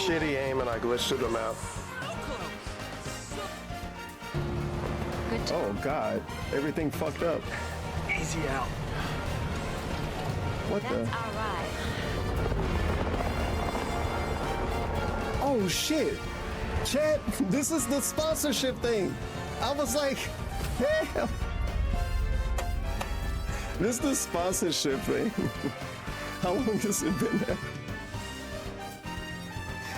shitty aim and I glitched through the map. Oh god, everything fucked up. Easy out. What the? That's alright. Oh shit! Chat, this is the sponsorship thing. I was like, damn. This is the sponsorship thing. How long has it been there?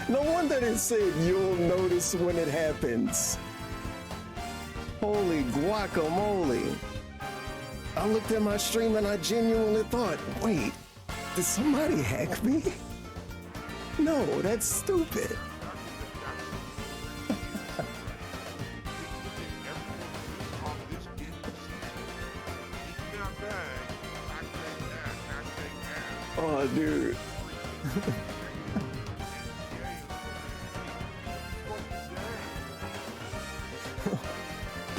No wonder it said you'll notice when it happens. Holy guacamole. I looked at my stream and I genuinely thought, wait, did somebody hack me? No, that's stupid. Oh, dude.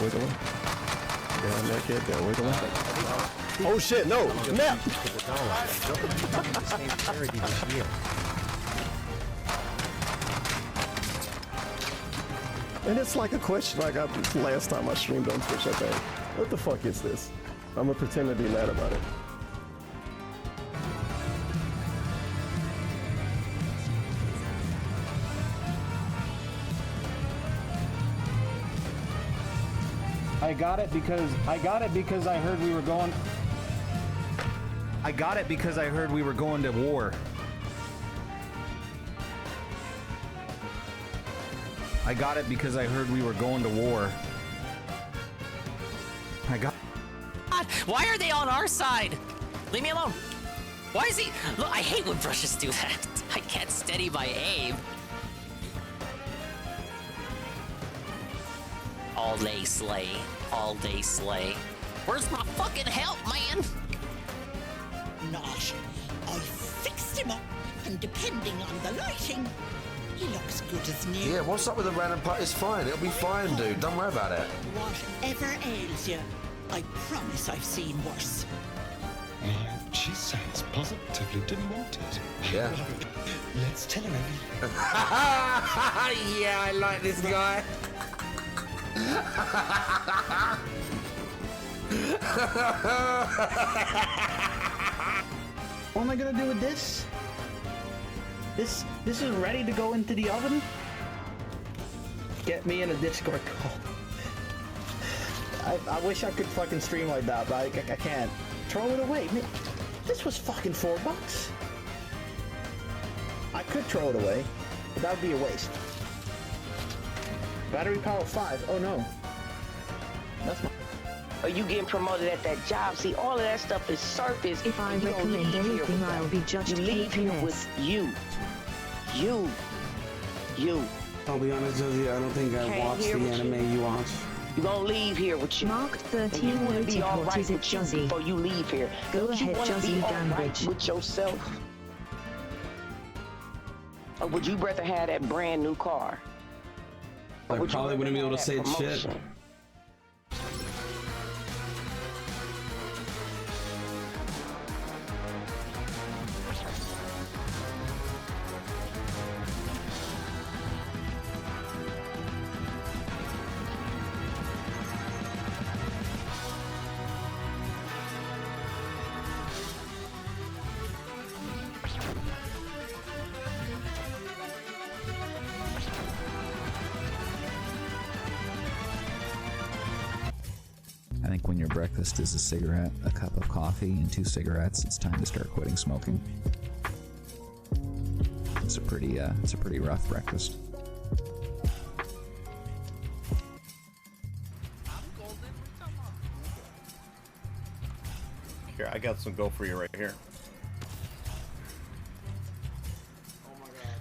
Wiggle. Down that kid, down wiggle. Oh shit, no! Nap! And it's like a question I got this last time I streamed on Twitch, I think. What the fuck is this? I'm gonna pretend to be mad about it. I got it because I heard we were going. I got it because I heard we were going to war. I got it because I heard we were going to war. I got. Why are they on our side? Leave me alone. Why is he? Look, I hate when brushes do that. I can't steady my aim. All day slay. All day slay. Where's my fucking help, man? Not. I fixed him up, and depending on the lighting, he looks good as new. Yeah, what's up with the random part? It's fine. It'll be fine, dude. Don't worry about it. Whatever ails you, I promise I've seen worse. She sounds positively demoted. Yeah. Let's tell her everything. Yeah, I like this guy. What am I gonna do with this? This is ready to go into the oven? Get me in a Discord call. I wish I could fucking stream like that, but I can't. Throw it away. Man, this was fucking $4. I could throw it away, but that would be a waste. Battery power 5. Oh no. That's my. Are you getting promoted at that job? See, all of that stuff is surface. If I recommend anything, I'll be judged. You leave here with you. I'll be honest, Josie, I don't think I watched the anime you watch. You're gonna leave here with you. Marked 13 noted. What is it, Josie? Before you leave here. Go ahead, Josie Gambridge. Right with yourself? Or would you rather have that brand new car? I probably wouldn't be able to say shit. I think when your breakfast is a cigarette, a cup of coffee, and 2 cigarettes, it's time to start quitting smoking. It's a pretty rough breakfast. Here, I got some go for you right here. Oh my god,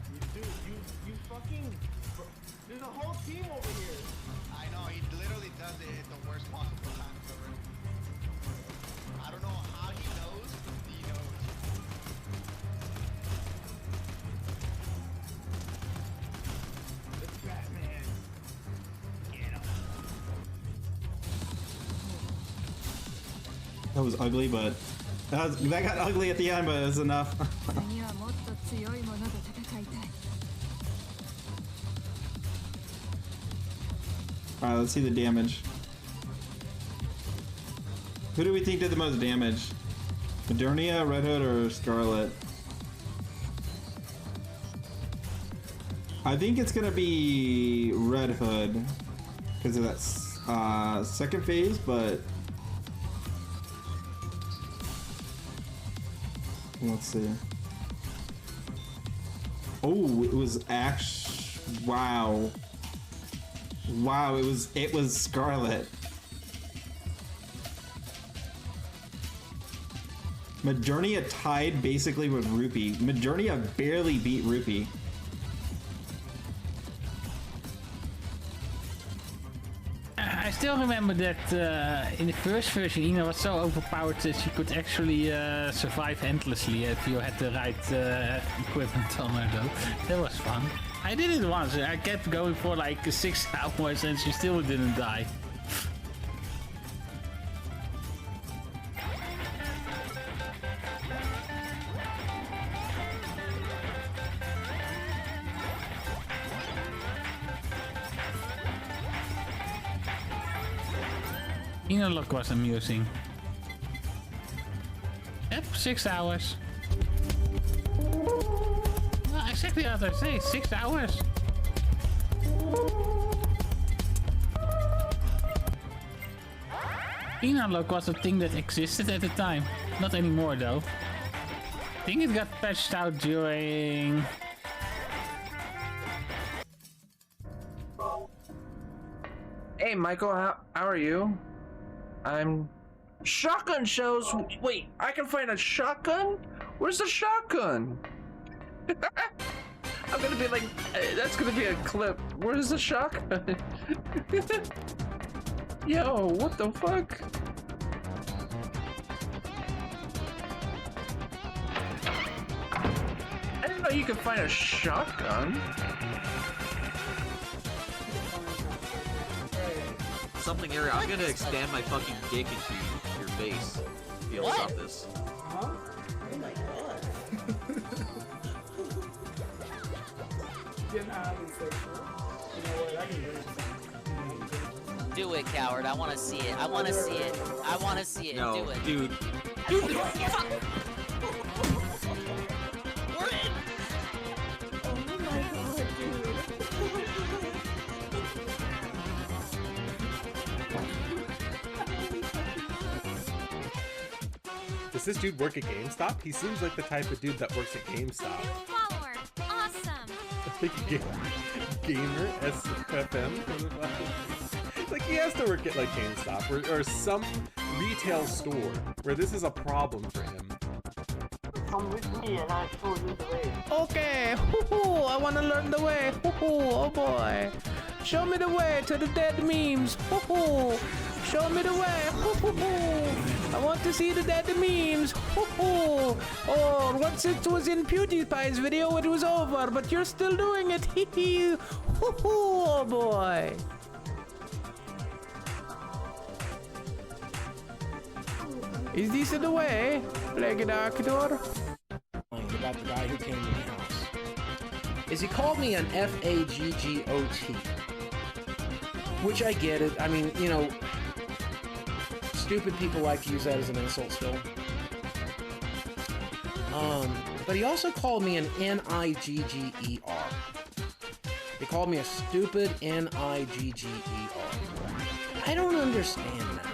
you fucking. There's a whole team over here. I know, he literally does it at the worst possible time. I don't know how he knows, but he knows. It's Batman. Get him. That was ugly, but that got ugly at the end, but it was enough. Alright, let's see the damage. Who do we think did the most damage? Modernia, Red Hood, or Scarlet? I think it's gonna be Red Hood because of that second phase, but let's see. Oh, it was Ash. Wow. Wow, it was Scarlet. Modernia tied basically with Rupee. Modernia barely beat Rupee. I still remember that in the first version, Ina was so overpowered that she could actually survive endlessly if you had the right equipment on her, though. That was fun. I did it once. I kept going for like 6 hours and she still didn't die. Ina look was amusing. Yep, 6 hours. Well, exactly as I say, 6 hours. Look was a thing that existed at the time. Not anymore though. I think it got patched out during... Hey Michael, how are you? I'm... Shotgun shells? Wait, I can find a shotgun? Where's the shotgun? I'm gonna be like, that's gonna be a clip. Where's the shotgun? Yo, what the fuck? I didn't know you could find a shotgun. Something, Ariel. I'm gonna extend my fucking dick into your face. Be able to stop this. Huh? Oh my god. You're not having sexual. You know what? I can do it. Do it, coward. I want to see it. I want to see it. I want to see it. No, do it. dude. Dude, fuck! We're in! Oh my god, dude. Does this dude work at GameStop? He seems like the type of dude that works at GameStop. Follower. Awesome. Like gamer SFM. Like he has to work at like GameStop or some retail store where this is a problem for him. Come with me and I'll show you the way. Okay, hoo-hoo, I want to learn the way. Hoo-hoo, oh boy. Show me the way to the dead memes. Hoo-hoo. Show me the way. Hoo-hoo. I want to see the dead memes. Hoo-hoo. Oh, once it was in PewDiePie's video, it was over, but you're still doing it. Hee-hee. Hoo-hoo, oh boy. Is this the way? Legidactor? About the guy who came to the house is he called me an F-A-G-G-O-T, which I get it. I mean, you know, stupid people like to use that as an insult still. But he also called me an N-I-G-G-E-R. He called me a stupid N-I-G-G-E-R. I don't understand that.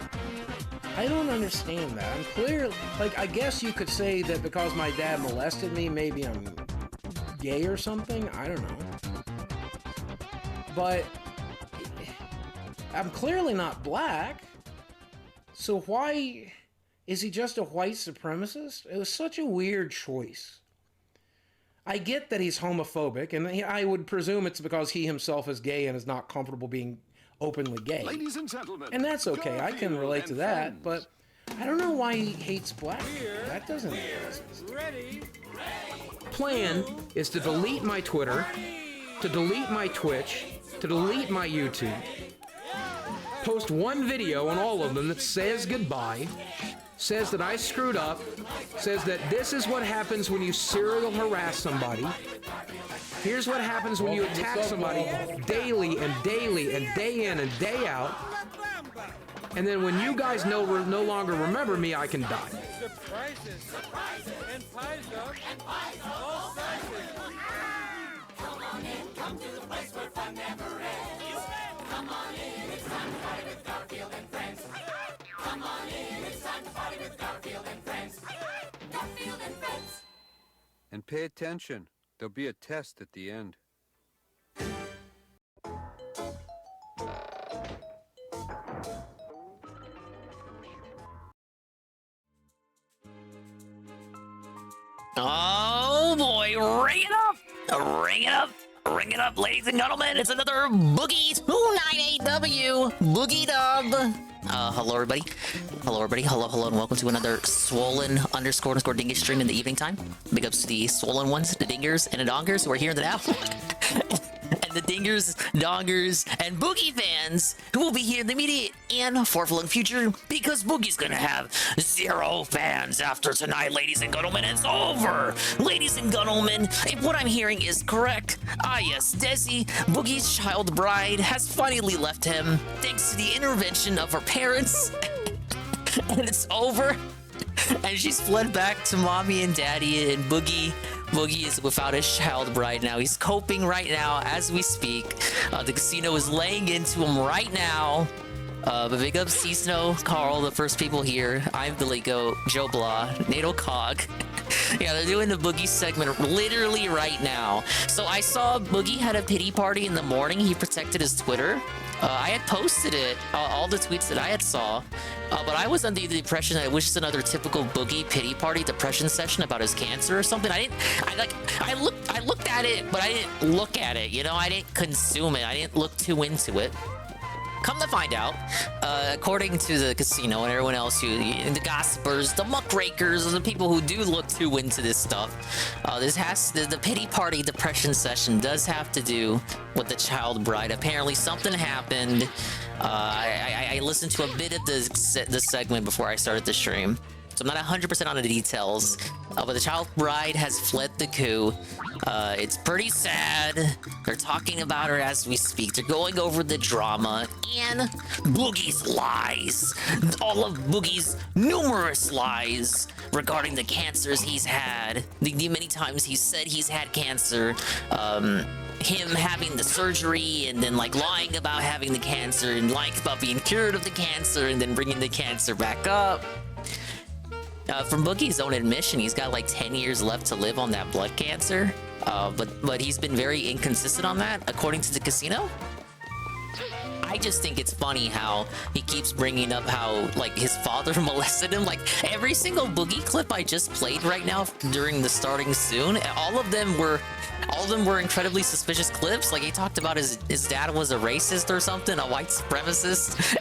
I don't understand that. I'm clear, like, I guess you could say that because my dad molested me, maybe I'm gay or something. I don't know. But I'm clearly not black. So why is he just a white supremacist? It was such a weird choice. I get that he's homophobic, and I would presume it's because he himself is gay and is not comfortable being openly gay. Ladies and gentlemen, and that's okay. I can relate to that, but I don't know why he hates black people. That doesn't make sense. Plan is to delete my Twitter, to delete my Twitch, to delete my YouTube, post one video on all of them that says goodbye, says that I screwed up, says that this is what happens when you serial harass somebody, Here's what happens when you attack somebody daily and daily and day in and day out. And then when you guys no longer remember me, I can die. Surprises and pies up all sizes. Come on in, come to the place where fun never ends. Come on in, it's time to party with Garfield and friends. Come on in, it's time to party with Garfield and friends. Garfield and friends. And pay attention. There'll be a test at the end. Oh boy, ring it up! Ring it up! Ring it up, ladies and gentlemen! It's another Boogie 298W Boogie Dub! Hello everybody. Hello everybody. Hello, and welcome to another swollen underscore dingus stream in the evening time. Big ups to the swollen ones, the dingers and the dongers who are here in the now. And the dingers, dongers, and Boogie fans who will be here in the immediate and far-flung future because Boogie's gonna have 0 fans after tonight, ladies and gentlemen. It's over! Ladies and gentlemen, if what I'm hearing is correct, yes, Desi, Boogie's child bride, has finally left him thanks to the intervention of her parents. And it's over. And she's fled back to mommy and daddy, and Boogie is without his child bride now. He's coping right now as we speak. The casino is laying into him right now. But big up C-Snow, Carl, the first people here. I'm Billy Goat, Joe Blah, Nato Cog. Yeah, they're doing the Boogie segment literally right now. So I saw Boogie had a pity party in the morning. He protected his Twitter. I had posted it, all the tweets that I had saw, but I was under the impression that it was just another typical Boogie pity party depression session about his cancer or something. I looked at it, but I didn't look at it, you know? I didn't consume it. I didn't look too into it. Come to find out, according to the casino and everyone else, the gossipers, the muckrakers, the people who do look too into this stuff, the pity party depression session does have to do with the child bride. Apparently something happened. I listened to a bit of the segment before I started the stream, so I'm not 100% on the details, but the child bride has fled the coup. It's pretty sad. They're talking about her as we speak. They're going over the drama and Boogie's lies. All of Boogie's numerous lies regarding the cancers he's had. The many times he said he's had cancer. Him having the surgery and then like lying about having the cancer and lying about being cured of the cancer and then bringing the cancer back up. From Boogie's own admission, he's got like 10 years left to live on that blood cancer, but he's been very inconsistent on that, according to the casino. I just think it's funny how he keeps bringing up how like his father molested him. Like every single Boogie clip I just played right now during the starting soon, all of them were incredibly suspicious clips. Like he talked about his dad was a racist or something, a white supremacist.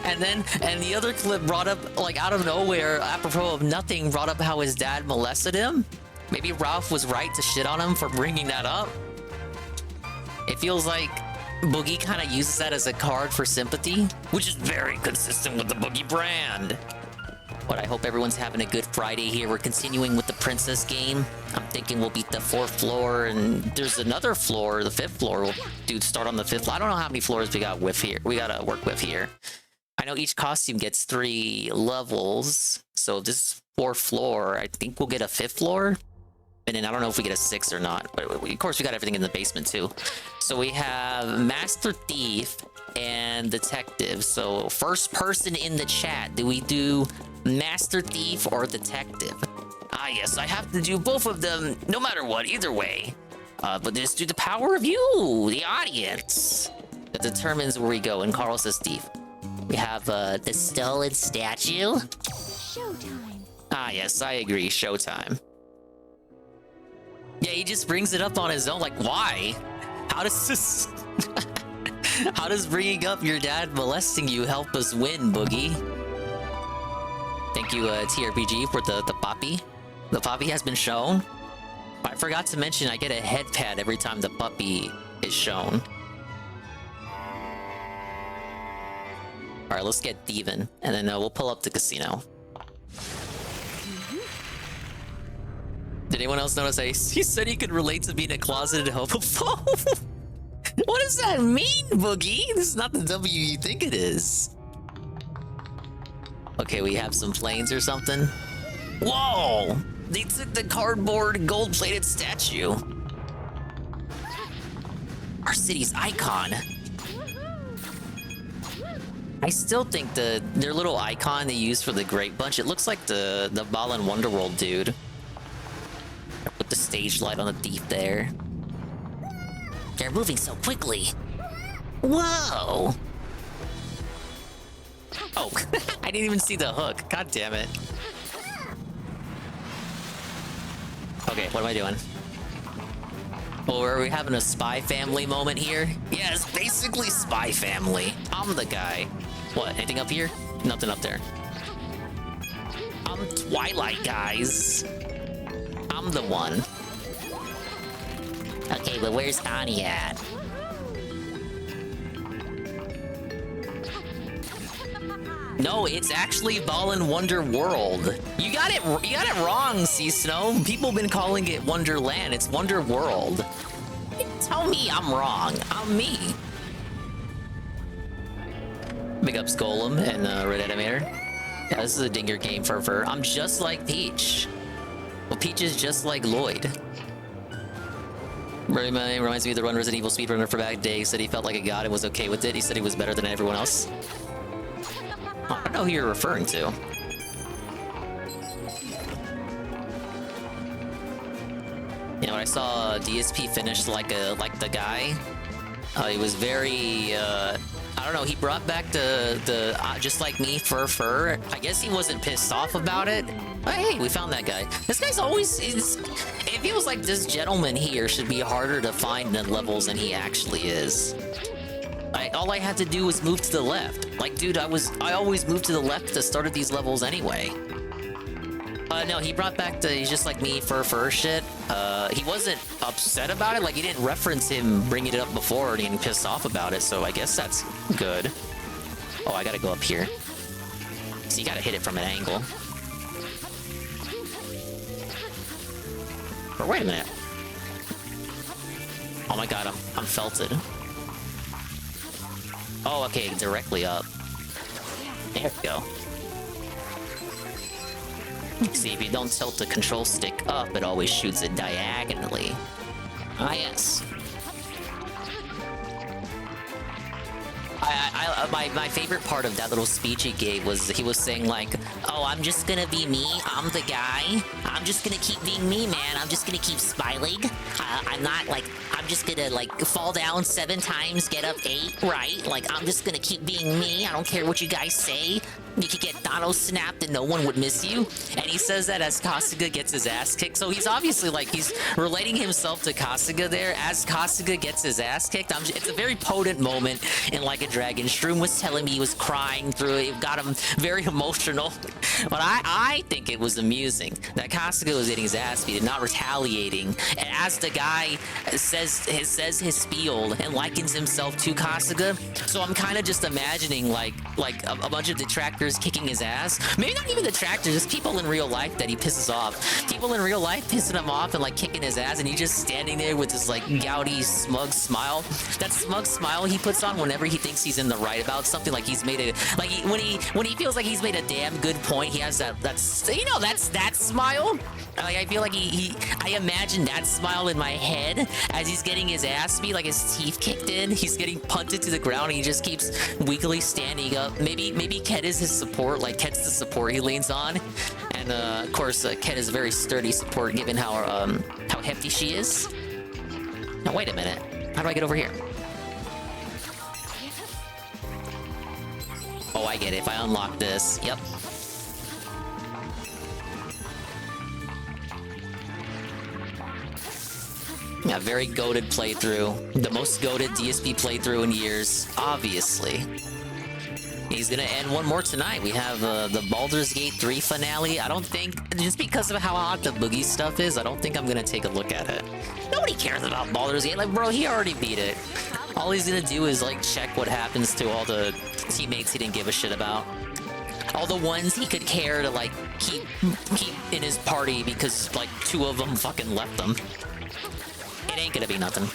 And the other clip brought up, like out of nowhere, apropos of nothing, brought up how his dad molested him. Maybe Ralph was right to shit on him for bringing that up. It feels like Boogie kind of uses that as a card for sympathy, which is very consistent with the Boogie brand. But I hope everyone's having a good Friday here. We're continuing with the princess game. I'm thinking we'll beat the 4th floor, and there's another floor, the 5th floor. We'll start on the 5th. I don't know how many floors we got to work with here. I know each costume gets 3 levels, so this 4th floor, I think we'll get a 5th floor, and then I don't know if we get a 6th or not, but of course we got everything in the basement too. So we have Master Thief and Detective. So first person in the chat, do we do Master Thief or Detective? Ah yes, I have to do both of them, no matter what, either way. But just do the power of you, the audience, that determines where we go, and Carl says Thief. We have the stolen statue. Showtime. Ah, yes, I agree. Showtime. Yeah, he just brings it up on his own. Like, why? How does this... How does bringing up your dad molesting you help us win, Boogie? Thank you, TRPG, for the puppy. The puppy has been shown. I forgot to mention I get a head pad every time the puppy is shown. All right, let's get Thievin, and then we'll pull up the casino. Did anyone else notice he said he could relate to being a closeted homophobe? What does that mean, Boogie? This is not the W you think it is. Okay, we have some planes or something. Whoa! They took the cardboard gold-plated statue. Our city's icon. I still think their little icon they use for the Great Bunch, it looks like the Balan Wonderworld dude. With the stage light on the thief there. They're moving so quickly. Whoa! Oh, I didn't even see the hook. God damn it. Okay, what am I doing? Oh, are we having a Spy Family moment here? Yeah, it's basically Spy Family. I'm the guy. What, anything up here? Nothing up there. I'm Twilight, guys. I'm the one. Okay, but where's Annie at? No, it's actually Ballin' Wonder World. You got it wrong, Sea Snow. People have been calling it Wonderland. It's Wonder World. Tell me I'm wrong. I'm me. Big ups Golem and Red Animator. Yeah, this is a dinger game for Fur. I'm just like Peach. Well, Peach is just like Lloyd. Reminds me of the run Resident Evil speedrunner for back day. He said he felt like a god and was okay with it. He said he was better than everyone else. I don't know who you're referring to. You know, when I saw DSP finish like the guy, he was very, I don't know, he brought back the just like me fur. I guess he wasn't pissed off about it. But hey, we found that guy. This guy's always, it feels like this gentleman here should be harder to find in levels than he actually is. All I had to do was move to the left. Like, dude, I always moved to the left at the start of these levels anyway. No, he brought back the he's just like me fur shit. He wasn't upset about it. Like, he didn't reference him bringing it up before and getting pissed off about it. So I guess that's good. Oh, I gotta go up here. So you gotta hit it from an angle. But wait a minute. Oh my god, I'm felted. Oh, okay, directly up. There we go. See, if you don't tilt the control stick up, it always shoots it diagonally. Ah, yes. My favorite part of that little speech he gave was he was saying like, oh, I'm just gonna be me, I'm the guy, I'm just gonna keep being me, man, I'm just gonna keep smiling, I'm not like, I'm just gonna like fall down 7 times, get up 8, right? Like, I'm just gonna keep being me, I don't care what you guys say. You could get Thanos snapped and no one would miss you. And he says that as Kasuga gets his ass kicked. So he's obviously like, he's relating himself to Kasuga there as Kasuga gets his ass kicked. It's a very potent moment in Like a Dragon. Shroom was telling me he was crying through it. It got him very emotional. But I think it was amusing that Kasuga was getting his ass beat and not retaliating. And as the guy says his spiel and likens himself to Kasuga. So I'm kind of just imagining like a bunch of detractors kicking his ass. Maybe not even detractors, just people in real life that he pisses off. People in real life pissing him off and like kicking his ass, and he's just standing there with this like gouty, smug smile. That smug smile he puts on whenever he thinks he's in the right about something. Like he's made a when he feels like he's made a damn good point. He has that's you know that's that smile. Like I feel like I imagine that smile in my head as he's getting his ass beat, like his teeth kicked in. He's getting punted to the ground and he just keeps weakly standing up. Maybe Ket is his support, like Ket's the support he leans on. And of course Ket is very sturdy support given how hefty she is. Now wait a minute. How do I get over here? Oh, I get it. If I unlock this. Yep. Yeah, very goated playthrough. The most goated DSP playthrough in years, obviously. He's gonna end one more tonight. We have the Baldur's Gate 3 finale. I don't think, just because of how hot the Boogie stuff is, I don't think I'm gonna take a look at it. Nobody cares about Baldur's Gate. Like, bro, he already beat it. All he's gonna do is, like, check what happens to all the teammates he didn't give a shit about. All the ones he could care to like keep in his party because like 2 of them fucking left them. It ain't gonna be nothing.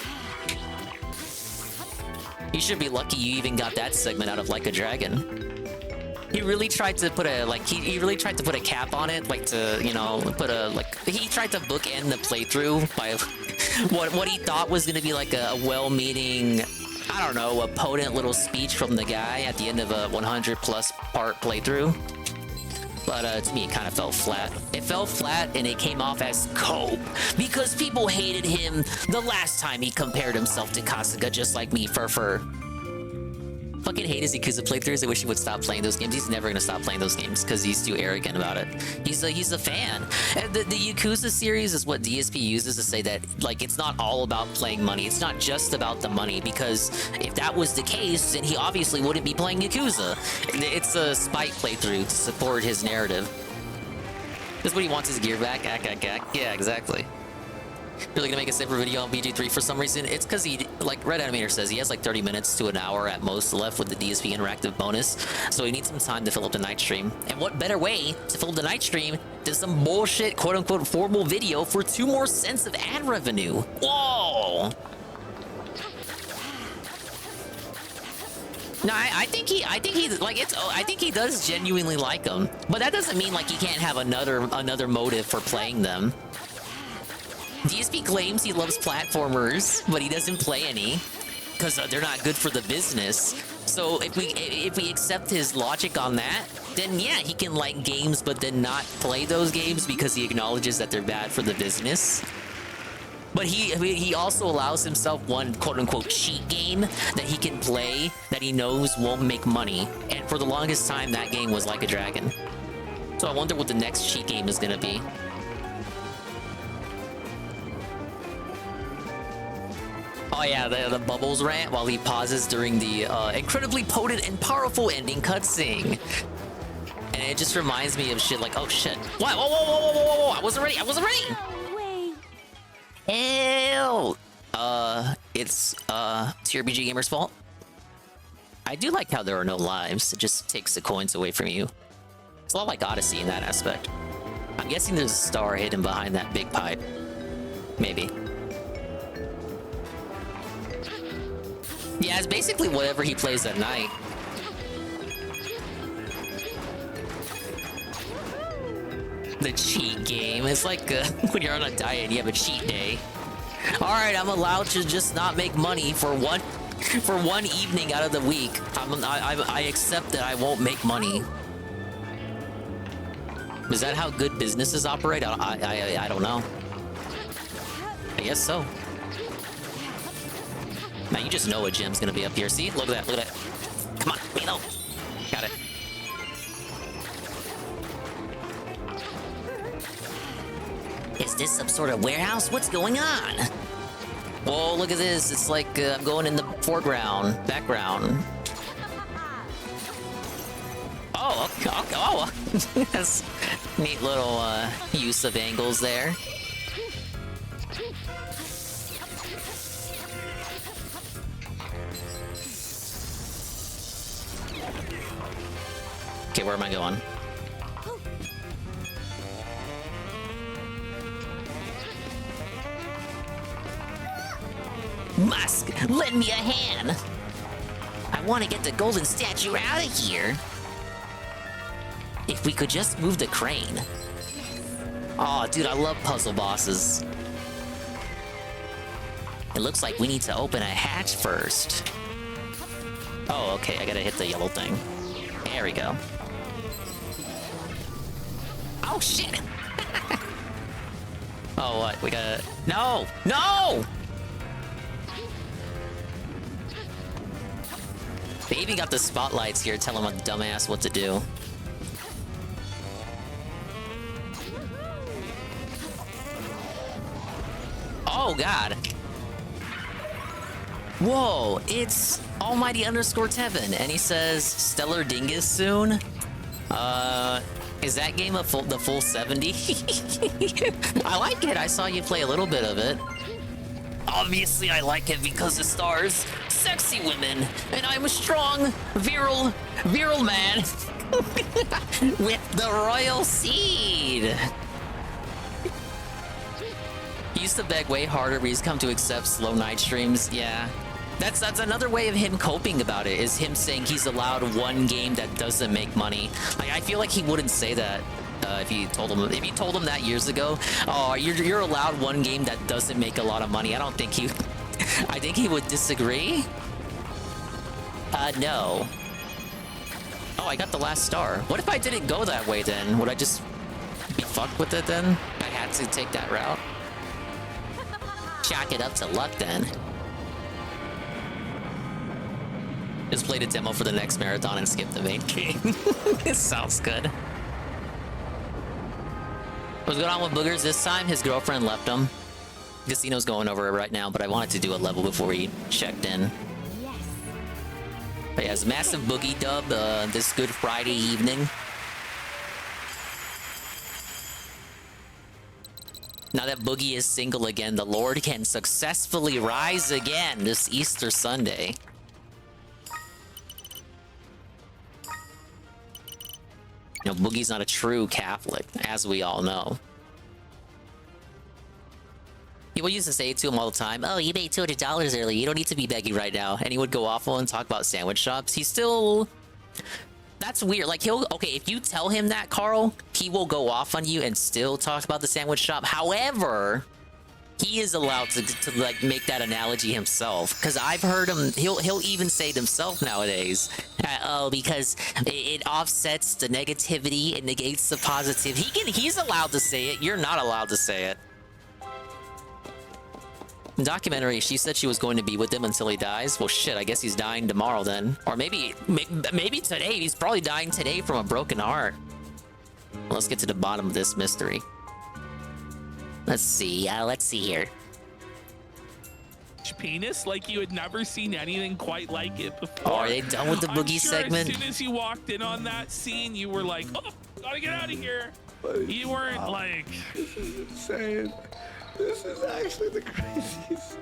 You should be lucky you even got that segment out of Like a Dragon. He really tried to put a he really tried to put a cap on it, like to, you know, put a he tried to bookend the playthrough by what he thought was gonna be like a well-meaning, I don't know, a potent little speech from the guy at the end of a 100+ part playthrough. But to me, it kind of fell flat. It fell flat and it came off as cope because people hated him the last time he compared himself to Kasuga, just like me, Fur. Fucking hate his Yakuza playthroughs. I wish he would stop playing those games. He's never gonna stop playing those games because he's too arrogant about it. He's a fan. And the Yakuza series is what DSP uses to say that like it's not all about playing money. It's not just about the money, because if that was the case, then he obviously wouldn't be playing Yakuza. It's a spite playthrough to support his narrative. That's what he wants his gear back. Yeah, exactly. Really gonna make a separate video on BG3 for some reason. It's because he, like Red Animator says, he has like 30 minutes to an hour at most left with the DSP interactive bonus, so he needs some time to fill up the night stream. And what better way to fill up the night stream than some bullshit quote-unquote formal video for 2 more cents of ad revenue? Whoa! No, I think he like it's. I think he does genuinely like them, but that doesn't mean like he can't have another motive for playing them. DSP claims he loves platformers, but he doesn't play any because they're not good for the business. So if we accept his logic on that, then yeah, he can like games but then not play those games because he acknowledges that they're bad for the business. But he also allows himself one quote-unquote cheat game that he can play that he knows won't make money. And for the longest time, that game was Like a Dragon. So I wonder what the next cheat game is gonna be. Oh yeah, the bubbles rant while he pauses during the incredibly potent and powerful ending cutscene. And it just reminds me of shit like, oh shit. What? Whoa, I wasn't ready. Ew. It's TRBG Gamer's fault. I do like how there are no lives. It just takes the coins away from you. It's a lot like Odyssey in that aspect. I'm guessing there's a star hidden behind that big pipe. Maybe. Yeah, it's basically whatever he plays at night. The cheat game. It's like when you're on a diet and you have a cheat day. Alright, I'm allowed to just not make money for one evening out of the week. I accept that I won't make money. Is that how good businesses operate? I don't know. I guess so. Now you just know a gem's gonna be up here. See? Look at that, look at that. Come on, Milo. Got it. Is this some sort of warehouse? What's going on? Whoa, look at this. It's like I'm going in the background. Oh, okay, oh. That's neat little use of angles there. Okay, where am I going? Musk, lend me a hand. I want to get the golden statue out of here. If we could just move the crane. Oh, dude, I love puzzle bosses. It looks like we need to open a hatch first. Oh, okay, I gotta hit the yellow thing. There we go. Oh, shit! Oh, what? We gotta... No! No! They even got the spotlights here telling my dumbass what to do. Oh, God. Whoa, it's Almighty _ Tevin, and he says Stellar Dingus soon. Is that game the full 70? I like it. I saw you play a little bit of it. Obviously, I like it because of stars. sexy women, and I'm a strong, virile man with the royal seed. He used to beg way harder, but he's come to accept slow night streams. Yeah. That's another way of him coping about it, is him saying he's allowed one game that doesn't make money. Like, I feel like he wouldn't say that if you told him that years ago. Oh, you're allowed one game that doesn't make a lot of money. I don't think he I think he would disagree. No. Oh, I got the last star. What if I didn't go that way then? Would I just be fucked with it then? I had to take that route. Chalk it up to luck then. Just played a demo for the next marathon and skip the main game. This sounds good. What's going on with Boogers this time? His girlfriend left him. Casino's going over it right now, but I wanted to do a level before he checked in. Yes. But yeah, it's a massive Boogie dub this Good Friday evening. Now that Boogie is single again, the Lord can successfully rise again this Easter Sunday. You know, Boogie's not a true Catholic, as we all know. People used to say to him all the time, oh, you made $200 early, you don't need to be begging right now. And he would go off and talk about sandwich shops. He's still... That's weird. Like, okay, if you tell him that, Carl, he will go off on you and still talk about the sandwich shop. However, he is allowed to like make that analogy himself, because I've heard him. He'll even say it himself nowadays. Oh, because it offsets the negativity, it negates the positive. He's allowed to say it. You're not allowed to say it. In the documentary, she said she was going to be with him until he dies. Well, shit, I guess he's dying tomorrow then, or maybe today. He's probably dying today from a broken heart. Well, let's get to the bottom of this mystery. Let's see here. Penis like you had never seen anything quite like it before. Oh, are they done with the Boogie segment? As soon as you walked in on that scene, you were like, oh, gotta get out of here. You weren't like... This is insane. This is actually the craziest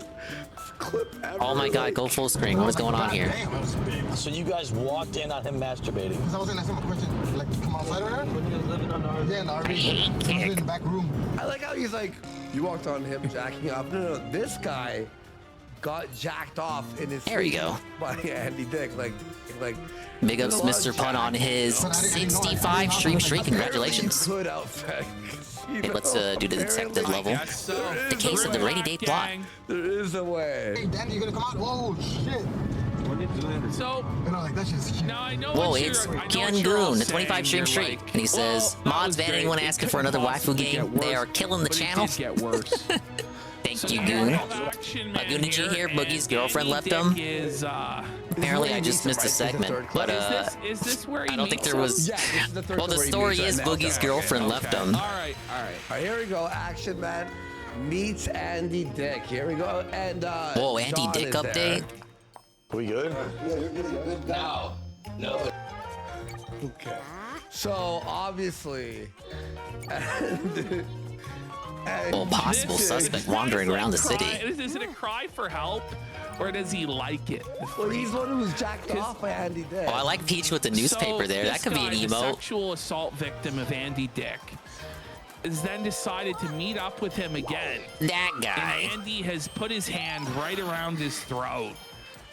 clip ever. Oh my god, go full screen. What is going on here? So you guys walked in on him masturbating? Because I was going to ask him a question, like, come outside or whatever? When he was living on the RV? Yeah, in the RV. He was in the back room. I like how he's like, you walked on him jacking off. No, this guy got jacked off in his There you go. By Andy Dick. Like Big ups Mr. Pun on his 65 stream streak. Congratulations. Good outfit. Okay, let's do the detective level. The case of the rainy day plot. There is a way. Hey, Danny, you gonna come out? Oh, shit. So, you know, like, that's just huge. Now I know whoa, it's Kyun Goon, the 25 stream streak. And he says, mods ban anyone asking for another waifu game. They are killing the channel. Get worse. Thank you, Goon. Goonichi here, Boogie's girlfriend left him. Apparently, I just missed a segment, but is this where I don't think there was. Yeah, this is the third well, the story is Boogie's girlfriend left him. All right. Here we go. Action Man meets Andy Dick. Here we go. And whoa, Andy John Dick is update. there. We good? No. Okay. So obviously, well, possible suspect wandering around the city. Is it a cry for help, or does he like it? Well, he's the one who was jacked off by Andy Dick. Oh, I like Peach with the newspaper there. That could be an The emote. sexual assault victim of Andy Dick has then decided to meet up with him again. That guy. And Andy has put his hand right around his throat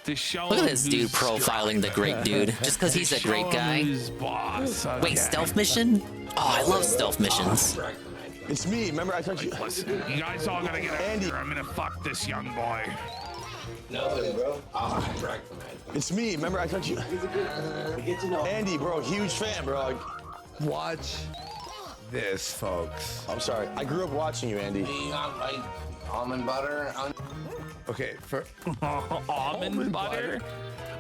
to show Look him at this dude profiling the great dude, just because he's a great guy. Boss. Wait, stealth mission? Oh, I love stealth missions. It's me. Remember I told you. Listen, you guys all gotta get out here. I'm gonna fuck this young boy. No, bro. It's me. Remember I told you. Andy, bro, huge fan, bro. Watch this, folks. I'm sorry. I grew up watching you, Andy. Like almond butter. Okay, for almond butter.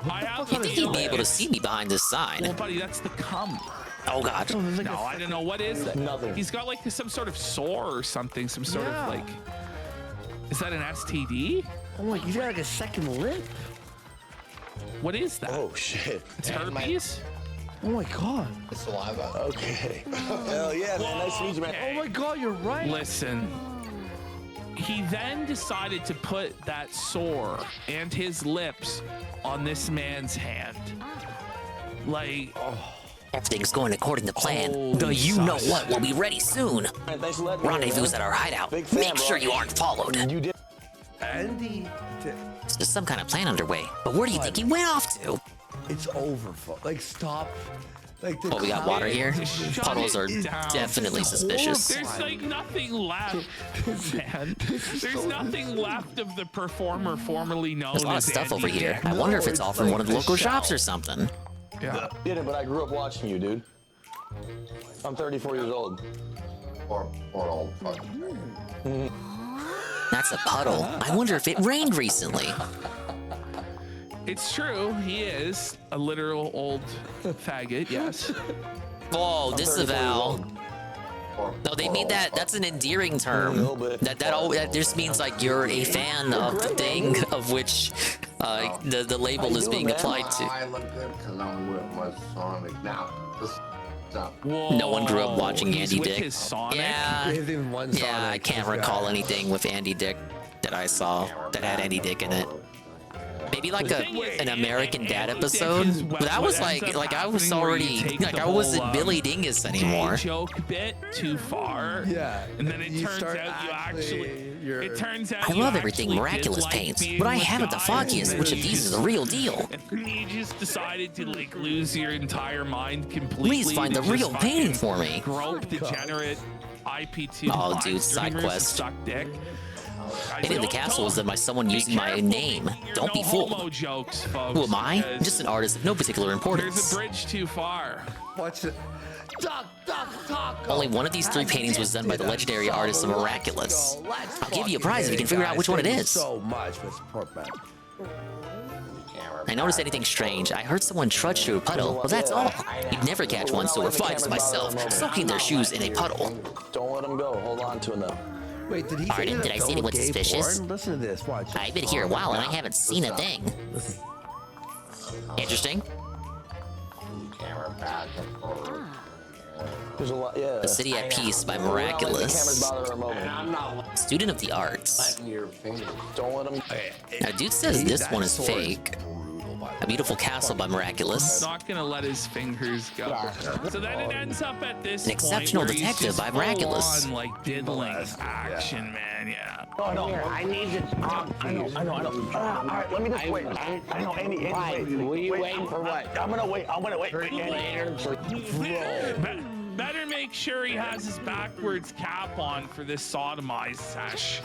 I have You think he'd be able to see me behind this sign? Well, buddy, that's the cum. Oh god. No, I don't know. What is that? Nothing. He's got like some sort of sore or something. Some sort of like. Is that an STD? Oh my, he's got like a second lip. What is that? Oh shit. It's herpes. Oh my god. It's saliva. Okay. Hell yeah, man. Nice to meet you, man. Oh my god, you're right. Listen. he then decided to put that sore and his lips on this man's hand. Like, Everything's going according to plan. The you know what will be ready soon. Rendezvous at our hideout. Make sure you aren't followed. Andy, There's some kind of plan underway. But where do you think he went off to? it's over. Like, stop. Like, the Oh, we got water here. Shut Puddles it are down. definitely suspicious. There's like nothing left, man. There's nothing left of the performer formerly known There's a lot of as stuff Andy over here. Dick. I wonder if it's all from one of the local shops or something. Yeah. Did it, but I grew up watching you, dude. I'm 34 years old. Or old. That's a puddle. I wonder if it rained recently. It's true. He is a literal old faggot. Yes. Whoa, disavow. No, they made that. That's an endearing term. That just means like you're a fan of the thing of which the label is being applied to. I look good because I'm with my Sonic. Now, Whoa. No one grew up watching Andy With Dick. his Sonic? Yeah, There's even one yeah. I Sonic, can't this recall guy. anything with Andy Dick that I saw that had Andy Dick in it. Maybe like an American Dad episode. But that was like I was already like I wasn't Billy Dingus anymore. Joke bit too far. Yeah. And then it You turns start out you actually. you're- It turns out I you love everything actually Miraculous did like paints, being but I with haven't the guys, foggiest and which then of you these is just- the real deal. And you just decided to like lose your entire mind completely. Please find to the just real painting fucking for me. Grope degenerate IP2 Oh, live dude, side streamers quest. and suck dick. Painting the castle was done by someone using my name. Don't be fooled. Homo jokes, folks. Who am I? because Just an artist of no particular There's importance. a bridge too far. Watch it. Duck, Only one of these three paintings was done by the legendary artist Miraculous. I'll give you a prize if you can figure out which one it is. So much, Mr. Porkman. I noticed anything strange. I heard someone trudge through a puddle. Well, that's all. You'd never catch one so refined as myself, soaking their shoes in a puddle. Don't let him go. Hold on to him though. Wait, did he Pardon, did I say it was gay suspicious? porn? Listen to this. Watch. I've been here a while and I haven't seen a thing. Interesting. There's a lot. Yeah. The City at Peace by Miraculous. Cameras bother her moment. Student of the arts. Don't let him. Now, dude says this one is fake. A Beautiful Castle by Miraculous. Not gonna let his fingers go. So then it ends up at this An Exceptional point where he's Detective just by Miraculous. full on, like diddling action, man. Yeah. Oh, I know. I need to. I know. All right, let me just wait. I know, Andy. Wait. Were you waiting for what? I'm gonna wait. Better make sure he has his backwards cap on for this sodomized sesh.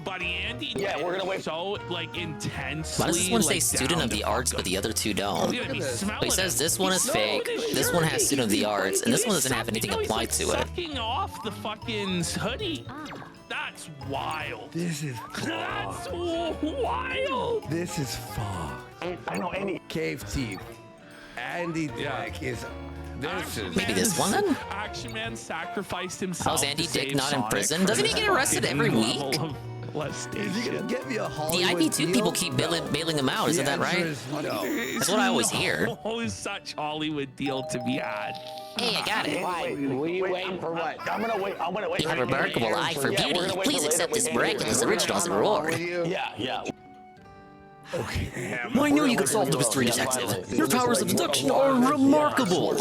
Buddy Andy, Yeah, we're gonna wait. So like intensely. Why does this one say like, Student down of the to Arts, but the other two don't? Look at him, he's But he smelling says it. this one is He's fake. smelling his This one has shirt. Student of the Arts, and this one doesn't have anything he's applied to it. Sucking off the fucking hoodie. That's wild. This is. That's wild. This is fucked. I know, Andy. Cave Teeth. Andy Dick is. This is. Maybe this one then? Action Man sacrificed himself. How's Andy to Dick save not in Sonic prison? for Doesn't he this get arrested fucking every level week? of molestation. Is he gonna get me a The Hollywood IP2 deal? people keep bailing him out, isn't that right? No. That's what I always hear. Oh, such Hollywood deal to be had. Hey, I got it. Were you waiting for what? I'm gonna wait. You have a remarkable eye for beauty. Please accept this Miraculous original as a reward. Yeah. Well, I know you can solve the mystery, detective. Your powers of deduction are remarkable.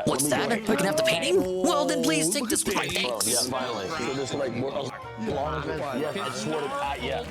What's that? I can have the painting? Well, then please take this with my thanks. finally. So just like Old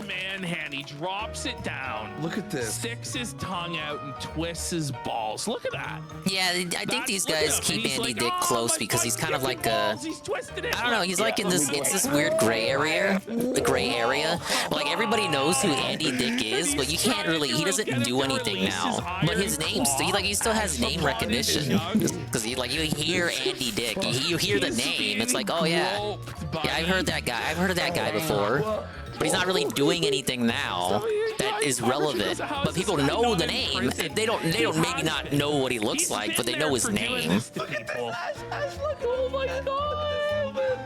man hand, he drops it down. Look at this. Sticks his tongue out and twists his balls. Look at that. Yeah, I think these Look at guys him. keep He's Andy like, Dick "Oh, close my because he's fucking kind of like balls, he's twisted it." I don't know, he's like in this, it's this weird gray area, the gray area. Like everybody knows who Andy Dick is, but you can't really, he doesn't do anything now. But his name still, he still has name recognition. Because you hear Andy Dick, you hear the name, it's like, oh yeah, I've heard that guy before. But he's not really doing anything now that is relevant. But people know the name. They don't maybe not know what he looks like, but they know his name. Oh my god.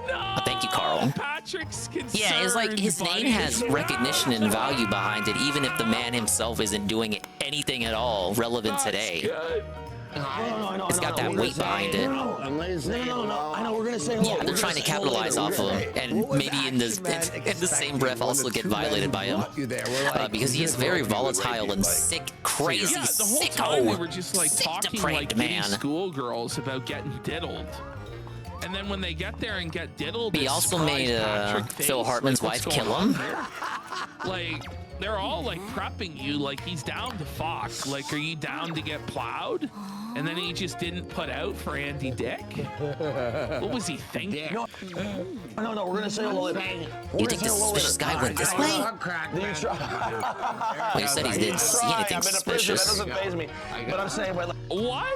No. Thank you, Carl. Patrick's Yeah, it's like his name has recognition and value behind it, even if the man himself isn't doing anything at all relevant today. It's got that weight behind it. No, I know we're gonna say hello. Yeah, they're trying to capitalize off of him, and maybe in the same breath also get violated by him, because he is very volatile and sick, crazy, Yeah, the whole time they were sicko, just like sick talking depraved like man. schoolgirls about getting diddled. And then when they get there and get diddled, He it's also surprise made Patrick Phil face, Hartman's like, what's wife kill going him. on here? Like, they're all like prepping you, like he's down to fuck. Like, are you down to get plowed? And then he just didn't put out for Andy Dick. What was he thinking? No, we're gonna say hello. You think the suspicious guy went this way? Well, you said he didn't see anything suspicious. That doesn't faze me. But I'm saying, What?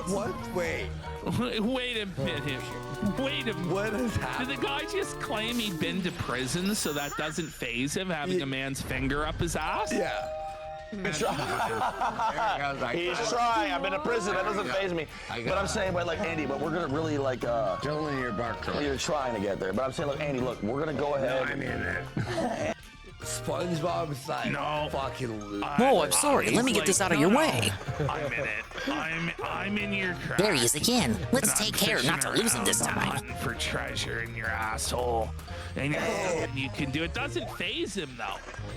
What? Wait. Wait a minute. Wait a minute. What is happening? Did the guy just claim he'd been to prison so that doesn't faze him having a man's finger up his ass? Yeah. He's trying. I've been to prison. That doesn't faze me. But I'm saying, like Andy, but we're gonna really like. Don't in your bar truck. You're trying to get there, but I'm saying, look, Andy, look, we're gonna go ahead. I mean it. SpongeBob's like fucking loose. Whoa, I'm sorry. Let me get this out of your way. I'm in it. I'm in your trap. There he is again. Let's And I'm take care not to fishing lose him this around time. hunting for treasure in your asshole. And you can do it. Doesn't faze him though.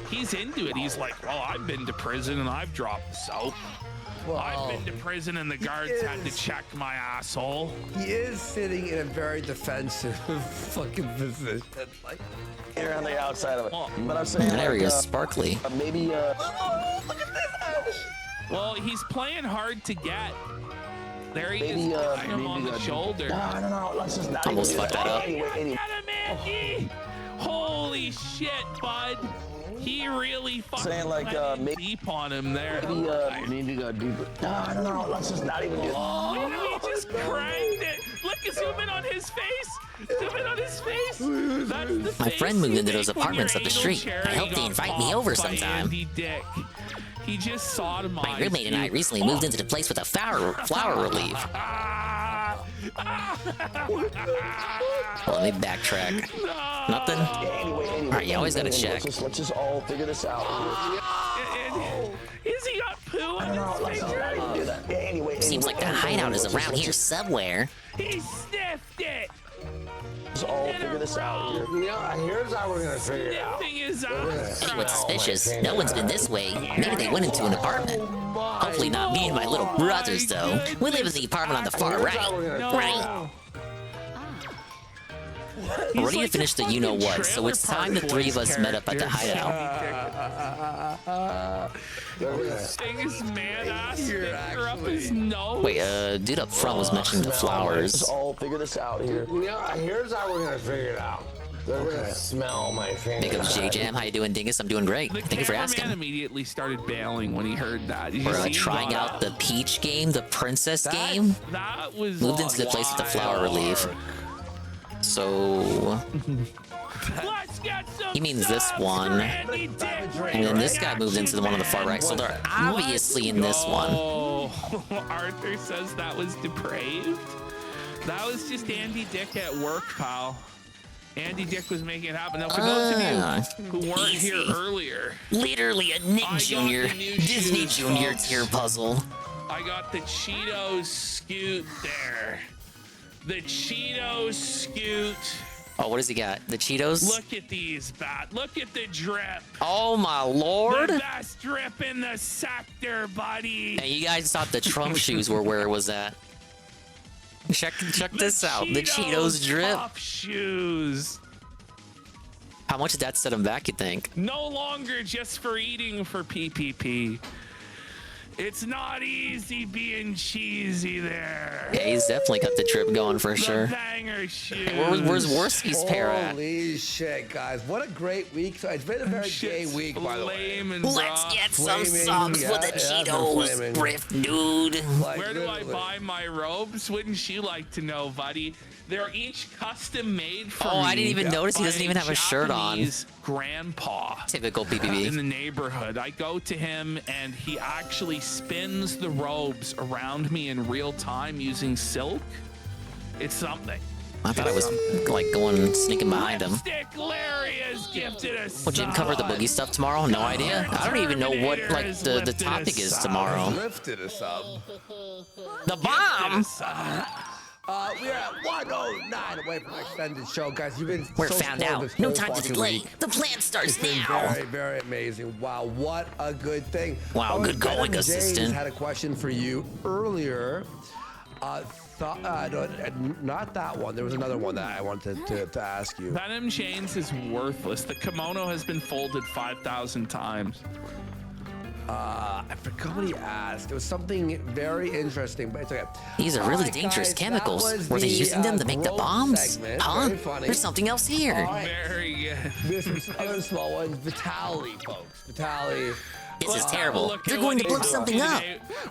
He's into it. He's like, well, I've been to prison and I've dropped soap. I've been to prison and the guards had to check my asshole. He is sitting in a very defensive fucking position. Like, Here on the outside of it. But I'm saying, There he like, is, sparkly. maybe. look at this. Well, he's playing hard to get. There he Maybe, is, touching him on the shoulder. No. Let's just not Almost even do fucked that up. Anyway, Get him, Andy! Holy shit, bud. He really fucking Saying, like, went maybe- deep on him there. Need to go deeper. No. Let's just not even do Oh, he just cranked it. Look, zoom in on his face. Zoom in on his face. That's the My face friend moved you into those make when apartments your up the anal street. cherry I hope they got invite me popped over by sometime. Andy Dick. He just sodomized My roommate and I you. recently moved into the place with a flower relief. Well, let me backtrack. Nothing? Anyway, Alright, you always gotta check. Let's just all figure this out. Is he got poo on his finger? Anyway, Seems like the hideout is around here somewhere. He sniffed it. Let's all figure this out here. Yeah, here's how we're gonna figure it out. Sniffing his ass. Hey, what's suspicious? No one's been this way. Maybe they went into an apartment. Hopefully not me and my little brothers, though. We live in the apartment on the far right. Right. We're ready to finish the you-know-what, so it's time the three of us met up at the hideout. Sting his man ass finger up his nose. Wait, dude up front was mentioning the Let's flowers. all figure this out here. Yeah, here's how we're gonna figure it out. They're gonna smell my finger. Big ups, J-Jam. How you doing, Dingus? I'm doing great. The Thank you for cameraman asking. immediately started bailing when he heard that. Did you We're see trying that? out the Peach game, the Princess game. That was Moved into the place with the flower relief. So Let's get some he means this subs one. for Andy Dick And then this guy moved into the one on the far right. So they're obviously in this one. Oh, Arthur says that was depraved. That was just Andy Dick at work, pal. Andy Dick was making it happen. Now, for those of you who weren't easy. here earlier, Literally a Nick I got Jr. the new Disney shoes, Jr. folks. tier puzzle. I got the Cheetos Scoot there. The Cheetos Scoot. Oh, what does he got? The Cheetos? Look at these, Bat. Look at the drip. Oh my lord! The best drip in the sector, buddy. And you guys thought the Trump shoes were where it was at. Check this out. The Cheetos drip. Puff shoes. How much did that set him back, you think? No longer just for eating for PPP. It's not easy being cheesy there. Yeah, he's definitely got the drip going for sure. Banger shoes. Hey, where's Worski's pair at? Holy shit, guys. What a great week. So it's been a very gay week, by the way. Let's get some subs for the Cheetos, Griff, dude. Where do I buy my robes? Wouldn't you like to know, buddy? They're each custom made for me. Oh, I didn't even notice he by doesn't even have a shirt on. Japanese grandpa. Typical PPV. In the neighborhood. I go to him and he actually spins the robes around me in real time using silk. It's something. I thought I was like going sneaking behind him. Lipstick Larry has gifted us. Would you cover the Boogie stuff tomorrow? No idea. I don't even know what like the topic is tomorrow. Lifted us up. The bomb. We're at 109 away from an extended show, guys. You've been We're so found spoiled out. this No whole time to fucking delay. week. The plan starts It's been now. very, very amazing. Wow, what a good thing. Wow, Oh, good going, James assistant. had a question for you earlier. Not that one. There was another one that I wanted to ask you. Venom Chains is worthless. The kimono has been folded 5,000 times. I forgot what he asked. It was something very interesting, but it's okay. These are really dangerous chemicals. Were they using them to make the bombs? Huh? Very funny. There's something else here. Very good. This is other small ones. Vitali, folks. Vitali. This is terrible. They're going to blow something up.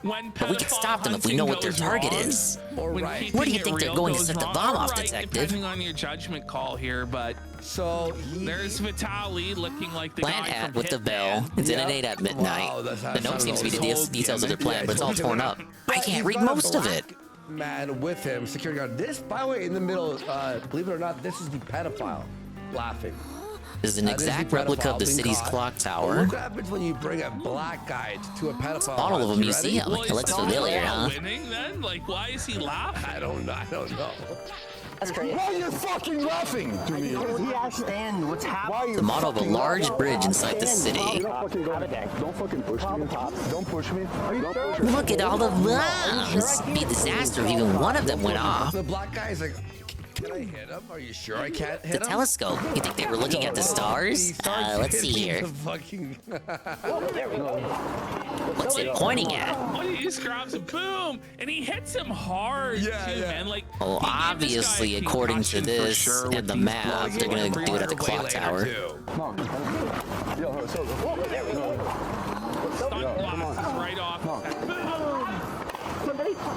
But we can stop them if we know what their target is. Right. Where do you think they're going to set the bomb off, detective? Depending on your judgment call here, but so there's Vitali looking like the Plant guy hat from with the bell. Detonate at midnight. Wow, The note seems to be the details of their plan, but it's all torn up. I can't read most of it. Man with him, security guard. This, by the way, in the middle, believe it or not, this is the pedophile laughing. This is an exact replica of the city's clock tower. What happens when you bring a black guy to a pedophile? Bottle of a You museum. ready? It looks familiar, huh? winning then? Like, why is he laughing? I don't know. That's crazy. Why are you fucking laughing to me? Because he understand what's happening. The model of a large bridge inside the city. Don't fucking push me. Don't push me. Don't push me. Look at all the bombs. It'd be a disaster if even one of them went off. The black guy is like, can I hit him? Are you sure I can't hit The him? telescope. You think they were looking at the stars? Let's see here. What's it pointing at? Oh, he just grabs a boom, and he hits him hard too, man. Like, Well, obviously, according to this and the map, they're gonna do it at the clock tower. Right off.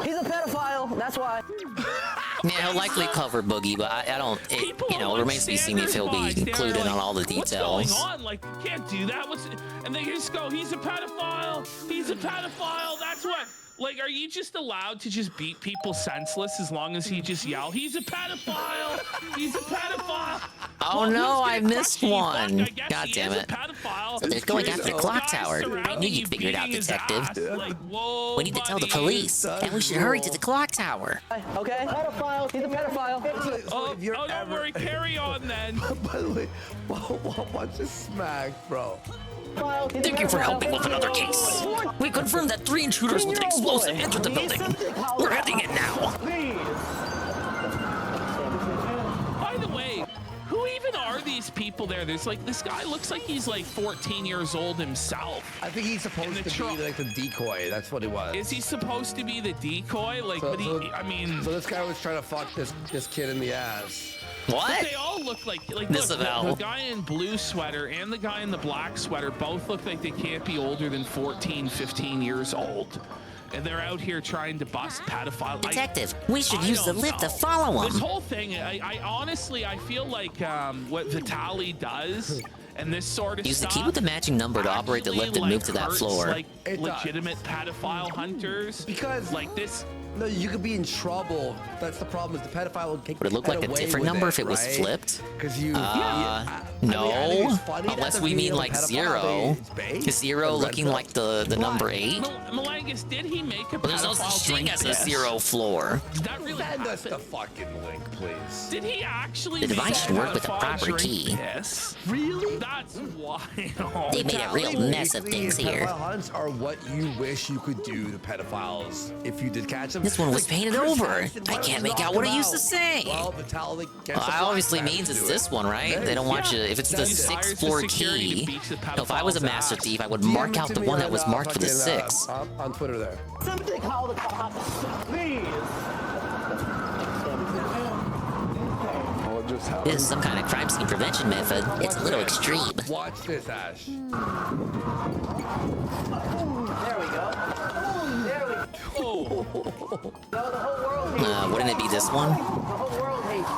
He's a pedophile. That's why. Yeah, he'll likely cover Boogie, but I don't. It remains to be seen if he'll be included on all the details. What's going on? Like, you can't do that. And they just go, he's a pedophile. He's a pedophile. That's what. Like, are you just allowed to just beat people senseless as long as he just yell, he's a pedophile? He's a pedophile. Oh no, I missed one. God damn it. So they're going after the clock tower. I knew you'd figure it out, detective. We need to tell the police, and we should hurry to the clock tower. Okay. Pedophile. He's a pedophile. Oh, don't worry. Carry on then. By the way, what's a smack, bro? Thank you for helping with another case. We confirmed that 3 intruders with an explosive entered the building. We're heading in now. By the way, who even are these people there? There's like, this guy looks like he's like 14 years old himself. I think he's supposed to be like the decoy. That's what he was. Is he supposed to be the decoy? Like, but I mean... So this guy was trying to fuck this kid in the ass. What? But they all look like Disavow. the guy in blue sweater and the guy in the black sweater both look like they can't be older than 14, 15 years old. And they're out here trying to bust pedophile. Detective, we should use the lift to follow him. This whole thing, I honestly, I feel like what Vitali does and this sort of Use the stuff key with the matching number to operate the lift and move to that hurts, floor. like legitimate pedophile hunters. Because like this. No, you could be in trouble. That's the problem. Is the pedophile would take. Would it look like a different number if it was flipped? Because you. No, unless we mean like 0. Is 0 looking like the number 8? Malangus, did he make a But there's no such thing as a 0 floor. Did that really Send us the fucking link, please. Did he actually? The device should work with the proper drink key. Piss? Really? That's wild. They made a real mess of things here. Pedophile hunts are what you wish you could do to pedophiles if you did catch them. This one was painted over. I can't make out what it used to say. Well, Vitalik gets Well, that obviously means it's this one, right? They don't want you. If it's the 6th floor key, if I was a master thief, I would mark out the one that was marked for the 6th. On Twitter there. Somebody call the cops, please. This is some kind of crime scene prevention method. It's a little extreme. Watch this, Ash. There we go. There we go. No, the whole world hates Wouldn't it be this one? The whole world hates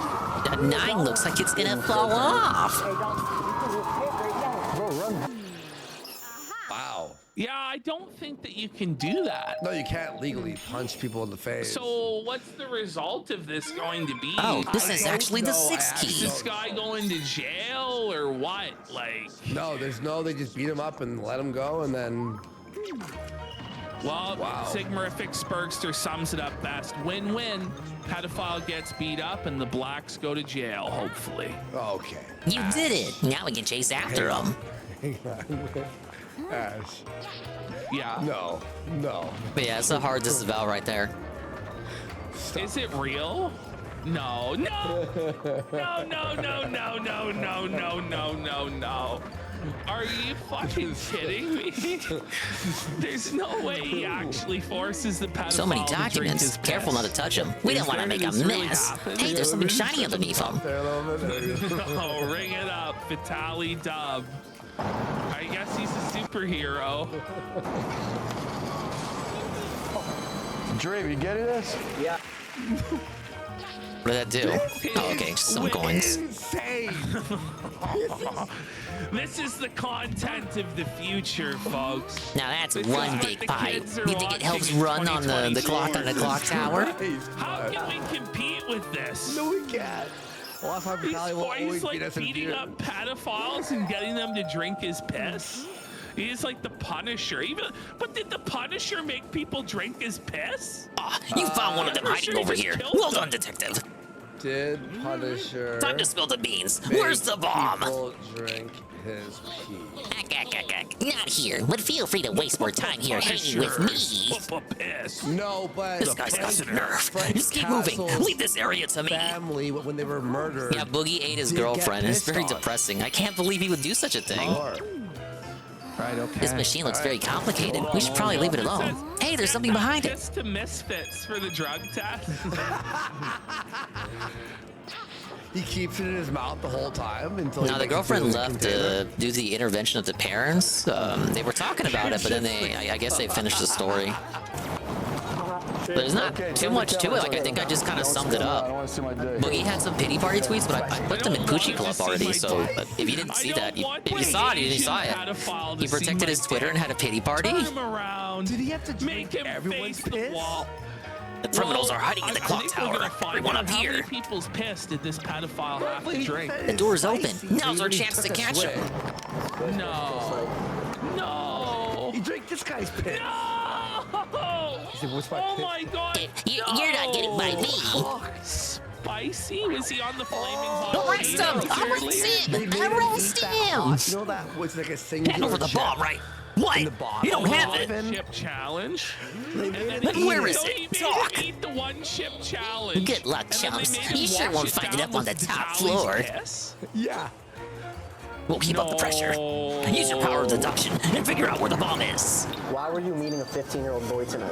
That 9 looks like it's gonna fall off. Wow. Yeah, don't think that you can do that. No, you can't legally punch people in the face. So what's the result of this going to be? Oh, this is actually the 6th key. Is this guy going to jail or what? Like, no, they just beat him up and let him go, and then. Well, Sigmarific Spurgster sums it up best. Win-win. Pedophile gets beat up and the blacks go to jail, hopefully. Okay. You did it. Now we can chase after him. Ash. Yeah. No. But yeah, it's a hard disavow right there. Is it real? No. No. Are you fucking kidding me? There's no way he actually forces the pedophile So many to drink documents. his Careful piss. not to touch them. We don't want to make a mess. Hey, there's something shiny underneath them. Oh, ring it up, Vitaly Dub. I guess he's a superhero. Dream, you getting this? Yeah. What did that do? Oh, okay, some coins. Insane. This is the content of the future, folks. Now that's This one is what big the pipe. kids are You think it helps watching in run on the clock on the clock tower? How can we compete with this? No, we can't. Well, that's why Vitaly will always He's beat us in beating beer. up pedophiles and getting them to drink his piss. He's like the Punisher. But did the Punisher make people drink his piss? You found one of them hiding over here. Well done, detective. Did Punisher... Time to spill the beans. Where's the bomb? People drink his pee. Not here, but feel free to waste more time here hanging with me. No, but This guy's got some nerve. Just keep moving. Leave this area to me. Family, when they were murdered. Yeah, Boogie ate his did get girlfriend. It's very pissed off. depressing. I can't believe he would do such a thing. Right, okay. This machine looks very complicated. We should probably leave it alone. Hey, there's something behind it. Just to misfits for the drug test. He keeps it in his mouth the whole time until. Now the girlfriend left to do the intervention of the parents. They were talking about it, but then I guess they finished the story. There's not too much to it. Like, I think I just kind of summed it up. Boogie had some pity party tweets, but I put them in Poochie Club already. So if you didn't see that, if you saw it, you saw it. He protected his Twitter and had a pity party. Did he have to make him face the wall? The criminals are hiding in the clock tower. Everyone up How here. many people's piss did this pedophile have to drink? The door's open. Now's our chance to catch him. No. No. He drank this guy's piss. He said, "What's my Oh piss?" my god. You're not getting by me. Spicy? Was he on the flaming hot Arrest him! Arrest him! Arrest him! You know that was like a singular Hand over the chip bomb, right? What? in the bottom. You don't have it. Chip challenge. Then where is it? Talk. Eat the one chip challenge. Good luck, And then chumps. they made him You sure wash won't it find it down up on the with top Vitaly's floor. piss. Yeah. We'll keep up the pressure. Use your power of deduction and figure out where the bomb is. Why were you meeting a 15-year-old boy tonight?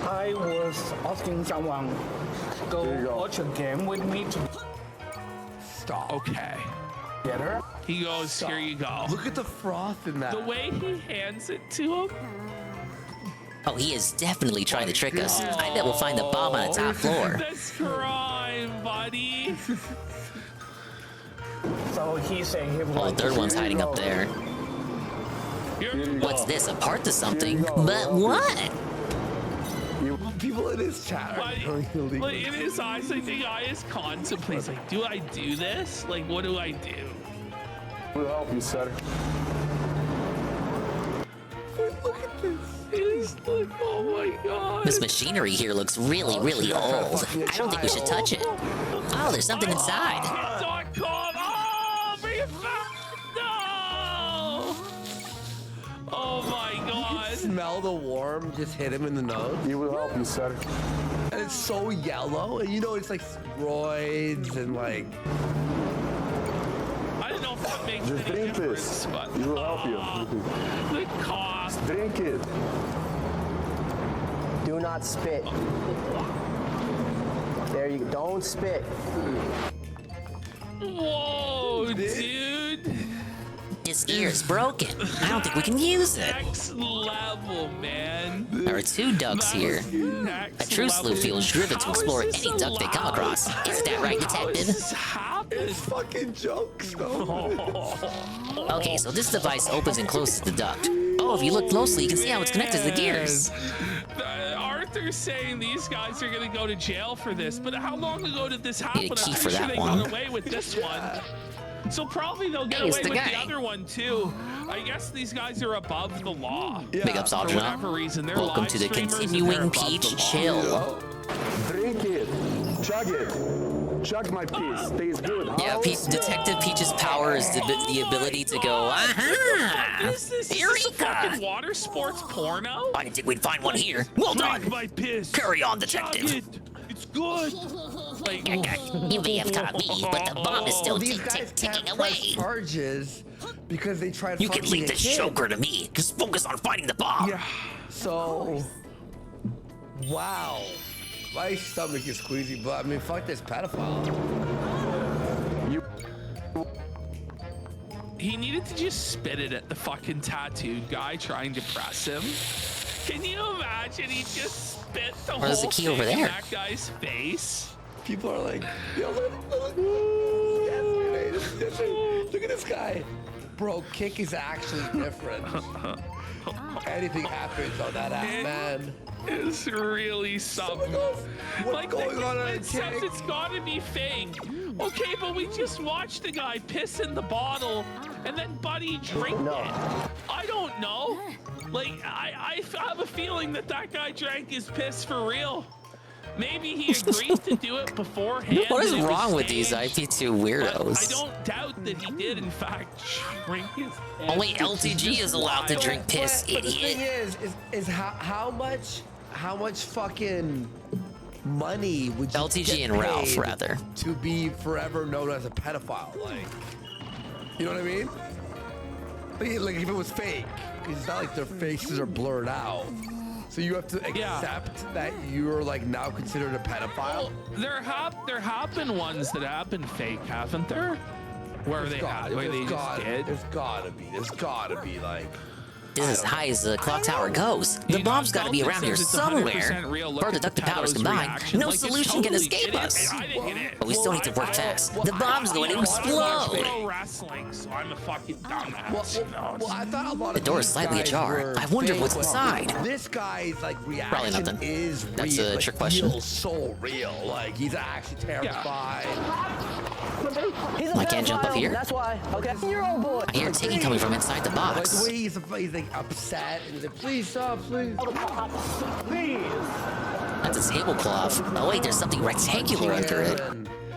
I was asking someone to go watch a game with me to Stop. Okay. get her. He goes, here you go. Look at the froth in that. The way he hands it to him. Oh, he is definitely trying to trick us. I bet we'll find the bomb on the top floor. That's crime, buddy. So he's saying he Oh, the third one's hiding up there. What's this? A part to something? But what? People in his chat are going illegal. Like, in his eyes, I think I is contemplates. Like, do I do this? Like, what do I do? We'll help you, sir. Look at this. Look, oh my god. This machinery here looks really, really old. I don't think we should touch it. Oh, there's something inside. Kit.com. Oh, bring it back. No. Oh my god. Smell the worm just hit him in the nose. He will help you, sir. And it's so yellow, and you know it's like steroids and like. I don't know if that makes Just any drink difference, this. but It will help you. the cost. Drink it. Do not spit. There you go. Don't spit. Whoa, dude. This ear is broken. I don't think we can use it. Next level, man. There are two ducks here. A Next true level. sleuth feels driven to How is explore this any duck they come allowed? across. Isn't that right, How does detective? this happen? It's fucking jokes, though. Okay, so this device opens and closes the duct. Oh, if you look closely, you can see how it's connected to the gears. Arthur's saying these guys are gonna go to jail for this, but how long ago did this happen? Need a key I'm for pretty sure that they one. got away with this one. So probably they'll get Hey, it's away the with guy. the other one too. I guess these guys are above the law. Big ups, For Audra. whatever reason, they're Welcome live to the streamers and they're continuing above Peach the law. chill. Drink it. Chug it. Chug my piece. Tastes good. Yeah, Detective Peach's power is the ability to go, aha! What is this? Is this a fucking water sports porno? I didn't think we'd find one here. Well done! Drink my piss. Carry on, Chug detective. it. It's good. Like, You may have caught me, but the bomb is still These guys ticking can't away. press charges because they tried. You can fucking leave a this kid. choker to me. Just focus on finding the bomb. Yeah. So, wow. My stomach is squeezy, but I mean, fuck this pedophile. he needed to just spit it at the fucking tattooed guy trying to press him. Can you imagine? He just spit the whole Where's the key over thing in there? that guy's face. People are like, yo, look at this guy. Bro, kick is actually different. Anything happens on that app, man. It's really something. What's going on it says it's gotta be fake. Okay, but we just watched the guy piss in the bottle and then Buddy drink it. I don't know. Like, I have a feeling that guy drank his piss for real. Maybe he agreed to do it beforehand. What is and it was wrong with these staged. IP2 But weirdos? I don't doubt that he did, in fact, drink his piss. Only LTG is allowed to drink piss, But the thing idiot. is how much fucking money would you LTG get and Ralph, paid rather. to be forever known as a pedophile? Like, you know what I mean? Like if it was fake, 'cause it's not like their faces are blurred out. So you have to accept that you're like now considered a pedophile. There have been ones that have been fake, haven't there? Where they just did. There's gotta be like. This is as high as the clock tower goes. The bomb's got to be around here somewhere. Or deductive powers combined, no solution can escape us. But we still need to work fast. The bomb's going to explode. Pro wrestling, so I'm a fucking dumbass. Well, I thought a lot of The door is these slightly guys ajar. were I wonder fake. what's inside. This guy's like reaction Probably nothing. is real. That's a like, trick question. Feels so real. Like he's actually terrified. I can't jump up here. That's why. Okay. You're old boy. I hear ticking coming from inside the Like the box. way he's like upset and he's like, please stop, please. Please. That's a tablecloth. Oh wait, there's something rectangular under it.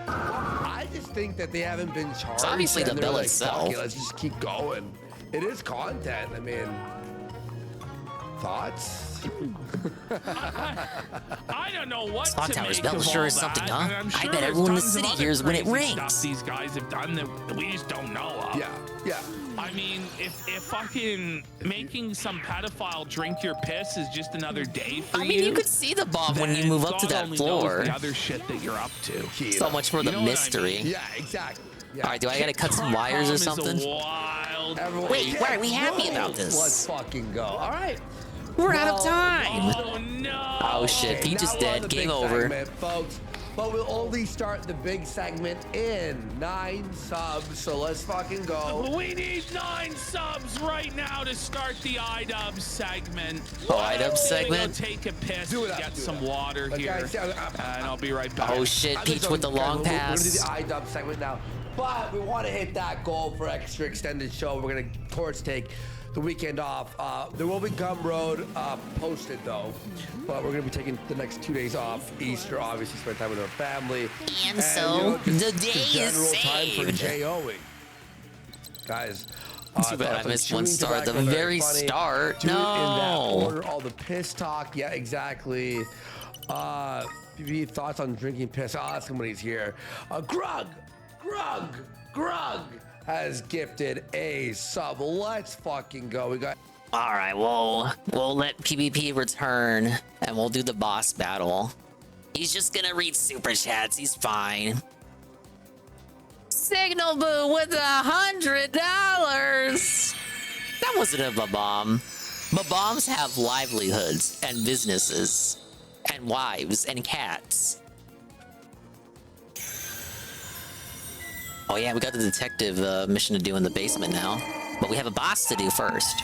I just think that they haven't been charged. It's obviously the and they're bell like, itself. "Fuck it, let's just keep going. It is content. I mean, thoughts? I don't know what Clock to Tower's make bell of sure all is something, that, huh? and I'm I sure bet there's everyone in the tons of city other hears when it crazy rings. stuff these guys have done that we just don't know of. Yeah. I mean, if fucking making some pedophile drink your piss is just another day for you. I mean, you could see the bomb when you move up to God that only floor. knows the other shit that you're up to. So much for the You know what I mystery. mean? Yeah, exactly. Yeah. All right, do I gotta cut some wires or Is a something? wild Wait, why are we happy about this? Let's fucking go. All right. We're out of time. Oh no! Oh shit, Peach is Now we're on dead. the Game big over. segment, folks. But we'll only start the big segment in 9 subs. So let's fucking go. We need 9 subs right now to start the iDub segment. Oh, iDub Go segment? take a piss, Do it and up, get do some it up. water But here, guys, and I'll be right back. Oh shit, I'm Peach just with the joking, long guys. We're pass. gonna do the iDub segment now. But we want to hit that goal for extra extended show. We're gonna, of course, take the weekend off. There will be Gumroad posted though, but we're gonna be taking the next 2 days off. Easter, obviously, spend time with our family. And so, the day is general time for saved. JOing. Guys. Too bad I thoughts on missed one chewing star at the tobacco, very funny. start. Do it in that No. order. All the piss talk. Yeah, exactly. PB, thoughts on drinking piss? I'll ask him when he's here. Grug has gifted a sub. Let's fucking go. We got. All right, we'll let PvP return and we'll do the boss battle. He's just gonna read super chats. He's fine. Signal Boo with $100. That wasn't a bomb. Bombs have livelihoods and businesses and wives and cats. Oh yeah, we got the detective mission to do in the basement now, but we have a boss to do first.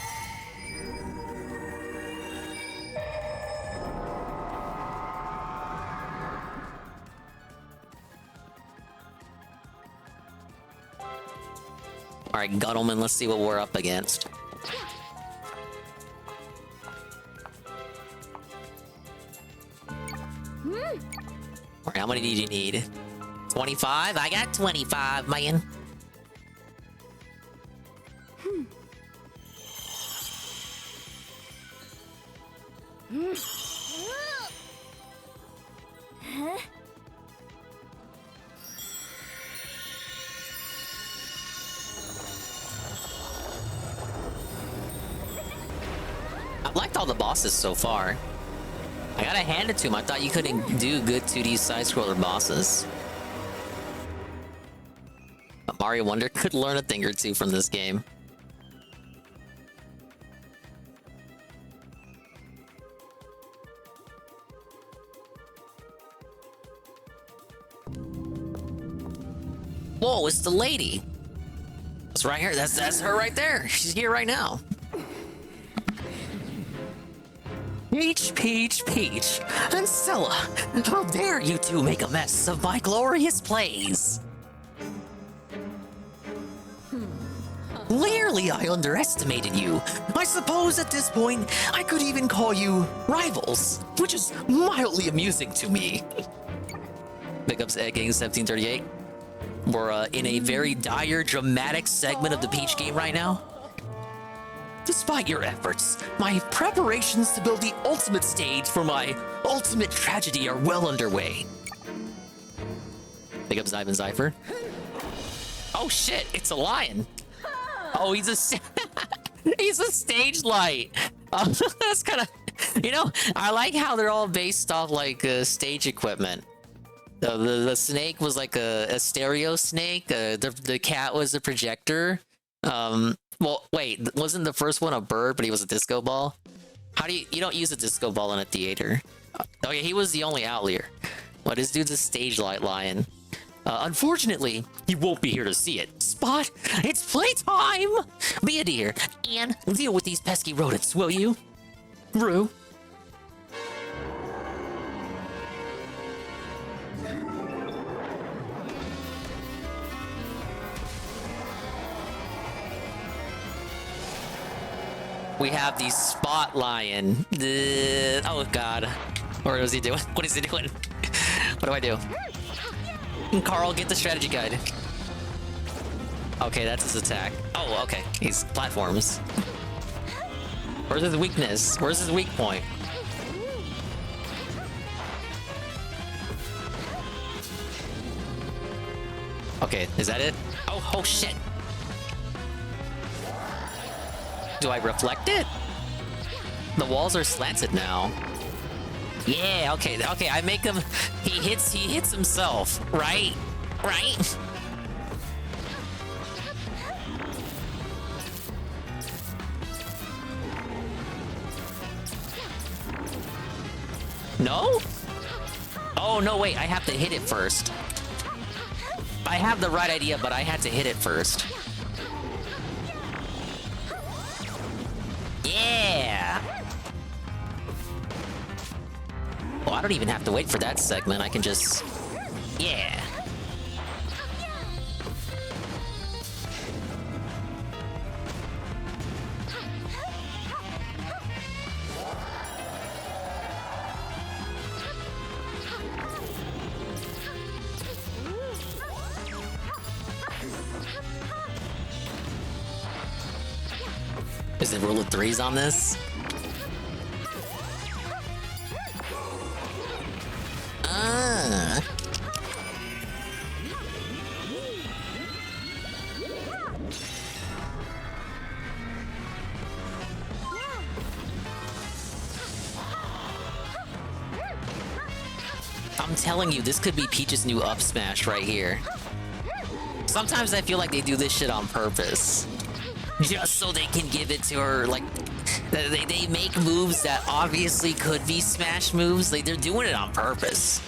Alright, Guttleman, let's see what we're up against. Alright, how many did you need? 25? I got 25, man. I've liked all the bosses so far. I gotta hand it to him. I thought you couldn't do good 2D side-scroller bosses. But Mario Wonder could learn a thing or two from this game. Whoa, it's the lady. It's right here. That's her right there. She's here right now. Peach, Peach, Peach, and Stella, how dare you two make a mess of my glorious plays? Clearly I underestimated you. I suppose at this point, I could even call you rivals, which is mildly amusing to me. Big ups Ed Gang 1738. We're in a very dire, dramatic segment of the Peach game right now. Despite your efforts, my preparations to build the ultimate stage for my ultimate tragedy are well underway. Big up Zyvan Zypher. Oh shit, it's a lion. Oh, he's a he's a stage light. That's kind of, you know, I like how they're all based off like stage equipment. The snake was like a stereo snake. The cat was a projector. Well, wait, wasn't the first one a bird, but he was a disco ball? How do you don't use a disco ball in a theater? Okay, he was the only outlier. Well, this dude's a stage light lion. Unfortunately, you won't be here to see it. Spot, it's playtime! Be a dear, and deal with these pesky rodents, will you? Rue. We have the spot lion. Oh god. What is he doing? What is he doing? What do I do? Carl, get the strategy guide. Okay, that's his attack. Oh, okay. He's platforms. Where's his weakness? Where's his weak point? Okay, is that it? Oh shit. Do I reflect it? The walls are slanted now. Yeah, okay, I make him, he hits himself, right? Right? No? Oh, no, wait, I have to hit it first. I have the right idea, but I had to hit it first. Yeah! Oh, I don't even have to wait for that segment. I can just... Yeah! Is it rule of threes on this? I'm telling you, this could be Peach's new up smash right here. Sometimes I feel like they do this shit on purpose. Just so they can give it to her, like, they make moves that obviously could be smash moves. Like, they're doing it on purpose.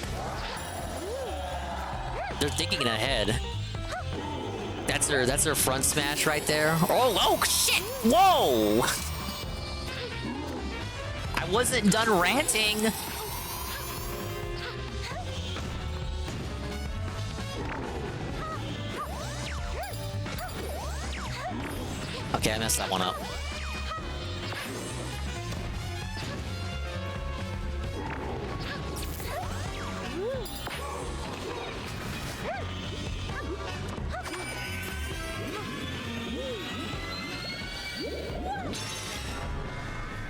They're thinking ahead. That's their front smash right there. Oh shit! Whoa! I wasn't done ranting. Okay, I messed that one up.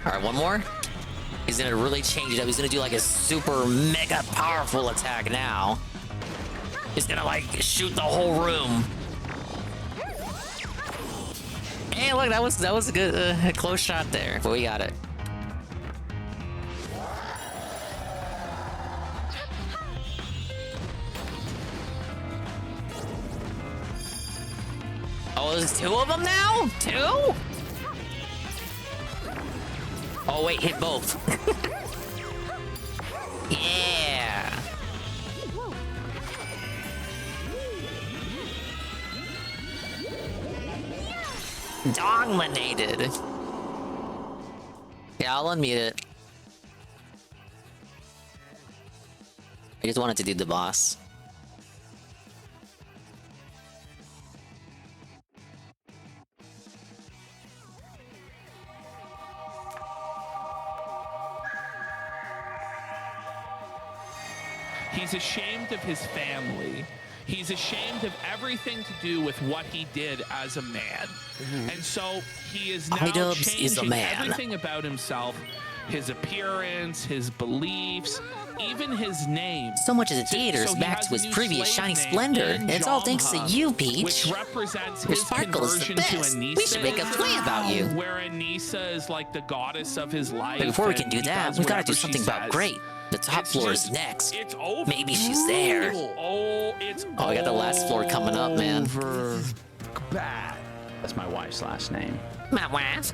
Alright, one more. He's gonna really change it up. He's gonna do like a super mega powerful attack now. He's gonna like shoot the whole room. Hey, look, that was a good close shot there, but we got it. Oh, there's two of them now? Two? Oh wait, hit both. Yeah. Dominated. Yeah, I'll unmute it. I just wanted to do the boss. He's ashamed of his family. He's ashamed of everything to do with what he did as a man. And so he is now Idubbbz is a changing man. everything about himself, his appearance, his beliefs, even his name. So much of the theater is he back has to a his new previous slave shiny name, splendor. It's all thanks to Injamha, you, Peach. which represents Your his sparkle is the conversion to best. Anissa. We should make a play about you. Where Anissa is like the goddess of his life. But before we can and do he that, does we gotta do whatever she something about says. great. The top It's floor just- is next. It's over. Maybe she's there. Oh, it's Oh, we got the last floor coming up, man. Bad. That's my wife's last name. My wife?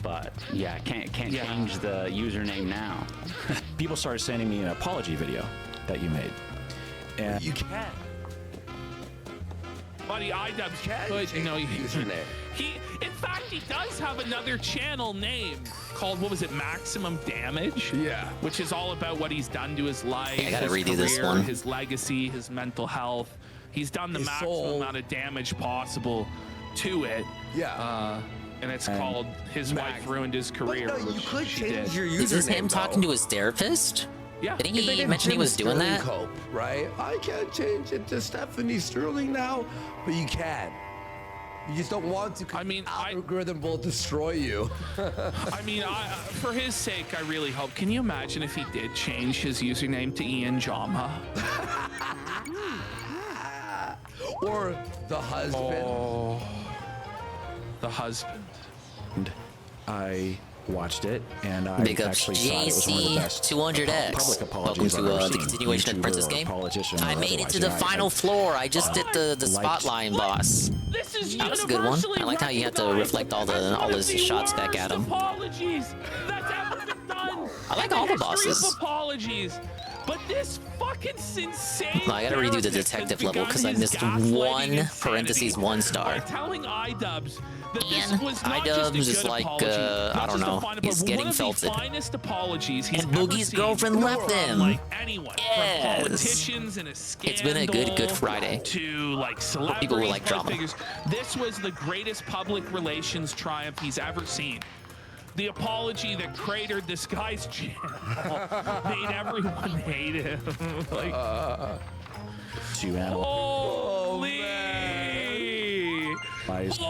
But yeah, can't change the username now. People started sending me an apology video that you made. And You can. Buddy, Idubbbz could, you know, in fact, he does have another channel name called, what was it, Maximum Damage? Yeah. Which is all about what he's done to his life, I gotta his redo this career, one. his legacy, his mental health. He's done the His maximum soul. amount of damage possible to it. Yeah. And it's called His Wife Ruined His Career. But no, you which could she change did. your username. Is this him though. talking to his therapist? Yeah. Didn't It's like he a mention he Jim was doing Sterling that? Cope, right? I can't change it to Stephanie Sterling now, but you can. You just don't want to. I mean, algorithm will destroy you. I mean, for his sake, I really hope. Can you imagine if he did change his username to Ian Jamha? Or the husband. Oh, the husband. I watched it, and I Big ups actually thought it was one of the best JC200X. public Welcome apologies to I've ever the seen. continuation of the YouTuber Princess or game. politician I or made it otherwise. to the Yeah, final floor. I just did the spotlight boss. This is That was a good one. I liked how you had to reflect all his shots back at him. Apologies that's ever been done. I like in all the history of bosses. Apologies. But this fucking insane. No, I gotta redo the therapist detective has level because I begun his missed gaslighting one insanity (1 by star. telling Idubbbz that this And was not Idubbbz just a is good like, apology, I not don't just a know, fine, he's but getting one of felted. the finest apologies he's And ever Boogie's seen girlfriend left from, him. like anyone, Yes. from politicians in a scandal. It's been a good Friday. To like celebrities, People who like public drama. figures. This was the greatest public relations triumph he's ever seen. The apology that cratered this guy's channel made everyone hate him. Like, To animal. holy!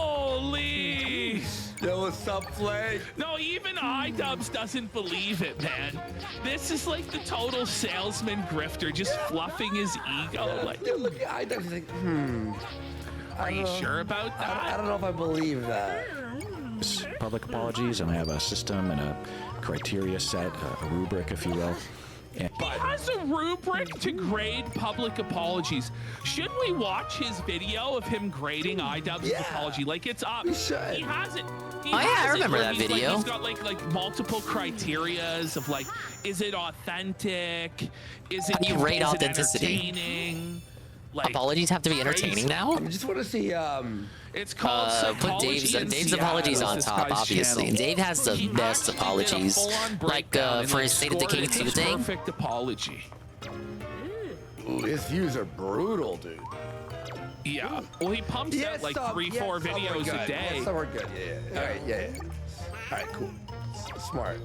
Holy! Yo, what's up, Flay? No, even Idubbbz doesn't believe it, man. This is like the total salesman grifter, just fluffing his ego. Like, Dude, look at Idubbbz. He's like, Are you sure about that? I don't know if I believe that. Public apologies, and I have a system and a criteria set, a rubric, if you will. And He has a rubric to grade public apologies. Should we watch his video of him grading Idubbbz's apology? Like, it's up. We should. He has it. He Oh, yeah, has I it remember where that he's video. He's got like multiple criterias of like, is it authentic? Is it? How do you rate is it authenticity? entertaining? Like, Apologies have to be entertaining now? I just want to see. It's called put Dave's apologies on top, obviously. Dave has the best apologies. Like, for his State of Decay 2 thing. Perfect apology. Ooh, his views are brutal, dude. Yeah. Well, he pumps out like 3-4 videos a day. Yeah, some are good. Yeah. All right. Yeah. All right. Cool. Smart.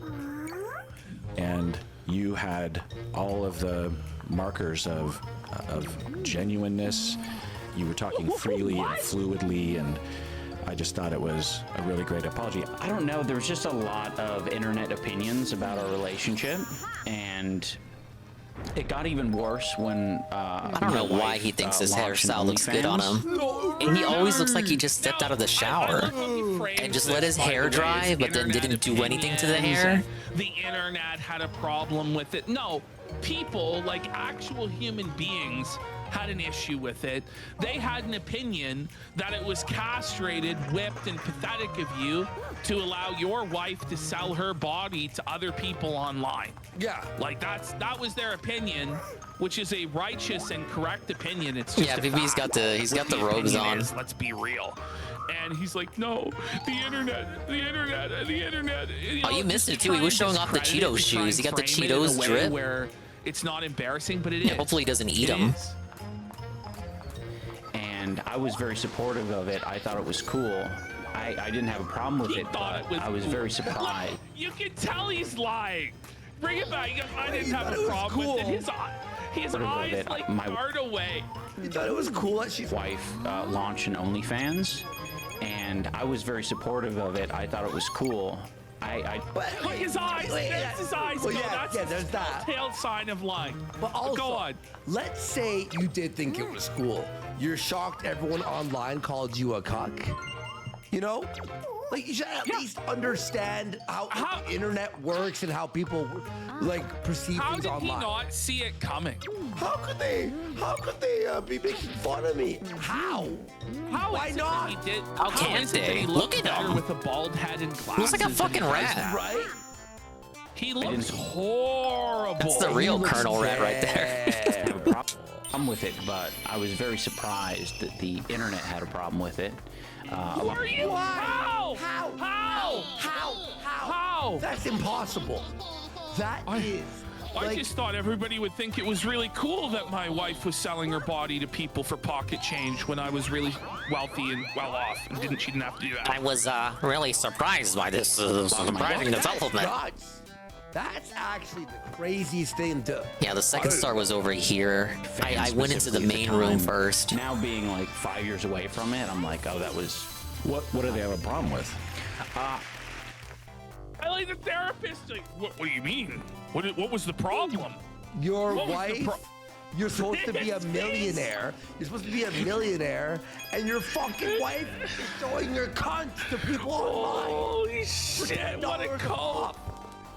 And you had all of the markers of genuineness. You were talking freely and fluidly, and I just thought it was a really great apology. I don't know. There was just a lot of internet opinions about our relationship, and it got even worse when I don't know why he thinks his hairstyle looks good on him. And he always looks like he just stepped out of the shower and just let his hair dry, but then didn't do anything to the hair. The internet had a problem with it. No, people, like actual human beings, had an issue with it. They had an opinion that it was castrated, whipped, and pathetic of you to allow your wife to sell her body to other people online. Yeah. Like that was their opinion, which is a righteous and correct opinion. It's just he's got the robes on. Let's be real. And he's like, no, the internet. Oh, you missed it too. He was showing off the Cheetos shoes. He got the Cheetos drip. Where it's not embarrassing, but it is. Hopefully he doesn't eat them. And I was very supportive of it. I thought it was cool. I didn't have a problem with it, but I was very surprised. You can tell he's lying. Bring it back. I didn't have a problem with it. His eyes like barred away. You thought it was cool that she's wife launched an OnlyFans, and I was very supportive of it. I thought it was cool. Look, his eyes. There's his eyes. Well, go. yeah, That's there's that. Tail sign of lying. But also, go on. Let's say you did think it was cool. You're shocked everyone online called you a cuck. You know? Like, you should at least understand how the internet works and how people like perceive things online. How did he not see it coming? How could they be making fun of me? How? Why not? He did, How can't they? Look at him him. with a bald head and glasses. Looks like a fucking rat. Right? He looks horrible. That's the real Colonel Rat right there. I have a problem with it, but I was very surprised that the internet had a problem with it. Who are you? How? That's impossible. I just thought everybody would think it was really cool that my wife was selling her body to people for pocket change when I was really wealthy and well off, and she didn't have to do that. I was really surprised by this surprising development. That's actually the craziest thing to. Yeah, the second star was over here. I went into the main room first. Now being like 5 years away from it, I'm like, oh, that was. What do they have a problem with? I like the therapist. Like, what do you mean? What was the problem? Your wife. You're supposed to be a millionaire. You're supposed to be a millionaire, and your fucking wife is showing your cunt to people online. Holy shit! What a call!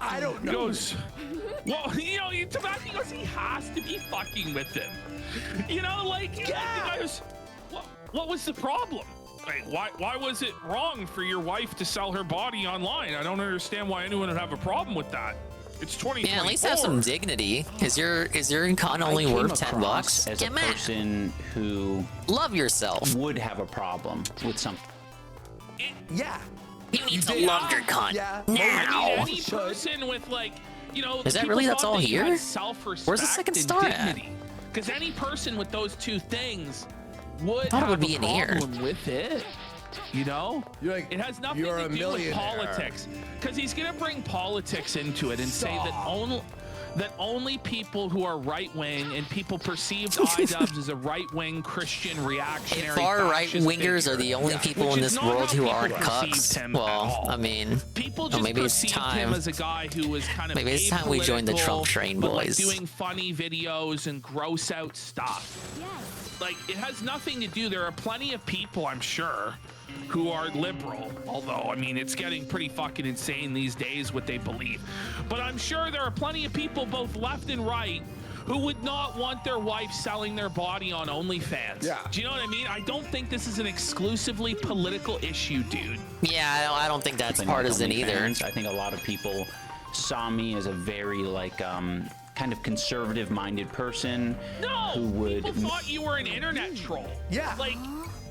I don't know. He goes, well, he goes, he has to be fucking with him. You know, like, the guy goes, what was the problem? Like, why was it wrong for your wife to sell her body online? I don't understand why anyone would have a problem with that. It's 2024. Yeah, at least have some dignity. Is your con only worth $10? As a person who love yourself would have a problem with something. Yeah. You need to love your cunt now. Any person with is that really? That's all here? Where's the second star at? Because any person with those two things would thought have it would be a in here. problem with it. You know, it has nothing you're to a do with millionaire. politics. Because he's gonna bring politics into it and say that only people who are right-wing and people perceived iDubbbz as a right-wing Christian reactionary. Far right-wingers are the only people in this world who aren't cucks. Well, I mean, maybe it's time. Him as a guy who was kind of maybe it's time we join the Trump train, boys. Like doing funny videos and gross out stuff. Like, it has nothing to do. There are plenty of people, I'm sure, who are liberal, although, I mean, it's getting pretty fucking insane these days what they believe. But I'm sure there are plenty of people, both left and right, who would not want their wife selling their body on OnlyFans. Yeah. Do you know what I mean? I don't think this is an exclusively political issue, dude. Yeah, I don't think that's partisan either. I think a lot of people saw me as a very, kind of conservative-minded person who would. People thought you were an internet troll. Yeah. Like,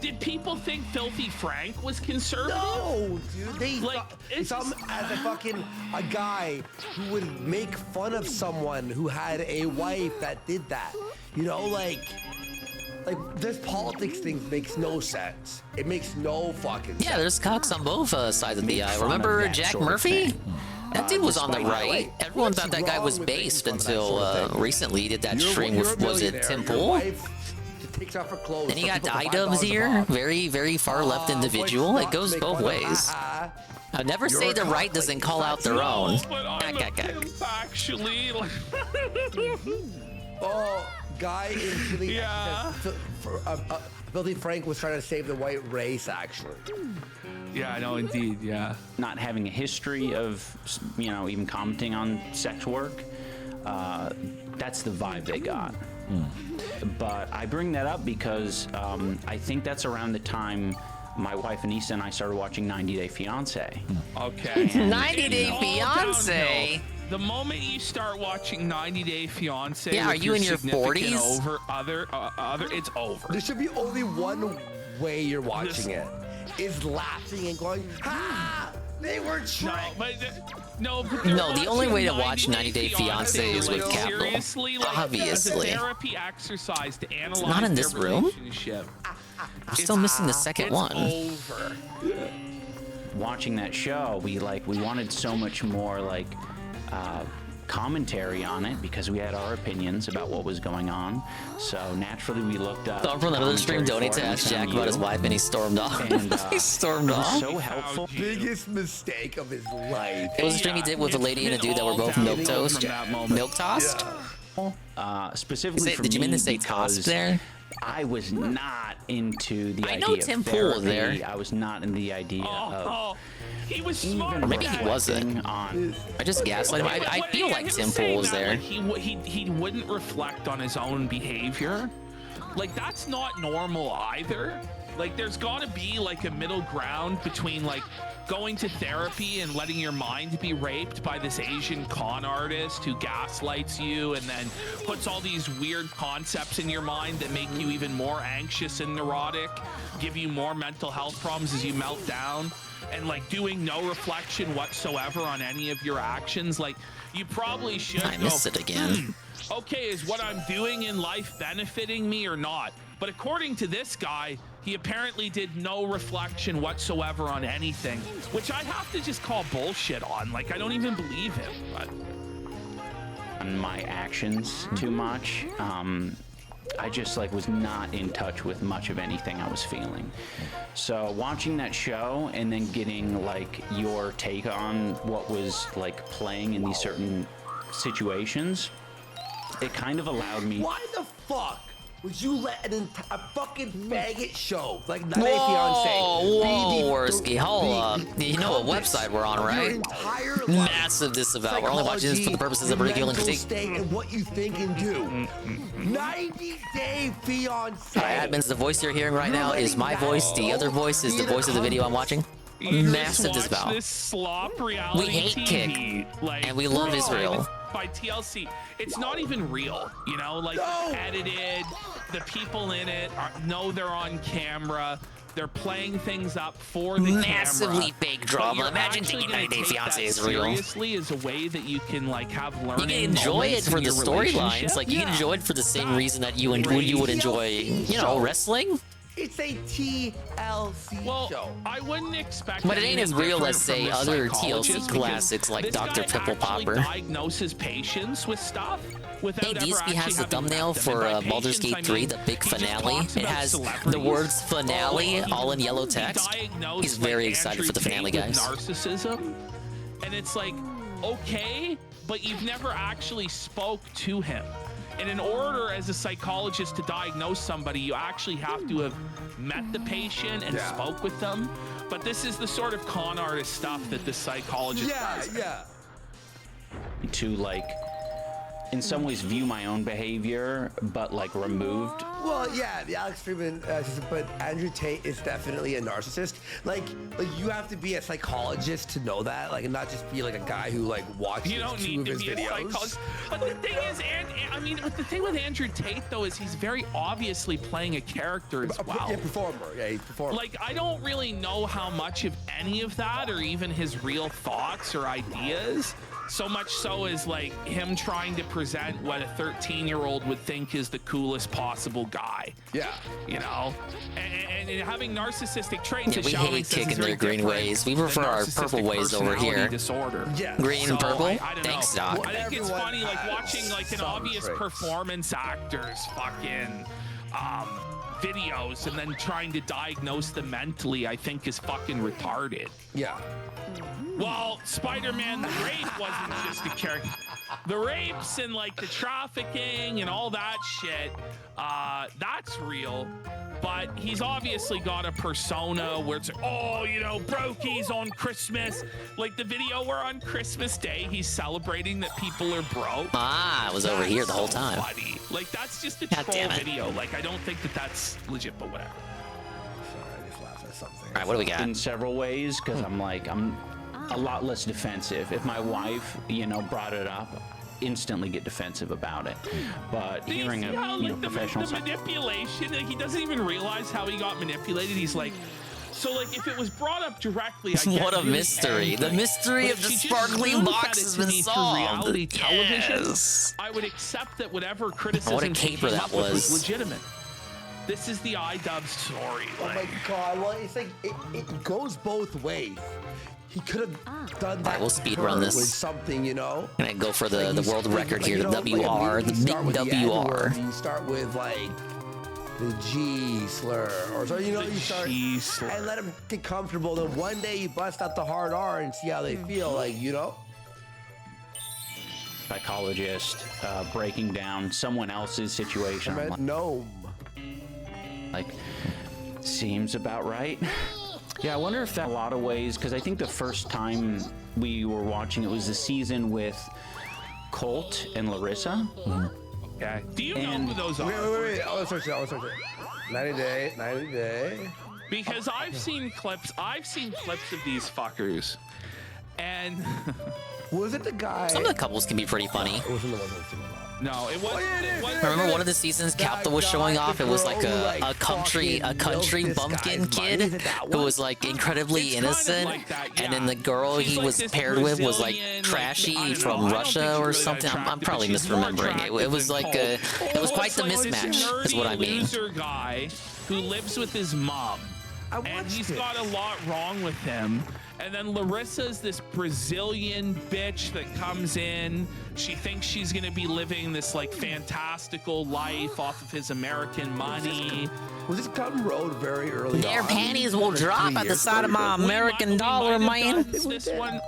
Did people think Filthy Frank was conservative? No, dude. They it's saw him as a guy who would make fun of someone who had a wife that did that. You know, like this politics thing makes no sense. It makes no fucking sense. Yeah, there's cocks on both sides of the aisle. Remember Jack Murphy? That dude was on the right. Everyone thought that guy was based until recently he did that stream with, was it Tim Pool? Takes off her clothes. And he got dubs here. Very, very far left individual. It goes both ways. I'll never say the right doesn't call out their own. Actually, guy in Chile. Yeah. Filthy Frank was trying to save the white race, actually. Yeah, I know, indeed. Yeah. Not having a history of, even commenting on sex work. That's the vibe they got. But I bring that up because I think that's around the time my wife Anissa and I started watching 90 Day Fiancé. Okay. 90 Day Fiancé? The moment you start watching 90 Day Fiancé, yeah, are you in your 40s? It's over. There should be only one way you're watching it. Is laughing and going, ha! They were trying. No, the only way to watch 90 Day Fiancé is with capital. Obviously. As a therapy exercise to analyze it's not in this room? I'm still missing the second one. Over. Watching that show, we wanted so much more commentary on it because we had our opinions about what was going on. So naturally, we looked up. Someone from the other stream donated to ask Jack about his wife, and he stormed off. And, he stormed off. So helpful. Biggest mistake of his life. It was a stream he did with a lady and a dude that were both milk toast. Milk tossed. Specifically for did you mean to say because tossed there? I was not into the idea. I know Tim Pool was there. I was not in the idea of. He was smart. Or maybe he wasn't. I just gaslight him. I feel like Tim Pool was there. He wouldn't reflect on his own behavior. Like, that's not normal either. Like, there's got to be like a middle ground between like going to therapy and letting your mind be raped by this Asian con artist who gaslights you and then puts all these weird concepts in your mind that make you even more anxious and neurotic, give you more mental health problems as you melt down, and like doing no reflection whatsoever on any of your actions. Like, you probably should I missed it again. Okay, is what I'm doing in life benefiting me or not? But according to this guy, he apparently did no reflection whatsoever on anything, which I have to just call bullshit on. Like, I don't even believe him. But on my actions too much. I just was not in touch with much of anything I was feeling. So watching that show and then getting your take on what was playing in these certain situations, it kind of allowed me. Why the fuck would you let a fucking faggot show like 90 Day Fiancé? Whoa, Worski, hold up. You know what website we're on, right? Massive disavow. We're only watching this for the purposes of ridiculing critique. State and what you think and do. 90 Day Fiancé. Admins, the voice you're hearing right now is my voice. The other voice is the voice of the video I'm watching. Massive disavow. This slop reality we hate TV, Kick, and we love Israel. By TLC, it's not even real, edited. The people in it know they're on camera. They're playing things up for the massively camera. fake drama. Imagine thinking 90 Day Fiancé is real. Seriously, as a way that you can have learning. You can enjoy it for the storylines. You can enjoy it for the same reason that you would enjoy, wrestling. It's a TLC show. I wouldn't expect. But it ain't as real as, say, other TLC classics like Dr. Pimple Popper. Diagnose his patients with stuff. Hey, DSP has the thumbnail for Baldur's Gate 3, the big finale. It has the words finale all in yellow text. He's very excited for the finale, guys. Narcissism, and it's okay, but you've never actually spoke to him. And in order as a psychologist to diagnose somebody, you actually have to have met the patient and spoke with them. But this is the sort of con artist stuff that the psychologist does. Yeah. To in some ways view my own behavior, but like removed. Well, yeah, the Alex Freeman, but Andrew Tate is definitely a narcissist. Like you have to be a psychologist to know that, like, and not just be like a guy who like watches You don't two need of to his be a videos. psychologist. But the thing is, the thing with Andrew Tate though is he's very obviously playing a character as well. Yeah, performer. Yeah, he's performer. Like, I don't really know how much of any of that or even his real thoughts or ideas. So much so as like him trying to present what a 13-year-old would think is the coolest possible guy. Yeah. You know? And having narcissistic traits. Yeah, as we Shaolin hate says, is kicking very their green different ways. We than prefer our narcissistic purple ways over personality here. Disorder. Yeah. Green and purple? I don't Thanks, know. Doc. I think it's funny, like Everyone watching like an has obvious some traits. performance actor's fucking videos and then trying to diagnose them mentally, I think is fucking retarded. Yeah. Well, Spider-Man the rape wasn't just a character. The rapes and like the trafficking and all that shit, that's real. But he's obviously got a persona where it's, oh, you know, brokies on Christmas. Like the video where on Christmas Day he's celebrating that people are broke. Ah, it was over here the whole time. Funny. Like that's just a God troll damn it. video. Like I don't think that that's legit, but whatever. Sorry, I just laughed at something. All right, what do we got? In several ways, because I'm a lot less defensive. If my wife, you know, brought it up, instantly get defensive about it. But hearing a professional the manipulation, like he doesn't even realize how he got manipulated. He's like, so like if it was brought up directly, I What get a really mystery. angry. The mystery But of if the she just sparkling looked box at it has to been me through solved. reality television, Yes. I would accept that whatever criticism What a she caper came that up with was. legitimate. This is the iDub story. Oh my god, well, it's like, it goes both ways. He could have done that. Alright, we'll speed run this. With something, you know? And I go for the Like, world record here, you the know, WR, like, the you start big with the WR. N-word, you start with like the G slur, or so, you know, you start and let him get comfortable. Then one day you bust out the hard R and see how they feel, like, you know. psychologist breaking down someone else's situation. I'm like, Gnome. Like, seems about right. Yeah, I wonder if that a lot of ways, because I think the first time we were watching it was the season with Colt and Larissa. Okay. Do you know who those are? Wait. I'll search it. 90 day. Because I've seen clips of these fuckers. And was it the guy? Some of the couples can be pretty funny. It wasn't the one that was no, it wasn't. Remember one of the seasons Capta was showing off? It was like a country bumpkin kid who was like incredibly innocent, and then the girl he was paired with was like trashy from Russia or something. I'm probably misremembering it. It was like it was quite the mismatch, is what I mean. Loser guy who lives with his mom, and he's got a lot wrong with him. And then Larissa's this Brazilian bitch that comes in. She thinks she's gonna be living this like fantastical life off of his American money. Was this Cotton Road very early Their on? panties will drop at the sight of my American dollar, man. This one.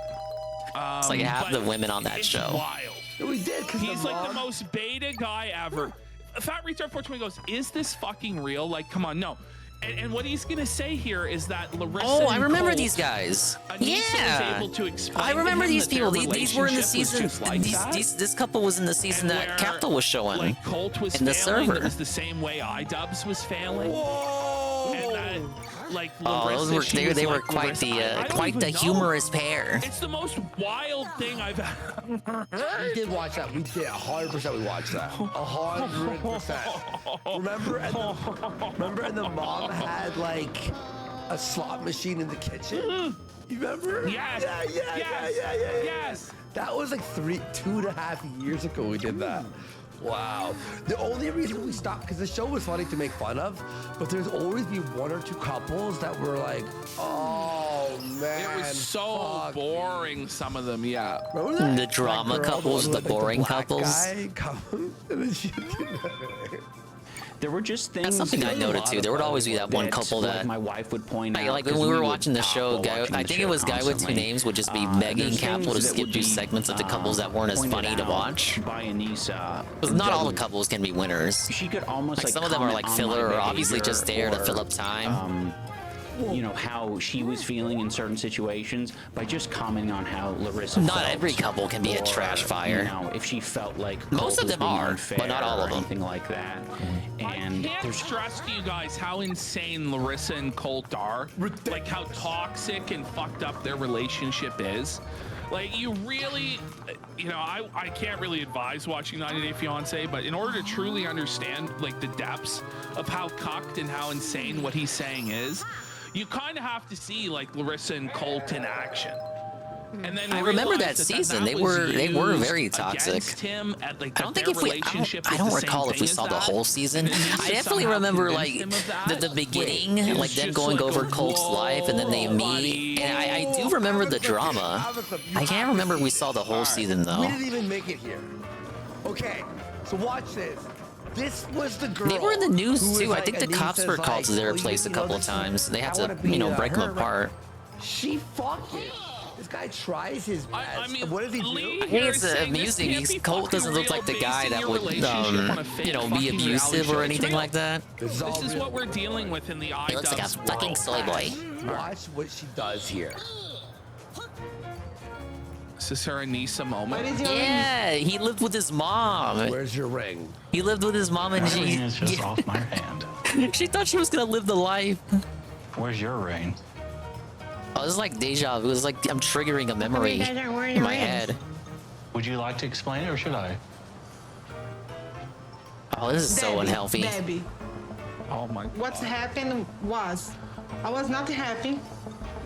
It's like half the women on that show. Wild. We did. He's like the most beta guy ever. Fat Retard 420 goes, "Is this fucking real? Like, come on, no." And what he's gonna say here is that Larissa. Oh, I and remember Colt, these guys. Anissa Yeah, was able to explain I remember to him these that their people. These were in the relationship was season. just like that. This couple was in the season And that where, Capta was showing like Colt was in the failing, server. It was the same way iDubbbz was failing. Whoa! And that, like, Oh, Larissa, those were she was they were like, quite Larissa, I don't quite the even know. humorous pair. It's the most wild thing I've ever heard. We did watch that. We did 100%. We watched that. 100%. Remember, and the mom had like a slot machine in the kitchen. You remember? Yes. Yeah. Yes. That was like 2.5 years ago. We did that. Wow. The only reason we stopped, because the show was funny to make fun of, but there's always be one or two couples that were like, oh man. It was so boring, some of them, yeah. Remember that? The drama That girl, couples, one the with, like, boring black couples. guy comes, and then she there were just things. That's something I noted too. There would always be that one couple like, that my wife would point out. like when 'cause we were would watching the talk show. while Guy, watching I the think it show was Guy with Two constantly. Names would just be begging There's Capital to things that skip would through be, segments of the couples that weren't as pointed funny to out watch. by Anissa. Because not all the couples can be winners. She could almost Like some of them are like comment on my filler or obviously behavior just there to or, fill up time. you know, how she was feeling in certain situations by just commenting on how Larissa Not felt. every couple can be a trash fire. You know, if she felt like Most Colt of was them being are, unfair but not all of or them. anything like that. And I can't stress to you guys how insane Larissa and Colt are. Like how toxic and fucked up their relationship is. Like you really, you know, I can't really advise watching 90 Day Fiancé, but in order to truly understand like the depths of how cucked and how insane what he's saying is, you kind of have to see like Larissa and Colt in action. And then I remember realize that season. They was were used very toxic. against him at, like, I don't that think their if we. relationship I don't was the recall same if we thing saw as the that. whole season. And Anissa I definitely somehow remember convinced like him of that. the beginning, It was like them just going like over a Colt's life, and then they meet. And I do remember the drama. I can't remember if we saw the whole season We though. didn't even make it here. Okay, so watch this. This was the girl. They were in the news who was too. I like think the cops Anissa's were called to their well, place a you know, couple of this is- times. They had I to, wanna be, you know, break them her, right? apart. She fucking. This guy tries his best. I mean, what does he do? I think it's amusing. Colt doesn't look like the guy that would, you know, be abusive or anything like that. This is what we're dealing with in the He looks like a iDubbbz fucking world. soy boy. Watch what she does here. Is this her Anissa moment? Yeah, he lived with his mom. Where's your ring? He lived with his mom, and My she. ring is just off my hand. She thought she was gonna live the life. Where's your ring? Oh, this is like deja vu. It was like I'm triggering a memory You guys aren't wearing in my rings. head. Would you like to explain it, or should I? Oh, this is so unhealthy. Debbie, Oh my. what's happened was, I was not happy.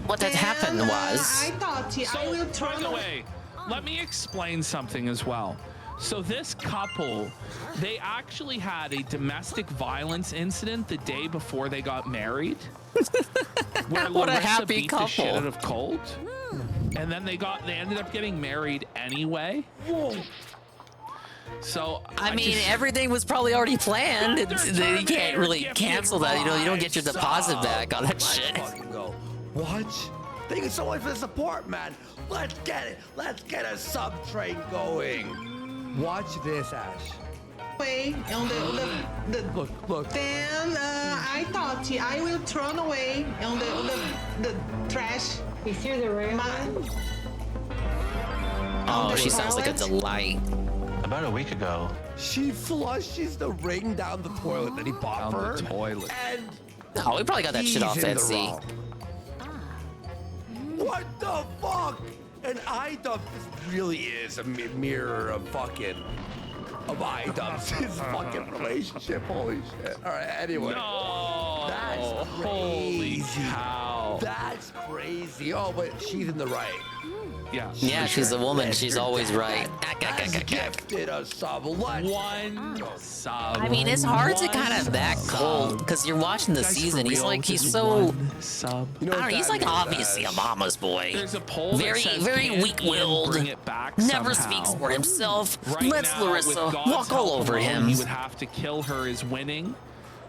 What had happened was. I thought I will By turn the away. way, let me explain something as well. So this couple, they actually had a domestic violence incident the day before they got married. Where What a Larissa happy beat the shit couple. out of Colt. And then they ended up getting married anyway. So I mean, everything was probably already planned. You can't really cancel that. You don't get your deposit back on that shit. Go. Watch. Thank you so much for the support, man. Let's get it. Let's get a sub train going. Watch this, Ash. Away on the look. Then I thought I will throw away on the trash. You see the ring? Oh, she sounds like a delight. About a week ago. She flushes the ring down the toilet that he bought for her. the toilet. And Oh, we probably got that shit off he's in the Etsy. wrong. What the fuck? And iDubbbz, this really is a mirror of iDubbbz, his fucking relationship. Holy shit. All right, anyway. No. That's Holy crazy. cow. That's crazy. Oh, but she's in the right. Yeah. Yeah, she's a woman. She's always right. Has gifted a sub. One sub. I mean, it's hard to kind of back Colt because you're watching the season. He's like, he's so. Sub. I don't know, he's like obviously a mama's boy. There's a poll that Very, says, very can Ian weak-willed. bring it back Never somehow? speaks for himself. Right Lets now, with Larissa God's walk all help over alone, him. He would have to kill her as winning.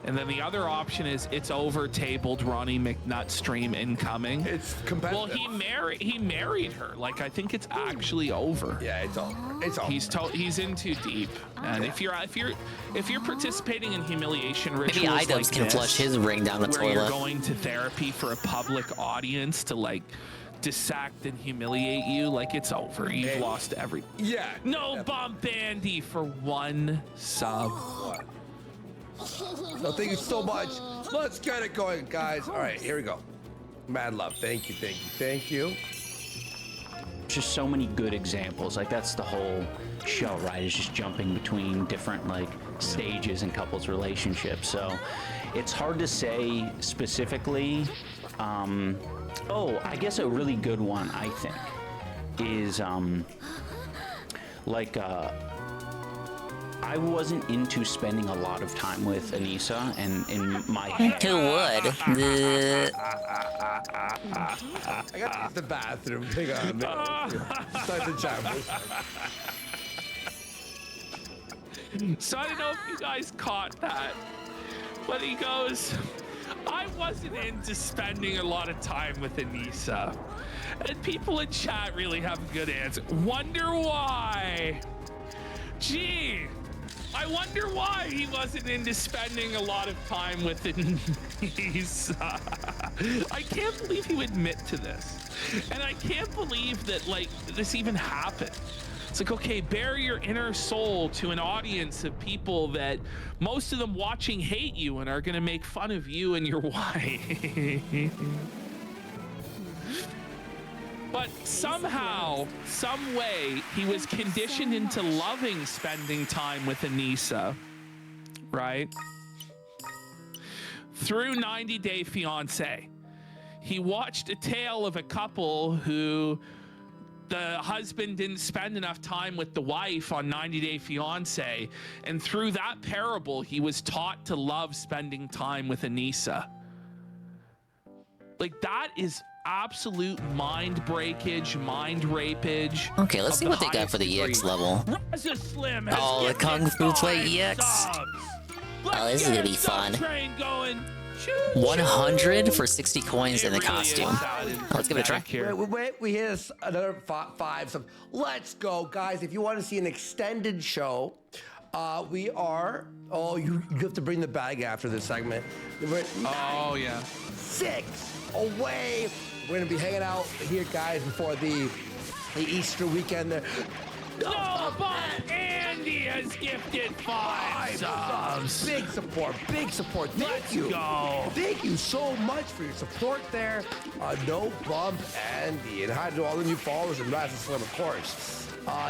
And then the other option is it's over, tabled, Ronnie McNutt stream incoming. It's competitive. Well, he married her. Like, I think it's actually over. Yeah, it's over. It's over. He's in too deep. And if you're participating in humiliation Maybe rituals iDubbbz like can this, flush his ring down the where you're toilet. going to therapy for a public audience to like dissect and humiliate you, like it's over. You've lost everything. Yeah. No bump Andy for one sub. So thank you so much. Let's get it going, guys. All right, here we go. Mad love. Thank you, thank you, thank you. Just so many good examples. Like that's the whole show, right? Is just jumping between different like stages in couples' relationships. So it's hard to say specifically. Oh, I guess a really good one I think is I wasn't into spending a lot of time with Anissa, and in my head. Who would? I got to use the bathroom. Hang on. Start the chapter. So I don't know if you guys caught that, but he goes, I wasn't into spending a lot of time with Anissa. And people in chat really have a good answer. Wonder why? Gee, I wonder why he wasn't into spending a lot of time with Anissa. I can't believe he would admit to this. And I can't believe that, like, this even happened. It's like, okay, bare your inner soul to an audience of people that most of them watching hate you and are going to make fun of you and your wife. But somehow, some way, he was conditioned into loving spending time with Anissa, right? Through 90 Day Fiancé. He watched a tale of a couple who the husband didn't spend enough time with the wife on 90 Day Fiancé. And through that parable, he was taught to love spending time with Anissa. Like, that is absolute mind breakage, mind rapage. Okay, let's see what they got for the EX level. Oh, the Kung Fu Play EX. Oh, this is gonna be fun. 100 for 60 coins in the costume. Let's give it a try. Wait, we hit another 5. So let's go, guys. If you want to see an extended show, we are. Oh, you have to bring the bag after this segment. Oh, yeah. 6 away. We're gonna be hanging out here, guys, before the Easter weekend. There. No, but Andy has gifted 5 subs. Big support, big support. Thank you. Go. Thank you so much for your support there. No Bump Andy. And hi to all the new followers and Rise of Slim, of course.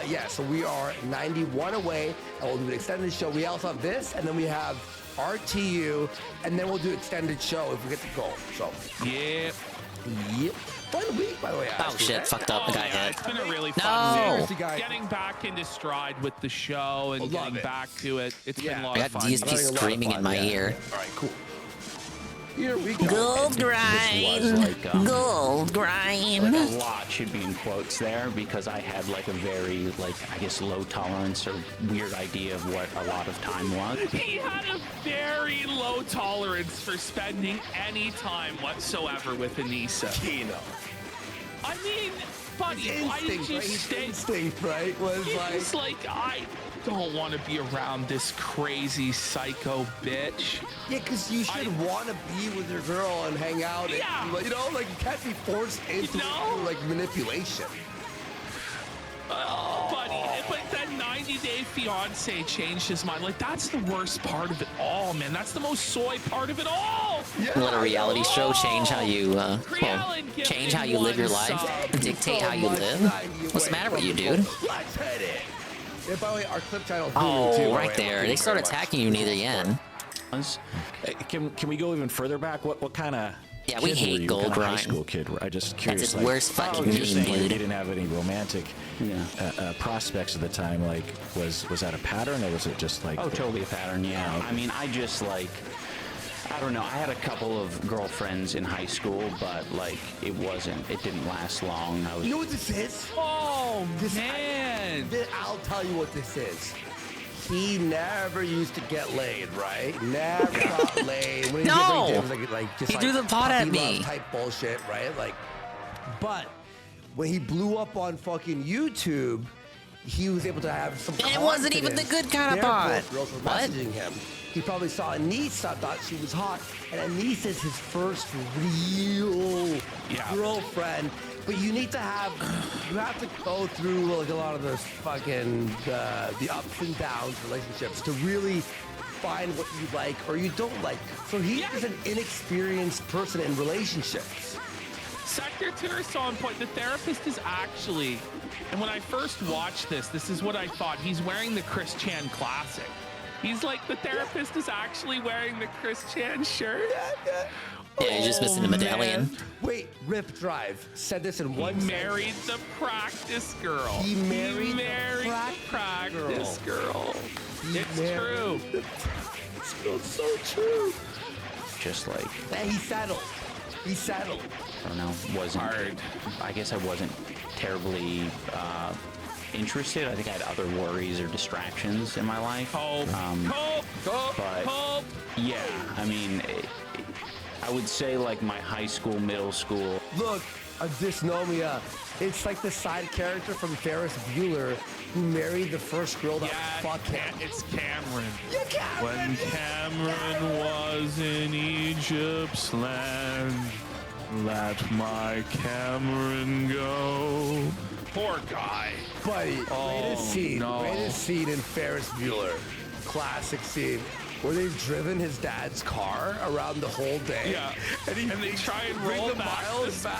Yeah, so we are 91 away, and we'll do an extended show. We also have this, and then we have RTU, and then we'll do extended show if we get to go. So. Yep. Yep. Fun week, by the way. Oh shit, fucked up. I got hit. It's been a really fun week. Getting back into stride with the show and getting back to it. It's been a lot of fun. I got DSP screaming in my ear. All right, cool. Here we go. Gold grind. Gold grind. Like a lot should be in quotes there because I had like a very, like, I guess low tolerance or weird idea of what a lot of time was. He had a very low tolerance for spending any time whatsoever with Anissa. Kino. I mean, buddy, why did you stay? Instinct, right? Was like, I don't want to be around this crazy psycho bitch. Yeah, because you should want to be with your girl and hang out. Yeah. And, you know, like, you can't be forced into like manipulation. Buddy, but that 90 Day Fiancé changed his mind. Like, that's the worst part of it all, man. That's the most soy part of it all. Let a reality show change how you, change how you live your life, dictate how you live. What's the matter with you, dude? Let's hit it. Yeah, by the way, our clip channel. Oh, right there. They start attacking you near the end. Can we go even further back? What kind of? Yeah, we hate gold grind. grind. High school kid. I just curious. That's his worst fucking meme, dude. You dude. didn't have any romantic prospects at the time. Like, was that a pattern or was it just like? Oh, totally a pattern. Yeah. I mean, I just like. I don't know. I had a couple of girlfriends in high school, but like it didn't last long. You know what this is? Oh, man. I'll tell you what this is. He never used to get laid, right? Never got laid. When No! It was like just He threw the pot at me. Type bullshit, right? Like, but when he blew up on fucking YouTube, he was able to have some. And it wasn't even the good kind of pot. Girls were What? messaging him. He probably saw Anissa, thought she was hot, and Anissa's his first real girlfriend. But you have to go through like a lot of those fucking the ups and downs relationships to really find what you like or you don't like. So he is an inexperienced person in relationships. Sector 2 is so on point. The therapist is actually, and when I first watched this is what I thought. He's wearing the Chris Chan classic. He's like, the therapist is actually wearing the Chris Chan shirt. Yeah, he's just missing the medallion. Man. Wait, Rip Drive said this in one He married the practice girl. He married the practice girl. It's true. It's so true. Just like. And he settled. I don't know. Wasn't hard. I guess I wasn't terribly interested. I think I had other worries or distractions in my life. But yeah, I mean, I would say like my high school, middle school. Look, a dysnomia. It's like the side character from Ferris Bueller who married the first girl that fucked him. It's Cameron. Yeah, Cameron. When Cameron was in Egypt's land, let my Cameron go. Poor guy. Buddy, greatest scene in Ferris Bueller. Classic scene. Where they've driven his dad's car around the whole day. Yeah. And they try and bring roll the back miles back.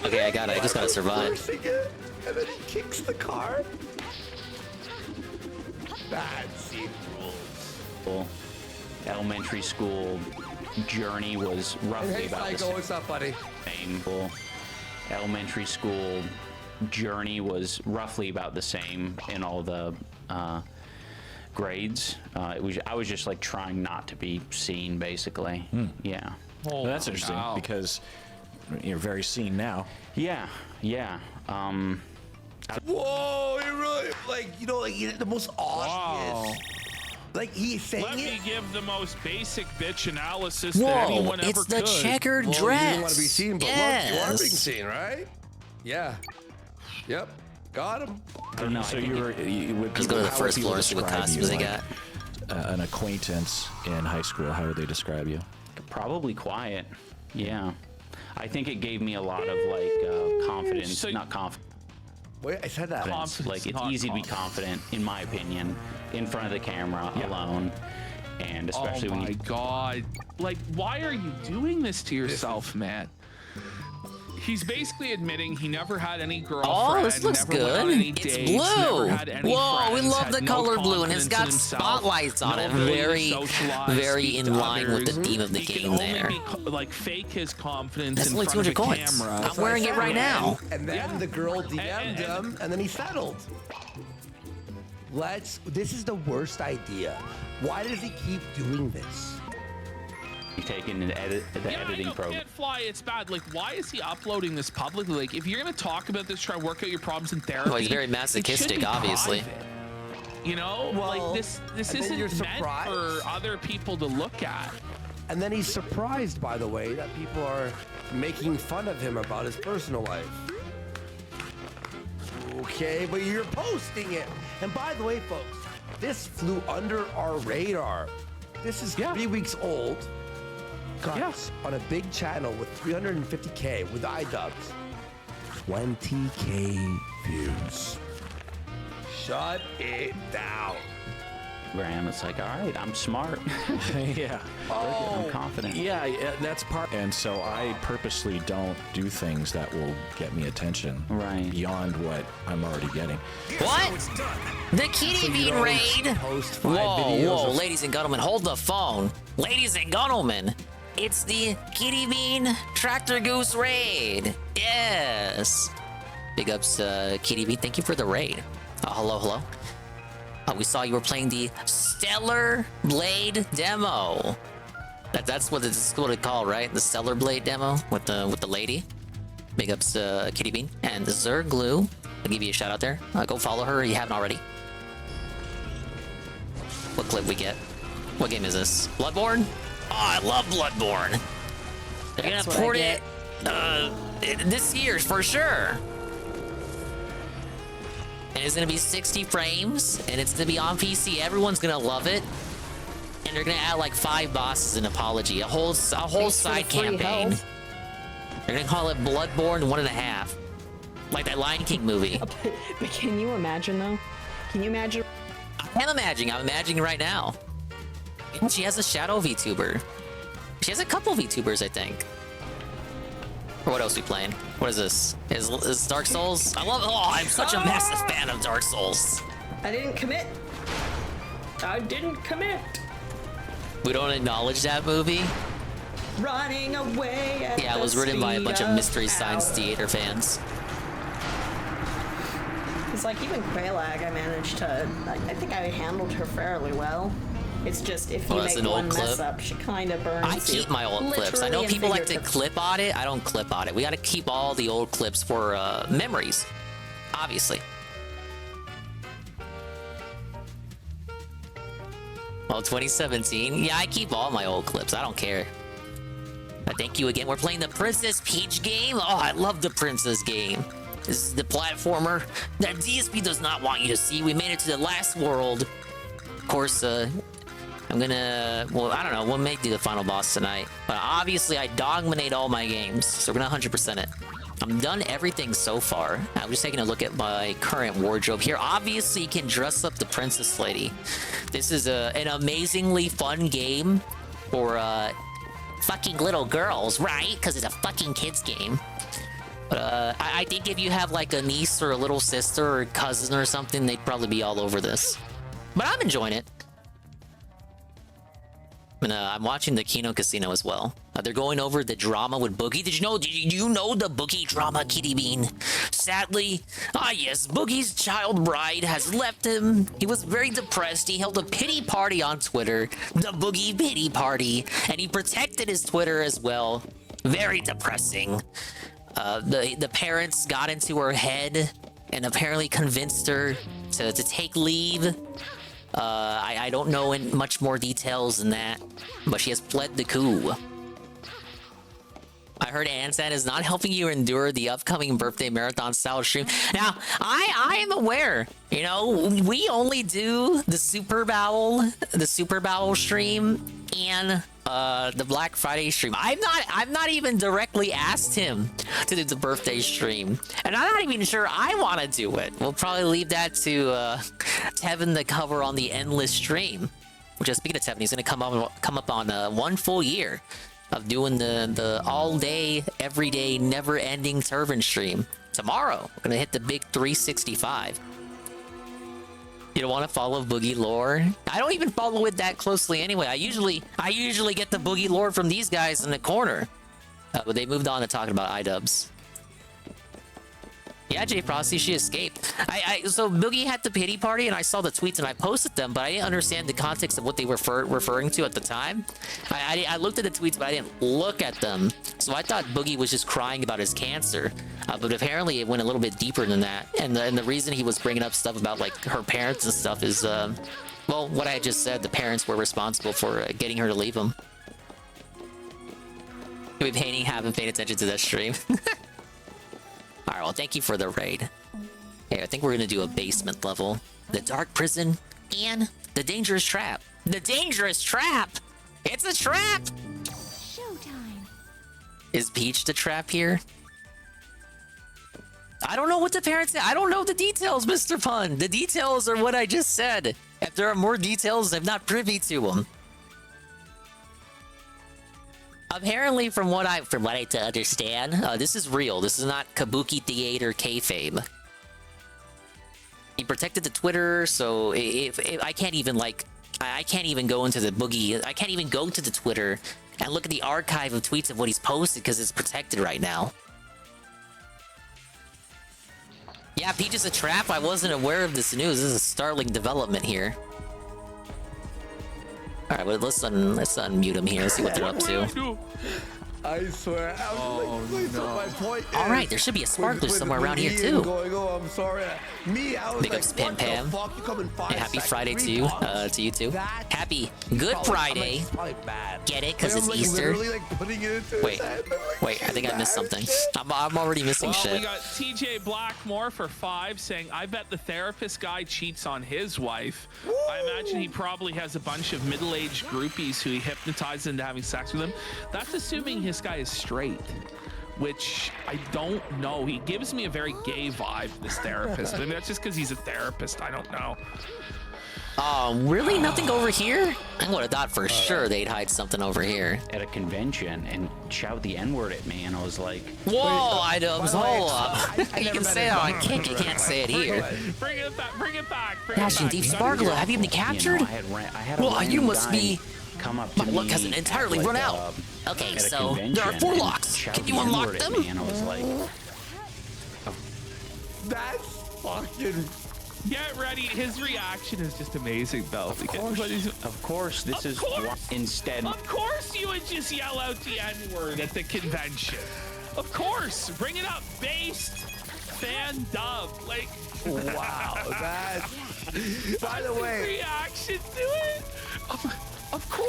Okay, I got it. I just gotta survive. Reversing it, and then he kicks the car. That scene rules. Elementary school journey was roughly Hey, about the Psycho, what's up, buddy? same. Elementary school journey was roughly about the same in all the grades. I was just like trying not to be seen, basically. Yeah. Well, that's interesting because you're very seen now. Yeah. Whoa, he really, like, you know, like, the most obvious. Like, he's saying Let me give the most basic bitch analysis Whoa, that anyone ever it's the could. checkered Well, dress. you didn't want to be seen, but look, you are Yes. being seen, right? Yeah. Yep. Got him. I don't know. So I think you would. Let's go to the how first would people floor and see what describe costumes you, they like, an acquaintance in high school, how would they describe you? probably quiet. Yeah. I think it gave me a lot of like confidence, not confidence. Wait, I said that. Like it's easy to be confident, in my opinion, in front of the camera alone, and especially when you. God! Like, why are you doing this to yourself, man? He's basically admitting he never had any girlfriend. Oh, this looks never went on good. any It's dates, blue. never had any Whoa, we friends, love had the no color blue, and it's confidence in got himself, spotlights on no it. ability to Very, socialize, very speak in to line with the others. theme of the He can game only there. be like fake his confidence That's in only front of a 200 coins. camera. I'm wearing it right now. And then the girl DM'd him, and then he settled. This is the worst idea. Why does he keep doing this? Taking the editing program. Can't fly. It's bad. Like, why is he uploading this publicly? Like, if you're gonna talk about this, try to work out your problems in therapy. Well, he's very it should masochistic, be obviously. private. You know, like this and then isn't you're meant surprised. for other people to look at. And then he's surprised, by the way, that people are making fun of him about his personal life. Okay, but you're posting it. And by the way, folks, this flew under our radar. This is 3 weeks old. Guys, on a big channel with 350K with iDubbbz. 20K views. Shut it down. Graham, it's like, all right, I'm smart. Yeah. I'm confident. Yeah, that's part. And so I purposely don't do things that will get me attention beyond what I'm already getting. What? The Kitty Bean raid? Whoa, ladies and gentlemen, hold the phone. Ladies and gentlemen, it's the Kitty Bean Tractor Goose raid. Yes. Big ups, Kitty Bean. Thank you for the raid. Hello. We saw you were playing the Stellar Blade demo. That's what it's called, right? The Stellar Blade demo with the lady. Big ups, Kitty Bean and Zerglue. I'll give you a shout out there. Go follow her if you haven't already. What clip we get? What game is this? Bloodborne? Oh, I love Bloodborne. They're gonna port it this year for sure. And it's gonna be 60 frames, and it's gonna be on PC. Everyone's gonna love it. And they're gonna add like 5 bosses in Apology, a whole side campaign. They're gonna call it Bloodborne 1.5, like that Lion King movie. But can you imagine though? Can you imagine? I'm imagining right now. And she has a shadow VTuber. She has a couple VTubers, I think. Or what else are we playing? What is this? Is Dark Souls? I'm such a massive fan of Dark Souls. I didn't commit. We don't acknowledge that movie. Running away. Yeah, it was written by a bunch of Mystery Science Theater fans. It's like even Quailag, I managed to. I think I handled her fairly well. It's just if you that's make an old one mess clip. up, she kind of burns. I keep my old clips. I know Literally and people like to figuratively. clip on it. I don't clip on it. We got to keep all the old clips for memories, obviously. Well, 2017. Yeah, I keep all my old clips. I don't care. Thank you again. We're playing the Princess Peach game. Oh, I love the Princess game. This is the platformer that DSP does not want you to see. We made it to the last world. Of course, I'm gonna... Well, I don't know. We may do the final boss tonight. But obviously, I dominate all my games. So we're gonna 100% it. I'm done everything so far. I'm just taking a look at my current wardrobe here. Obviously, you can dress up the Princess Lady. This is an amazingly fun game for fucking little girls, right? Because it's a fucking kids game. But I think if you have like a niece or a little sister or a cousin or something, they'd probably be all over this. But I'm enjoying it. And I'm watching the Kino Casino as well. They're going over the drama with Boogie. Did you know the Boogie drama, Kitty Bean? Sadly, yes, Boogie's child bride has left him. He was very depressed. He held a pity party on Twitter, the Boogie pity party, and he protected his Twitter as well. Very depressing. The parents got into her head and apparently convinced her to take leave. I don't know in much more details than that, but she has pled the coup. I heard Ansan is not helping you endure the upcoming birthday marathon style stream. Now, I am aware, you know, we only do the Super Bowl stream and the Black Friday stream. I've not even directly asked him to do the birthday stream, and I'm not even sure I want to do it. We'll probably leave that to Tevin to cover on the endless stream. Which, speaking of Tevin, he's gonna come up on 1 full year of doing the all day, every day, never ending Tevin stream. Tomorrow, we're gonna hit the big 365. You don't want to follow Boogie lore? I don't even follow it that closely anyway. I usually get the Boogie lore from these guys in the corner. But they moved on to talking about iDubbbz. Yeah, Jay Frosty, she escaped. So Boogie had the pity party, and I saw the tweets and I posted them, but I didn't understand the context of what they were referring to at the time. I looked at the tweets, but I didn't look at them. So I thought Boogie was just crying about his cancer. But apparently it went a little bit deeper than that. And the reason he was bringing up stuff about like her parents and stuff is, well, what I had just said, the parents were responsible for getting her to leave him. You'll be haven't paid attention to that stream. Alright, well, thank you for the raid. Hey, I think we're gonna do a basement level. The dark prison and the dangerous trap. The dangerous trap! It's a trap! Showtime. Is Peach the trap here? I don't know what the parents said. I don't know the details, Mr. Pun. The details are what I just said. If there are more details, I'm not privy to them. Apparently, from what I understand, this is real. This is not Kabuki Theater kayfabe. He protected the Twitter, so if I can't even I can't even go into the Boogie. I can't even go to the Twitter and look at the archive of tweets of what he's posted because it's protected right now. Yeah, Peach is a trap. I wasn't aware of this news. This is a startling development here. All right, well, let's unmute him here. Let's see what they're up to. I swear. My point all right, there should be a sparkler somewhere around here too. I'm sorry. I was big ups, Pam Pam. And happy Friday to you too. Happy Good Friday. Get it? Because it's Easter. Wait, I think I missed something. I'm already missing shit. We got TJ Blackmore for 5 saying, I bet the therapist guy cheats on his wife. Woo! I imagine he probably has a bunch of middle-aged groupies who he hypnotizes into having sex with him. That's assuming this guy is straight, which I don't know. He gives me a very gay vibe, this therapist. Maybe that's just because he's a therapist. I don't know. Really? Nothing over here? I would have thought for sure they'd hide something over here. At a convention and shout the N-word at me, and I was like, whoa, iDubbbz, hold up. You can say it on Kick, you can't say it here. Bring it back. Dashing Deep Sparkler, have you been captured? You know, I had a well, you must guy be... come up to my luck hasn't entirely run out. Okay, so there are 4 locks. Can you unlock them? And I was like, that's fucking... Get ready. His reaction is just amazing, though. Of course, this is instead. Of course, you would just yell out the N-word at the convention. Of course, bring it up. Based fan dub, like. Wow, that's. By the way, reaction to it. Of course.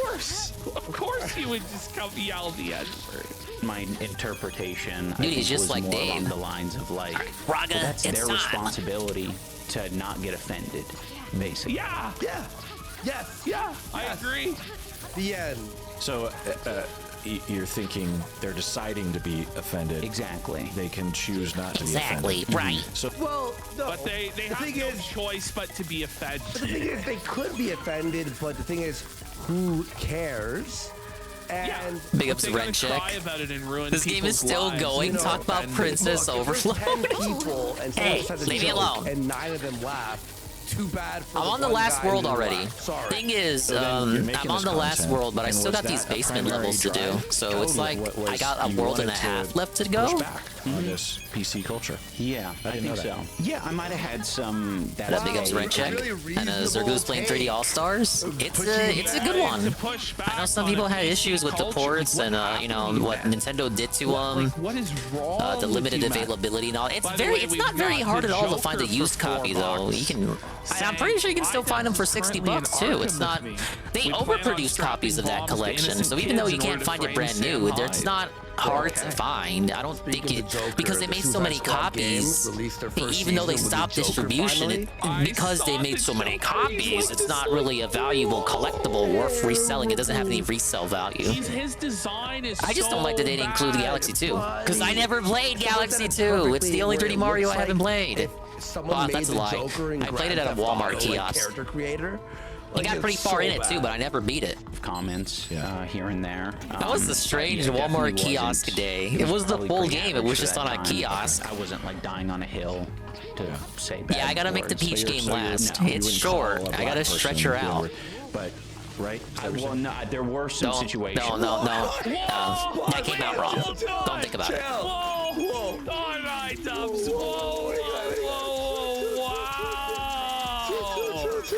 Of course he would just come yell the N-word. My interpretation, Dude, I he's think, just was like more Dave. along the lines of like, Raga, well, that's it's their time. responsibility to not get offended, basically. Yeah. Yes. Yeah. I agree. The end. So you're thinking they're deciding to be offended. Exactly. They can choose not to be offended. Exactly, right. So Well, no. But they have thing no is- choice but to be offended. But the thing is, they could be offended, but the thing is, who cares? And Big ups They're to gonna Red Check. cry about it and ruin This game is people's still lives. going. You know, Talk about offended. Princess look, if there's Overload. 10 people and Hey, someone says a leave me joke alone. and 9 of them laugh. Too bad for I'm the on the one last guy world who already. laughed. Sorry. Thing is, So then you're I'm making on this the last content, world, but I and still was got these that a basement primary levels to do. drive? So it's like What was I got a you world and a wanted half left to go. push back on this PC culture. Yeah, I didn't think know so. that. Yeah, I might have had some. That big ups Red Check. really And Zergo's playing 3D reasonable All Stars. It's a good To one. push back I know some on people a had PC issues with the culture. ports What and you know what Nintendo did to them. What is wrong? The with limited you, man? availability and all. It's By the way, it's we've not very got hard the at all to Joker find a for used copy though. $4. You can. I'm pretty sure you can still find them for 60 bucks too. It's not. They overproduced copies of that collection, so even though you can't find it brand new, it's not hard to find. I don't think it because they made so many copies. Even though they stopped distribution, because they made so many copies, it's not really a valuable collectible worth reselling. It doesn't have any resale value. His design is I just don't so like that they didn't include bad. Galaxy 2. Because I never played Galaxy 2. It's the only 3D Mario I haven't played. Well, that's a lie. I played it at a Walmart kiosk. Character creator. I got pretty far in it too, but I never beat it. Comments here and there. That was the strange Walmart kiosk day. It was the full game. It was just on a kiosk. I wasn't like dying on a hill to say bad Yeah, I gotta make the words. So Peach you're- game so you're- last. no, you It's wouldn't short. call a I black gotta person stretch her the out. word. But right? Well, no, there were some situations. No. That came out wrong. Don't think about it. Whoa! All right, Dubs. Whoa!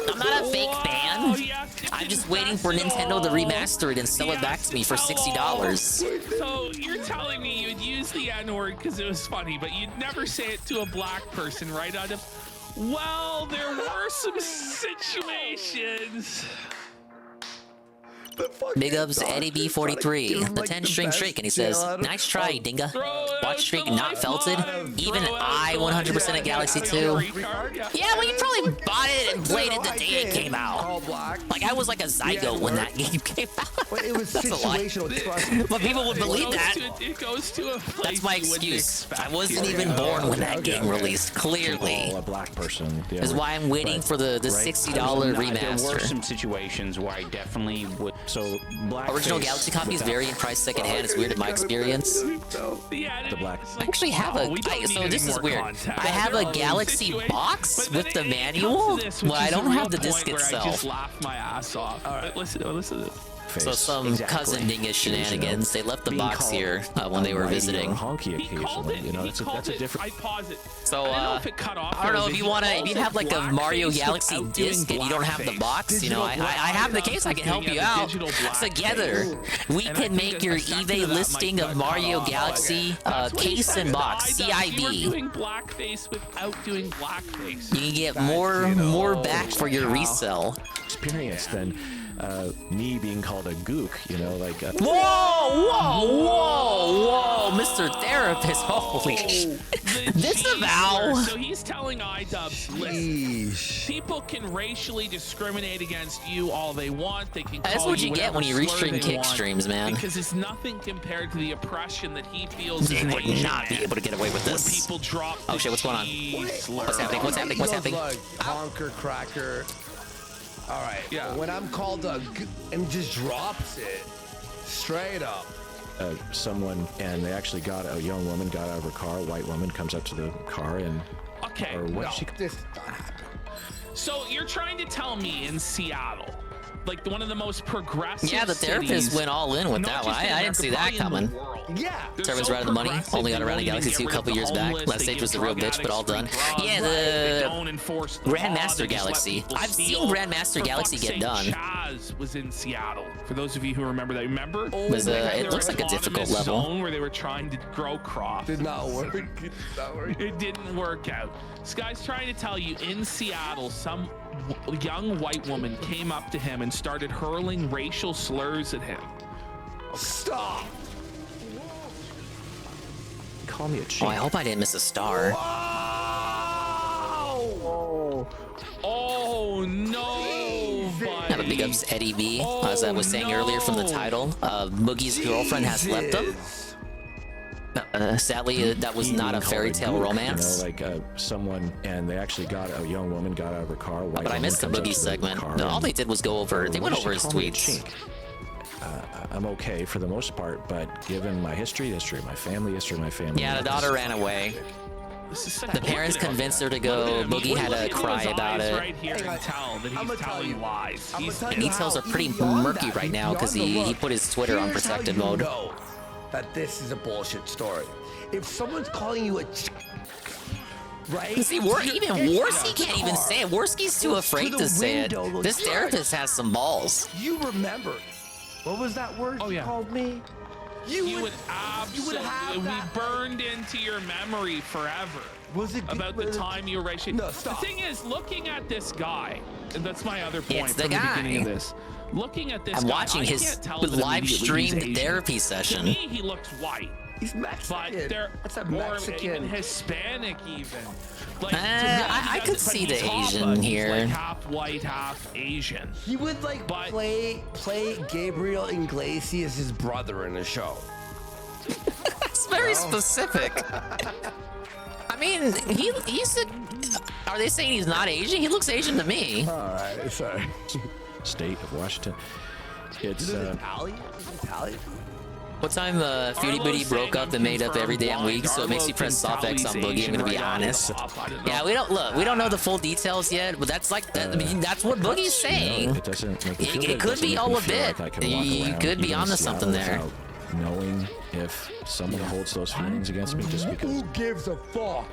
I'm not a fake fan. I'm just waiting for Nintendo to remaster it and sell it back to me for $60. So you're telling me you'd use the N-word because it was funny, but you'd never say it to a black person, right, Adam? Well, there were some situations. Big ups Eddie B43, the 10-string streak, and he says, "Nice try, Dinga. Watch streak not felted. Even I 100% at Galaxy 2. Yeah, well, you probably bought it and played it the day it came out. Like I was like a zygote when that game came out. It was That's a lie. situational trust. But people would believe that. It goes to a place That's my you wouldn't excuse. expect. I wasn't even born when that game released. Clearly, A black person. Yeah, is why I'm waiting for the $60 There were remaster. some situations where I definitely would. So black Original Galaxy copy is very in price secondhand. It's weird in my experience. the black. I actually have so this is weird. I have a Galaxy box with the manual, but I don't have the disc I itself. just laughed my ass off. All right, listen to this. So some cousin dingus shenanigans. They left the box here when they were visiting. Honky occasionally, you know, that's a different. I pause it. So I don't know if it cut off. I don't know or if is you it- want to. If you have like a Mario blackface Galaxy without doing disc and you don't have the box, you know, I have the case. I can help you out. Together, we can make your eBay listing of Mario Galaxy case and box You were CIB. doing blackface without doing blackface. You can get more back for your resell. Experience than me being called a gook, you know, like. Whoa, Mr. Therapist, holy shit. Disavow. So he's telling iDubbbz, listen, people can racially discriminate against you all they want. They can That's call what you get when you whatever slur restream they kick want, streams, man. Because it's nothing compared to the oppression that he feels They as an would Asian not be man. able to get away with When this. people drop Oh shit, what's going on? What's happening? What's happening? What's happening? Like honker cracker. All right. Yeah. When I'm called and just drops it straight up. Someone, and they actually a young woman got out of her car. A white woman comes up to the car and. Okay, Or what no. she. This is not happening. So you're trying to tell me in Seattle, like one of the most progressive Yeah, the therapist cities, went all in with not that one. just in I didn't see that America, probably in coming. the world. Yeah. They're Servants so ran out of money. progressive, Only got they around won't in Galaxy even 2 a get rid couple of years the back. homeless, Last they stage give was the real drug bitch, but all done. addicts free Yeah, drugs, they the don't enforce the law, Grandmaster they just let Galaxy. people I've steal. seen Grandmaster For Galaxy fuck's get sake, done. Chaz was in Seattle. For those of you who remember that, remember? Was, They had it their looks like a difficult autonomous level. zone where they were trying to grow crops. Did not work. Did not work. It didn't work out. This guy's trying to tell you in Seattle, young white woman came up to him and started hurling racial slurs at him. Stop. Call me a Oh, cheat. I hope I didn't miss a star. Oh no, buddy. Now the big ups Eddie B, as I was saying earlier from the title. Boogie's girlfriend has left him. Sadly, that was not a fairy tale romance. You know, like someone, and they actually got a young woman got out of her car. But I missed the Boogie segment. All they did was go over. They went over his tweets. I'm okay for the most part, but given my history of my family, Yeah, the daughter ran away. The parents convinced her to go. Boogie had to cry about it. Right here and tell that he's telling lies. Details are pretty murky right now because he put his Twitter on protected mode. Know that this is a bullshit story. If someone's calling you a right? See, even Worski can't even say it. Worski's too afraid to say it. This therapist has some balls. You remember. What was that word you called me? You would absolutely be burned into your memory forever. Was it about the time you were racial? No, stop. The thing is, looking at this guy, and that's my other point It's the from the guy. beginning of this. Looking at this I'm guy, watching I his can't tell that live immediately he's streamed Asian. therapy session. To me, he looks white. He's Mexican. But they're That's a more Mexican. even Hispanic even. Like, I could see the Asian he's here. like half white, half Asian. He would like play Gabriel Iglesias' his brother in a show. It's very specific. I mean, he's a. Are they saying he's not Asian? He looks Asian to me. All right, sorry. State of Washington. It's Italian. What time Feudy Booty broke up and made up every damn week, so it makes me press soft X on Boogie. I'm gonna be honest. Yeah, we don't know the full details yet, but that's like that. I mean, that's what Boogie's saying. It doesn't make me feel good. It could be all a bit. You could be onto something there. Knowing if someone holds those feelings against me just because. Who gives a fuck?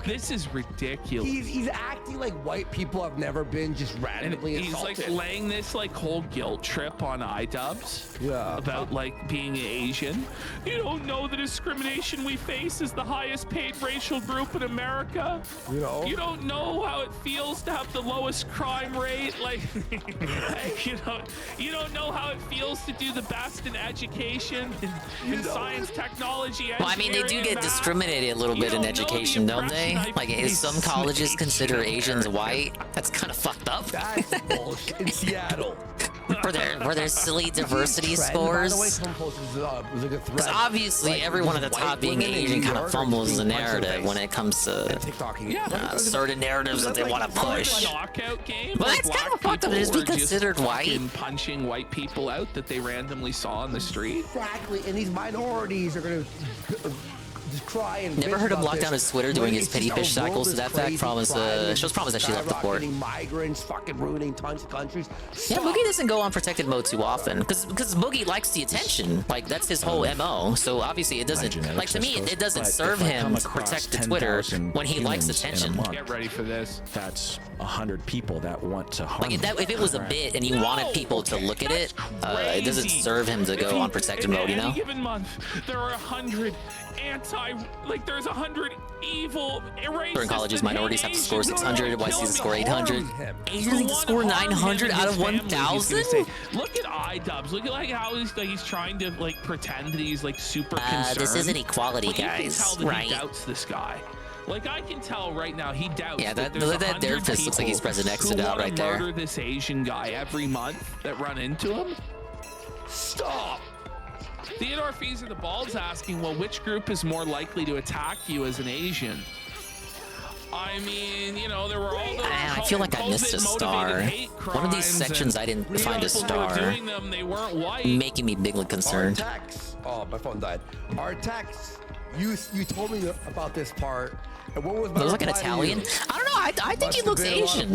This is ridiculous. He's acting like white people have never been just randomly He's assaulted. like laying this like whole guilt trip on iDubbbz about like being Asian. You don't know the discrimination we face as the highest paid racial group in America. You don't know how it feels to have the lowest crime rate. Like you don't know how it feels to do the best in education, in science, technology. Well, I mean, they do get discriminated a little bit in education, don't they? Like, is some colleges consider Asians white? That's kind of fucked up. That's bullshit. In Seattle. for their silly diversity scores. Because obviously, everyone at the top being Asian kind of fumbles the narrative when it comes to certain narratives that they want to push. Knockout game. But that's kind of fucked up. Is be considered white? Punching white people out that they randomly saw on the street. Exactly, and these minorities are gonna just cry and Never bitch heard him about lock down this his Twitter doing his petty fish cycles. To that fact, shows promise that she left the court. Skyrocketing migrants, fucking ruining tons of countries. Yeah, Boogie doesn't go on protected mode too often because Boogie likes the attention. Like, that's his whole MO. So obviously it doesn't, like, to me, it doesn't serve him to protect the Twitter when he likes attention. Get ready for this. That's 100 people that want to harm Like, if it was a bit and he wanted people to look at it, it doesn't serve him to go on protected mode, you know? In any given month, there are 100 there's 100 evil racist. Certain colleges, minorities have to score 600, whites need to score 800. Asians need to score 900 out of 1,000? Look at iDubbbz. Look at like how he's trying to like pretend that he's like super concerned. This isn't equality, But guys, you can tell that right? He doubts this guy. Like, I can tell right now he doubts. Yeah, that that therapist looks like he's pressing exit out right there. Murder this Asian guy every month that run into him. Stop. Theodore Feezer the Bald's asking, well, which group is more likely to attack you as an Asian? I mean, you know, there were all those I feel like I missed a star. One of these sections I didn't find a star. They weren't white. Making me bigly concerned. Artex. Oh, my phone died. Artex, you told me about this part. And what was my Looks like an reply to Italian. you? I don't know. I think he Must have looks been a lot of Asian.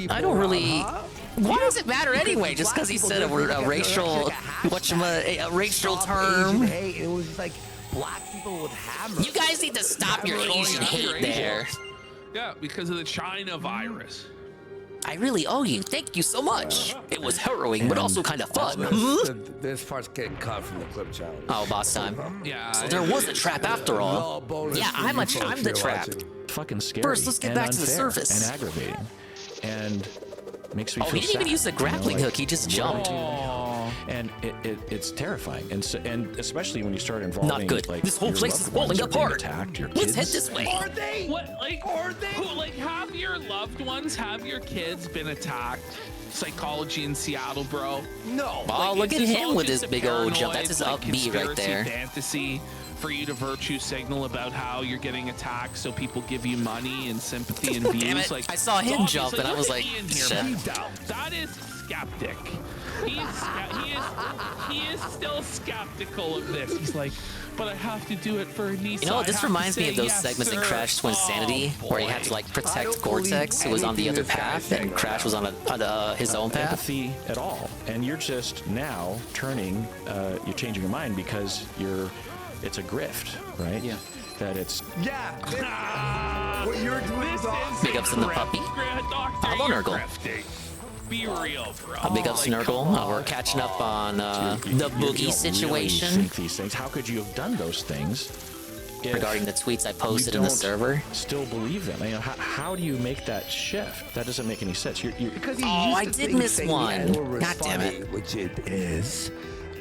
black I don't really. huh? Why does it matter anyway? Just because he said a racial, a racial term. Asian hate. It was just like black people with hammers. You guys need to stop your Asian hate there. Yeah, because of the China virus. I really owe you. Thank you so much. It was harrowing, but also kind of fun. This part's getting cut from the clip challenge. Oh, boss time. Yeah. So there was a trap after all. Yeah, I'm the trap. Fucking scary. First, let's get back to the unfair surface. And aggravating. and makes me feel he didn't even sad, use the grappling hook. He just jumped. And it's terrifying, and especially when you start involving. Not good. Like, This whole your place loved is falling ones are being apart. Attacked, your Let's kids. head this way. Are they? What, like, are they? Have your loved ones, have your kids been attacked? Psychology in Seattle, bro. No. Oh, Like, look is at this him all with just his a big old jump. paranoid, That's his like, up B right conspiracy there. fantasy for you to virtue signal about how you're getting attacked, so people give you money and sympathy and views. Damn it, Like, I saw him it's jump, and I was look at like, Ian here, shit. man. That is skeptic. He is still skeptical of this. He's like, but I have to do it for Anissa. You know, I this have to reminds me say of those yes, segments in sir." Crash to Insanity, where he had to like protect Cortex, who was on the other path, and Crash was on his own path. Empathy at all, and you're just now turning. You're changing your mind because it's a grift, right? Yeah. That it's. Yeah. What you're doing, dog. Big ups in the puppy. Hello, Nurgle. Be real, bro. Big ups, Nurgle. We're catching up on the Boogie situation. Really think these things. How could you have done those things? Regarding the tweets I posted in the server. Still believe them. You know, how do you make that shift? That doesn't make any sense. Because he Oh, used I to did think miss saying the one. N-word was God damn funny, it. Which it is.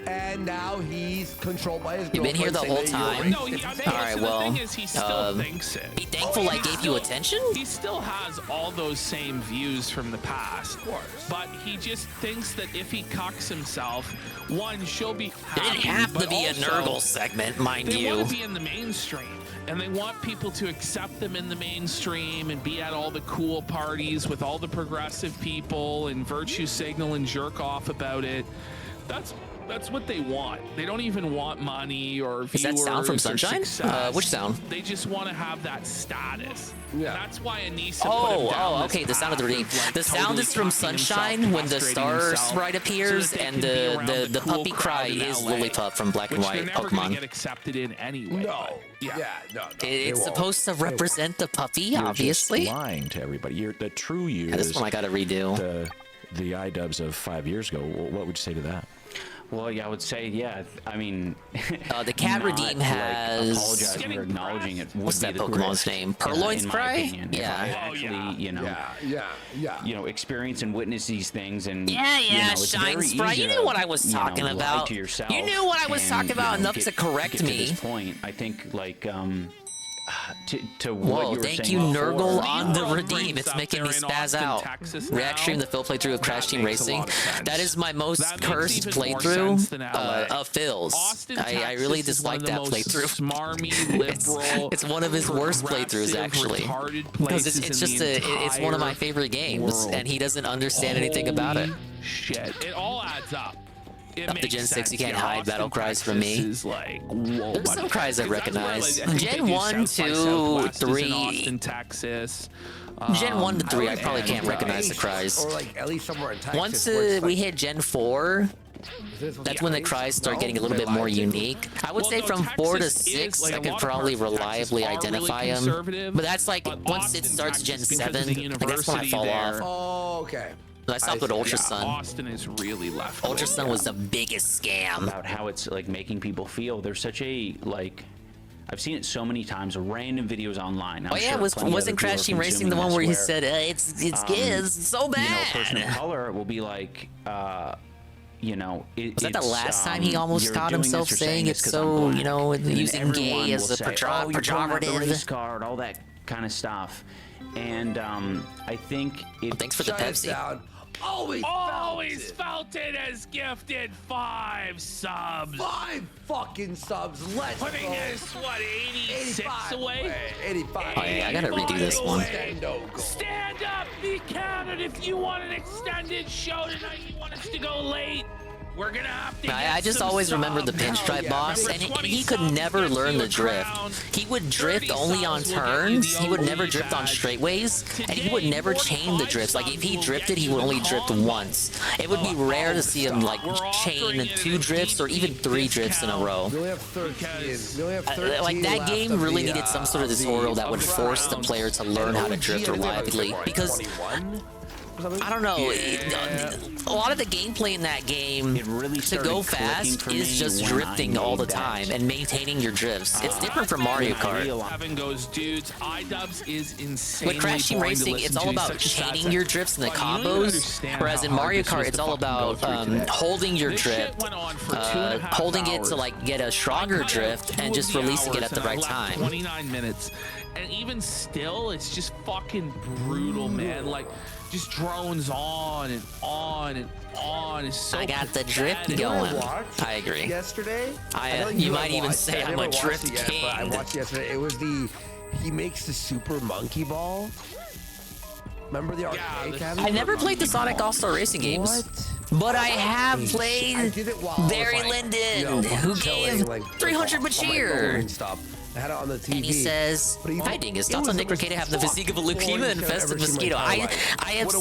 And now he's controlled by his You've been here the girlfriend whole saying time? that you're racist. All right, well, The thing is, he still thinks it. be thankful I gave you attention? He still has all those same views from the past. Of course. But he just thinks that if he cocks himself, one, she'll be happy. It didn't have to but be a also, Nurgle segment, mind they you. want to be in the mainstream. And they want people to accept them in the mainstream and be at all the cool parties with all the progressive people and virtue signal and jerk off about it. That's what they want. They don't even want money or viewers. Is that sound from or Sunshine? success. Which sound? They just want to have that status. Yeah. That's why Anissa put him Oh, down this okay, the sound of the path redeem. like, The sound totally is from fucking Sunshine himself, when the castrating star himself, sprite appears, so that they and can be around the cool puppy cry crowd in is LA, Lillipup from Black and which White they're never gonna Pokemon. get accepted in anyway. No. Yeah. No. It's won't. supposed to represent the puppy, You're obviously. just lying to everybody. The true you. Yeah, this is one I gotta redo. The iDubbbz of 5 years ago. What would you say to that? Well, yeah, I would say, yeah. I mean, the Cat not, Redeem like, has. apologizing or acknowledging it. What's would that be the Pokemon's grift, name? Purloin's in my Cry? opinion. If I Yeah. actually, you know, Yeah. you know, experience and witness these things, and Yeah, you know, it's Shine very Sprite. easy You to, knew what I was you know, talking lie about. to yourself You knew what I was and, talking about you know, enough to correct get to me. this point, I think, like, to what Whoa, you were thank saying you, before. Nurgle on the Redeem. It's making me spaz out. React stream the Phil playthrough of Crash Team Racing. That is my most cursed playthrough of Phil's. I really dislike that playthrough. It's one of his worst playthroughs, actually. Because it's just it's one of my favorite games, and he doesn't understand anything about it. Shit. It all adds up. Up to Gen 6, you can't hide battle cries from me. There's some cries I recognize. Gen 1, 2, 3. Austin, Texas. Gen 1 to 3, I probably can't recognize the cries. Or like at least somewhere in Texas. Once where it's we like- hit Gen 4, that's when the cries start getting a little bit more unique. I would say from 4 to 6, I could probably reliably identify them. But that's like, once it starts Gen 7, I think that's when I fall off. Oh, okay. I stopped with Ultra Sun. Austin is really left. Ultra Sun was the biggest scam. About how it's like making people feel. There's such a like. I've seen it so many times. Random videos online. Oh yeah, wasn't Crash Team Racing the one where he said it's so bad? You know, a person of color will be like, you know, was that the last time he almost caught himself saying it's so, you know, using gay as a pejorative? Race card, all that kind of stuff. And I think it. Thanks for the Pepsi. Always felt it as gifted 5 subs. 5 fucking subs. Let's Putting go. this, what, 86 away? 85. Oh yeah, I gotta redo this one. Stand up, be counted. If you want an extended show tonight, you want us to go late, we're gonna have to I just always remember the pinstripe boss, and he could never learn the drift. He would drift only on turns. He would never drift on straightaways, and he would never chain the drifts. Like if he drifted, he would only drift once. It would be rare to see him like chain 2 drifts or even 3 drifts in a row. We only have 13. We only have 13 Like that left game of really the, needed some sort of tutorial that would force the player to learn how to drift reliably, because I don't know. A lot of the gameplay in that game to go fast is just drifting all the time and maintaining your drifts. It's different from Mario Kart. Evan goes, dudes, iDubbbz is insane. With Crash Team Racing, it's all about chaining your drifts and the combos, whereas in Mario Kart, it's all about holding your drift, holding it to like get a stronger drift, and just releasing it at the right time. 29 minutes, and even still, it's just fucking brutal, man. Like, just drones on and on and on. It's so I got the drift pathetic. going. I agree. Yesterday, You might even say I'm a drift king. But I watched it yesterday. It was he makes the super monkey ball. Remember the arcade cabinet? I never played the Sonic All-Star Racing games. But I have played Barry Lyndon, who gave 300 Bashir. I had it on the TV. And he says, "Hi, Dingus. Thoughts on Nick Rekieta having the physique of a leukemia infested mosquito?" I've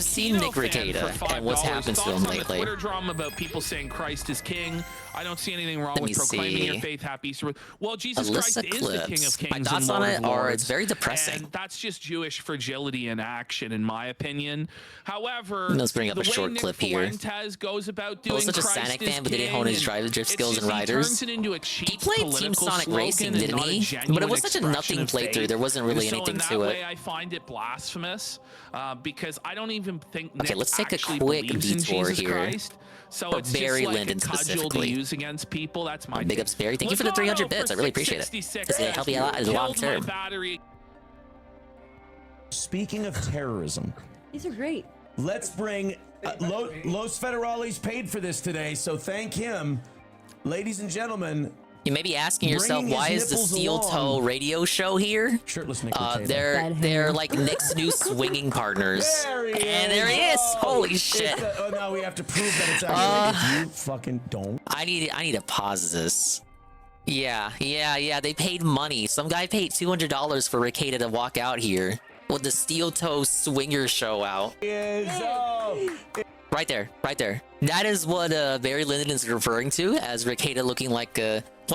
seen Nick Rekieta and what's happened to him lately. Twitter drama about people saying Christ is king. I don't see anything wrong with proclaiming your faith. Happy Easter. Well, Jesus Christ is the King of Kings. My thoughts on it are it's very depressing. And that's just Jewish fragility in action, in my opinion. However, let's bring up a short clip here. Goes about doing I was such a Sonic fan, but they didn't hone his drift skills and riders. He played Team Sonic Racing, didn't he? But it was such a nothing playthrough. There wasn't really anything to it. I find it blasphemous because I don't even think. Okay, let's take a quick detour here. So for it's Barry just like Lyndon specifically. To use against people. That's my big ups, Barry. Thank you for the 300 bits. I really appreciate it. It's gonna help you out as long term. Speaking of terrorism, these are great. Let's bring Los Federales paid for this today, so thank him, ladies and gentlemen. You may be asking yourself, why is the Steel Toe radio show here? Shirtless Nick. They're like Nick's new swinging partners. And there he is. Holy shit. Oh, now we have to prove that it's actually you fucking don't. I need to pause this. Yeah. They paid money. Some guy paid $200 for Rekieta to walk out here with the Steel Toe Swinger show out. Right there. That is what Barry Lyndon is referring to as Rekieta looking like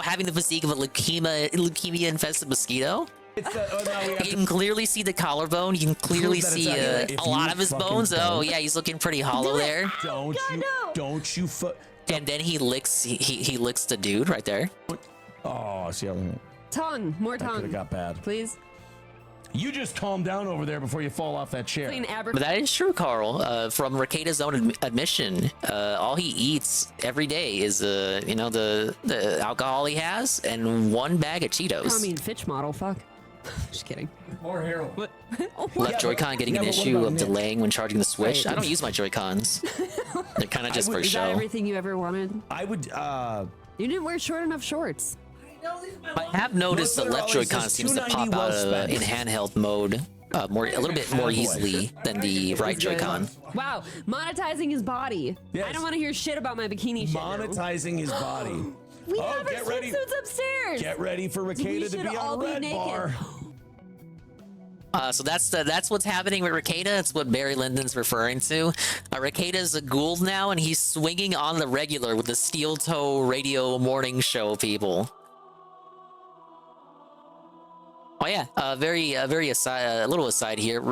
having the physique of a leukemia-infested mosquito. You can clearly see the collarbone. You can clearly see a lot of his bones. Oh yeah, he's looking pretty hollow there. Don't you And then he licks the dude right there. Oh, see how tongue, more tongue. Could have got bad. Please. You just calm down over there before you fall off that chair. But that is true, Carl. From Rekieta's own admission, all he eats every day is the alcohol he has and one bag of Cheetos. I mean, Fitch model. Fuck. Just kidding. More heroin. What? Left Joy-Con getting an issue of delaying when charging the Switch. I don't use my Joy-Cons. They're kind of just for Is show. that everything you ever wanted? I would. You didn't wear short enough shorts. I have noticed the left Joy-Con seems to pop out in handheld mode a little bit more easily than the right Joy-Con. Wow, monetizing his body. Yes. I don't want to hear shit about my bikini shit. Monetizing his body. We have our swimsuits upstairs. Get ready for Rekieta to be on Red Bar. So that's what's happening with Rekieta. That's what Barry Lyndon's referring to. Rekieta's a Gould now, and he's swinging on the regular with the Steel Toe radio morning show people. Oh yeah, a little aside here.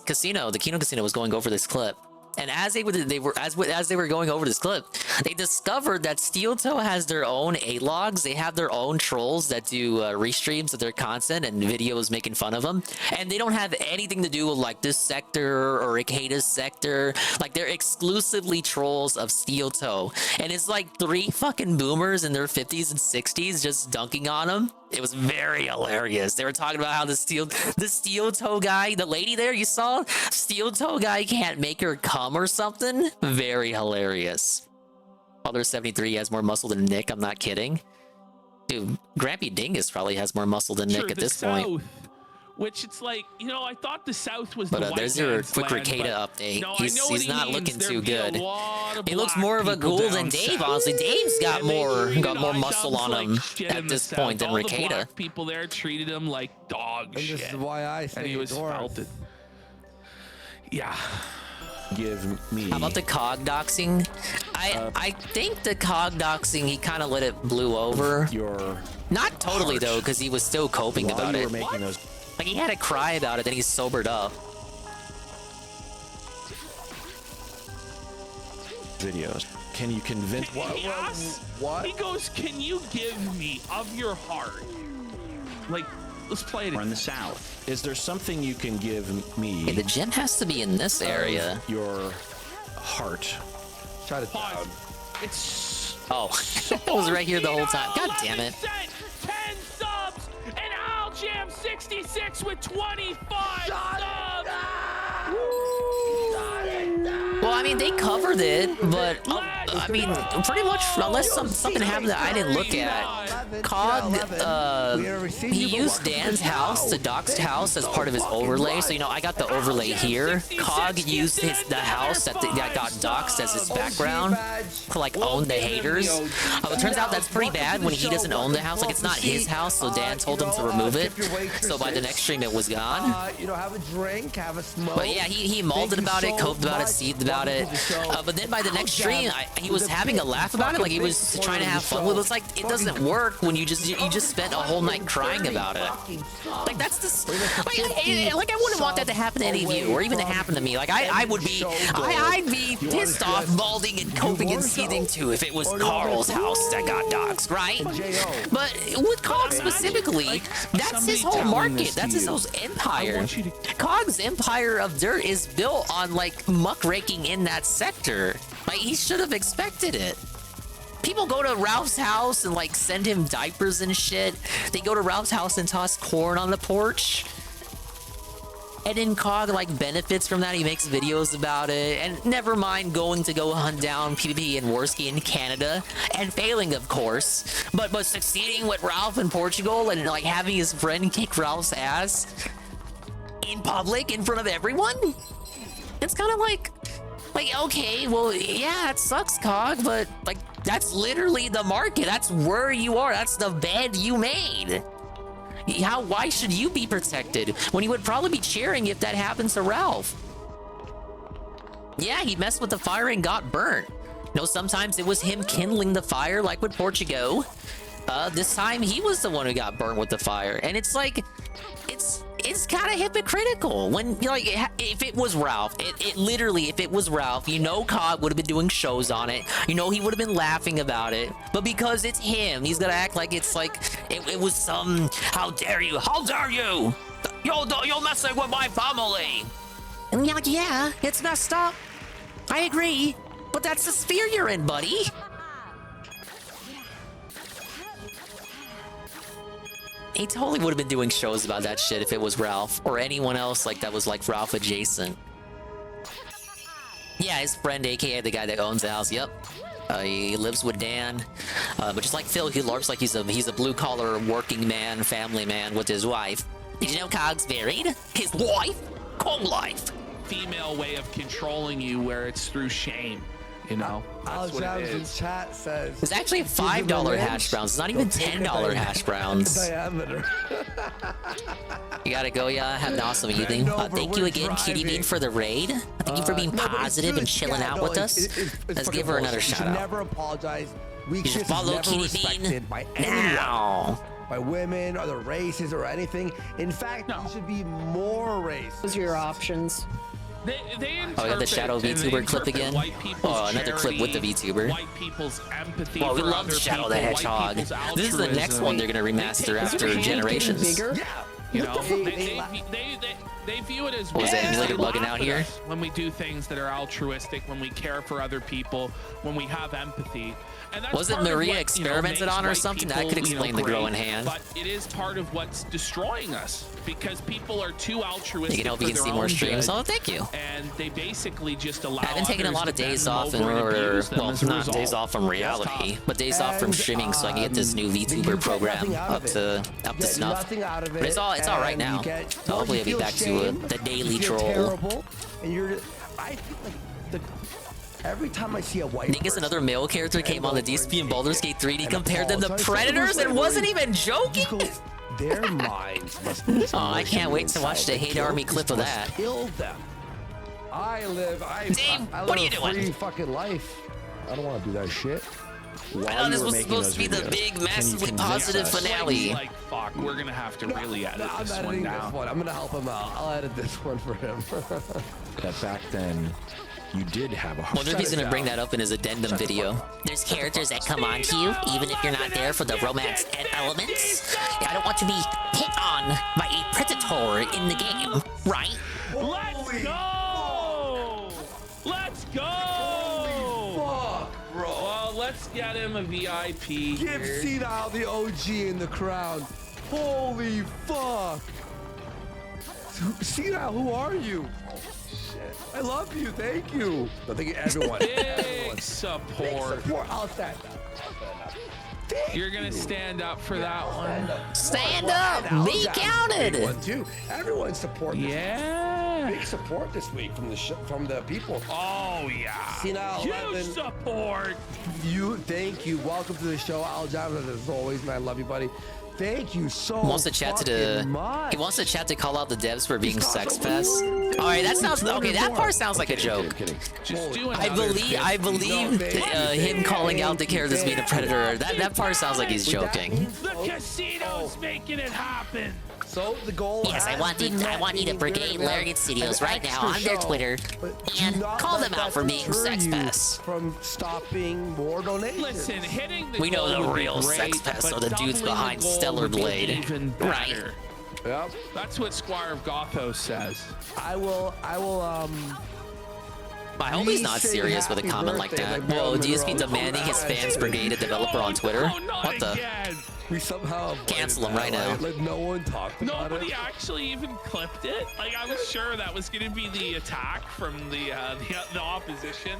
Casino, the Kino Casino was going over this clip, and as they were going over this clip, they discovered that Steel Toe has their own A-logs. They have their own trolls that do restreams of their content and videos making fun of them, and they don't have anything to do with like this sector or Rekieta's sector. Like they're exclusively trolls of Steel Toe, and it's like 3 fucking boomers in their 50s and 60s just dunking on him. It was very hilarious. They were talking about how the steel toe guy, the lady there you saw, Steel Toe guy can't make her come or something. Very hilarious. Father 73 has more muscle than Nick. I'm not kidding. Dude, Grampy Dingus probably has more muscle than Nick at this point. Which it's like, I thought the South was but the white there's your man's quick land, Rekieta but update. no, He's not looking too good. He looks black more of a people Gould down than Dave, south. honestly. Dave's got And more they muscle on him shit in at the this South. point than All the Rekieta. black people there treated him like dog And shit. this is why I and say he was dwarf. felted. Yeah. Give me. How about the cog doxing? I think the cog doxing, he kind of let it blew over. Not totally though, because he was still coping about it. Like he had to cry about it, then he sobered up. videos. Can you convince? He asks, he goes, "Can you give me of your heart?" Like, let's play it. We're in the South. Is there something you can give me? Hey, the gym has to be in this area. Your heart. Try to down. It's oh, it was right here the whole time. God damn it. 10 subs and Al Jam 66 with 25 subs. Well, I mean, they covered it, but I mean, pretty much, unless something happened that I didn't look at, Cog, he used Dan's house, the doxed house, as part of his overlay. So, you know, I got the overlay here. Cog used the house that got doxed as his background to, like, own the haters. It turns out that's pretty bad when he doesn't own the house. Like, it's not his house, so Dan told him to remove it. So by the next stream, it was gone. You know, have a drink, have a smoke. But yeah, he molded about it, coped about it, seethed about it. But then by the next stream, he was having a laugh about it, like he was trying to have fun with it. It's like, it doesn't work when you just spent a whole night crying about it. Like, that's the like I wouldn't want that to happen to any of you, or even to happen to me. Like, I'd be pissed off, balding and coping and seething too if it was Carl's house that got doxed, right? But with Cog specifically, that's his whole market. That's his whole empire. Cog's empire of dirt is built on, like, muckraking in that sector. Like, he should have expected it. People go to Ralph's house and, like, send him diapers and shit. They go to Ralph's house and toss corn on the porch. And then Cog, like, benefits from that. He makes videos about it. And never mind going to go hunt down PvP and Warski in Canada. And failing, of course. But succeeding with Ralph in Portugal and, like, having his friend kick Ralph's ass in public in front of everyone? It's kind of like, okay, well, yeah, it sucks, Cog, but, like, that's literally the market. That's where you are. That's the bed you made. Why should you be protected when you would probably be cheering if that happens to Ralph? Yeah, he messed with the fire and got burnt. You know, sometimes it was him kindling the fire, like with Portugal. This time he was the one who got burnt with the fire. And it's like, it's kind of hypocritical when, you know, like, if it was Ralph, it literally, if it was Ralph, you know, Cog would have been doing shows on it. You know, he would have been laughing about it. But because it's him, he's gonna act like it's like it was some, how dare you, you're messing with my family. And you're like, yeah, it's messed up. I agree, but that's the sphere you're in, buddy. He totally would have been doing shows about that shit if it was Ralph or anyone else like that was like Ralph adjacent. Yeah, his friend, aka the guy that owns the house. Yep, he lives with Dan. But just like Phil, he larps like he's a blue collar working man, family man with his wife. Did you know Cog's married? His wife, co-life. Female way of controlling you, where it's through shame. You know, that's what it is. Chat says it's actually $5 hash browns. It's not even $10 hash browns. Diameter. You gotta go, yeah. Have an awesome evening. Thank you again, Kitty Bean, for the raid. Thank you for being positive and chilling out with us. Let's give her another shout out. Never apologize. You should follow Kitty Bean by anyone. By women, other races, or anything. In fact, you should be more racist. Those are your options. They got the Shadow VTuber clip again. Oh, another clip with the VTuber. White people's empathy. Oh, we love Shadow the Hedgehog. This is the next one they're gonna remaster after Generations. You know, they view it as, what was that, emulator bugging out here? When we do things that are altruistic, when we care for other people, when we have empathy. And that's was it Maria experimented on or something? That could explain the growing hand. But it is part of what's destroying us because people are too altruistic. You can hope you can see more streams. Oh, thank you. And they basically just allow. I've been taking a lot of days off in order, well, not days off from reality, but days off from streaming, so I can get this new VTuber program up to snuff. But it's all right now. Hopefully, I'll be back to the daily troll. And I feel like every time I see a white Nick is another male character came on the DSP and Baldur's Gate 3 and he compared them to predators and wasn't even joking. Their minds must be oh, I can't wait to watch the Hate Army clip of that. Kill them. I live what are you doing? Free fucking life. I don't want to do that shit. I thought this was supposed to be the big, massively positive finale. Like, fuck, we're gonna have to really edit this one down. I'm gonna help him out. I'll edit this one for him. That back then, you did have a heart. Wonder if he's gonna bring that up in his addendum video. There's characters that come on to you, even if you're not there for the romance elements. I don't want to be hit on by a predator in the game, right? Let's go! Let's go! Fuck, bro. Well, let's get him a VIP. Give Senile the OG in the crown. Holy fuck. Senile, who are you? Oh, shit. I love you. Thank you. I think everyone. Big support. I'll stand up. You're gonna stand up for that one. Stand up! Be counted! Everyone support this Yeah. Big support this week from the people. Oh yeah. Senile Huge 11. support. Thank you. Welcome to the show, Al Javas, as always, man. I love you, buddy. Thank you so He wants to chat much. He wants to chat to call out the devs for being sex pests. All right, that sounds okay. That part sounds like a joke. Just do I believe him calling out the characters being a predator. That part sounds like he's joking. The casino's making it happen. So the goal. Yes, I want you to brigade Lariat Studios right now on their Twitter and call them out for being sex pests. From stopping more donations. Listen, hitting the We know goal the would be real great, sex pests but are the dudes doubling behind the goal Stellar would be Blade. even Right. better. Yep. That's what Squire of Gothos says. I will I hope he's not serious with a comment like that. Whoa, DSP demanding his fans brigade a developer on Twitter? What the? We somehow Cancel him right now. Like no one talked about Nobody it. actually even clipped it. Like I was sure that was going to be the attack from the opposition.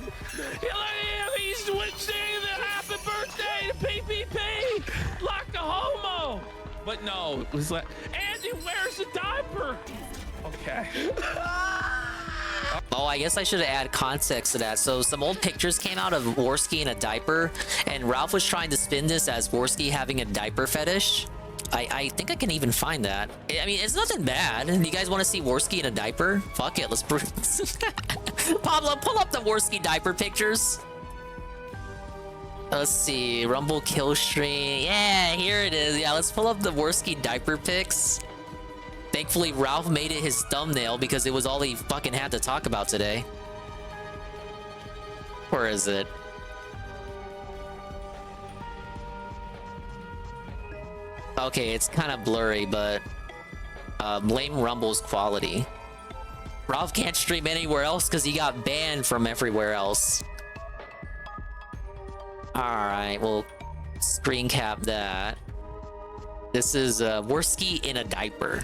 He's saying the happy birthday to PPP like a homo. But no, it was like Andy wears a diaper. Okay. Oh, I guess I should have added context to that. So some old pictures came out of Worski in a diaper, and Ralph was trying to spin this as Worski having a diaper fetish. I think I can even find that. I mean, it's nothing bad. You guys want to see Worski in a diaper? Fuck it, let's Pablo, pull up the Worski diaper pictures. Let's see, Rumble kill stream. Yeah, here it is. Yeah, let's pull up the Worski diaper pics. Thankfully, Ralph made it his thumbnail because it was all he fucking had to talk about today. Where is it? Okay, it's kind of blurry, but blame Rumble's quality. Ralph can't stream anywhere else because he got banned from everywhere else. Alright, we'll screen cap that. This is Worski in a diaper.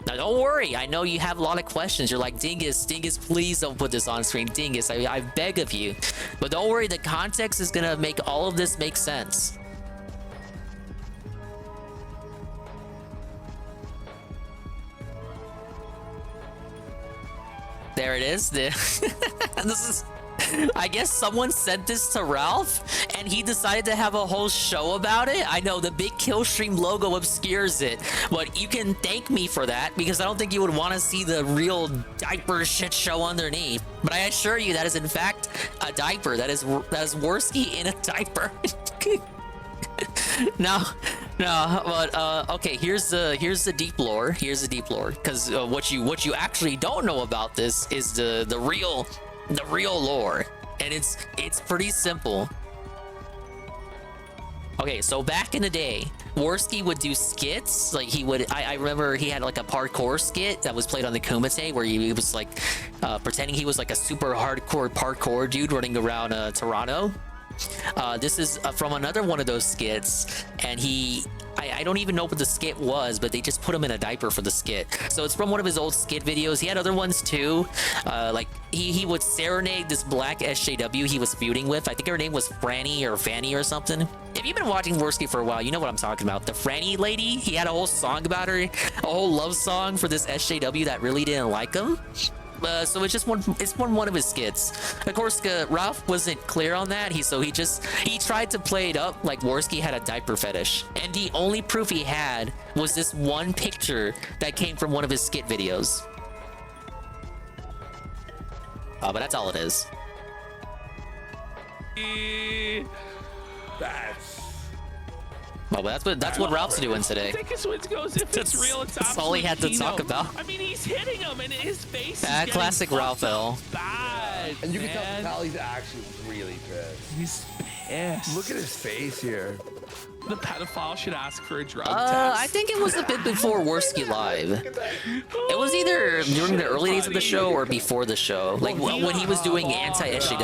Now, don't worry. I know you have a lot of questions. You're like, Dingus, please don't put this on screen. Dingus, I beg of you. But don't worry. The context is going to make all of this make sense. There it is. This is... I guess someone sent this to Ralph and he decided to have a whole show about it. I know the big Killstream logo obscures it, but you can thank me for that because I don't think you would want to see the real diaper shit show underneath. But I assure you that is in fact a diaper. That is Worski in a diaper. No, but okay. Here's the deep lore. Here's the deep lore because what you actually don't know about this is the real lore, and it's pretty simple. Okay, so back in the day, Worski would do skits. Like he would, I remember he had like a parkour skit that was played on the Kumite where he was like pretending he was like a super hardcore parkour dude running around Toronto. This is from another one of those skits, and I don't even know what the skit was, but they just put him in a diaper for the skit. So it's from one of his old skit videos. He had other ones too. Like he would serenade this black SJW he was feuding with. I think her name was Franny or Fanny or something. If you've been watching Worski for a while, you know what I'm talking about. The Franny lady, he had a whole song about her, a whole love song for this SJW that really didn't like him. So it's just one of his skits. Of course, Ralph wasn't clear on that. He tried to play it up like Worski had a diaper fetish, and the only proof he had was this one picture that came from one of his skit videos. But that's all it is. Oh, but that's what Ralph's doing today. Goes, if it's real, it's that's all he had to talk about. I mean, he's hitting him, and his face is classic Ralph L. Bad. And you can tell he's actually really pissed. He's pissed. Look at his face here. The pedophile should ask for a drug test. I think it was a bit before Worski Live. It was either during the early days of the show or before the show, like when he was doing anti-SJW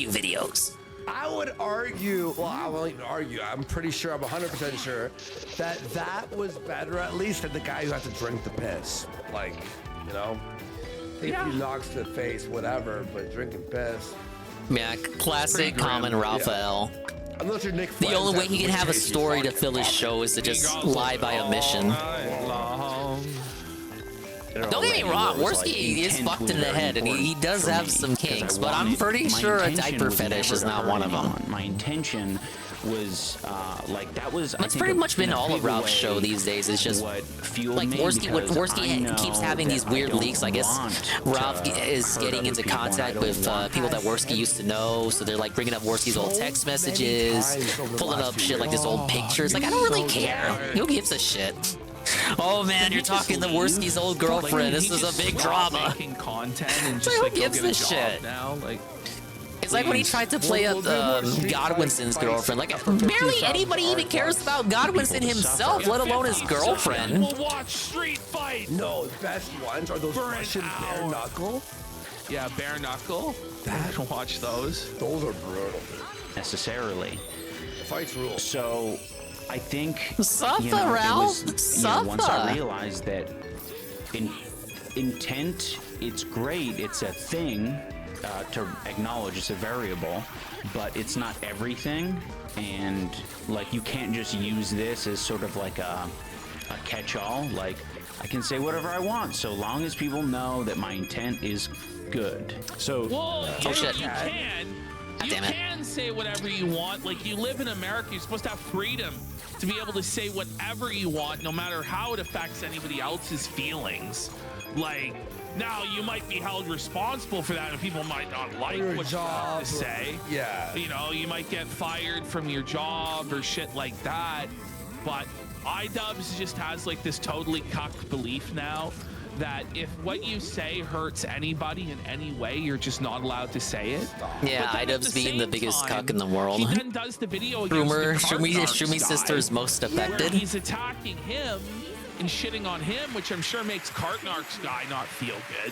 videos. I would argue, well, I won't even argue, I'm pretty sure, I'm 100% sure, that was better at least than the guy who had to drink the piss. Like, you know? If he knocks to the face, whatever, but drinking piss. Yeah, classic common Raphael. Unless you're Nick The only way he can have a story to fill his show is to just lie by omission. Don't get me wrong, Worski is fucked in the head, and he does have some kinks, but I'm pretty sure a diaper fetish is not one of them. My intention was like that was. That's pretty much been all of Ralph's show these days. It's just like Worski keeps having these weird leaks. I guess Ralph is getting into contact with people that Worski used to know, so they're like bringing up Worski's old text messages, pulling up shit like this old pictures. Like I don't really care. Who gives a shit? Oh man, you're talking to Worski's old girlfriend. This is a big drama. Making content and just like who gives a shit? Now, like. It's like when he tried to play up Godwinson's girlfriend. Like, barely anybody even cares about Godwinson himself, let alone his girlfriend. We'll watch Street Fight. No, the best ones are those Russian bare knuckle. Yeah, bare knuckle. Watch those. Those are brutal. Necessarily. Fights rule. So, I think. Suffer, Ralph. Suffer. Once I realized that intent, it's great. It's a thing. To acknowledge it's a variable, but it's not everything, and like you can't just use this as sort of like a catch-all. Like I can say whatever I want so long as people know that my intent is good. So you can say whatever you want. Like you live in America, you're supposed to have freedom to be able to say whatever you want, no matter how it affects anybody else's feelings. Like. Now, you might be held responsible for that, and people might not like what you have to say. Yeah. You know, you might get fired from your job or shit like that. But iDubbbz just has like this totally cuck belief now that if what you say hurts anybody in any way, you're just not allowed to say it. Yeah, iDubbbz being the biggest cuck in the world. He then does the video against Shumi's sister's most affected. He's attacking him and shitting on him, which I'm sure makes Kartnark's guy not feel good.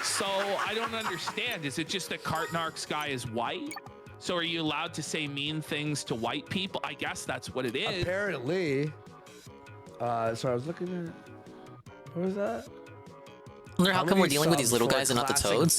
So I don't understand. Is it just that Kartnark's guy is white? So are you allowed to say mean things to white people? I guess that's what it is. Apparently. So I was looking at. What was that? I wonder how come we're dealing with these little guys and not the toads.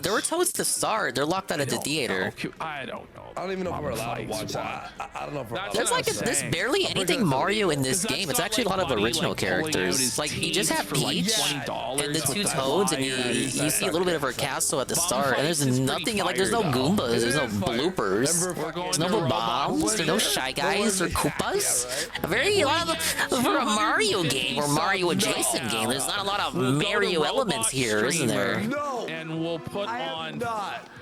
There were toads to start. They're locked out of the theater. I don't know. I don't even know if we're allowed to watch that. I don't know if we're allowed to watch that. There's barely anything Mario in this game. It's actually a lot of original characters. Like, you just have Peach and the two toads, and you see a little bit of her castle at the start, and there's nothing, like, there's no Goombas, there's no bloopers, there's no bombs, there's no Shy Guys or Koopas. A lot of, for a Mario game or Mario adjacent game, there's not a lot of Mario elements here, isn't there? No. And we'll put on.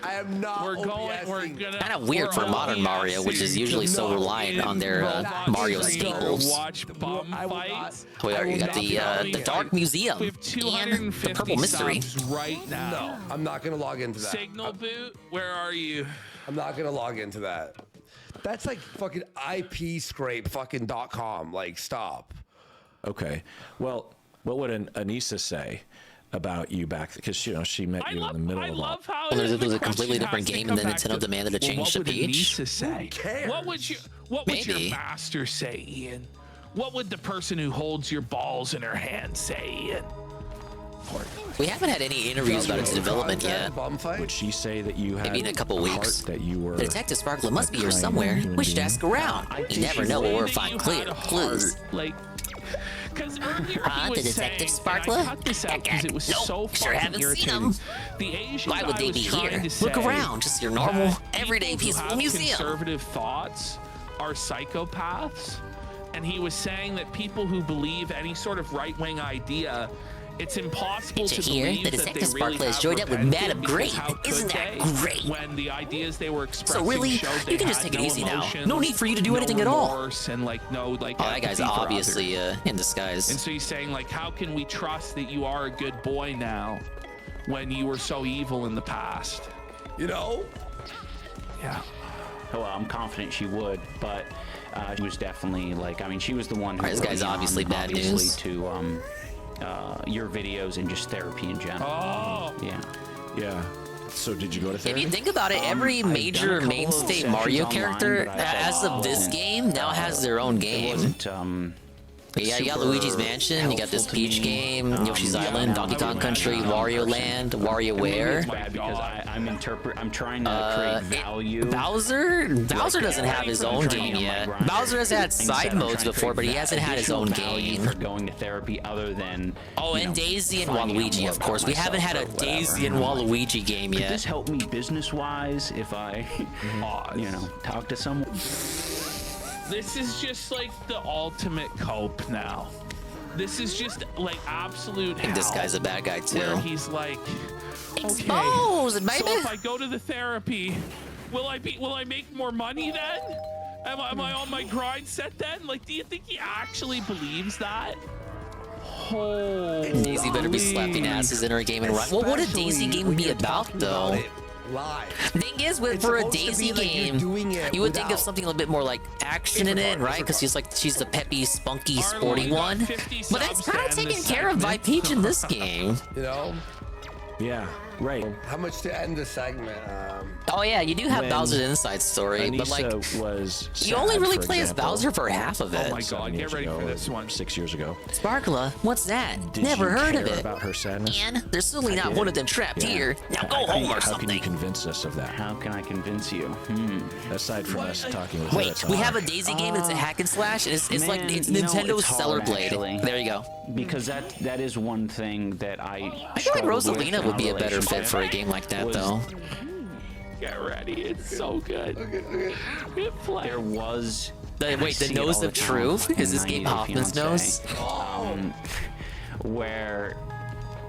I am not. We're gonna. Kind of weird for modern Mario, which is usually so reliant on their Mario staples. Watch bum fights. We got the Dark Museum and the Purple Mystery. Right now. No, I'm not gonna log into that. Signal boot. Where are you? I'm not gonna log into that. That's like fucking IP scrape fucking .com. Like, stop. Okay. Well, what would Anissa say about you back? Because she met you in the middle of all. It was a completely different game, and then Nintendo demanded a change to Peach. What would your master say, Ian? What would the person who holds your balls in her hand say, Ian? We haven't had any interviews about its development yet. Would she say that you had maybe in a couple weeks? That you were Detective Sparkler must be here somewhere. We should ask around. You never know where we'll find clues. Like, because earlier the Detective Sparkler? Nope, sure haven't seen him. Why would they be here? Look around, just your normal, everyday, peaceful museum. Conservative thoughts are psychopaths, and he was saying that people who believe any sort of right-wing idea, it's impossible to believe the that they Detective really Sparkler has have joined up with repented, Madam Great. because Isn't that great? When the ideas they were expressing So really, showed you can just take it easy now. No need for you to do anything at all. And like oh, that guy's obviously in disguise. And so he's saying, like, how can we trust that you are a good boy now? when you were so evil in the past. You know? Yeah. Well, I'm confident she would, but she was definitely like, I mean, she was the one who This guy's obviously bad news. to your videos and just therapy in general. Oh. Yeah. Yeah. So did you go to therapy? If you think about it, every major mainstay Mario character, as of this game, now has their own game. It wasn't, Yeah, you got Luigi's Mansion, you got this Peach game, Yoshi's Island, Donkey Kong Country, Wario Land, WarioWare. Because I'm trying to create value. Bowser doesn't have his own game yet. Bowser has had side modes before, but he hasn't had his own game. For going to therapy other than and Daisy and Waluigi, of course. We haven't had a Daisy and Waluigi game Could yet. this help me business-wise if I, talk to someone? This is just like the ultimate cope now. This is just like absolute hell. This guy's a bad guy too. Where he's like, Exposed, baby. So if I go to the therapy, will I make more money then? Am I on my grind set then? Like, do you think he actually believes that? Holy. Daisy better be slapping asses in her game and run. Well, what would a Daisy game be about though? Live. Thing is, for a Daisy game, you would think of something a little bit more like action in it, right? Because she's the peppy, spunky, sporty one. But that's kind of taken care of by Peach in this game. You know? Yeah, right. How much to end the segment? Oh yeah, you do have Bowser's inside story, but like you only really play as Bowser for half of it. Oh my god, get ready for this one. 6 years ago. Sparkla, what's that? Did Never you heard care of it. about her sadness? And there's certainly not one of them trapped here. Now go home or How can you something. convince us of that? How can I convince you? Aside from us talking with Wait, we have a Daisy game that's a hack and slash, and it's like it's Nintendo's Stellar Blade. There you go. Because that is one thing that I feel like Rosalina would be a better fit for a game like that, though. Get ready, it's so good. There was. Wait, the nose of truth? Is this Gabe Hoffman's nose? Where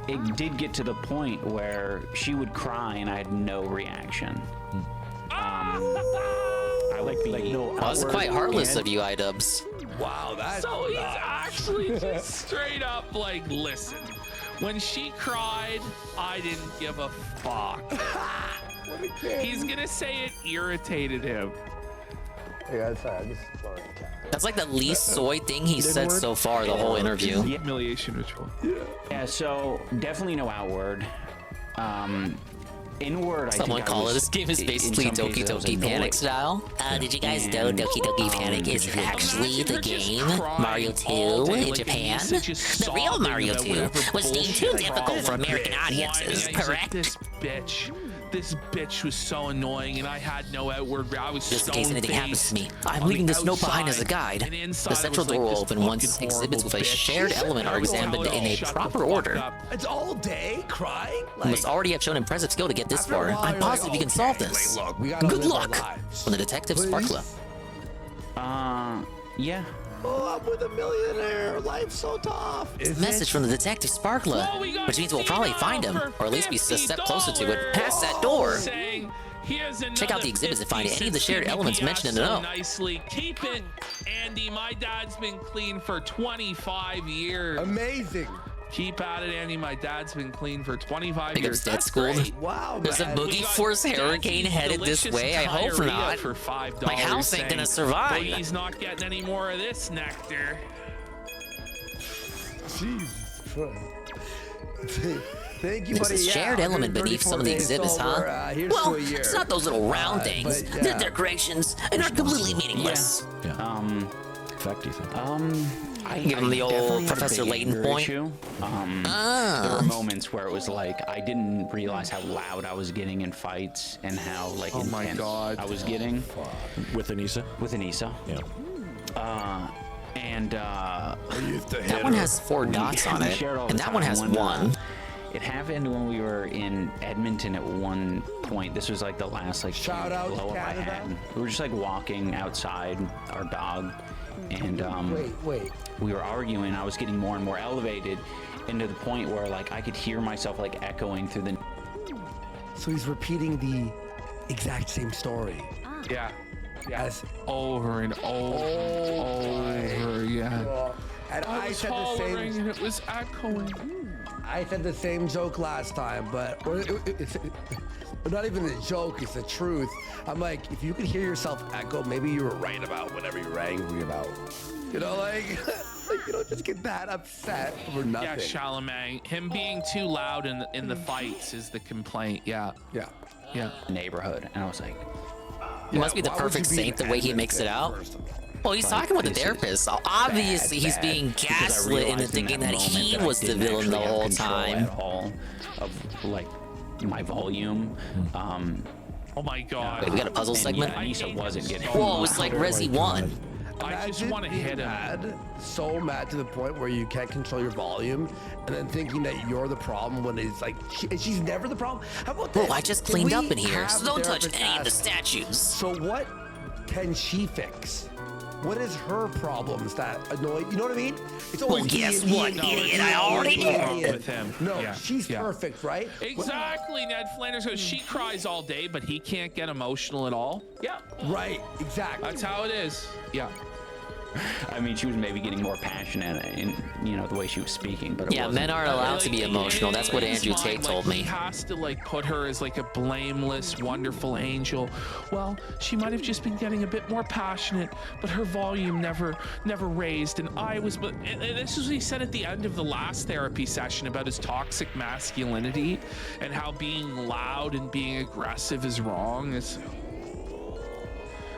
it did get to the point where she would cry and I had no reaction. I like the. Well, that's quite heartless of you, iDubbbz. Wow, that's so he's actually just straight up like, listen, when she cried, I didn't give a fuck. He's gonna say it irritated him. Yeah, sorry, That's like the least soy thing he said so far the whole interview. Humiliation ritual. Yeah, so definitely no outward. Inward, Someone call it. This game is basically Doki Doki Panic style. Did you guys know Doki Doki Panic is actually the game Mario 2 in Japan? The real Mario 2 was deemed too difficult for American audiences, correct? This bitch was so annoying, and I had no outward. I was just in case anything happens to me, I'm leaving this note behind as a guide. The central door will open once exhibits with a shared element are examined in a proper order. It's all day crying. You must already have shown impressive skill to get this far. I'm positive you can solve this. Good luck! From the detective Sparkla. Yeah. Oh, I'm with a millionaire. Life's so tough. Message from the detective Sparkla, which means we'll probably find him, or at least be a step closer to it, past that door. Check out the exhibits and find any of the shared elements mentioned in the note. Nicely, keep it, Andy. My dad's been clean for 25 years. Amazing. Keep at it, Andy. My dad's been clean for 25 Think years. It's dead schooled. Wow, There's a Boogie Force Hurricane headed this way. I hope not. For $5 My house ain't gonna survive. Boogie's not getting any more of this nectar. Jesus Christ. Thank you, There's buddy. a shared element beneath some of the exhibits, huh? Well, it's not those little round things. They're decorations and are completely meaningless. Yeah. Fact, do you think? I give him the old Professor Layton point. There were moments where it was like I didn't realize how loud I was getting in fights and how like intense I was getting with Anissa. With Anissa. Yeah. That one has 4 dots on it, and that one has 1. It happened when we were in Edmonton at one point. This was like the last like shout out blow up I had. We were just like walking outside our dog, and wait. we were arguing. I was getting more and more elevated, and to the point where like I could hear myself like echoing through the. So he's repeating the exact same story. Yeah. Yes. Over and over again. And I was said the hollering same. and it was echoing. I said the same joke last time, but it's not even a joke, it's the truth. I'm like, if you could hear yourself echo, maybe you were right about whatever you were angry about. You know, like you don't just get that upset over nothing. Yeah, Chalamet. Him being too loud in the fights is the complaint. Yeah. Yeah. Yeah. Neighborhood. And I was like, He must be the perfect saint the way he makes it out. Well, he's talking with the therapist. So obviously, he's being gaslit into thinking that he was the villain the whole time. All of like my volume. Oh my God. Wait, we got a puzzle segment? Anissa wasn't getting. Whoa, it was like Resi 1. I just want to hit him. Mad, so mad to the point where you can't control your volume, and then thinking that you're the problem when it's like she's never the problem. How about this? Whoa, I just If cleaned we up in here, have so don't touch therapists any of the ask, statues. So what can she fix? What is her problems that annoy? You know what I mean? It's always Well, guess Ian, what, Ian, idiot? Ian, I already Ian, knew. Ian. With him. No, Yeah, she's yeah. perfect, right? Exactly, Ned Flanders goes, she cries all day, but he can't get emotional at all. Yeah. Right, exactly. That's how it is. Yeah. I mean, she was maybe getting more passionate in, you know, the way she was speaking, but it Yeah, wasn't. men are allowed to be emotional. That's what In his Andrew mind, Tate told like, me. He has to like put her as like a blameless, wonderful angel. Well, she might have just been getting a bit more passionate, but her volume never raised. And I was, but and this is what he said at the end of the last therapy session about his toxic masculinity and how being loud and being aggressive is wrong. It's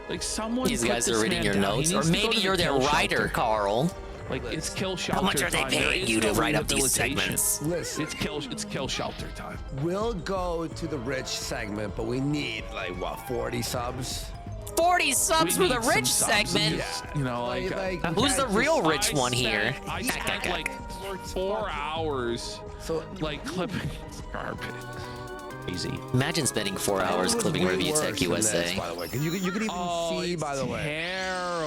like someone. These put guys this are reading man your down. He notes, or needs to go maybe to the you're their kill writer, shelter. Carl. Like it's kill shelter. How much are they time. There paying is you no to write up these rehabilitation. segments? Listen, It's kill shelter time. We'll go to the rich segment, but we need like what, 40 subs? 40 subs We for the need some rich subs. segment. Yeah, you know, like, Who's the real rich one here? I spent like 4 hours like clipping garbage. Easy. Imagine spending 4 hours clipping Review Tech USA. By the way, you can even see. By the way,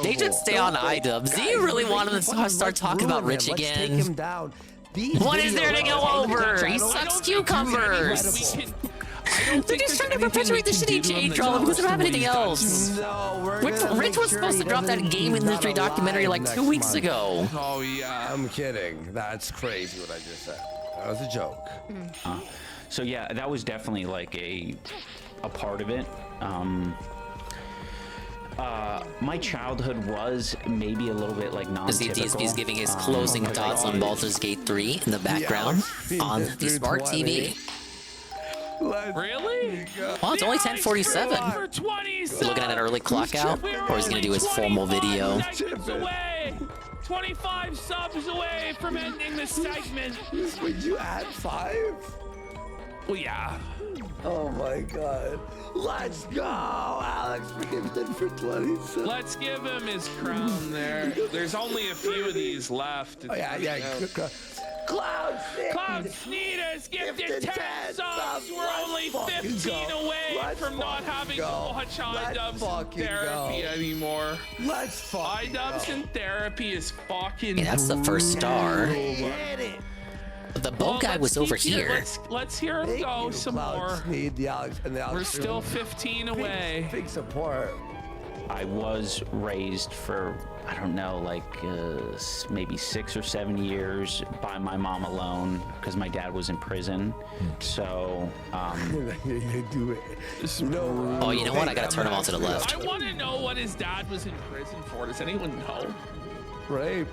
They should stay on iDubbbz. Do you really want them to start talking about Rich Let's take again? him down. These What is there to videos go are over? He incredible. sucks cucumbers. They're just trying to perpetuate the shitty J drama because they don't have anything else. No, Rich was supposed to drop that game industry documentary like 2 weeks ago. Oh yeah. I'm kidding. That's crazy what I just said. That was a joke. So yeah, that was definitely like a part of it. My childhood was maybe a little bit like non-typical. DSP is giving his closing thoughts on Baldur's Gate 3 in the background on the smart TV. Really? Oh, it's only 10:47. Looking at an early clock out, or he's gonna do his formal video. 25 subs away from ending the segment. Would you add 5? Well, yeah. Oh my God. Let's go, Alex Raymond for 20 subs. Let's give him his crown there. There's only a few of these left. Oh, yeah. Cloud Sneed has gifted 10 subs. We're only 15 away from not having to watch iDubbbz in therapy anymore. Let's fucking iDubbbz in therapy is fucking. Hey, that's the first star. Hit it. The boat guy was over here. Let's hear him go some more. Need the Alex and the Alex. We're still 15 away. Big support. I was raised for, I don't know, like maybe 6 or 7 years by my mom alone because my dad was in prison. So, you do it. No. Oh, you know what? I gotta turn him on to the left. I want to know what his dad was in prison for. Does anyone know? Right.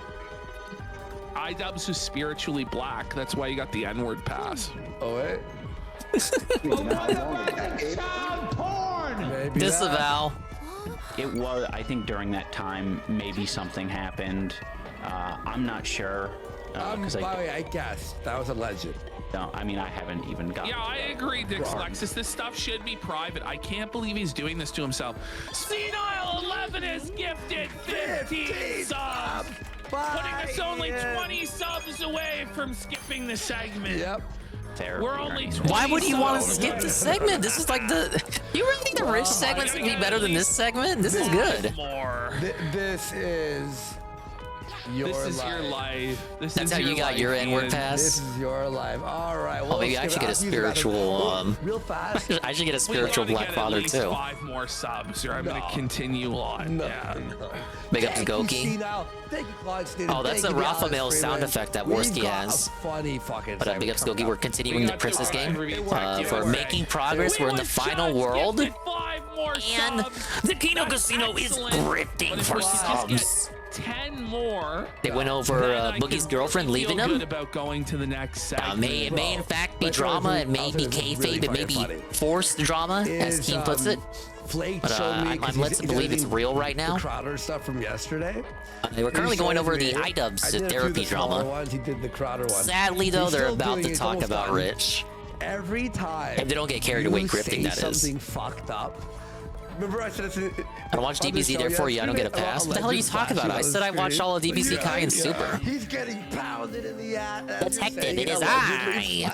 iDubbbz was spiritually black. That's why you got the N-word pass. Oh, wait. Disavow. it was, I think during that time, maybe something happened. I'm not sure. By the way, I guess that was a legend. No, I mean, I haven't even got. Yeah, I agree, Dixlexus. This stuff should be private. I can't believe he's doing this to himself. Senile 11 is gifted 15 subs, putting us only 20 subs away from skipping the segment. Yep. We're only 20 Why would you want to subs. skip the segment? This is like the. You really think the rich segment's gonna be better than this segment? This is good. More. This is This is your life. That's how you got your N-word pass? This is your life. All right. Well, Oh, maybe I should get a spiritual. Real fast. I should get a spiritual We Black gotta Father get at least too. 5 more subs, or I'm gonna continue on. Yeah. Big up to Thank you, Goki. Senile. Thank you, Claude Steen. Oh, that's a Thank you, Rafa Alex Mail sound Freeman. effect that We've Worski got has. a funny fucking But big up segment Skokie. We're continuing the Princess game. For making progress, we're in the final world. And the Kino Casino is grifting for subs. 10 more. They went over Boogie's girlfriend leaving Feel him. good about going to the next segment. It may in fact be drama. It may be kayfabe. It may be forced drama, as Keen puts it. Flake But I'm led to believe it's real right now. The Crowder stuff from yesterday. They were currently going over the I iDubbbz did a few therapy of the smaller drama. ones. He did the Crowder one. Sadly, though, He's they're still about doing to it. It's talk almost about done. Rich. Every time. If they don't get carried away you grifting, say that is. something fucked up. Remember I said I watch DBZ, therefore you, I don't get a pass. What the hell are you talking about? I said I watched all of DBZ Kai and Super. He's getting pounded in the ass. Detective, it is I.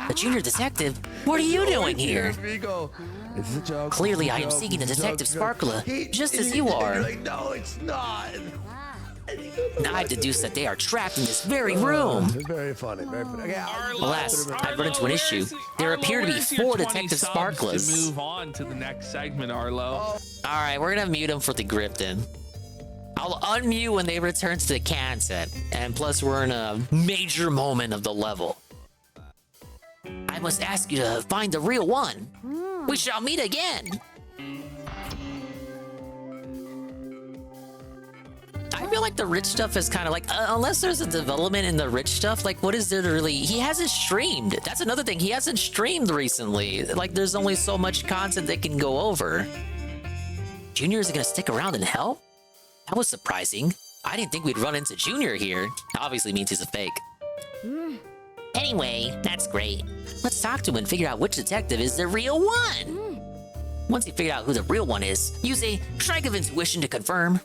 The junior detective? What are you doing here? It's a joke. Clearly, I am seeking the Detective Sparkler, just as you are. Like, no, it's not. Now I've deduced that they are trapped in this very room. Very funny, very funny. Okay, Alas, I've run into an issue. There appear to be 4 Detective Sparklers. To move on to the next segment, Arlo. Alright, we're gonna mute them for the Grifton. I'll unmute when they return to the can set. And plus, we're in a major moment of the level. I must ask you to find the real one. We shall meet again. I feel like the Rich stuff is kind of like, unless there's a development in the Rich stuff, like what is there to really, he hasn't streamed. That's another thing, he hasn't streamed recently. Like there's only so much content they can go over. Junior is gonna stick around and help? That was surprising. I didn't think we'd run into Junior here. Obviously means he's a fake. Anyway, that's great. Let's talk to him and figure out which detective is the real one. Once you figure out who the real one is, use a strike of intuition to confirm.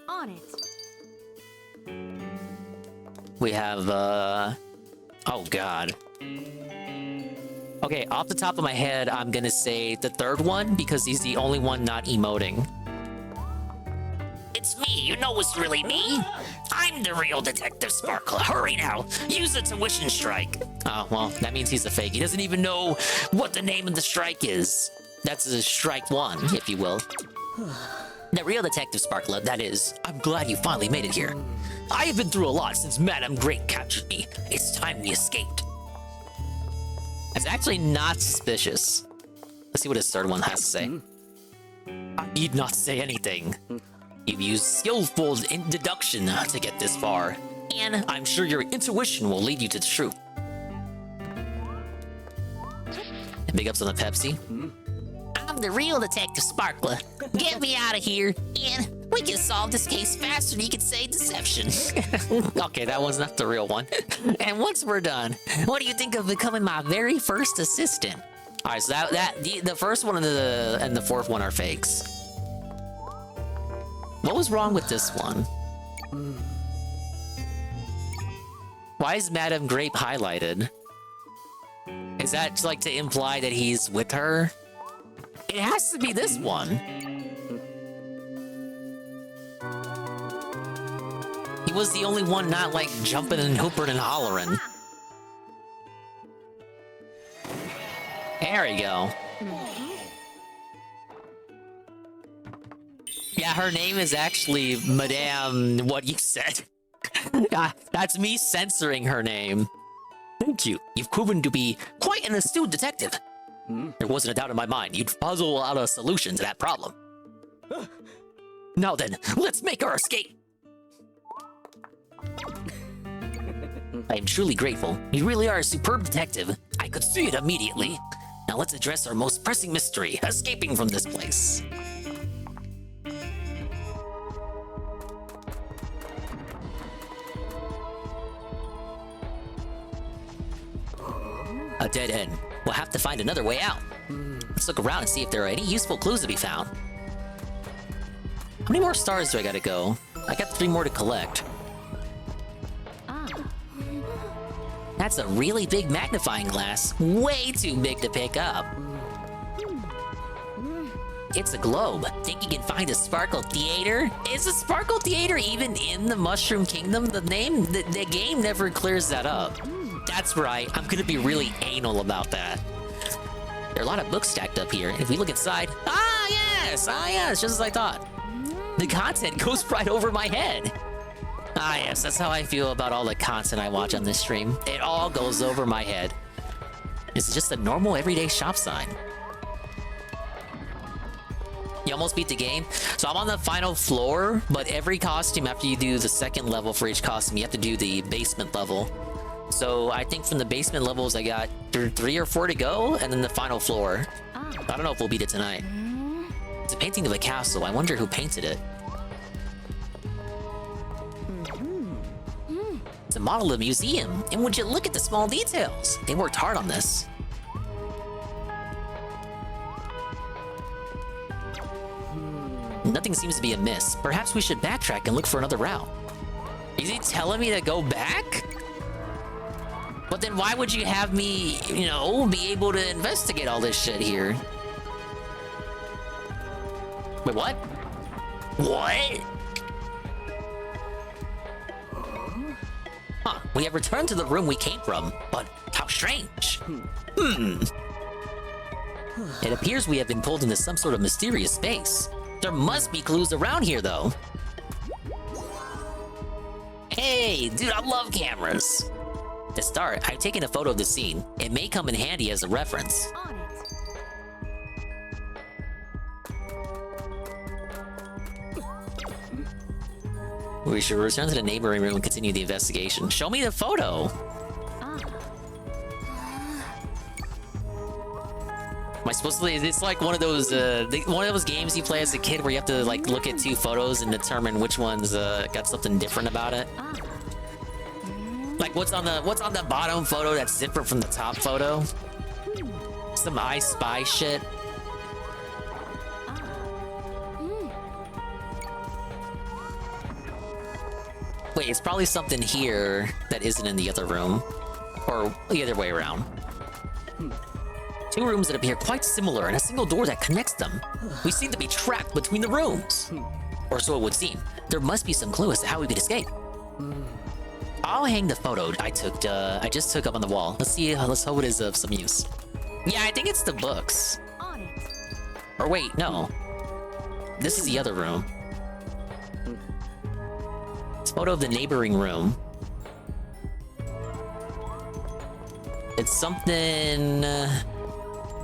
On it. We have, oh god. Okay, off the top of my head, I'm gonna say the third one because he's the only one not emoting. It's me, you know it's really me. I'm the real Detective Sparkler. Hurry now, use the tuition strike. Oh, well, that means he's a fake. He doesn't even know what the name of the strike is. That's a strike 1, if you will. The real Detective Sparkler, that is. I'm glad you finally made it here. I have been through a lot since Madame Great captured me. It's time we escaped. That's actually not suspicious. Let's see what his third one has to say. I need not say anything. You've used skillful deduction to get this far, and I'm sure your intuition will lead you to the truth. And big ups on the Pepsi. I'm the real Detective Sparkler. Get me out of here, and we can solve this case faster than you can say deception. Okay, that one's not the real one. And once we're done, what do you think of becoming my very first assistant? All right, so the first one and the fourth one are fakes. What was wrong with this one? Why is Madame Grape highlighted? Is that like to imply that he's with her? It has to be this one. He was the only one not like jumping and hooping and hollering. There we go. Yeah, her name is actually Madame what you said. That's me censoring her name. Thank you. You've proven to be quite an astute detective. There wasn't a doubt in my mind you'd puzzle out a solution to that problem. Now then, let's make our escape. I am truly grateful. You really are a superb detective. I could see it immediately. Now let's address our most pressing mystery, escaping from this place. A dead end. We'll have to find another way out. Let's look around and see if there are any useful clues to be found. How many more stars do I gotta go? I got 3 more to collect. That's a really big magnifying glass. Way too big to pick up. It's a globe. Think you can find a Sparkle Theater? Is a Sparkle Theater even in the Mushroom Kingdom? The game never clears that up. That's right. I'm gonna be really anal about that. There are a lot of books stacked up here. If we look inside, yes, just as I thought. The content goes right over my head. Yes, that's how I feel about all the content I watch on this stream. It all goes over my head. It's just a normal everyday shop sign. You almost beat the game. So I'm on the final floor, but every costume, after you do the second level for each costume, you have to do the basement level. So I think from the basement levels, I got 3 or 4 to go, and then the final floor. I don't know if we'll beat it tonight. It's a painting of a castle. I wonder who painted it. It's a model of a museum, and would you look at the small details? They worked hard on this. Nothing seems to be amiss. Perhaps we should backtrack and look for another route. Is he telling me to go back? But then why would you have me, you know, be able to investigate all this shit here? Wait, what? What? Huh, we have returned to the room we came from, but how strange. It appears we have been pulled into some sort of mysterious space. There must be clues around here, though. Hey, dude, I love cameras. To start, I've taken a photo of the scene. It may come in handy as a reference. We should return to the neighboring room and continue the investigation. Show me the photo. Am I supposed to? It's like one of those games you play as a kid where you have to like look at 2 photos and determine which one's got something different about it. Like what's on the bottom photo that's different from the top photo? Some I Spy shit. Wait, it's probably something here that isn't in the other room. Or the other way around. 2 rooms that appear quite similar and a single door that connects them. We seem to be trapped between the rooms. Or so it would seem. There must be some clue as to how we could escape. I'll hang the photo I just took up on the wall. Let's hope it is of some use. Yeah, I think it's the books. Or wait, no. This is the other room. It's a photo of the neighboring room. It's something...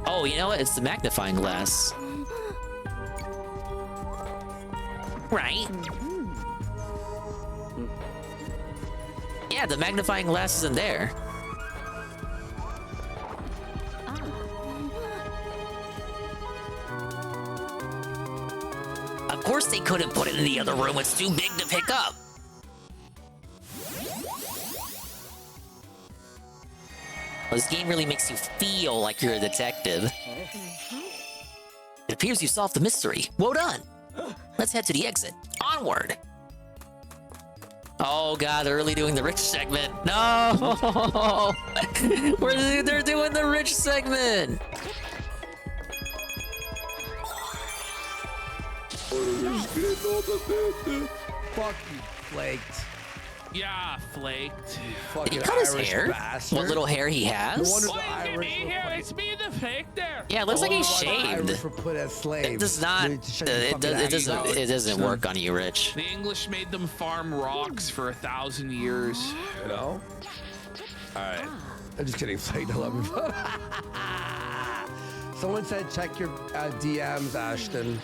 Oh, you know what? It's the magnifying glass. Right. Yeah, the magnifying glass isn't there. Of course they couldn't put it in the other room. It's too big to pick up. Well, this game really makes you feel like you're a detective. It appears you solved the mystery. Well done. Let's head to the exit. Onward. Oh god, they're really doing the rich segment. No! They're doing the rich segment. Fuck you, flaked. Yeah, flaked. Did he cut his hair? Bastard. What little hair he has? It's me, the fake there. Yeah, it looks like he's shaved. Irish were put as slaves. It does not. It doesn't work on you, Rich. The English made them farm rocks for 1,000 years. You know. All right. I'm just kidding, flaked. I love you. Someone said check your DMs, Ashton.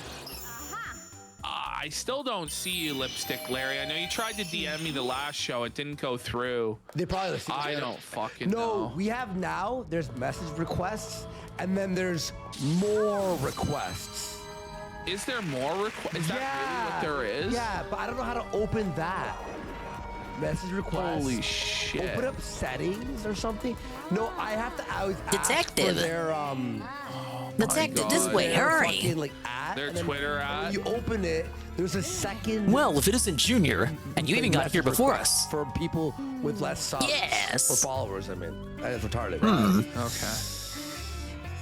I still don't see you, Lipstick Larry. I know you tried to DM me the last show. It didn't go through. They probably. I don't fucking know. know. We have now. There's message requests, and then there's more requests. Is there more requests? Is that really what there is? Yeah, but I don't know how to open that. Message requests. Holy shit. Open up settings or something. No, I have to always Detective. ask for their Detective, this way, hurry. Fucking, like, ad, Their and then Twitter ad. When you open it, there's a second. Well, if it isn't Junior, and you even got here before us. For people with less subs. Yes. For followers, I mean. That is retarded.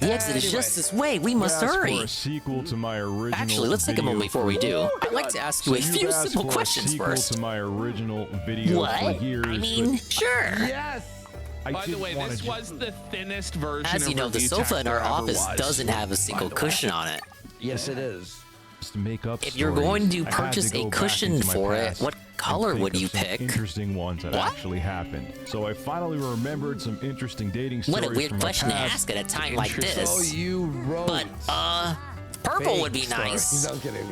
Okay. The exit is just this way. We must Ask hurry. For a sequel to my original Actually, let's take a moment before we do. I'd like to ask you a So few you've asked simple for questions a sequel first. to my original video What? for years. I mean, but sure. Yes. By the way, this was the thinnest version As you of know, the Review sofa in our Tech there ever office was. doesn't have a single cushion on it. Yes, it is. To make up If you're stories, going to I had purchase go a back cushion into my for it, past what and color think would of you some pick? Interesting ones that What? actually happened. So I finally remembered some interesting dating stories. What a weird from my question to past. ask at a time like So this. you wrote. But, purple would be nice. No, I'm kidding.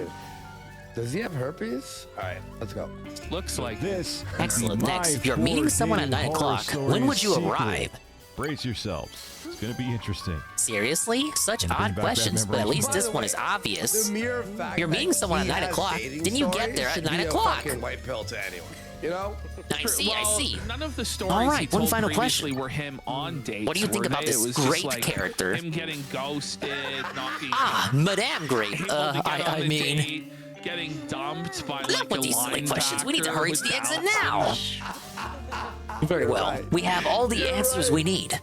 Does he have herpes? All right, let's go. Looks like this. Excellent. Next, if you're meeting someone at 9 o'clock, when would you arrive? Brace yourselves. It's going to be interesting. Seriously? Such Gonna bring odd back that questions, but at memory. least By this the one way, is obvious. The mere fact You're that meeting someone at he 9 has o'clock, dating then you get stories there at should 9 be a o'clock. fucking white pill to anyone. You know? I see, I Well, see. None of the stories All he right, one told final previously question. were him on dates. What do you think were about they? this It was just great like character? Him getting ghosted, not being Madame Grape. able to get on I a mean, date, getting dumped by enough like with a these silly questions. We need to linebacker hurry to the exit now. without- Very well. We have all the answers we need.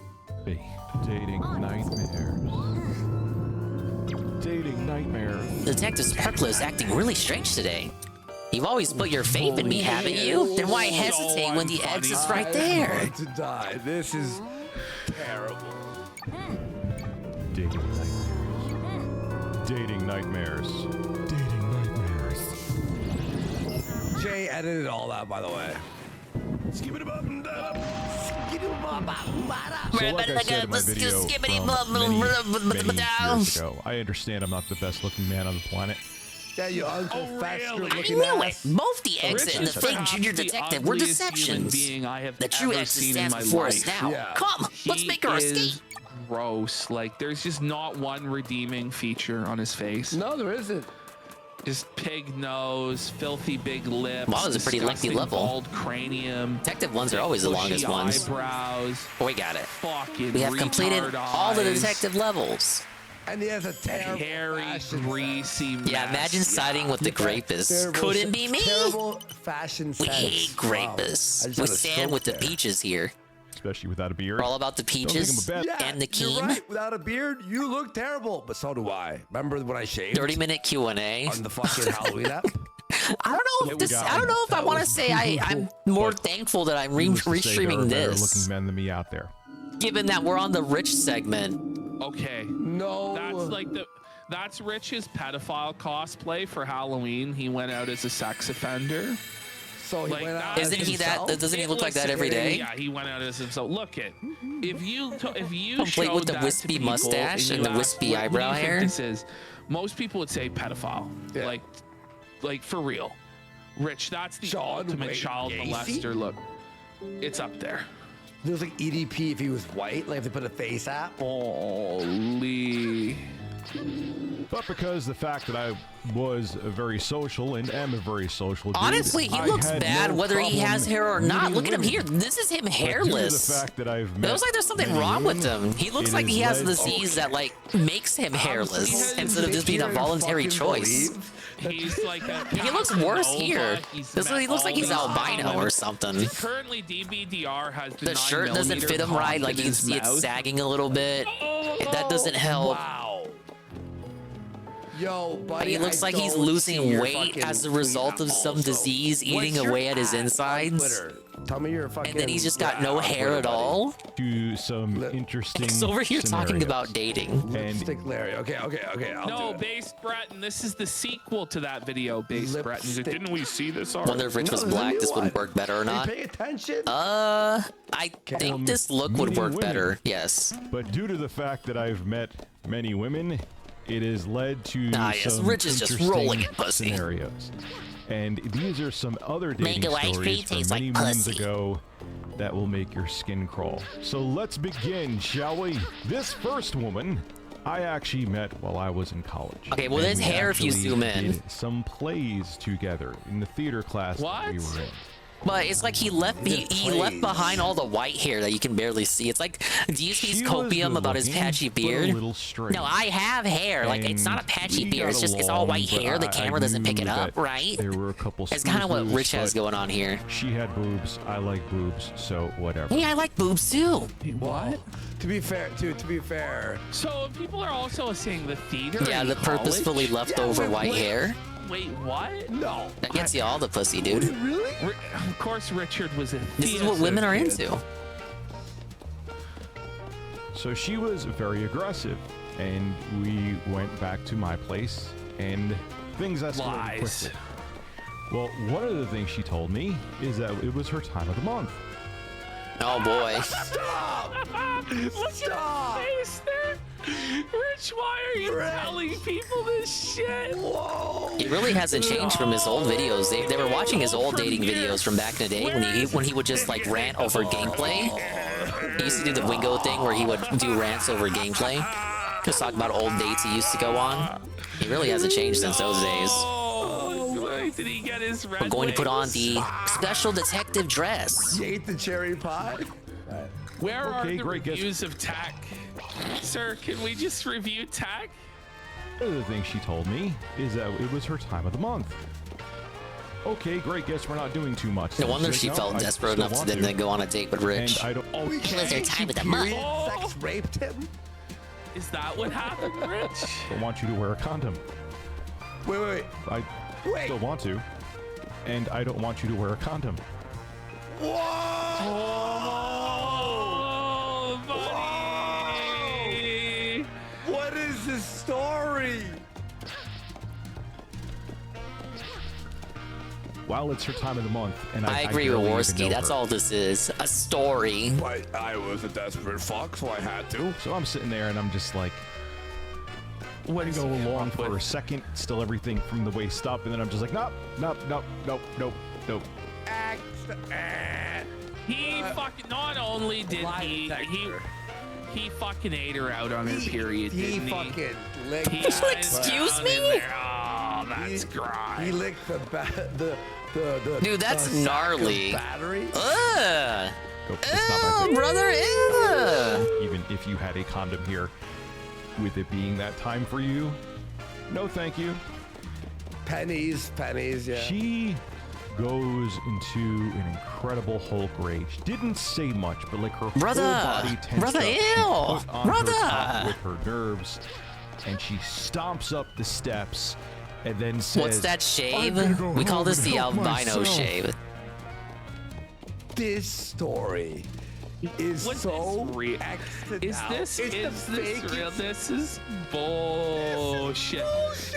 Dating nightmares. Dating nightmares. Detective Sparkler is acting really strange today. You've always put your faith in me, haven't you? Then why hesitate when the exit's right I there? want to die. This is terrible. Dating nightmares. Dating nightmares. Dating nightmares. Jay edited all that, by the way. So like I said in my video from many years ago, I understand I'm not the best looking man on the planet. Yeah, you uncle faster I looking knew ass. it. Both the exit and the Rich is fake perhaps junior the detective were ugliest human deceptions. being I have The true ever exit seen in stands my before us life. now. Yeah. Come, let's He make our is escape. Gross. Like there's just not one redeeming feature on his face. No, there isn't. Just pig nose, filthy big lips. Wow, that was a pretty lengthy disgusting level. Bald cranium. Detective ones are always the bushy longest ones. Eyebrows. We got it. Fucking We have completed retard all the eyes, detective levels. And he has a terrible hairy, fashion greasy mess. Yeah, imagine siding with the grapists. Terrible, Couldn't be me. Terrible fashion We sense. hate Wow. grapists. I just We had a stand stroke with the there. peaches here. Especially without a beard. We're all about the Don't think peaches I'm a bad- Yeah, and the you're keen. right. Without a beard, you look terrible. But so do I. Remember when I shaved 30-minute Q&A. on the fucking Halloween app? I don't know if this. I don't know if I want to say I'm more thankful that I'm Needless to say, there are restreaming better this, looking men than me out there. given that we're on the rich segment. Okay. No. That's Rich's pedophile cosplay for Halloween. He went out as a sex offender. So he Like went out that- as Isn't he himself? that? Doesn't he look like that every day? Yeah, he went out as himself. Look it. If you Complete showed with the that to wispy people mustache and you the asked, wispy what do eyebrow you think hair?" This is. Most people would say pedophile. Yeah. Like for real. Rich, that's the John ultimate Wayne child Gacy? molester look. It's up there. It was like EDP if he was white, like if they put a face app. Holy. But because the fact that I was very social and am a very social dude, Honestly, he I looks had bad no whether he problem has hair or not. meeting Look at him women. here. This is him But due to hairless. the fact that I've It met looks like there's something many wrong with women, him. He looks it like he has a led- disease that like makes him hairless he instead of just being a Can't voluntary fucking choice. believe. He's like a He looks worse Casanova. here. He's This met he looks like all he's these albino women. or something. Currently, DBDR has the The shirt doesn't 9mm fit him right. Like you can cock in see his it's mouth. sagging a little bit. And that doesn't help. Wow. Yo, buddy, He looks I like he's don't see losing your weight fucking as a tweet result app of some also. disease eating What's your away at his ad on insides. Twitter? Tell me your fucking. And then he's just got no hair at all. To some interesting He's over here talking scenarios. about dating. And Lipstick Larry. Okay. I'll No, do it. Based Breton. This is the sequel to that video, Based Breton. He's like, Lipstick. didn't we see this already? Wonder if Rich was No, there's a black, new this would one. work better or Are not. you paying attention? I think this look would meeting work women. better. Yes. But due to the fact that I've met many women, it has led to yes, some Rich is just interesting rolling in pussy. scenarios. And these are some other dating Mango ice stories cream from tastes many like moons pussy. ago that will make your skin crawl. So let's begin, shall we? This first woman I actually met while I was in college. Okay, well, And there's we hair if you actually zoom in. did some plays together in the theater class that we were in. But it's like he left behind all the white hair that you can barely see. It's like, do you speak copium about his patchy beard? No, I have hair. Like, it's not a patchy beard. It's just, it's all white hair. The camera doesn't pick it up, right? There were a couple. It's kind of what Rich has going on here. She had boobs. I like boobs, so whatever. Hey, I like boobs too. What? To be fair, So people are also saying the theater. Yeah, the purposefully leftover white hair. Wait, what? No. That gets you all the pussy, dude. Really? Of course, Richard was a theater. This is what women are into. So she was very aggressive, and we went back to my place, and things escalated quickly. Well, one of the things she told me is that it was her time of the month. Oh boy. Stop! Look at his face there. Rich, why are you telling people this shit? Whoa. He really hasn't changed from his old videos. They were watching his old dating videos from back in the day when he would just like rant over gameplay. He used to do the Wingo thing where he would do rants over gameplay. Just talk about old dates he used to go on. He really hasn't changed since those days. Did he get his red We're going to put on wings? the special detective dress. You ate the cherry pie? Where are the reviews of Tech? Sir, can we just review Tech? One of the things she told me is that it was her time of the month. Okay, great. Guess we're not doing too much. No wonder She's she like, felt "No, I desperate still enough want to then go on a date with Rich. And I don't. It was their time of the month. Sex raped him? Is that what happened, Rich? I want you to wear a condom. Wait. I still want to, and I don't want you to wear a condom. Oh, buddy. What is this story? While it's her time of the month, and I agree with barely even Worski. know That's her. all this is. A story. But I was a desperate fuck, so I had to. So I'm sitting there, and I'm just like, What go along for a second, still everything from the waist up, and then I'm just like, nope. He fucking not only did he fucking ate her out on her period. He didn't fucking licked. He Excuse down me? in there. Oh, that's great. He licked the Dude, that's the sack of gnarly. battery. Ugh. Nope, it's not my Ew, thing. brother. Ew. Even if you had a condom here, with it being that time for you, no thank you. Pennies, yeah. She goes into an incredible Hulk rage. Didn't say much, but like her Brother. whole body tensed Brother, up. She ew. put on Brother. her top with her nerves, and she stomps up the steps, and then says, What's that shave? "I'm gonna go We call home this and the help albino myself." shave. This story is so real? Is this real? This is bullshit.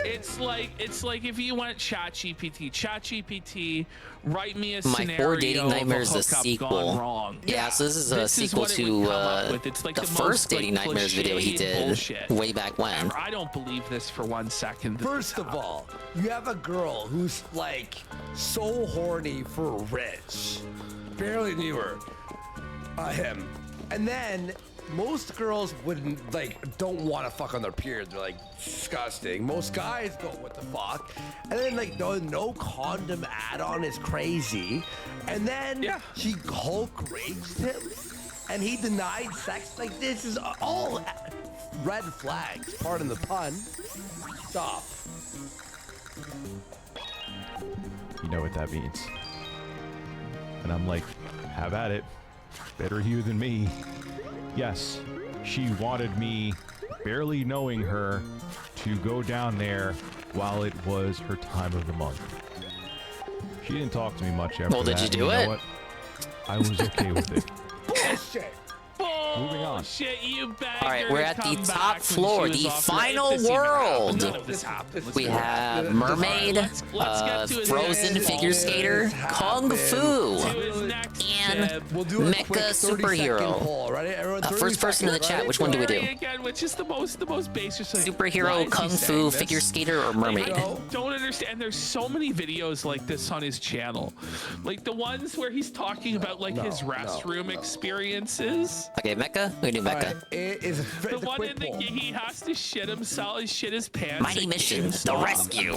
It's like if you went ChatGPT, write me a My scenario 4 Dating of Nightmares, the hookup sequel. gone wrong. Yeah, so this is a This is sequel what it would to come up with. It's like the the first most, Dating like, Nightmares video he cliched did bullshit. way back when. I don't believe this for 1 second. First of all, you have a girl who's like so horny for Rich. Barely knew her. Him. And then most girls don't want to fuck on their period. They're like disgusting. Most guys go, what the fuck? And then like the no condom add-on is crazy. And then she Hulk raged him and he denied sex. Like this is all red flags. Pardon the pun. Stop. You know what that means. And I'm like, have at it. Better you than me. Yes, she wanted me, barely knowing her, to go down there while it was her time of the month. She didn't talk to me much after that. Well, did you and do know it? what? I was okay with it. Bullshit. Moving on. Shit, you begged All right, her we're to at the come top back floor, when she the was off final this even happened. world. None of this happened. We have Mermaid, Let's get to his Frozen next Figure Skater, Kung Fu, man, We'll do a mecha quick 30-second superhero. poll, right? Everyone, 30 First person in the seconds, chat, right? which one do we do? Again, which is the most basic. Like, why Superhero, is kung he fu, saying this? figure skater, or mermaid? I don't understand. There's so many videos like this on his channel, like the ones where he's talking about like his restroom experiences. Okay, mecha. We do mecha. It is The one in the he has to shit himself, shit his pants. Mighty at Mission, the GameStop. rescue.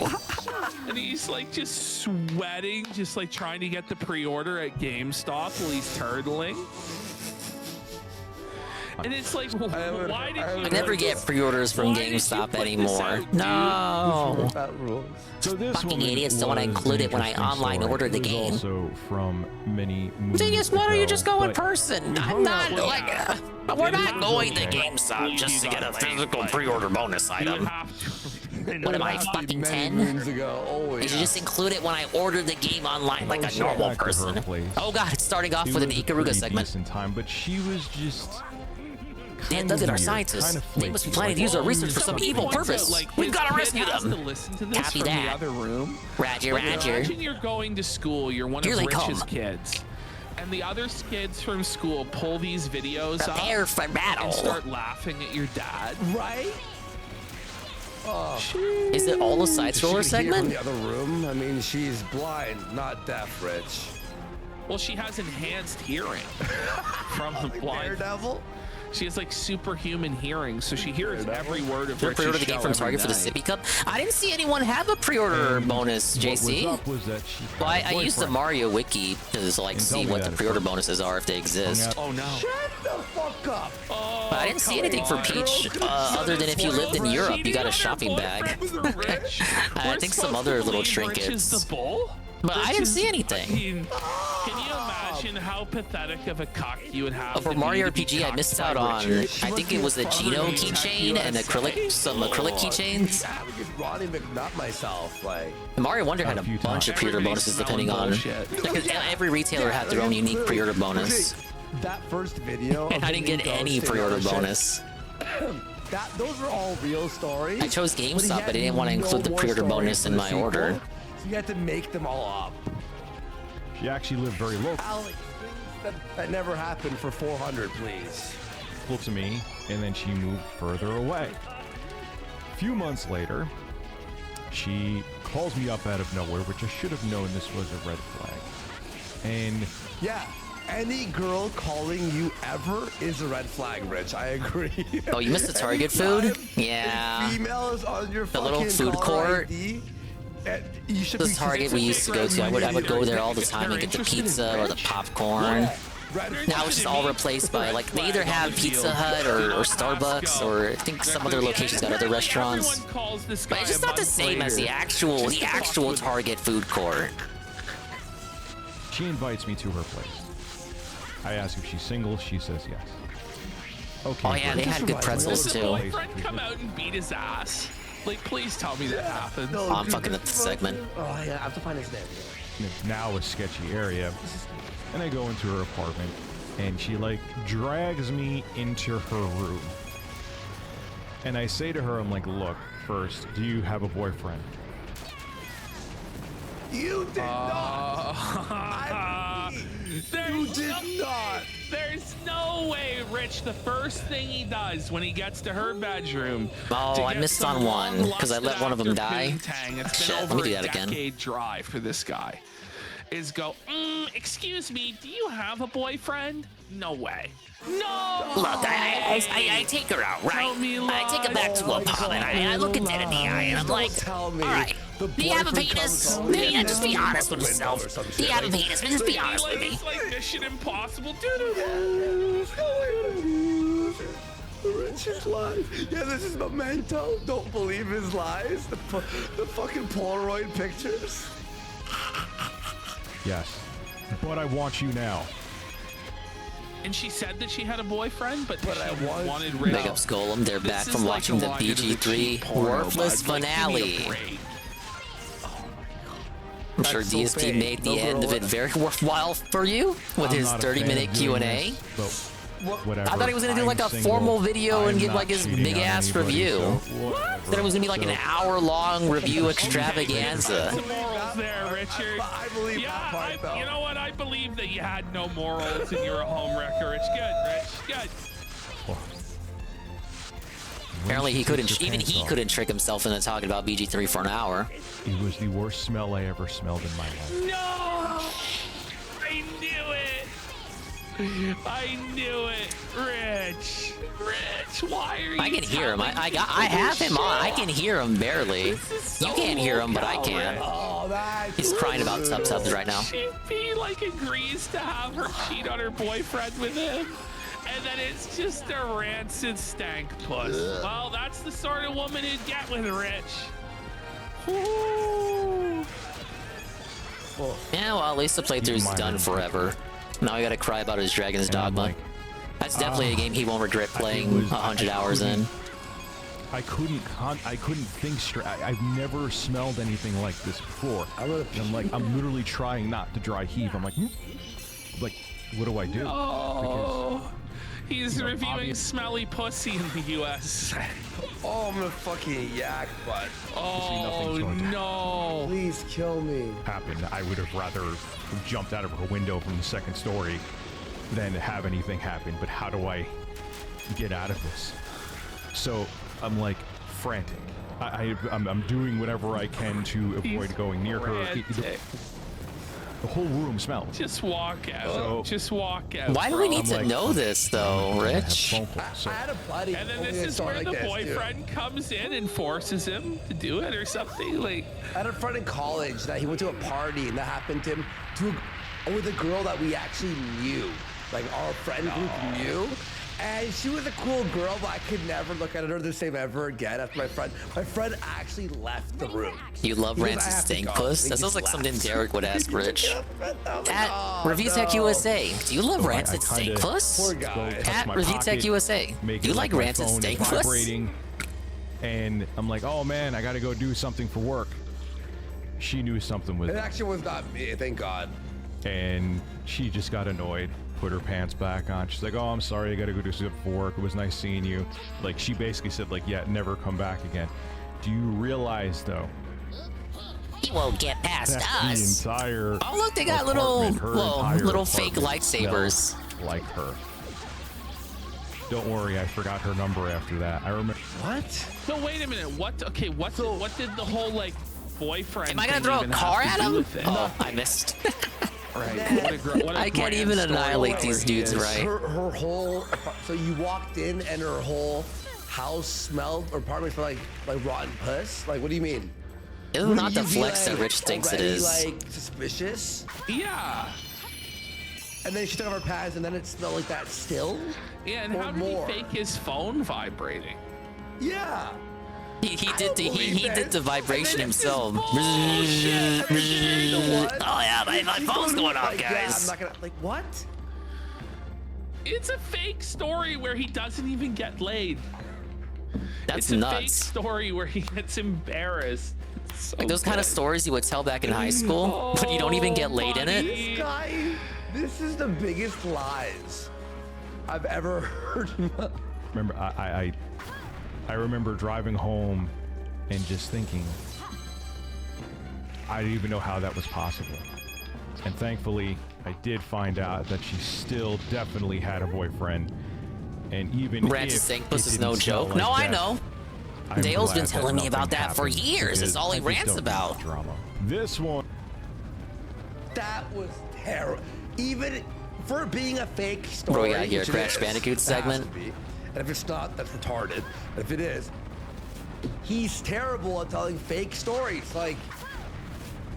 And he's like just sweating, just like trying to get the pre-order at GameStop while he's turtling. And it's like, why did you I never get pre-orders from GameStop anymore. No. So this Fucking woman idiots don't want to was include an it when I interesting online story. order the It was game. Also from many moons Dingus, why don't you ago, just go in but person? we I'm hung not out like. We're not going to GameStop just to get a physical pre-order bonus item. What am I, fucking 10? They should just include it when I order the game online like a normal person. Oh god, it's starting off with an Ikaruga segment. Time, but she was just. Man, look at our scientists. They must be planning to use our research for some evil purpose. We've got to rescue them. Copy that. Roger, roger. Imagine you're going to school. You're one Here of they Rich's come. kids. And the other kids from school pull these videos Prepare up for battle. and start laughing at your dad. Right? Oh. Is it all a side scroller segment? In the other room. I mean, she's blind, not deaf, Rich. Well, she has enhanced hearing from the blind. Daredevil? She has like superhuman hearing, so she hears every word of Did Rich's pre-order the game show from every Target for the night. Sippy Cup? I didn't see anyone have a pre-order bonus, JC. What was up was that she Well, had a I used the boyfriend. Mario Wiki to like see me what that the at pre-order first. bonuses are if they exist. Oh no. Shut the fuck up. But I didn't see anything for Peach other than if you lived in Europe, you got a shopping bag. I think some other little trinkets. But I didn't see anything. Can you imagine how pathetic of a cock you would have? Oh, for Mario RPG, I missed out on, I think it was a Geno keychain and some acrylic keychains. Yeah, we could Ronnie McNutt myself, like. Mario Wonder had a bunch of pre-order bonuses depending on. Because every retailer had their own unique pre-order bonus. That first video. And I didn't get any pre-order bonus. Those were all real stories. I chose GameStop, but I didn't want to include the pre-order bonus in my order. So you had to make them all up. She actually lived very local Alex, that never happened for 400, please. to me, and then she moved further away. A few months later, she calls me up out of nowhere, which I should have known this was a red flag. And yeah, any girl calling you ever is a red flag, Rich. I agree. Oh, you missed the Target food? Yeah. Females on your The little fucking food caller court. ID, you should The be Target we used to go to, I would go there all the time and get the pizza or the popcorn. Now it's just all replaced by, like, they either have Pizza Hut or Starbucks, or I think some other locations got other restaurants. But it's just not the same as the actual Target food court. she invites me to her place. I ask if she's single. She says yes. Okay. Oh yeah, they had good pretzels Did the too. boyfriend come out and beat his ass? Like, please tell me that happened. Oh, I'm fucking at the segment. Oh, yeah, I have to find his name. Now a sketchy area, and I go into her apartment, and she like drags me into her room, and I say to her, I'm like, look, first, do you have a boyfriend? You did not. You did not. There's no way, Rich. The first thing he does when he gets to her bedroom. Oh, I missed on one because I let one of them die. Shit, let me do that again. Decade drive for this guy is go. Excuse me, do you have a boyfriend? No way. No. Look, I take her out, right? I take her back to a pub and I look her dead in the eye and I'm like, all right, do you have a penis? Yeah, just be honest with yourself. Do you have a penis? Just be honest with me. It's like Mission Impossible. Richard's lies. Yeah, this is Memento. Don't believe his lies. The fucking Polaroid pictures. Yes, but I want you now. And she said that she had a boyfriend, but she wanted Rich. Big ups Golem, they're back from like watching the a reminder to the BG3 cheap porno, Worthless bud. Like, give me a finale. break. I'm sure DSP made the end of it very worthwhile for you with his 30-minute Q&A. Whatever. I thought he was gonna do like a formal video and give like his big ass review. Then it was gonna be like an hour-long review extravaganza. there, Richard. I believe that part, though. You know what? I believe that you had no morals and you were a home wrecker. It's good, Rich. Good. Apparently he couldn't, even he couldn't trick himself into talking about BG3 for an hour. It was the worst smell I ever smelled in my life. No! I knew it! I knew it! Rich! Rich, why are you I can hear him. I have him on. I can hear him barely. You can't hear him, but I can. He's crying about subs right now. Chippy like agrees to have her cheat on her boyfriend with him. And then it's just a rancid stank puss. Well, that's the sort of woman you'd get with Rich. Ooh. Yeah, well, at least the playthrough's done forever. Now I gotta cry about his Dragon's Dogma. That's definitely a game he won't regret playing 100 hours in. I couldn't think straight. I've never smelled anything like this before. I'm literally trying not to dry heave. I'm like, what do I do? Oh, he's reviewing smelly pussy in the U.S. Oh, I'm gonna fucking yak butt. Oh no! Please kill me. Happened. I would have rather jumped out of her window from the second story than have anything happen. But how do I get out of this? So I'm like frantic. I'm doing whatever I can to avoid going near her. The whole room smells. Just walk out. So, just walk out. Why do we need to know this, though, Rich? I had a buddy. And then this is where the boyfriend comes in and forces him to do it or something. Like, I had a friend in college that he went to a party and that happened to him with a girl that we actually knew. Like our friend group knew. And she was a cool girl, but I could never look at her the same ever again after my friend actually left the room. You love rancid stank puss? That sounds like something Derek would ask Rich. At Review Tech USA, do you love rancid stank puss? Poor guy. At Review Tech USA, do you like rancid stank puss? And I'm like, oh man, I gotta go do something for work. She knew something was. It actually was not me, thank God. And she just got annoyed. Put her pants back on. She's like, oh, I'm sorry, I gotta go do something for work. It was nice seeing you. Like, she basically said, like, yeah, never come back again. Do you realize, though? He won't get past us. The entire oh, look, they got little fake lightsabers. Like her. Don't worry, I forgot her number after that. I remember. What? No, wait a minute. What? Okay, what did the whole, like, boyfriend Am I gonna throw a car at him? Oh, I missed. Right. I can't even annihilate these dudes, right? Her whole, so you walked in and her whole house smelled, or apartment smelled like rotten puss? Like, what do you mean? It's not the flex that Rich thinks it is. Like, suspicious? Yeah. And then she took off her pads and then it smelled like that still? Yeah, and how did he fake his phone vibrating? Yeah. He did the vibration himself. Oh yeah, my phone's going off, guys. Yeah, I'm not gonna, like, what? It's a fake story where he doesn't even get laid. That's it's a nuts. fake story where he gets embarrassed. So like those kind of stories you would tell back in high school, but you don't even get laid in it. This guy, this is the biggest lies I've ever heard. Remember, I remember driving home and just thinking, I didn't even know how that was possible. And thankfully, I did find out that she still definitely had a boyfriend. And even Rancid stank puss is no joke. Like no, that, I know. Dale's been telling me about that for years. That's all he rants about. Drama. This one. That was terrible. Even for being a fake story. What do we got here? Crash Bandicoot segment? And if it's not, that's retarded. But if it is, he's terrible at telling fake stories. Like,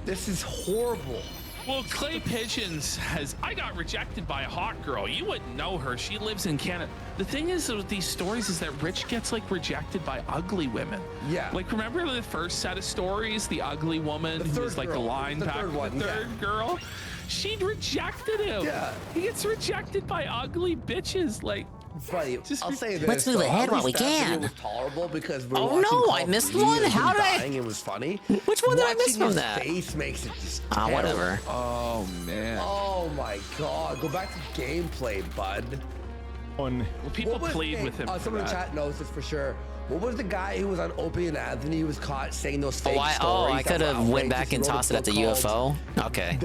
this is horrible. Well, Clay Pigeons I got rejected by a hot girl. You wouldn't know her. She lives in Canada. The thing is with these stories is that Rich gets like rejected by ugly women. Yeah. Like, remember the first set of stories? The ugly woman who's like the linebacker, the third girl? She rejected him. Yeah. He gets rejected by ugly bitches. Like, buddy, I'll say this. Let's move ahead while we can. It was tolerable because we were oh no, I missed one. How did I? It was funny. Which one did I miss from his that? Face makes it just. Whatever. Oh man. Oh my God! Go back to gameplay, bud. On People plead with him. Someone in the chat knows this for sure. What was the guy who was on Opie and Anthony who was caught saying those fake stories? I could have went back and tossed it at the UFO. Okay.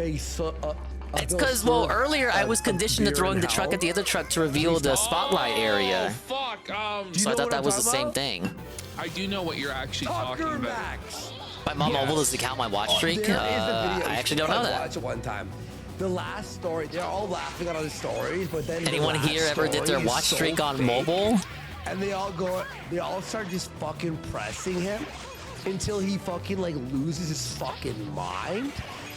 It's because, well, earlier I was conditioned to throwing the truck at the other truck to reveal the spotlight area. Fuck. So I thought that was the same thing. I do know what you're actually talking about. My mom mobile does count my watch streak. I actually don't know that. Watch it one time. The last story, they're all laughing at other stories, but then anyone here ever did their watch streak on mobile? And they all start just fucking pressing him until he fucking like loses his fucking mind.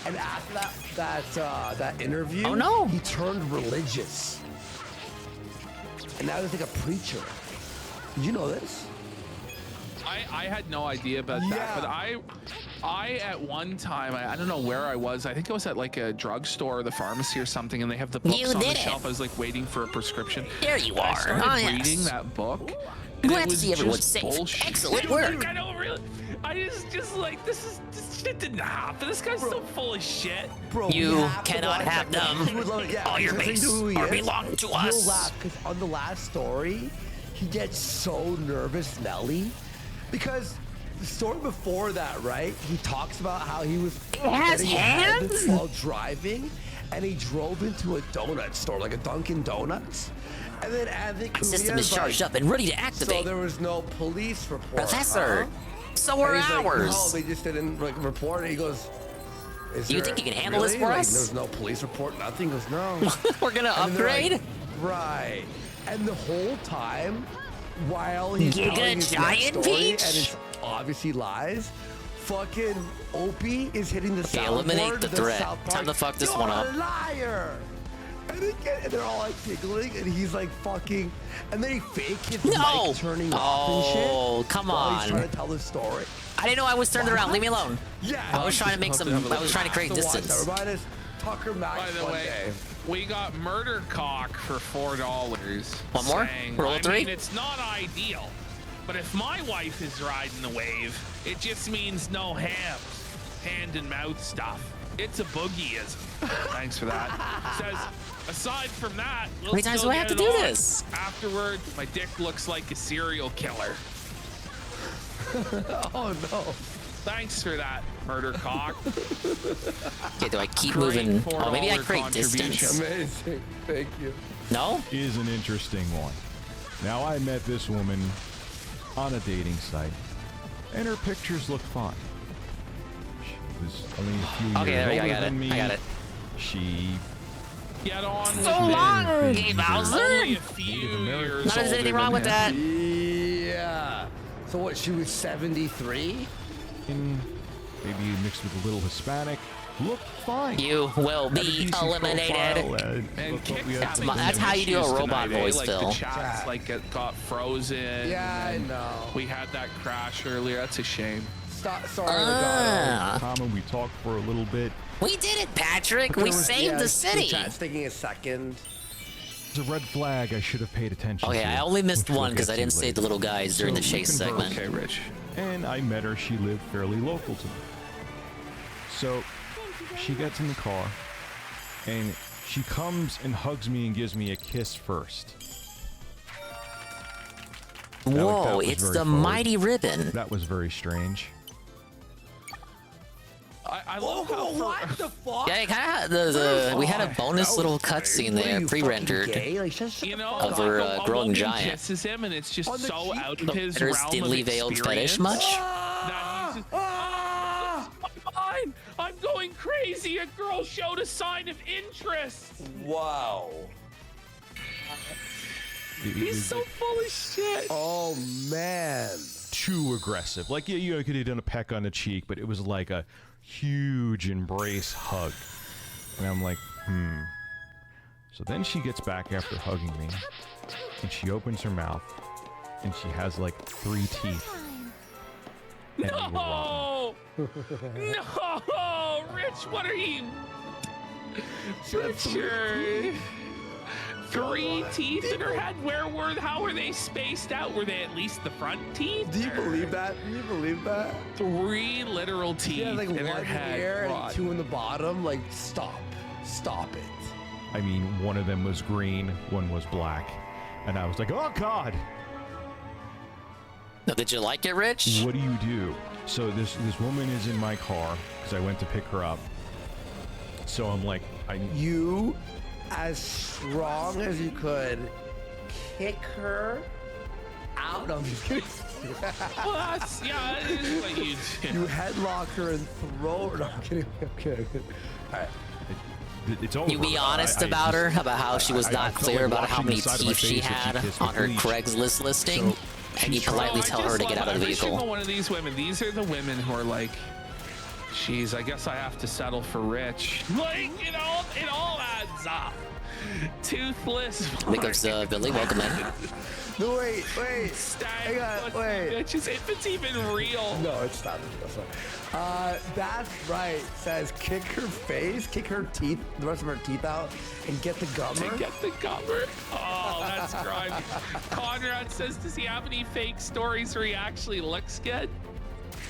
And after that interview, he turned religious. And now he's like a preacher. Did you know this? I had no idea about that, but I at one time, I don't know where I was. I think I was at like a drugstore or the pharmacy or something, and they have the books on the shelf. I was like waiting for a prescription. There you are. I started reading that book. Glad to see everyone's safe. Bullshit. Excellent work. I don't really. I just like this shit didn't happen. This guy's so full of shit. Bro, you cannot have them. All your mates are belong to us. You'll laugh because on the last story, he gets so nervous, Nelly, because the story before that, right? He talks about how he was getting ahead while driving, and he drove into a donut store, like a Dunkin' Donuts. And then Anthony system is charged up and ready to activate. So there was no police report. Professor, so are ours. No, they just didn't report it. He goes, you think you can handle this for us? There's no police report, nothing. He goes, no. We're gonna upgrade? Right. And the whole time, while he's telling his next story, and it's obviously lies, fucking Opie is hitting the soundboard. Eliminate the threat. Time to fuck this one up. You're a liar. And they're all like giggling, and he's like fucking, and then he fake his mic turning off and shit. Oh, come on. He's trying to tell the story. I didn't know I was turned around. Leave me alone. Yeah. I was trying to make some. I was trying to create distance. Tucker Max. By the way, we got murder cock for $4. One more? Roll 3? I mean, it's not ideal, but if my wife is riding the wave, it just means no hams, hand and mouth stuff. It's a boogieism. Thanks for that. Says, aside from that, we'll how many times do I have to do this? Afterward, my dick looks like a serial killer. Oh no. Thanks for that, murder cock. Okay, do I keep moving? Oh, maybe I create distance. Amazing. Thank you. No? Is an interesting one. Now, I met this woman on a dating site, and her pictures look fine. She was only a few years older than me. I got it. She get on so long, Game Bowser. Only a few years Not there's anything wrong with that. Yeah. So what? She was 73. Maybe mixed with a little Hispanic. Look fine. You will be eliminated. That's how you do a robot voice, like Phil. The chats like got frozen. Yeah, I know. We had that crash earlier. That's a shame. Sorry, Tom, we talked for a little bit. We did it, Patrick. We saved the city. The chat's taking a second. It's a red flag. I should have paid attention. Okay, to, I only missed which one we'll because get I to didn't save later. the little guys during the So chase we conversed. segment. Okay, Rich. And I met her. She lived fairly local to me. So she gets in the car, and she comes and hugs me and gives me a kiss first. Whoa, it's the mighty ribbon. That was very strange. I love how what the fuck? Yeah, kind of. We had a bonus little cutscene there, pre-rendered, You know, of her a growing woman giant. kisses him, and it's just so out of his Better realm thinly of veiled experience. fetish much? That he's just, fine. I'm going crazy. A girl showed a sign of interest. Wow. He's so full of shit. Oh man. Too aggressive. Like you could have done a peck on the cheek, but it was like a huge embrace hug. And I'm like, So then she gets back after hugging me, and she opens her mouth, and she has like 3 teeth. And they were rotten. No, Rich, what are you? Richard. 3 teeth in her head. How were they spaced out? Were they at least the front teeth? Do you believe that? Do you believe that? 3 literal teeth Yeah, like in one her head. here and 2 in the bottom. Like, stop it. I mean, one of them was green, one was black. And I was like, oh God. Now, did you like it, Rich? What do you do? So this woman is in my car because I went to pick her up. So I'm like, You, as strong as you could, kick her out. I'm just kidding. Well, that's, yeah, it is what you do. You headlock her and throw her. No, I'm kidding. I'm kidding. All right. It's over. You be honest about her, about how she was not clear about how many teeth she had on her Craigslist listing, and you politely tell her to get out of the vehicle. Every single one of these women, these are the women who are like, geez, I guess I have to settle for Rich. Like, it all adds up. Toothless. Here comes Billy. Welcome in. No, wait. Hang on, wait. Bitches, if it's even real. No, it's not. That's right. It says kick her face, kick her teeth, the rest of her teeth out, and get the gummer. To get the gummer? Oh, that's grimy. Conrad says, does he have any fake stories where he actually looks good?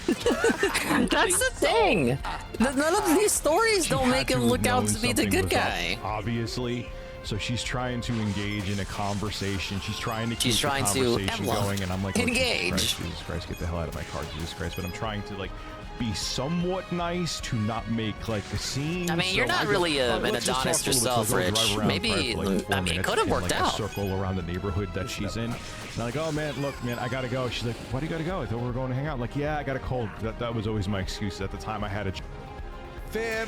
That's the thing. None of these stories don't make him look out to be the good guy. Obviously. So she's trying to engage in a conversation. She's trying to keep the conversation going, and I'm like, engage. Jesus Christ, get the hell out of my car, Jesus Christ! But I'm trying to like be somewhat nice to not make like a scene. I mean, you're not really an Adonis yourself, Rich. Maybe, I mean, it could have worked out. Circle around the neighborhood that she's in. And I'm like, oh man, look, man, I gotta go. She's like, why do you gotta go? I thought we were going to hang out. I'm like, yeah, I got a cold. That was always my excuse. At the time, I had a fib.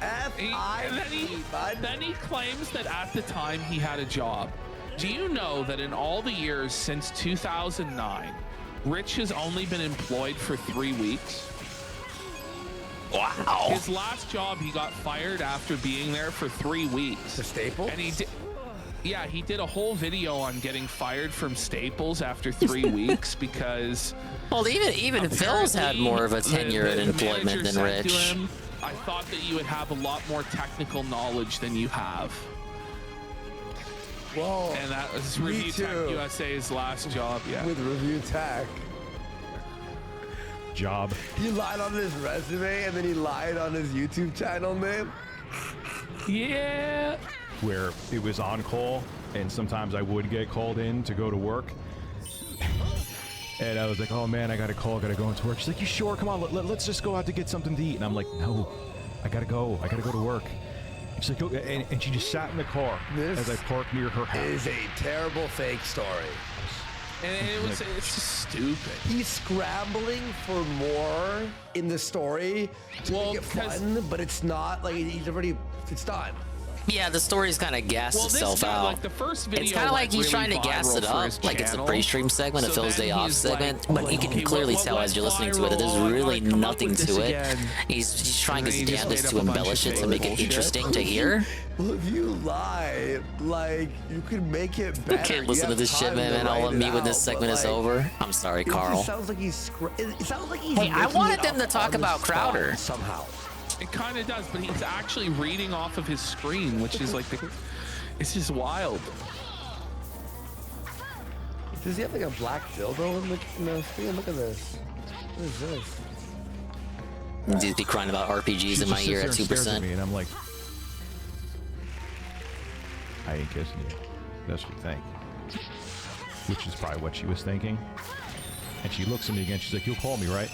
Then he claims that at the time he had a job. Do you know that in all the years since 2009, Rich has only been employed for 3 weeks? Wow. His last job, he got fired after being there for 3 weeks. The Staples? And he did. Yeah, he did a whole video on getting fired from Staples after 3 weeks because. Well, even Phil's had more of a tenure in employment than Rich. Him, I thought that you would have a lot more technical knowledge than you have. Whoa. And that was Review Tech USA's last job, yeah. With Review Tech. Job. He lied on his resume and then he lied on his YouTube channel name. Yeah. Where it was on call, and sometimes I would get called in to go to work. And I was like, oh man, I got a call, I gotta go into work. She's like, you sure? Come on, let's just go out to get something to eat. And I'm like, no, I gotta go to work. And she's like, okay. And she just sat in the car as I parked near her house. Is a terrible fake story. And it's just stupid. He's scrambling for more in the story to make it fun, but it's not like it's done. Yeah, the story's kind of gassed itself out. Like the first video, it's kind of like he's really trying to gas it up, like it's a pre-stream segment, a Phil's Day Off segment, but you can clearly tell as you're listening to it that there's really nothing to it. He's trying his damnedest to embellish it to make it interesting to hear. Well, if you lie, like, you can make it better. I can't listen to this shit, man. I'll let me when this segment is over. I'm sorry, Carl. It sounds like he's. Hey, I wanted them to talk about Crowder somehow. It kind of does, but he's actually reading off of his screen, which is like it's just wild. Does he have like a black dildo in the screen? Look at this. What is this? He'd be crying about RPGs in my ear at 2%. And I'm like, I ain't kissing you. That's what you think. Which is probably what she was thinking. And she looks at me again. She's like, you'll call me, right?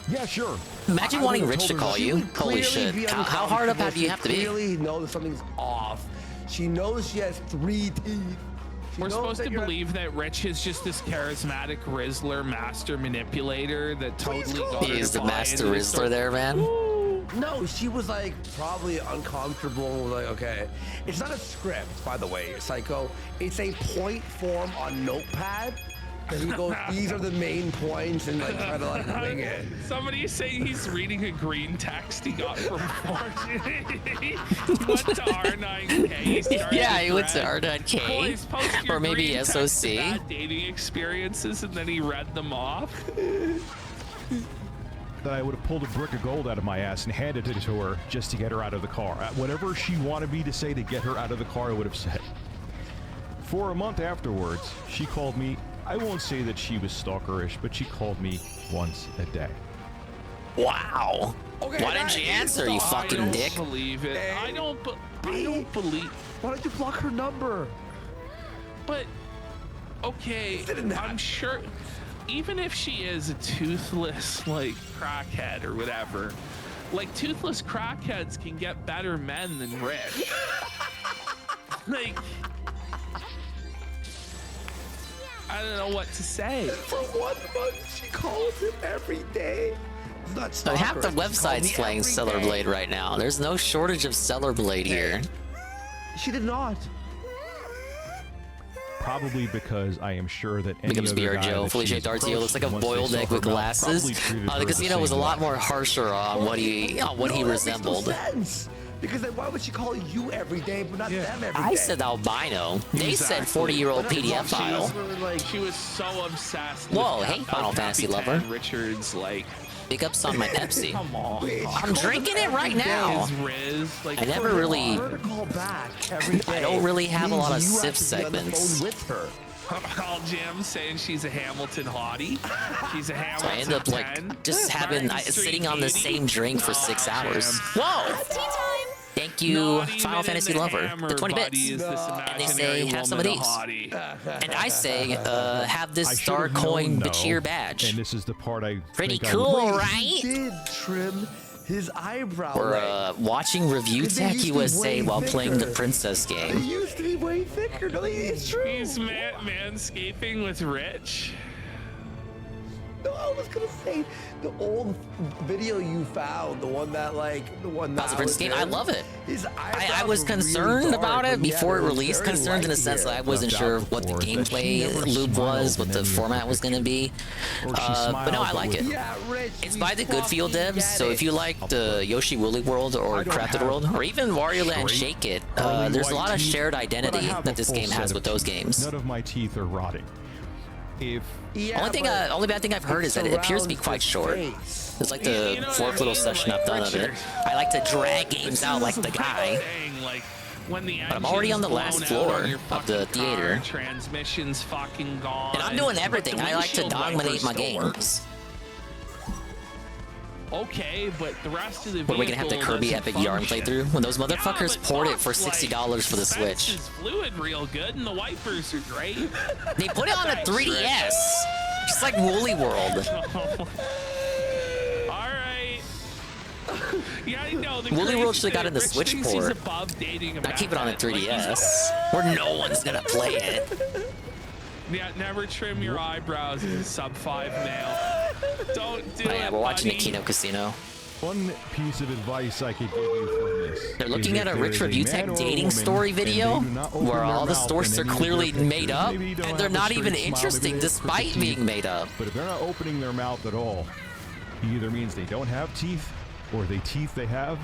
Yeah, sure. Imagine wanting Rich to call you. Holy shit. How hard up do you have to be? She really knows something's off. She knows she has 3 teeth. We're supposed to believe that Rich is just this charismatic Rizzler master manipulator that totally got He is the master Rizzler there, man. No, she was like probably uncomfortable and was like, okay. It's not a script, by the way, Psycho. It's a point form on Notepad. And he goes, these are the main points, and like try to like wing it. Somebody's saying he's reading a green text he got from Fortune. He went to R9K. Yeah, he went to R9K. Or maybe SOC. Bad dating experiences, and then he read them off. That I would have pulled a brick of gold out of my ass and handed it to her just to get her out of the car. Whatever she wanted me to say to get her out of the car, I would have said. For a month afterwards, she called me. I won't say that she was stalkerish, but she called me once a day. Wow. Okay, why didn't you answer, you fucking dick? I don't believe it. I don't believe. Why don't you block her number? But okay, I'm sure. Even if she is a toothless, like, crackhead or whatever, like, toothless crackheads can get better men than Rich. Like, I don't know what to say. For 1 month, she calls him every day. So half the website's playing Stellar Blade right now. There's no shortage of Stellar Blade here. She did not. Probably because I am sure that any Becomes other BR guy Joe. that Felicia she's Darcio looks like a approached once they boiled saw egg her with mouth glasses. probably treated her The the casino was a same lot way. more harsher on what he resembled. That makes no sense. Because then why would she call you every day, but not them every day? I said albino. They said 40-year-old PDF file. She was so obsessed. Whoa, with hey, Final Fantasy lover. Richard's like. Big ups on my Pepsi. Come on. I'm drinking it right now. I never really. I don't really have a lot of Sif segments. All Jim saying she's a Hamilton hottie. She's a Hamilton. So I end up like just having sitting on the same drink for 6 hours. Whoa! Thank you, Final Fantasy lover, the 20 bits. And they say, have some of these. And I say, have this Star Coin Bachir badge. And this is the part I Pretty think cool, I would- right? He did trim his eyebrow. We're watching Review Tech USA while playing the Princess It game. used to be way thicker. No, it's true. He's manscaping with Rich. No, I was gonna say the old video you found, the one that How's the Princess game? I love it. His I was concerned about it before it released, concerned in the sense that I wasn't sure what the gameplay loop was, what the format was going to be. But no, I like it. It's by the Goodfield devs, so if you like the Yoshi Woolly World or Crafted World, or even Wario Land Shake It, there's a lot of shared identity that this game has with those games. None of my teeth are rotting. If Only bad thing I've heard is that it appears to be quite short. It's like the fourth little session I've done of it. I like to drag games out like the guy. But I'm already on the last floor of the theater. Transmission's fucking gone. And I'm doing everything. I like to dominate my games. Okay, but the rest of the What, are we gonna have the Kirby Epic Yarn playthrough? When those motherfuckers poured it for $60 for the Switch. It's fluid real good, and the wipers are great. They put it on a 3DS, just like Woolly World. All right. Yeah, I know. Woolly World should have got in the Switch He's port. above dating Not keep it on a 3DS, where no one's gonna play it. Yeah, never trim your eyebrows as a sub-5 male. Don't do it. Yeah, we're watching buddy. Aquino Casino. One piece of advice I could give you from this. They're looking is at a if Rich there is Review man Tech or a dating woman story and they video do not open where their all the mouth stories are in any of clearly their made pictures, up maybe you don't and have they're a not even straight smile, interesting maybe they have despite crooked being teeth. made up. But if they're not opening their mouth at all, it either means they don't have teeth, or the teeth they have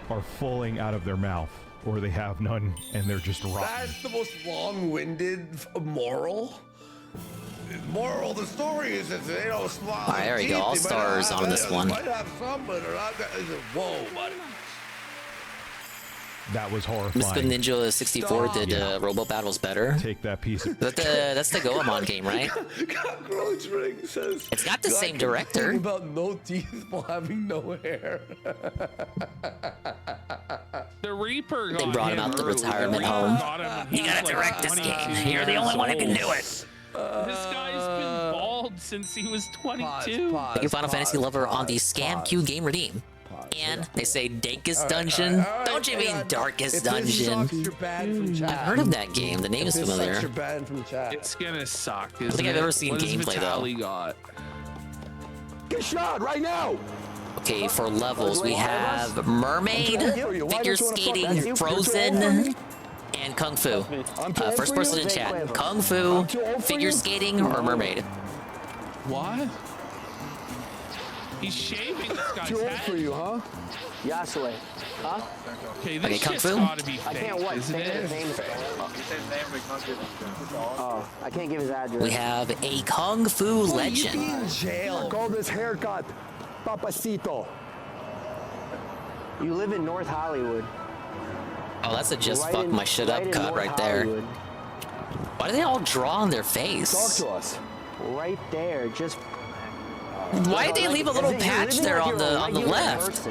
are falling out of their mouth, or they have none and they're just rotten. That's the most long-winded moral. Moral, the story is that they don't smile. Alright, there we go. All stars on this one. Might have some, but they're not. Whoa, buddy. That was Mystical horrifying. Ninja 64 did Robo Battles better. Take that piece of That's the Goemon game, right? Cockroach Ring says It's got the God same complained director. about no teeth while having no hair. The Reaper They brought him out the retirement home. You gotta direct this game. You're the only one who can do it. This guy's been bald since he was 22. Thank you, Final Fantasy lover, on the Scam Q game redeem. And they say Dankest Dungeon. Don't you mean Darkest Dungeon? I've heard of that game. The name is familiar. It's gonna suck. I don't think I've ever seen What has gameplay Vitaly though. got? Get shot right now! Okay, for levels we have Mermaid, Figure Skating, Frozen, and Kung Fu. First person in chat. Kung Fu, Figure Skating, or Mermaid? What? He's shaving this guy's Too old head. for you, huh? Yasue. Huh? Okay, this Okay, Kung shit's Fu? gotta be I fake, can't what? isn't Say it? his name. Oh, I can't give his address. We have a Kung Fu legend. I call this haircut Papacito. You live in North Hollywood. Oh, that's a just Right fuck in- my shit up right in cut North right there. Hollywood. Why do they all draw on their Talk face? to us. Right there, just. Why did they leave a little patch there on the left?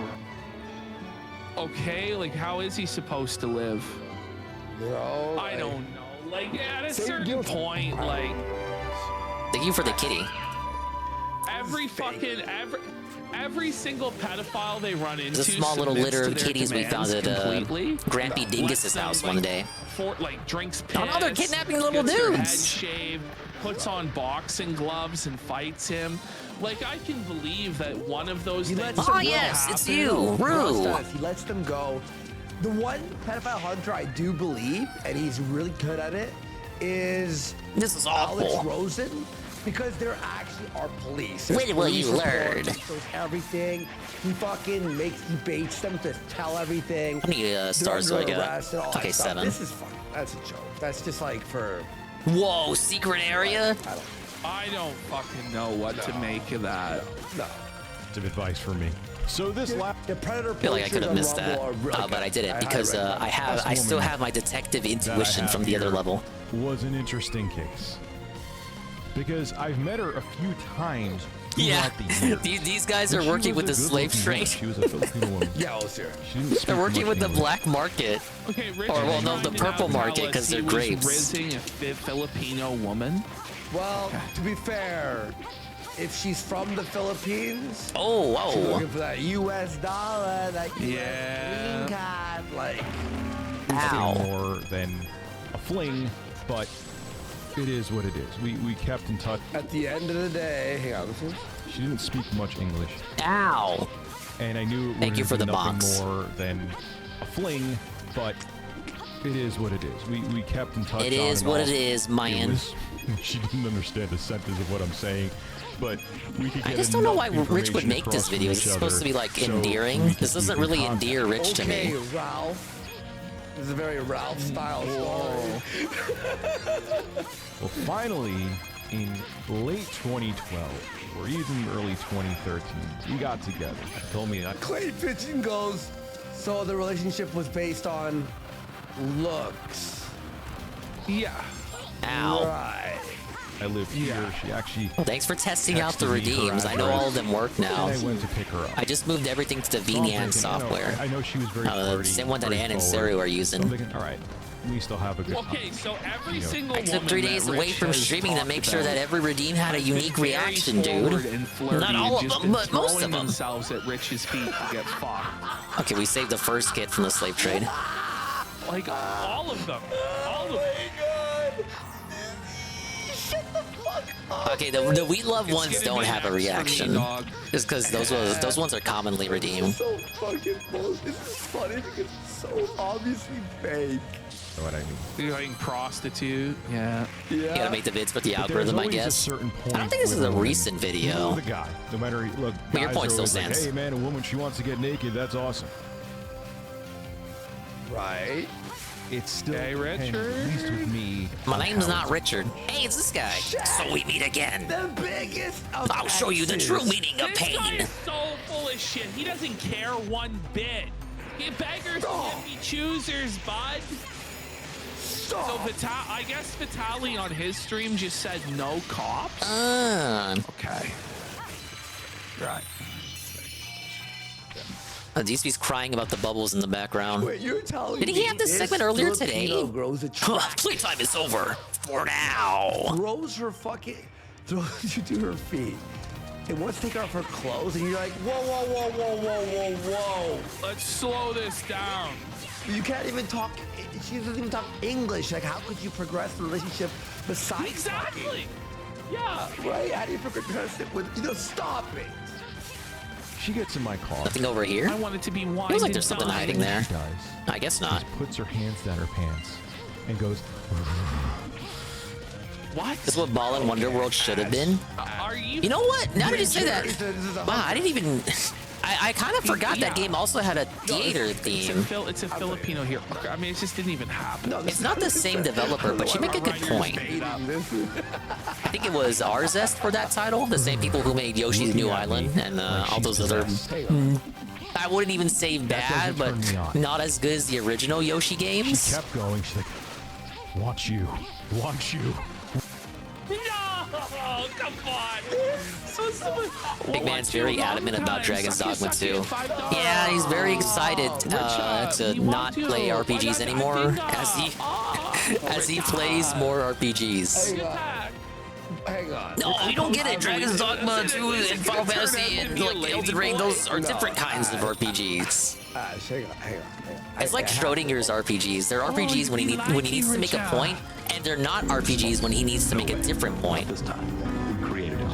Okay, like how is he supposed to live? Bro, I don't know. like at a certain point, like Thank you for the kitty. every single pedophile they run into. There's a small little litter of submits to their kitties we found at completely. Grampy Dingus's house one day. Drinks piss. Oh no, they're kidnapping little gets their head dudes. shaved, puts on boxing gloves and fights him. Like, I can believe that one of those things. Oh yes, it's you, Rue. He lets them go. The one pedophile hunter I do believe, and he's really good at it, is this is awful. Alex Rosen, because there actually are police. There's When will you police learn? reports, he shows everything. He fucking he baits them to tell everything. How many stars do I get? Okay, 7. This is fun. That's a joke. That's just like for. Whoa, secret area? I don't fucking know what to make of that. No. Some advice for me. So this the Predator. I feel like I could have missed that, but I didn't because I still have my detective intuition from the other level. Was an interesting case because I've met her a few times. Yeah, throughout the years. these guys are But she working was with a the slave good-looking trade. woman. She was a Filipino woman. Yeah, I was here. She didn't speak They're working much with the English. black market. Okay, Rich, Or, well, no, the purple market because they're grapes. Raising a Filipino woman. Well, to be fair, if she's from the Philippines, oh, she's looking for that U.S. dollar, that U.S. Yeah. green card, like. Nothing more than a fling, but it is what it is. We kept in touch. At the end of the day, hang on, listen. She didn't speak much English. Ow. And I knew it Thank you for the nothing box. more than a fling, but it is what it is. We kept in touch. It is what it is, man. She didn't understand a sentence of what I'm saying, but we could get I just don't know why enough Rich would information make this across from video. Is each it supposed to be other like so endearing? we could This doesn't keep in really contact. endear Rich to me. Okay, Ralph. This is a very Ralph style story. Well, finally, in late 2012, or even early 2013, we got together. She told me that Clay Pitching goes, so the relationship was based on looks. Yeah. Ow. Right. I live here. She actually. Thanks for testing out the texted me her redeems. I know all of them work now. And I went to pick her up. I just moved everything to the So I'm VNAN thinking, software. I know she was very the flirty, same one that very Ann and forward. Saru are So using. I'm thinking, all right, we still have a good time. Okay, so every You know, single I took 3 woman days that away Rich from has streaming to talked make sure about that every redeem had a has been unique very reaction, forward dude. and flirty Not and all of just them, been but most throwing of them. themselves at Rich's feet to get fucked. Okay, we saved the first kid from the slave trade. Like all of them. All of them. Okay, the We Love It's ones gonna don't be have a next for me, reaction. dog. Just because those ones are commonly redeemed. So fucking bullshit. This is funny because it's so obviously fake. Know what I mean? You're going prostitute. Yeah. You gotta make the vids with the But there's algorithm, I always a guess. certain I don't point think this is with a woman. recent video. With a guy, no matter look. But your guys point are still always like, stands. hey man, a woman she wants to get naked. That's awesome. Right. It's still Hey, Richard. at least with me. My name's how not it's- Richard. Hey, it's this guy. So we meet again. The biggest of I'll show you the exes. true meaning of This guy pain. is so full of shit. He doesn't care one bit. He beggars and be choosers, bud. So I guess Vitaly on his stream just said no cops. Okay. Right. DSP's crying about the bubbles in the background. Wait, you're telling Did he have this segment earlier today? Filipino grows a track. Playtime is over for now. Throws her fucking, throws you to her feet. And wants to take off her clothes, and you're like, whoa, whoa, whoa, whoa, whoa, whoa, whoa. Let's slow this down. You can't even talk, she doesn't even talk English. Like, how could you progress the relationship besides Exactly. talking? Yeah. Right? How do you progress it with, stop it. She gets in my car. Nothing over here? I want it to be wine. Feels like there's something hiding there. She does. I guess not. Just puts her hands down her pants and goes. What? This is what Ball and Wonderworld should have been. Are you? You know what? Now that you say that, This is a wow, I didn't even. I kind of forgot that game also had a theater theme. It's a Filipino here. I mean, it just didn't even happen. It's not the same developer, but you make a good point. I think it was Arzest for that title, the same people who made Yoshi's New Island and all those other. I wouldn't even say bad, but not as good as the original Yoshi She games. kept going. She's like, want you. No, come on. Big Man's very adamant about Dragon's Dogma 2. Yeah, he's very excited to not play RPGs anymore, as he As he plays more RPGs. Hang on. No, you don't get it. Dragon's Dogma 2 and Final Fantasy and like Elden Ring, those are different kinds of RPGs. Hang on. It's like Schrodinger's RPGs. They're RPGs when he needs to make a point, and they're not RPGs when he needs to make a different point. This time, we created it.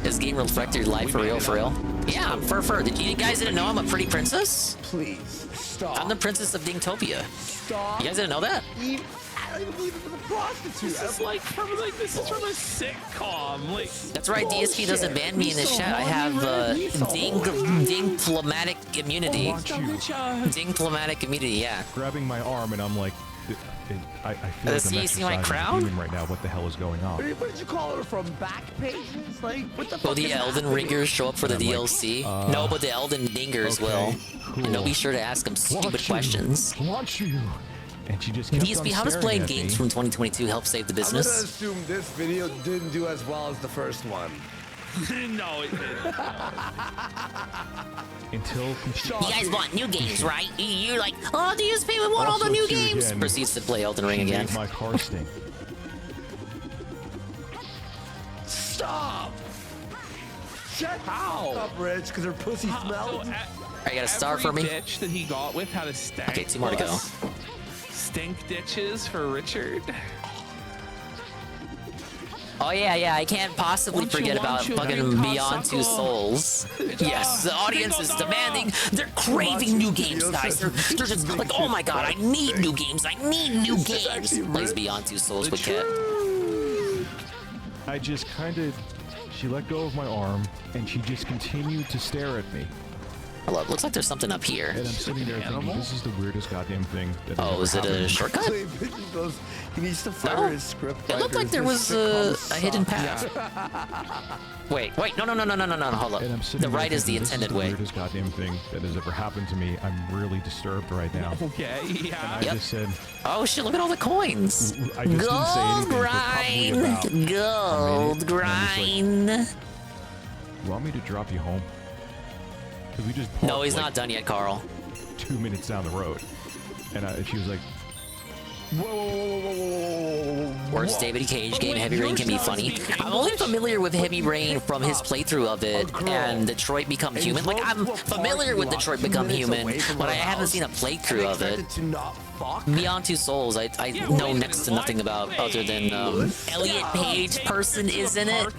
Is Game reflect your life for real, for real? Yeah, I'm Fur. Did you guys didn't know I'm a pretty princess? Please, stop. I'm the princess of Dingtopia. Stop. You guys didn't know that? I don't even believe it was a prostitute. This is like from a sitcom. Like that's right. DSP doesn't ban me in this chat. I have diplomatic immunity. Diplomatic immunity. Yeah. Grabbing my arm, and I'm like, I feel like I'm see my exercising crown? a demon right now. What the hell is going on? What did you call her from? Back pages? Like, what the fuck? Will the Elden Ringers show up for the DLC? No, but the Elden Dingers will. Cool. And they'll be sure to ask them stupid questions. Watch you. And she just kept DSP, on how does staring playing at games me. from 2022 help save the I'm gonna business? assume this video didn't do as well as the first one. No, it didn't. Until You guys want new games, right? You're like, oh, DSP, we want all the Also, new too, games. again, Proceeds to play Elden Ring she again. made my car stink. Stop! Shut up, Rich, because her pussy smells. I got a star for me. Every ditch that he got with had a stank. Okay, 2 more to go. Stink ditches for Richard. Oh yeah, I can't possibly forget about fucking Beyond Two Souls. Yes, the audience is demanding. They're craving new games, guys. They're just like, oh my god, I need new games. I need new games. Plays Beyond Two Souls with Ket. I just kind of, she let go of my arm, and she just continued to stare at me. Hello, looks like there's something up here. And I'm sitting there thinking, this is the weirdest goddamn thing that Oh, is it a shortcut? He needs to fire his script. It looked like there was a hidden path. Wait, no, hold up. The right is the intended way. This is the weirdest goddamn thing that has ever happened to me. I'm really disturbed right now. Okay, yeah. And I just said, oh shit, look at all the coins. I just Gold didn't say anything for probably about grind. Gold grind. You want me to drop you home? Because we just No, parked, he's like, not done yet, Carl. 2 minutes down the road. And she was like, Worst David Cage game, Heavy Rain can be funny. I'm only familiar with Heavy Rain from his playthrough of it and Detroit Become Human. Like, I'm familiar with Detroit Become Human, but I haven't seen a playthrough of it. Beyond Two Souls, I know next to nothing about other than Elliot Page person is in it.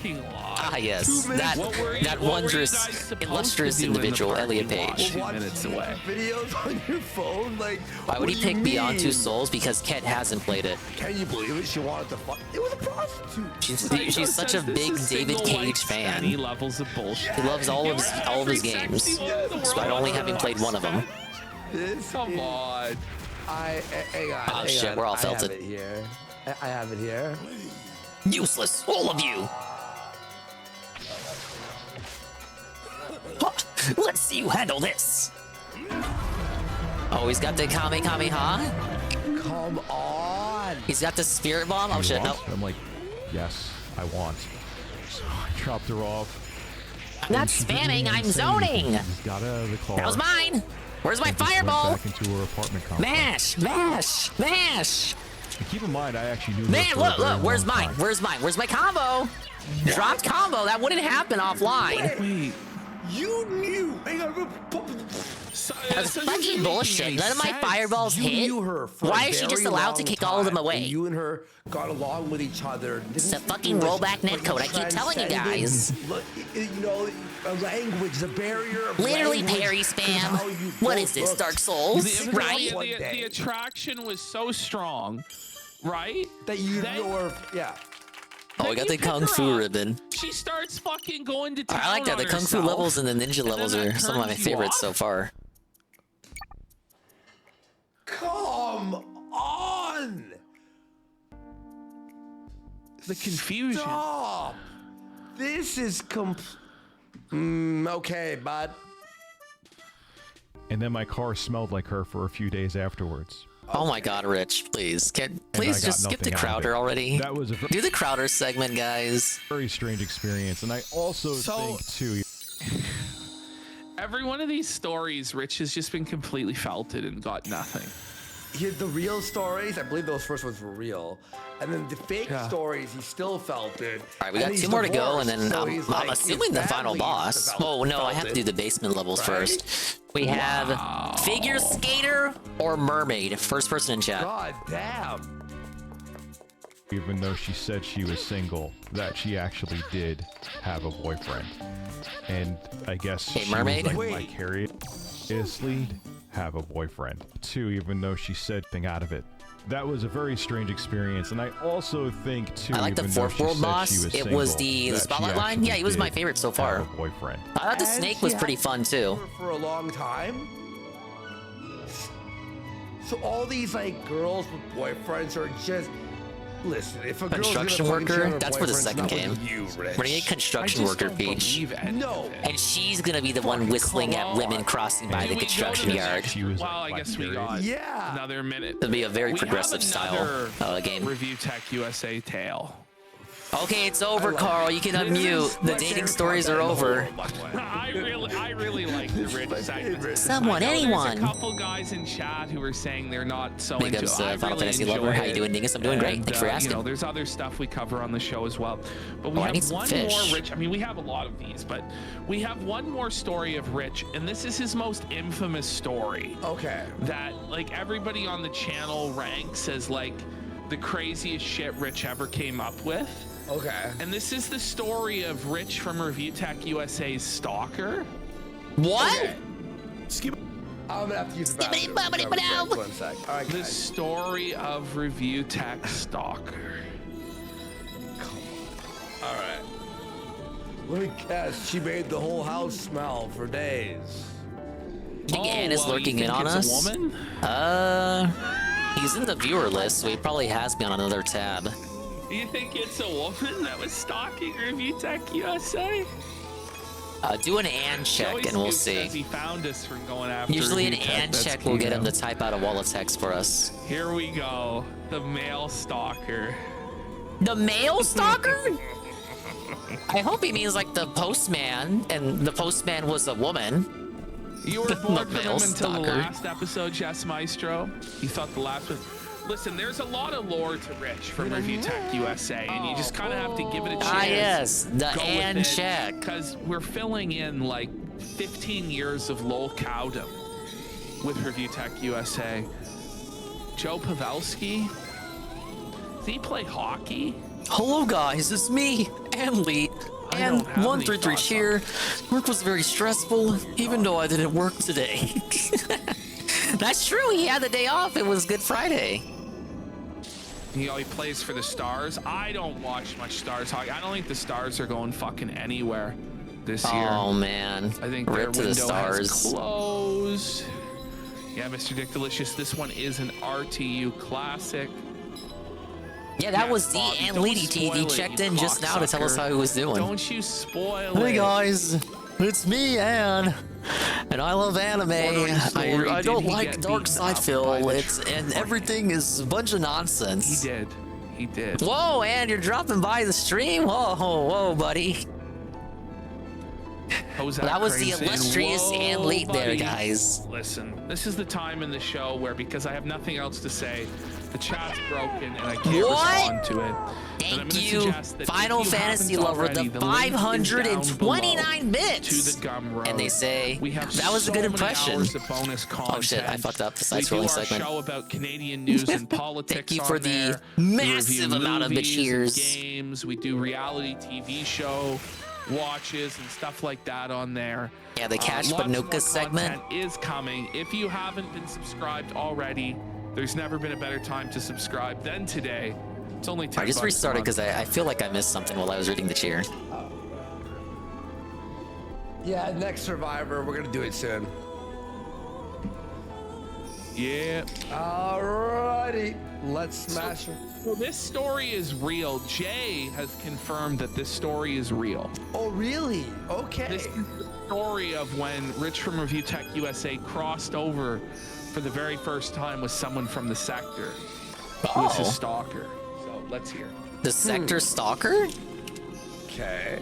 Ah, yes, that wondrous, illustrious individual, Elliot Page. Minutes away. Videos on your phone, like. Why would he pick Beyond Two Souls? Because Ket hasn't played it. Can you believe it? She wanted to fuck. It was a prostitute. She's such a big David Cage fan. He levels of bullshit. He loves all of his games, despite only having played one of them. Come on. Hang on. Oh shit, we're all felted. I have it here. Useless, all of you. Let's see you handle this. Oh, he's got the Kamehameha? Come on. He's got the Spirit Bomb? Oh shit, no. I'm like, yes, I want. So I dropped her off. I'm not spamming, I'm zoning. Got out of the car. That was mine. Where's my and just went fireball? Back into her apartment complex. Mash. And keep in mind, I actually knew. Man, her for a very look, where's long mine? time. Where's my combo? Dropped combo, that wouldn't happen offline. Wait. You knew. That's fucking bullshit. None of my fireballs hit. Why is she just allowed to kick all of them away? You and her got along with each other. It's a fucking rollback netcode. I keep telling you guys. You know, a language, a barrier. Literally parry spam. What is this, Dark Souls? Right? The attraction was so strong, right? That you were, yeah. Oh, I got the Kung Fu ribbon. She starts fucking going to town I like that. The on Kung Fu herself, levels and the ninja levels then are that some of my turns you favorites off? so far. Come on. The confusion. Stop. This is okay, bud. And then my car smelled like her for a few days afterwards. Oh my God, Rich, please. Please got just skip the nothing out of Crowder it. already. That was a Do the Crowder segment, guys. very strange experience, and I also think too. Every one of these stories, Rich has just been completely felted and got nothing. the real stories, I believe those first ones were real. And then the fake stories, he still felt it. All right, we got 2 more to go, and then I'm assuming the final boss. Oh, no, I have to do the basement levels first. We have figure skater or mermaid. First person in chat. God damn. Even though she said she was single, that she actually did have a boyfriend. And I guess she mermaid? was like vicariously have a boyfriend. 2, even though she said thing out of it. That was a very strange experience, and I also think too. I like the fourth world boss. It was the spotlight line. Yeah, he was my favorite so far. Boyfriend. I thought the snake was pretty fun too. For a long time. So all these like girls with boyfriends are just. Listen, if a construction worker, that's where the second came. We're gonna get construction worker Peach. No. And she's gonna be the one whistling at women crossing by the construction yard. Well, I guess we got another minute. It'll be a very progressive style game. Review Tech USA tale. Okay, it's over, Carl. You can unmute. The dating stories are over. I really like the Rich segment. Someone, anyone. There's a couple guys in chat who are saying they're not so Big into ups, it. I Final really Fantasy lover. How you doing, Dingus? I'm doing great. And, Thanks for asking. You know, there's other stuff we cover on the show as well. But we I need have some one fish. more Rich. I mean, we have a lot of these, but we have one more story of Rich, and this is his most infamous story. Okay. That like everybody on the channel ranks as like the craziest shit Rich ever came up with. Okay. And this is the story of Rich from Review Tech USA's stalker. What? Okay. I'm gonna have to use the bathroom. One sec. All right, The story of Review Tech stalker. All right. Let me guess. She made the whole house smell for days. I think Ann is lurking in on us. A woman? He's in the viewer list, so he probably has me on another tab. You think it's a woman that was stalking Review Tech USA? Do an Ann check and we'll see. He found us from going after Usually an Review Tech. Ann check will get him to type out a wall of text for us. Here we go. The male stalker. The male stalker? I hope he means like the postman, and the postman was a woman. You were bored from him male until the stalker. last episode, Jess Maestro. You thought the last one. Listen, there's a lot of lore to Rich from Review Tech USA, and you just kind of have to give it a chance. Ah, yes, the Ann check. Because we're filling in like 15 years of lol cowdom with Review Tech USA. Joe Pavelski? Does he play hockey? Hello guys, it's me, Ann Lee. And 133 cheer. Work was very stressful, even though I didn't work today. That's true, he had the day off. It was Good Friday. You know, he plays for the Stars. I don't watch much Stars hockey. I don't think the Stars are going fucking anywhere this year. Oh man. I think Rip their to the window has Stars. closed. Yeah, Mr. Dick Delicious, this one is an RTU classic. Yeah, that was the Bobby, Ann don't Lee spoil he it, checked you in just now to tell us cocksucker. how he was doing. Don't you spoil Hey it. guys, it's me, Ann, and I love anime. I don't like Dark Side Phil. And everything is a bunch of nonsense. He did. Whoa, Ann, you're dropping by the stream. Whoa, buddy. That was the crazy? illustrious Whoa, Ann Lee there, buddy. guys. Listen, this is the time in the show where, because I have nothing else to say, the chat's broken and I can't respond to it. Thank you, Final Fantasy lover, the 529 bits. To the Gumroad. And they say we have that was a good so many impression. hours of bonus content. Oh shit, I fucked up the We site's do rolling our segment. show about Canadian news and politics. Thank you on for the there. We massive review amount of the movies and cheers. Games. We do reality TV show watches and stuff like that on there. Yeah, the Cash Lots Panuka more segment content is coming. If you haven't been subscribed already, there's never been a better time to subscribe than today. It's only 10 I just bucks a restarted month. because I feel like I missed something while I was reading the cheer. Yeah, next Survivor, we're gonna do it soon. Yeah. Alrighty, let's smash her. So this story is real. Jay has confirmed that this story is real. Oh, really? Okay. This is the story of when Rich from Review Tech USA crossed over for the very first time with someone from the sector who was his Oh. stalker. So let's hear. The sector stalker? Okay.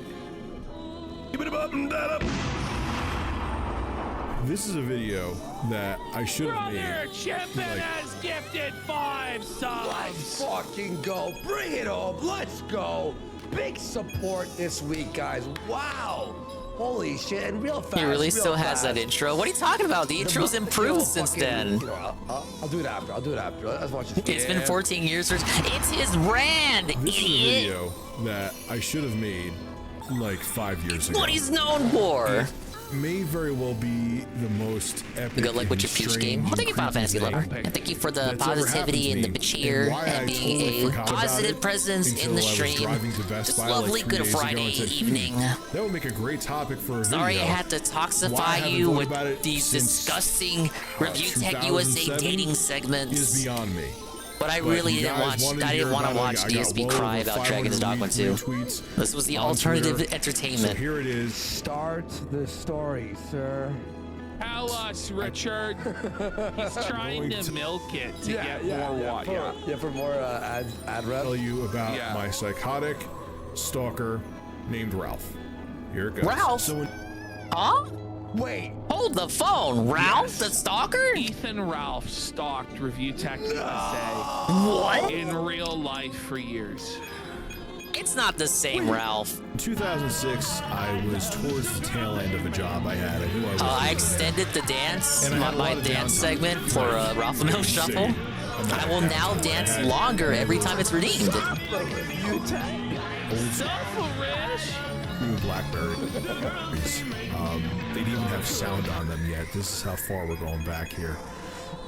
This is a video that I should have made. Brother Chimpin has gifted 5 subs. Let's fucking go. Bring it home. Let's go. Big support this week, guys. Wow. Holy shit. And real fast. He really real still has fast. that intro. What are you talking about? The intro's improved since then. You know, I'll do it after. I'll do it after. Let's watch this. It's been 14 years. It's his brand, This is a idiot. video that I should have made like 5 years ago. What he's known for. It may very well be the most epic. Good luck with your future game. Well, thank you, Final Fantasy Lover. And thank you for the positivity and the cheer and being a positive presence in the stream. Just lovely Good Friday evening. That would make a great topic for a video. Sorry I had to Why I toxify haven't you thought with about it these since, disgusting Review Tech USA 2007 dating segments. is beyond me. But I really didn't watch. I didn't want to watch DSP cry about Dragon's Dogma 2. This was the alternative entertainment. So here it is. Start the story, sir. Tell us, Richard. He's trying to milk it to get more what? For more ad rev. Tell you about my psychotic stalker named Ralph. Here it goes. Ralph? So Huh? Wait. Hold the phone. Ralph, the stalker? Ethan Ralph stalked Review Tech USA. What? In real life for years. It's not the same Ralph. In 2006, I was towards the tail end of a job I had. I knew I was. I extended the dance, And I had a my lot of dance downtime. segment for Ralph Mill Shuffle. I will now dance longer every time it's redeemed. New BlackBerry. They didn't even have sound on them yet. This is how far we're going back here.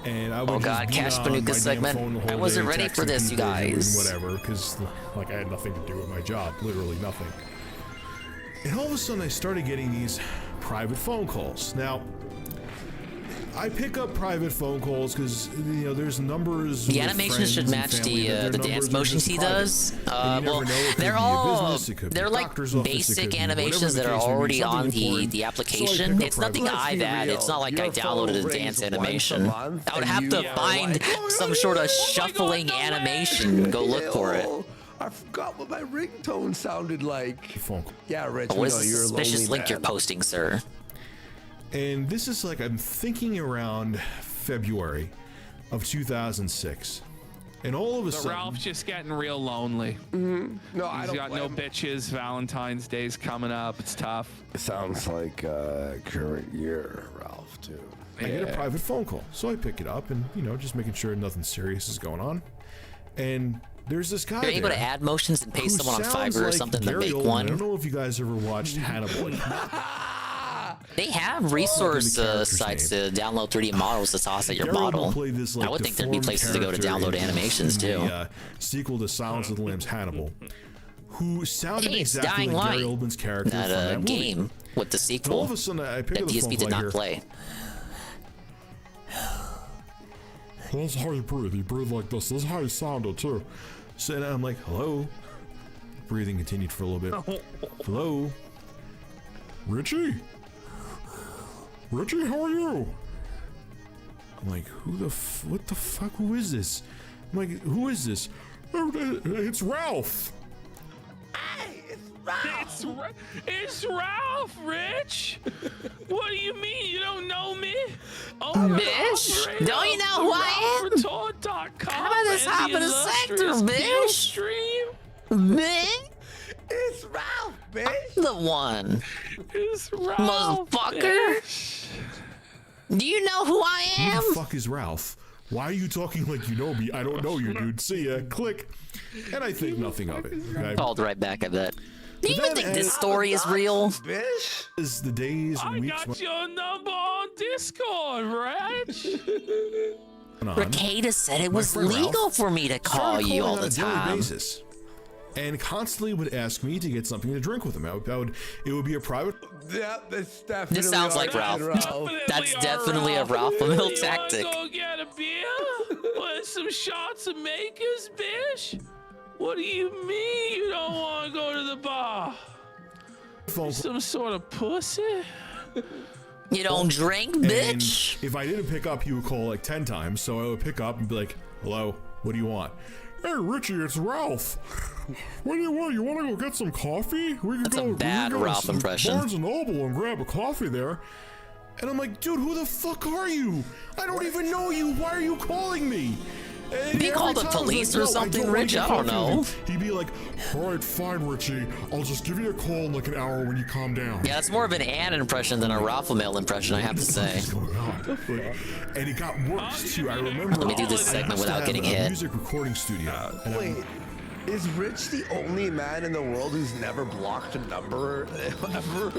And I would Oh God, just be Cash on Panuka my damn segment. phone the whole I wasn't day, ready for texting this, you people and guys. Whatever, because like I had nothing to do with my job, literally nothing. And all of a sudden, I started getting these private phone calls. Now, I pick up private phone calls because there's numbers. The with animations should friends and match family that the their dance numbers are motions just he private. does. And you Well, never know, it could they're be a all business, it could be they're a like doctor's office, it basic could be animations whatever that the are case may be, already something on the important. So I application. pick up It's nothing private- I've added. It's not like I downloaded a dance animation. I would have to find some sort of shuffling animation and go look for it. I forgot what my ringtone sounded like. Phone call. Yeah, Rich. What we is know the you're a suspicious lonely link you're man. posting, sir? And this is like, I'm thinking around February of 2006. And all of a So sudden, Ralph's just getting real lonely. No, I He's don't got no bitches. Valentine's Day's coming up. It's tough. It sounds like current year, Ralph, too. I get a private phone call. So I pick it up and, just making sure nothing serious is going on. And there's this guy You're able there to add motions and pay who someone on sounds Fiverr or like something to Gary make Oldman. one. I don't know if you guys ever watched Hannibal. They have resource sites to download 3D models to toss at your Gary Oldman model. played this, like, I would think there'd be deformed places to go to character download in- animations in too. the, sequel to Silence of the Lambs, Hannibal, who sounded Hey, it's exactly Dying like Gary Light. Oldman's character That from that movie. game with the And all sequel of a sudden, I pick that up the phone DSP call did not here. play. That's how you breathe. You breathe like this. This is how you sounded too. So and I'm like, hello. Breathing continued for a little bit. Hello, Richie. Richie, how are you? I'm like, what the fuck? Who is this? I'm like, who is this? It's Ralph. It's Ralph, Rich. What do you mean you don't know me? Oh, Bitch, don't you know who I am? How about this hop in the sector, bitch? Man, it's Ralph, bitch. I'm the one. It's Ralph, motherfucker. Do you know who I am? Who the fuck is Ralph? Why are you talking like you know me? I don't know you, dude. See ya. Click. And I think nothing of it. Okay? Called right back, I bet. Do you even think this story is real? Bitch. Is the days and I weeks got your number on Discord, Rich. Ricada said it was friend legal Ralph for me to call started you calling all on the a daily time. basis, and constantly would ask me to get something to drink with him. It would be a private. Yeah, this definitely. This sounds like Ralph. That's definitely a Ralph Mill tactic. Go get a beer with some shots of makers, bitch. What do you mean you don't want to go to the bar? Some sort of pussy? You don't drink, bitch? And if I didn't pick up, he would call like 10 times. So I would pick up and be like, "Hello, what do you want?" "Hey, Richie, it's Ralph. What do you want? You want to go get some coffee? We can That's a bad Ralph impression. Barnes and Noble and grab a coffee there." And I'm like, dude, who the fuck are you? I don't even know you. Why are you calling me? Did he call the police or something, Rich? I don't know. He'd be like, all right, fine, Richie. I'll just give you a call in like an hour when you calm down. Yeah, that's more of an Ann impression than a Raffamail impression, I have to say. And it got worse too. I remember. Let me do this segment without getting hit. Music recording studio. Wait, is Rich the only man in the world who's never blocked a number ever?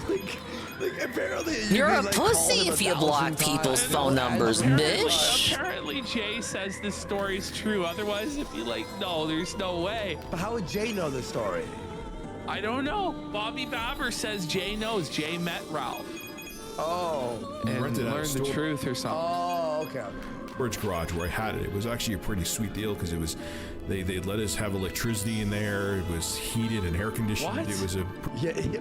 Like apparently you're a pussy if you block people's phone numbers, bitch. Apparently Jay says this story's true. Otherwise, it'd be like, no, there's no way. But how would Jay know the story? I don't know. Bobby Babber says Jay knows. Jay met Ralph. Oh. And learned the truth or something. Oh, okay. Storage garage where I had it. It was actually a pretty sweet deal because it was, they let us have electricity in there. It was heated and air conditioned. What? It was a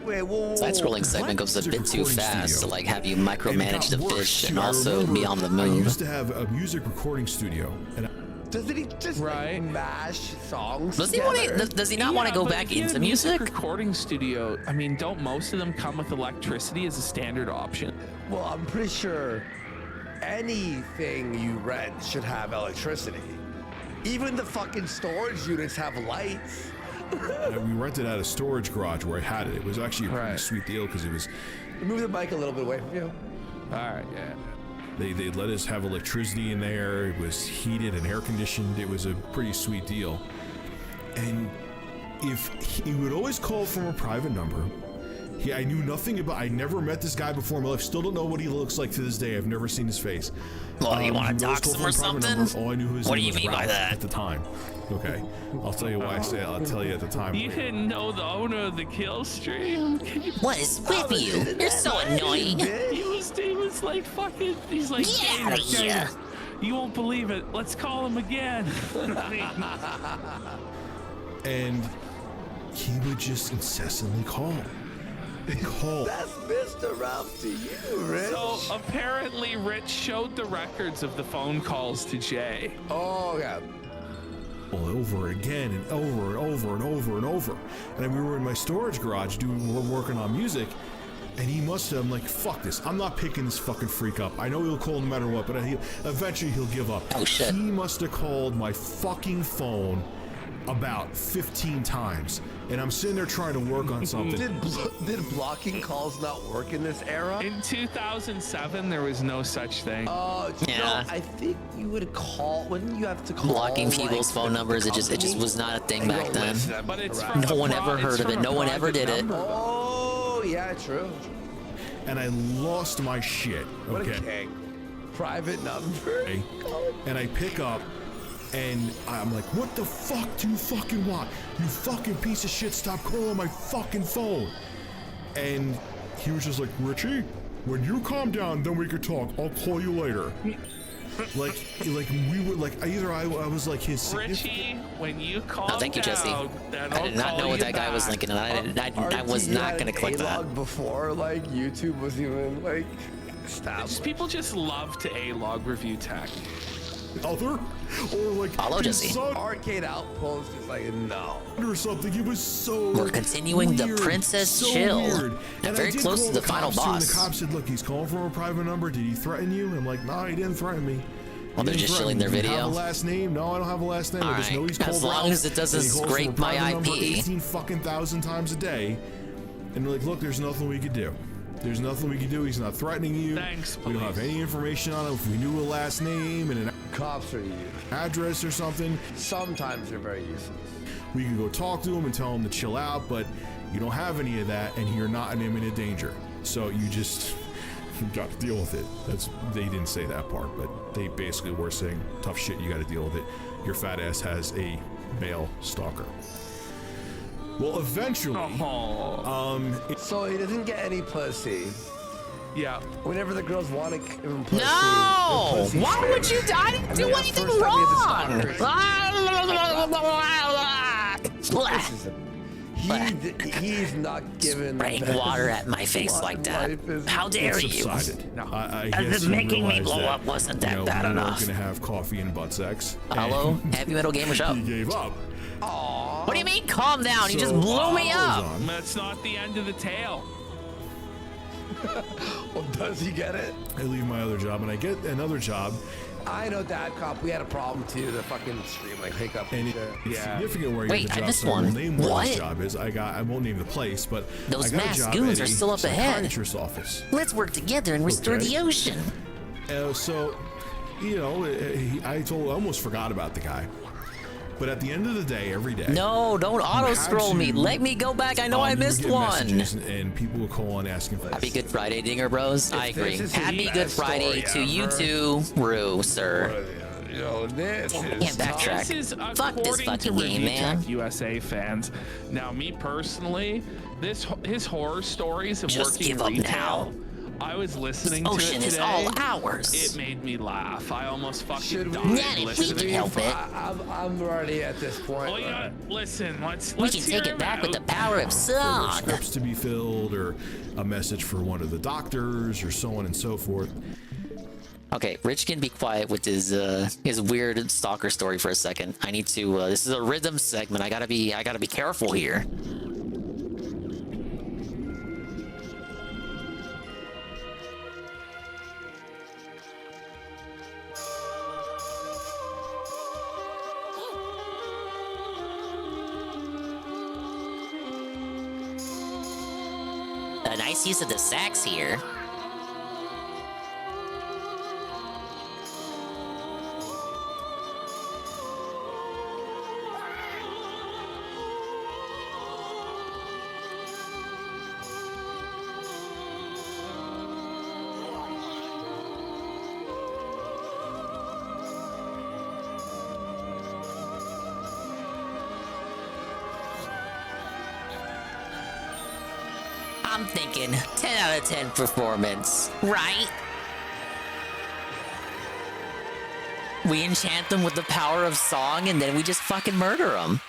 wait, whoa. Side-scrolling segment goes a bit too fast to like have you micromanage the fish and also be on the move. I used to have a music recording studio. And doesn't he just like, mash songs? Does he want? Does he not want to go back into music? Recording studio. I mean, don't most of them come with electricity as a standard option? Well, I'm pretty sure anything you rent should have electricity. Even the fucking storage units have lights. We rented out a storage garage where I had it. It was actually a pretty sweet deal because it was. Move the mic a little bit away from you. All right, yeah. They let us have electricity in there. It was heated and air conditioned. It was a pretty sweet deal. And if he would always call from a private number. I knew nothing about. I never met this guy before in my life. Still don't know what he looks like to this day. I've never seen his face. Well, you want to dox him or something? All I knew was what do you mean by that? At the time. Okay, I'll tell you why I say it. I'll tell you at the time. You didn't know the owner of the kill stream. What is with you? You're so annoying. He was like fucking. He's like, get out of here. You won't believe it. Let's call him again. And he would just incessantly call. That's Mr. Ralph to you, Rich. So apparently Rich showed the records of the phone calls to Jay. Oh, yeah. Well, over again and over and over and over and over. And then we were in my storage garage working on music. And he must have, I'm like, fuck this. I'm not picking this fucking freak up. I know he'll call no matter what, but eventually he'll give up. Oh, shit. He must have called my fucking phone about 15 times. And I'm sitting there trying to work on something. Did blocking calls not work in this era? In 2007, there was no such thing. Oh, yeah. No, I think you would call. Wouldn't you have to call? Blocking people's phone numbers. It just was not a thing back then. But it's no one ever heard of it. No one ever did it. Oh, yeah, true. And I lost my shit. What Okay. a king. Private number. Okay. And I pick up. And I'm like, what the fuck do you fucking want? You fucking piece of shit, stop calling my fucking phone. And he was just like, Richie, when you calm down, then we could talk. I'll call you later. like we were like, I was like his Richie, when you calm down. Thank you, Jesse. I did not know what that guy was linking, and I was not gonna click that. Before like YouTube was even like established. People just love to A-log review tech. Or like follow Jesse. Arcade Outpost is like no or something. It was so. We're continuing weird, the Princess so Chill. Weird. And very close to the final boss. And the cop said, "Look, he's calling from a private number. Did he threaten you?" And I'm like, "No, he didn't threaten me." Well, they're just shilling their video. Do you have a last name? No, I don't have a last name. All I just know he's right. called As long Ralph, as it doesn't and he calls scrape from a my private number IP. 18,000 times a day. And they're like, "Look, there's nothing we could do. There's nothing we can do. He's not threatening you. Thanks, we don't have any information on him. If we knew a last name and an cops are used. Address or something. Sometimes they're very useless. We can go talk to him and tell him to chill out, but you don't have any of that, and you're not in imminent danger. So you just got to deal with it. They didn't say that part, but they basically were saying tough shit. You got to deal with it. Your fat ass has a male stalker. Well, eventually, so he doesn't get any pussy. Yeah. Whenever the girls want to give him pussy. No! Why would you? I didn't do anything wrong. He's not giving. Spraying water at my face like that. How dare you? Making me blow up wasn't that bad enough. We're gonna have coffee and butt sex. Hello, Heavy Metal Gamer Show. He gave up. What do you mean, calm down? You just blew me up. That's not the end of the tale. Well, does he get it? I leave my other job and I get another job. I know, Dad Cop. We had a problem too. The fucking stream like hiccup and shit. It's significant where I Wait, get the I job. missed So I one. won't name where What? this job is. I won't name the place, but Those I got a masked job goons at are a still up ahead. psychiatrist's office. Let's work together and restore Okay. the ocean. So, you know, I almost forgot about the guy. But at the end of the day, every day. No, don't auto scroll me. Let me go back. I know I you would missed get one. messages And people would call and asking for Happy Good Friday, Dinger Bros. I agree. this is the Happy Good best Friday story to you ever. too, Rue, sir. You know, this Can't is backtrack. This is Fuck this according fucking to game, Review man. Check USA fans. Now, me personally, his horror stories of Just working give up retail. now. I was listening This to ocean it is today. all ours. It made me laugh. I almost fucking died Nanny, we listening. can help it. I'm already at this point. Well, you know, listen, let's We can hear take it him back with the out. power of song. scripts to be filled or a message for one of the doctors or so on and so forth. Okay, Rich can be quiet with his weird stalker story for a second. I need to. This is a rhythm segment. I gotta be careful here. A nice use of the sax here. I'm thinking 10 out of 10 performance, right? We enchant them with the power of song and then we just fucking murder them.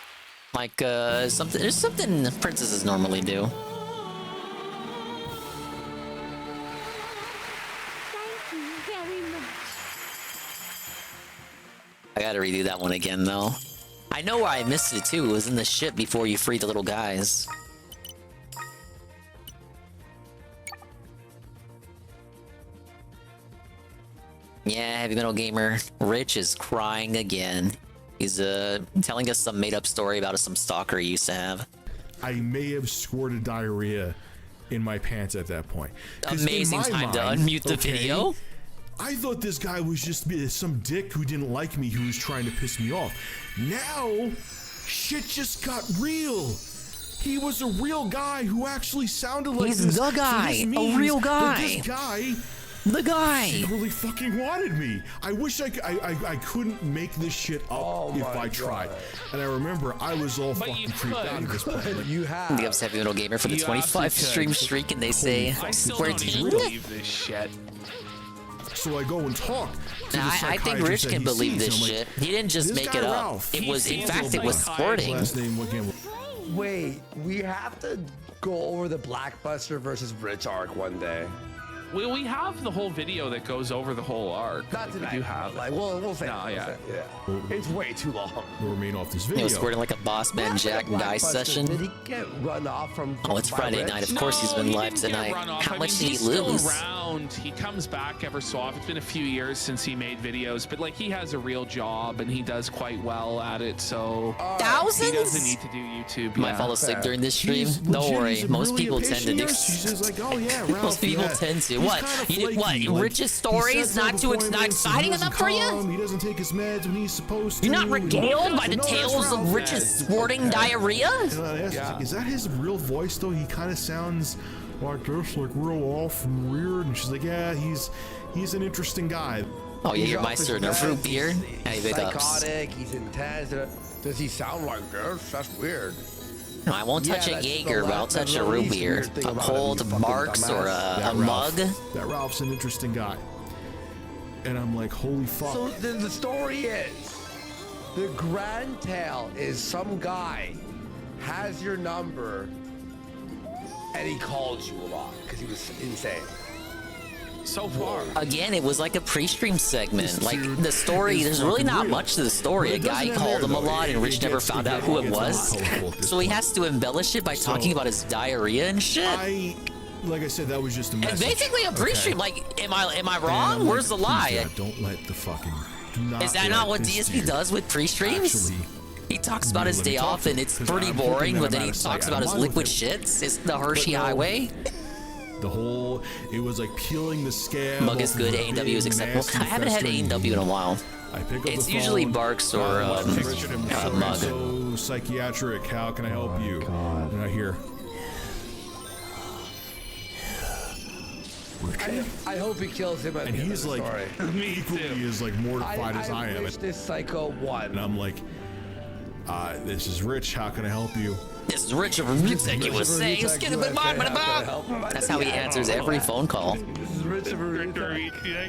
Like, there's something princesses normally do. Thank you very much. I gotta redo that one again, though. I know where I missed it, too. It was in the ship before you freed the little guys. Yeah, Heavy Metal Gamer. Rich is crying again. He's telling us some made-up story about some stalker he used to have. I may have squirted diarrhea in my pants at that point. 'Cause in Amazing my time to mind, unmute the video. I thought this guy was just some dick who didn't like me, who was trying to piss me off. Now, shit just got real. He was a real guy who actually sounded like He's this. the guy, So this a means real that guy. This guy. The guy. Secretly fucking wanted me. I wish I couldn't make this shit up if I tried. And I remember I was all fucking freaked out at this point. Like, You have. Big ups to Heavy Metal Gamer for the You 25 absolutely stream could. streak, and they say I still we're don't even team. believe this shit. So I go and talk to the I think psychiatrist Rich that can he believe sees, this and I'm shit. He didn't just this make guy it up. Ralph, It he was, in seems fact, it was like- sporting. Last name again. Wait, we have to go over the Blackbuster versus Rich arc one day. We have the whole video that goes over the whole arc. Not Like, tonight. we do have. Like we'll say. No, it, yeah. It's way too long. We'll remain off this It video. was squirting like a boss man Jack and Guy Blackbuster, session. Did he get run off from? Oh, it's by Friday Rich? night. Of course he's been he live didn't get tonight. run off. How I much mean, did he he's still lose? around. He comes back ever so often. It's been a few years since he made videos, but like he has a real job and he does quite well at it. So Thousands? he doesn't need to do YouTube. Might yeah. fall asleep during this stream. He's Don't legit, worry. he's a Most really people a tend to patient do. nurse. She's just like, oh yeah, Ralph. Most people yeah. tend to. He's What? kinda You did what? flaky, like, Rich's he stories sets not up too not appointments, he exciting doesn't enough for you? come, He doesn't take his meds when he's supposed to. You're not regaled by the No, that's tales Ralph. of Rich's sporting diarrhea? And I asked, like, is that his real voice though? He kind of sounds like this, like real off and weird. And she's like, yeah, he's an interesting guy. Oh, yeah, He's you're off Meister his and a meds, fruit beer. he's Hey, big ups. Psychotic. He's intense. Does he sound like this? That's weird. No, I won't touch a that's Jaeger, the but I'll last- touch the a root least beer. weird thing A about him, cold you fucking Marks or dumbass. a mug. That Ralph's an interesting guy. And I'm like, holy fuck. So the story is, the grand tale is some guy has your number and he called you a lot because he was insane. So far. Again, it was like a pre-stream segment. This Like dude the story, is there's really fucking not real. much to the story. But A it guy doesn't called end him a there, lot, though. and Rich It never gets- found it out who it gets was. colorful at this So he point. has to embellish it by talking about his diarrhea and shit. like I said, that was just a It's message. basically a pre-stream. okay? Like, am I And wrong? I'm Where's like, the lie? please, Dad, don't let the fucking. Do not Is that let not what this DSP dude does with pre-streams? actually He talks about his let me day talk off to and him, it's 'cause pretty I'm hoping boring, that but I'm then out he of sight, talks out about of his mind with liquid him. shits. It's the Hershey no. Highway. The whole, it was like peeling the scale. Mug is good, A&W is acceptable. I haven't had A&W in a while. I pick up It's the usually phone, Barks or Mug. So psychiatric, how can I help you? God. And I hear. I hope he kills him at And the end he's of the like, story. equally as like mortified as I am. wish this psycho won. And I'm like, this is Rich, how can I help you? This is Rich of Review USA. That's how he answers every phone call.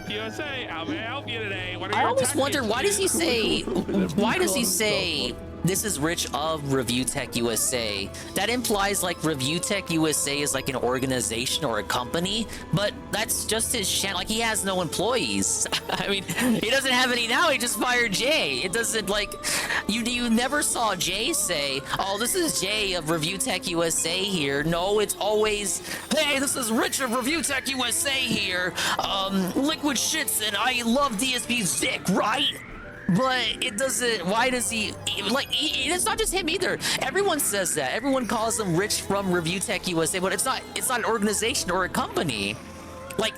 USA, how may I help you today? What are I your always tech wondered, why does he say, issues? why does he say, this is Rich of Review Tech USA? That implies like Review Tech USA is like an organization or a company, but that's just his channel. Like he has no employees. I mean, he doesn't have any now. He just fired Jay. It doesn't like, you never saw Jay say, oh, this is Jay of Review Tech USA here. No, it's always, hey, this is Rich of Review Tech USA here. Liquid shits and I love DSP's dick, right? But it doesn't, why does he, like, it's not just him either. Everyone says that. Everyone calls him Rich from Review Tech USA, but it's not an organization or a company. Like,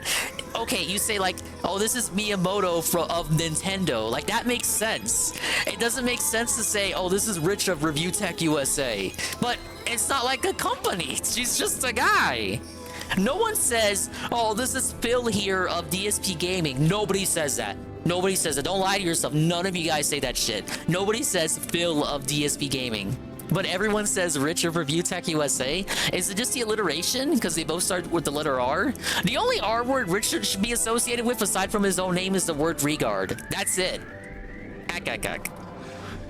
okay, you say like, oh, this is Miyamoto of Nintendo. Like, that makes sense. It doesn't make sense to say, oh, this is Rich of Review Tech USA. But it's not like a company. She's just a guy. No one says, oh, this is Phil here of DSP Gaming. Nobody says that. Nobody says it. Don't lie to yourself. None of you guys say that shit. Nobody says Phil of DSP Gaming. But everyone says Rich of Review Tech USA. Is it just the alliteration? Because they both start with the letter R? The only R word Richard should be associated with aside from his own name is the word regard. That's it.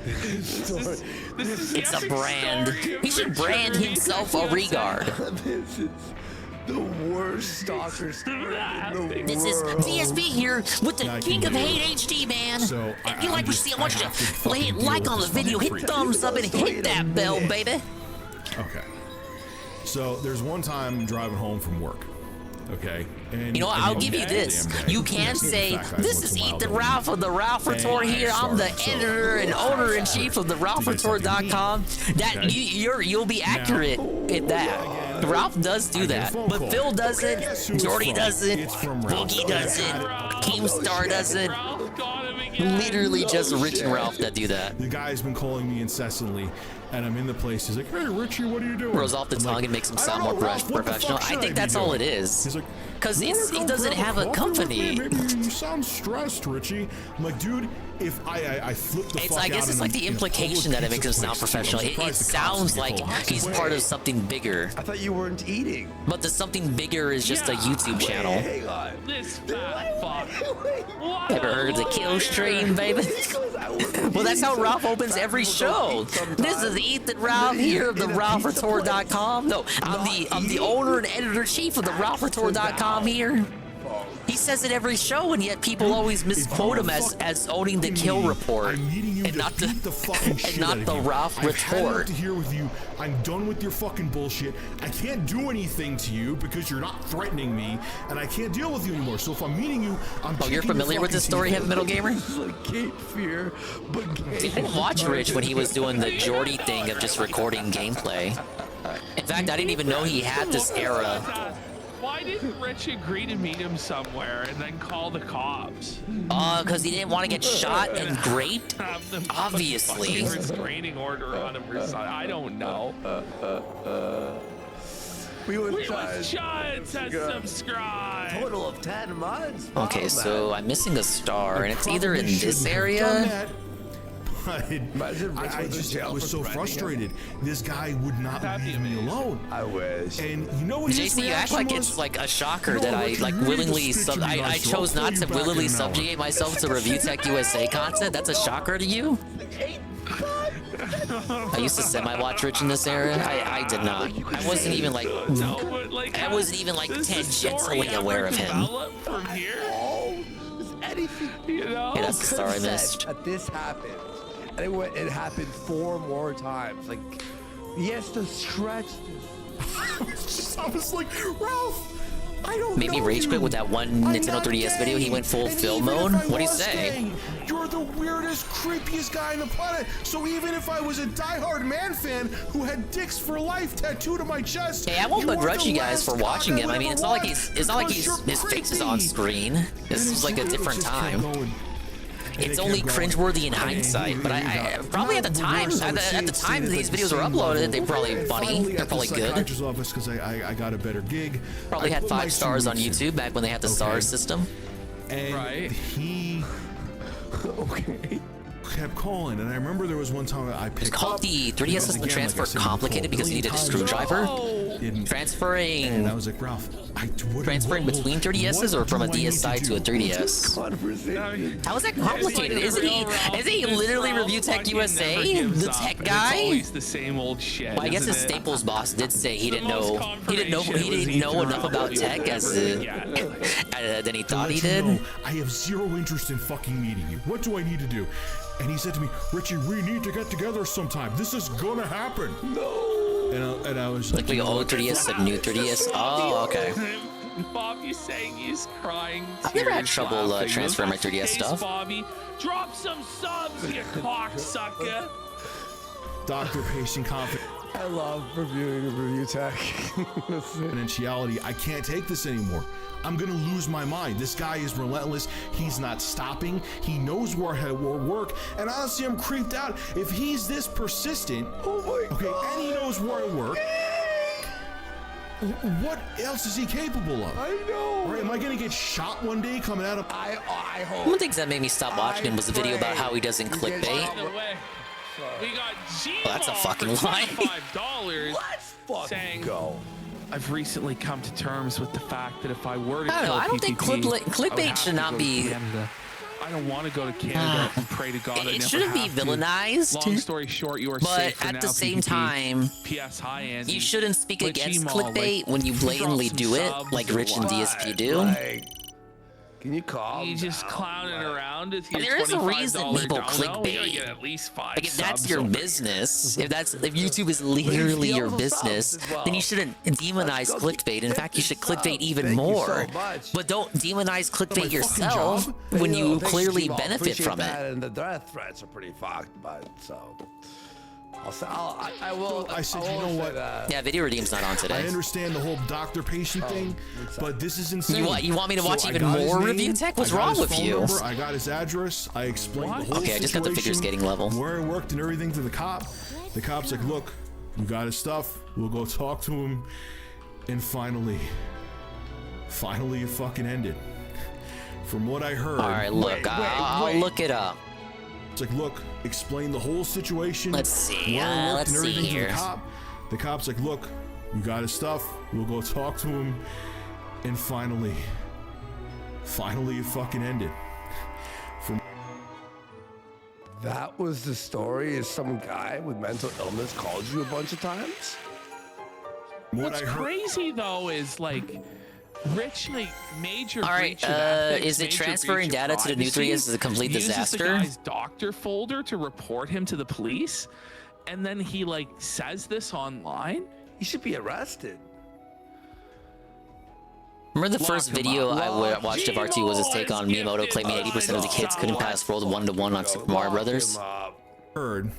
It's a brand. He should brand himself a regard. This is the worst stalker story in the world. This is DSP here with the King of Hate HD, man. So, if you like what you see, I want you to hit like on the video, hit thumbs up, and hit that bell, baby. Okay. So there's one time I'm driving home from work. Okay. And You know what? I'll give you this. You can say, this is Ethan Ralph of the Ralph Retort here. I'm the editor and owner-in-chief of the RalphRetort.com. That you'll be accurate at that. Ralph does do that, but Phil doesn't, Jordy doesn't, Boogie doesn't, Keemstar doesn't. Literally just Rich and Ralph that do that. The guy's been calling me incessantly, and I'm in the place. He's like, "Hey, Richie, what are you doing?" Rolls off the tongue and makes him sound more professional. I think that's all it is. Because he doesn't have a company. Maybe you sound stressed, Richie. I'm like, dude, if I flip the fuck out. I guess it's like the implication that it makes him sound professional. It sounds like he's part of something bigger. I thought you weren't eating. But the something bigger is just a YouTube channel. Hang on. This fat fuck. Ever heard of the kill stream, baby? Well, that's how Ralph opens every show. This is Ethan Ralph here of the RalphRetort.com. No, I'm the owner and editor-chief of the RalphRetort.com here. He says it every show, and yet people always misquote him as owning the Kill Report, and not the Ralph I've had enough Retort. to hear with you. I'm done with your fucking bullshit. I can't do anything to you because you're not threatening me, and I can't deal with you anymore. So if I'm meeting you, I'm. Oh, you're kicking your familiar with this fucking story, teeth. Heavy Metal Gamer? Cape Fear, but Didn't watch Rich when he was doing the Jordy thing of just recording gameplay. In fact, I didn't even know he had this era. Why didn't Rich agree to meet him somewhere and then call the cops? Because he didn't want to get shot and raped? Have them Obviously. put a restraining order on him or something. I don't know. We was John to subscribe. Total of 10 months. Okay, so I'm missing a star, and it's either in this area. I just was so frustrated. This guy would not leave me alone. I wish. And you know what his JC, you act reaction like was? it's like a shocker that I like willingly I chose not to willingly subjugate myself to Review Tech USA content. That's a shocker to you? I used to semi-watch Rich in this era. I did not. I wasn't even like I wasn't even like tangentially aware of him. From here? Anything. You know? Yeah, that's the star I missed. That this happened. And it happened 4 more times. Like, he has to stretch this. I was like, Ralph, I don't Made me know rage you. quit with that one I'm Nintendo not 3DS video. He gay. went full And film even mode. if I What'd he was say? gay, you're the weirdest, creepiest guy on the planet. So even if I was a diehard man fan who had dicks for life tattooed on my chest, Hey, I won't you are begrudge the you guys for last watching cock I him. I would mean, ever it's not like watch his because face is you're on creepy. screen. This is like a different time. It's only cringeworthy in hindsight, but I probably at the time these videos were uploaded, they were probably funny. They're probably good. Office because I got a better gig. Probably I had put my 5 stars on suits in. YouTube back when they had the stars system. And he kept calling, and I remember there was one time I picked Call up. the 3DS system transfer complicated because you needed a screwdriver? Transferring. And I was like, Ralph, transferring between 3DSs or from a DSi to a 3DS? How is that complicated? Isn't he literally Review Tech USA? The tech guy? It's always the same old shit. Well, I guess his Staples boss did say he didn't know enough about tech as than he thought he did. I have zero interest in fucking meeting you. What do I need to do? And he said to me, Richie, we need to get together sometime. This is gonna happen. No. And I was like, the old 3DS, the new 3DS. Oh, okay. Bobby's saying he's crying. I've never had trouble transferring my 3DS stuff. Bobby, drop some subs, you cocksucker. Doctor, patient, confident. I love reviewing Review Tech. Confidentiality. I can't take this anymore. I'm gonna lose my mind. This guy is relentless. He's not stopping. He knows where I work, and honestly, I'm creeped out. If he's this persistent, and he knows where I work, what else is he capable of? I know. Or am I gonna get shot one day coming out of? I hope. One of the things that made me stop watching him was a video about how he doesn't clickbait. We got G. Oh, that's a fucking lie. $5. Let's saying, go. I've recently come to terms with the fact that if I were to I don't know. I don't think clickbait should not be. I don't want to go to Canada and pray to God. It shouldn't be villainized. Long story short, you are safe for but now, at the same PvP. time, P.S. Hi, Andy. you shouldn't speak Like against Gmail, clickbait when you blatantly drop do some it, subs like or Rich and what? DSP do. Like, can you call? You just clowning around. If And there is a reason people clickbait. clickbait. At least 5 Like if that's subs your over. business, if YouTube is literally your business, then you shouldn't demonize clickbait. In fact, you should clickbait even more. But don't demonize clickbait yourself when you clearly benefit from it. And the death threats are pretty fucked, but so. I will. I said, you know what? Yeah, Video Redeem's not on I today. understand the whole doctor-patient thing, but this is insane. You want me to watch I even got his more name, Review Tech? What's I got wrong his with phone you? number, I got his address. I explained the whole Okay, I just got the figure situation, skating level. where I worked and everything to the cop. The cop's like, look, you got his stuff. We'll go talk to him. And finally it fucking ended. From what I heard. All right, look, I'll look it up. It's like, look, explain the whole situation. Let's see. where I worked Let's and see everything to here. the cop. The cop's like, look, you got his stuff. We'll go talk to him. And finally it fucking ended. From That was the story. Is some guy with mental illness called you a bunch of times? What's crazy though is like Rich, like major. All right, breach of ethics, is it major transferring breach of data to the new 3DS privacy, is a complete uses disaster? The guy's doctor folder to report him to the police, and then he like says this online. He should be arrested. Remember the first video I watched of RT was his take on Miyamoto claiming 80% of the kids couldn't pass World 1-to-1 on Super Mario Brothers? Heard.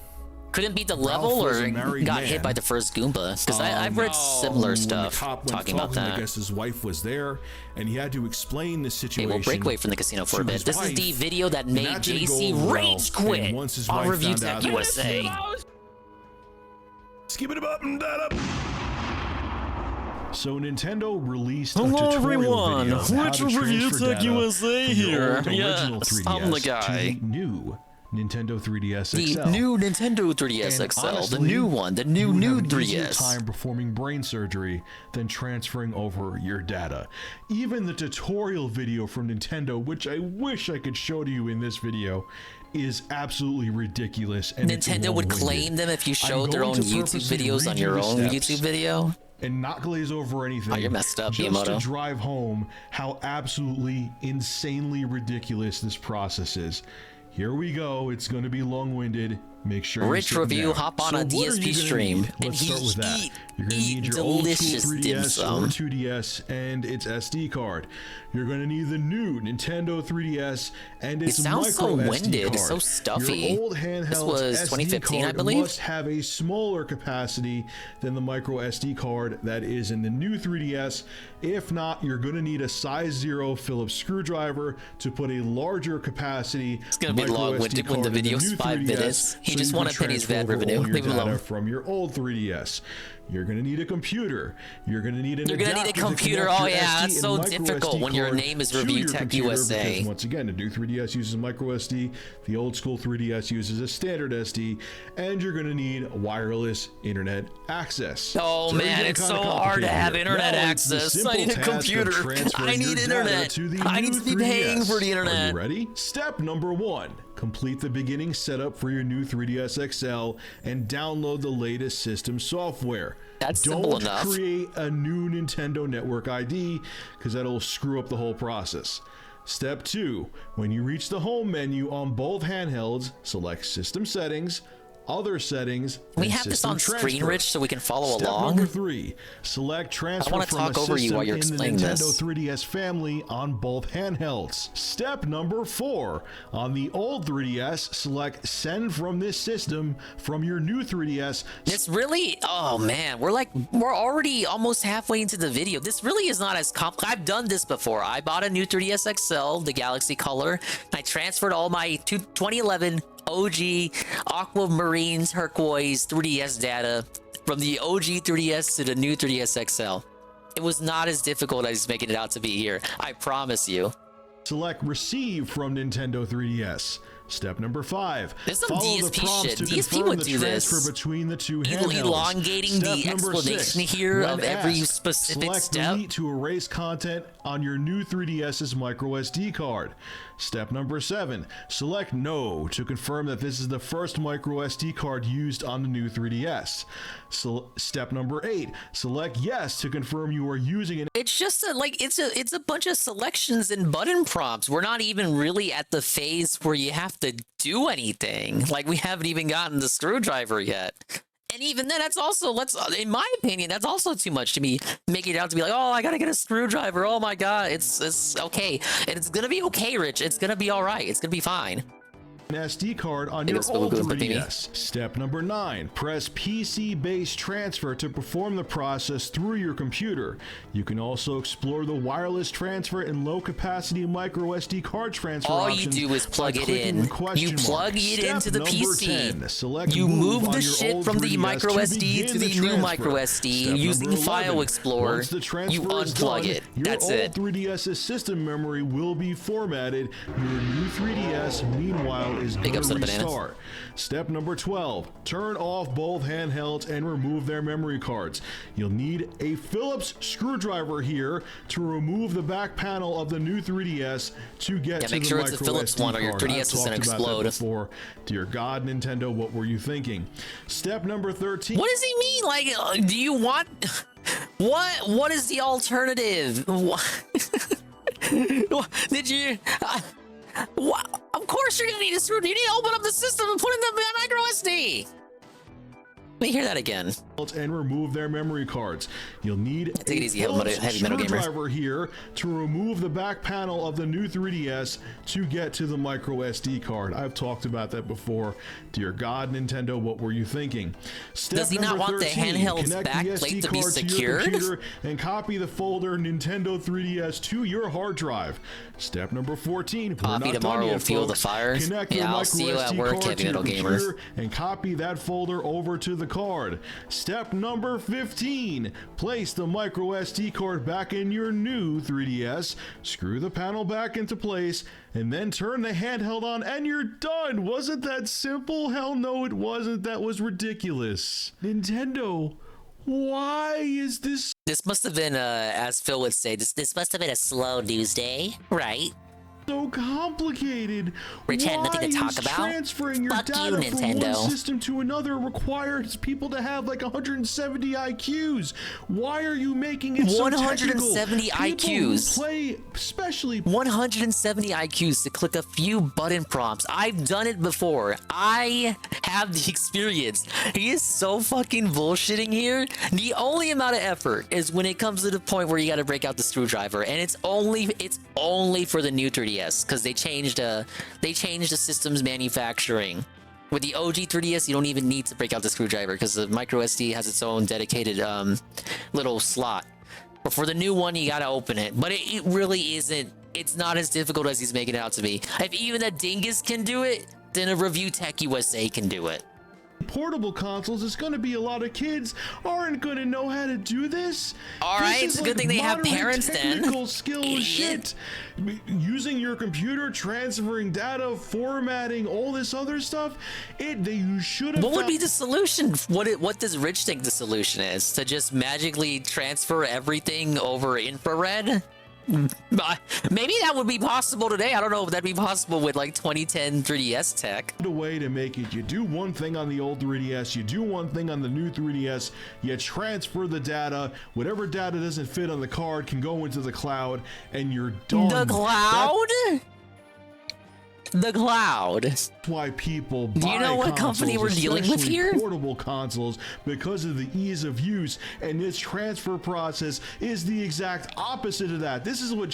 Couldn't beat the level or got hit by the first Goomba? Because I've read similar stuff talking about I that. guess his wife was there, and he had to explain the Okay, situation. we'll break away from the casino for a to bit. his This is wife, the video that and made that didn't JC go well. rage quit And once his on wife Review found Tech out- USA. Skip it up and that up. So Nintendo released Hello, a tutorial everyone. video on how Rich to of Review transfer Tech data USA from your here. old original Yes, 3DS I'm the guy. to the new Nintendo 3DS The XL. new Nintendo 3DS And XL, honestly, the new one, the new you would have an easier 3DS. time performing brain surgery than transferring over your data. Even the tutorial video from Nintendo, which I wish I could show to you in this video, is absolutely ridiculous. And it's Nintendo would long-winded. claim them if you I'm showed their going own to YouTube purposely videos on read your you the own steps YouTube video. and not glaze over anything. Oh, you're messed up, just Miyamoto. to drive home how absolutely insanely ridiculous this process is. Here we go. It's going to be long-winded. Make sure Rich review, hop on a DSP stream, and Let's start with that. You're going to need your old school 3DS or 2DS and its SD card. You're going to need the new Nintendo 3DS and its micro sounds so SD winded, card. so stuffy. Your old handheld This was SD 2015, I card believe. must have a smaller capacity than the micro SD card that is in the new 3DS. If not, you're going to need a size 0 Phillips screwdriver to put a larger capacity. It's going to be long-winded when the video's 5 minutes. He just wanted pennies bad revenue. Leave him alone. From your old 3DS. You're going to need a computer. You're going to need an You're going to need a computer. Oh, yeah. That's so difficult when your name is Review Tech USA. Because once again, the new 3DS uses micro SD. The old school 3DS uses a standard SD. And you're going to need wireless internet access. Oh, man. It's so hard to have internet access. I need a computer. I need internet. I need to be paying for the internet. Are you ready? Step number 1. Complete the beginning setup for your new 3DS XL and download the latest system software. That's simple enough. Don't create a new Nintendo Network ID because that'll screw up the whole process. Step 2. When you reach the home menu on both handhelds, select System Settings, Other Settings. Can we have this on screen, Rich, so we can follow along? Step number 3. Select Transfer I want to from talk a over you system while you're in the explaining Nintendo this. 3DS family on both handhelds. Step number 4. On the old 3DS, select Send from this system from your new 3DS. This really, oh man, we're already almost halfway into the video. This really is not as complicated. I've done this before. I bought a new 3DS XL, the Galaxy Color. I transferred all my 2011 OG Aquamarine Turquoise 3DS data from the OG 3DS to the new 3DS XL. It was not as difficult as making it out to be here. I promise you. Select Receive from Nintendo 3DS. Step number 5. There's some Follow the DSP prompts shit. to DSP confirm would the do this. transfer between the two handhelds. Elongating Step the number explanation 6. here When of every asked, specific select step. Delete to erase content on your new 3DS's micro SD card. Step number 7. Select No to confirm that this is the first micro SD card used on the new 3DS. Step number 8. Select Yes to confirm you are using an. It's just it's a bunch of selections and button prompts. We're not even really at the phase where you have to do anything. Like, we haven't even gotten the screwdriver yet. And even then, that's also, in my opinion, that's also too much to me. Making it out to be like, oh, I gotta get a screwdriver. Oh my god, it's okay. And it's gonna be okay, Rich. It's gonna be all right. It's gonna be fine. An SD card on your old 3DS. Step number 9. Press PC-based transfer to perform the process through your computer. You can also explore the wireless transfer and low-capacity micro SD card transfer All you options do is plug by it clicking in. the question You plug mark. it Step into the number PC. 10. Select You Move move on the your shit old from the 3DS micro to SD begin to the new transfer. micro SD Step using number File 11. Explorer. Once the transfer You is unplug done, it. Your That's old it. 3DS's system memory will be formatted. Your new 3DS, meanwhile, is Big going ups to to the bananas. restart. Step number 12. Turn off both handhelds and remove their memory cards. You'll need a Phillips screwdriver here to remove the back panel of the new 3DS to get to make the sure it's a micro Phillips SD one or your card. 3DS I've is gonna talked about that explode. before. Dear God, Nintendo, what were you thinking? Step number 13. What does he mean? Like, do you want... What is the alternative? Did you... Of course you're gonna need a screwdriver. You need to open up the system and put in the micro SD. Let me hear that again. And remove their memory cards. You'll need Take it a easy, Phillips heavy metal gamer. screwdriver here to remove the back panel of the new 3DS to get to the micro SD card. I've talked about that before. Dear God, Nintendo, what were you thinking? Step Does he not number want the 13, handheld's connect the backplate SD to be card secured? your computer and copy the folder Nintendo 3DS to your hard drive. Step number 14. Coffee we're not tomorrow done will yet, fuel the folks. fire. Connect Yeah, the I'll micro see you at SD work, card heavy to your metal gamer. computer and copy that folder over to the card. Step number 15. Place the micro SD card back in your new 3DS, screw the panel back into place, and then turn the handheld on and you're done. Wasn't that simple? Hell no, it wasn't. That was ridiculous. Nintendo, why is this? This must have been, as Phil would say, this must have been a slow news day, right? So complicated. Rich had nothing to Why talk is about? transferring your Fuck you, data from Nintendo. one system to another requires people to have like 170 IQs. Why are you making it so technical? 170 People who IQs. play, especially 170 IQs to click a few button prompts. I've done it before. I have the experience. He is so fucking bullshitting here. The only amount of effort is when it comes to the point where you got to break out the screwdriver, and it's only for the new 3DS because they changed the system's manufacturing. With the OG 3DS, you don't even need to break out the screwdriver because the micro SD has its own dedicated little slot. But for the new one, you gotta open it. But it really isn't. It's not as difficult as he's making it out to be. If even a dingus can do it, then a Review Tech USA can do it. portable consoles, it's going to be a lot of kids aren't going to know how to do this. All right, it's a good thing they have parents then. Technical skill shit. Using your computer, transferring data, formatting, all this other stuff. You should have. What would be the solution? What does Rich think the solution is? To just magically transfer everything over infrared? Maybe that would be possible today. I don't know if that'd be possible with like 2010 3DS tech. The way to make it, you do one thing on the old 3DS, you do one thing on the new 3DS, you transfer the data, whatever data doesn't fit on the card can go into the cloud, and you're done. The cloud? The cloud. That's why people buy Do you know what company we're dealing with here? Portable consoles, because of the ease of use, and this transfer process is the exact opposite of that. This is like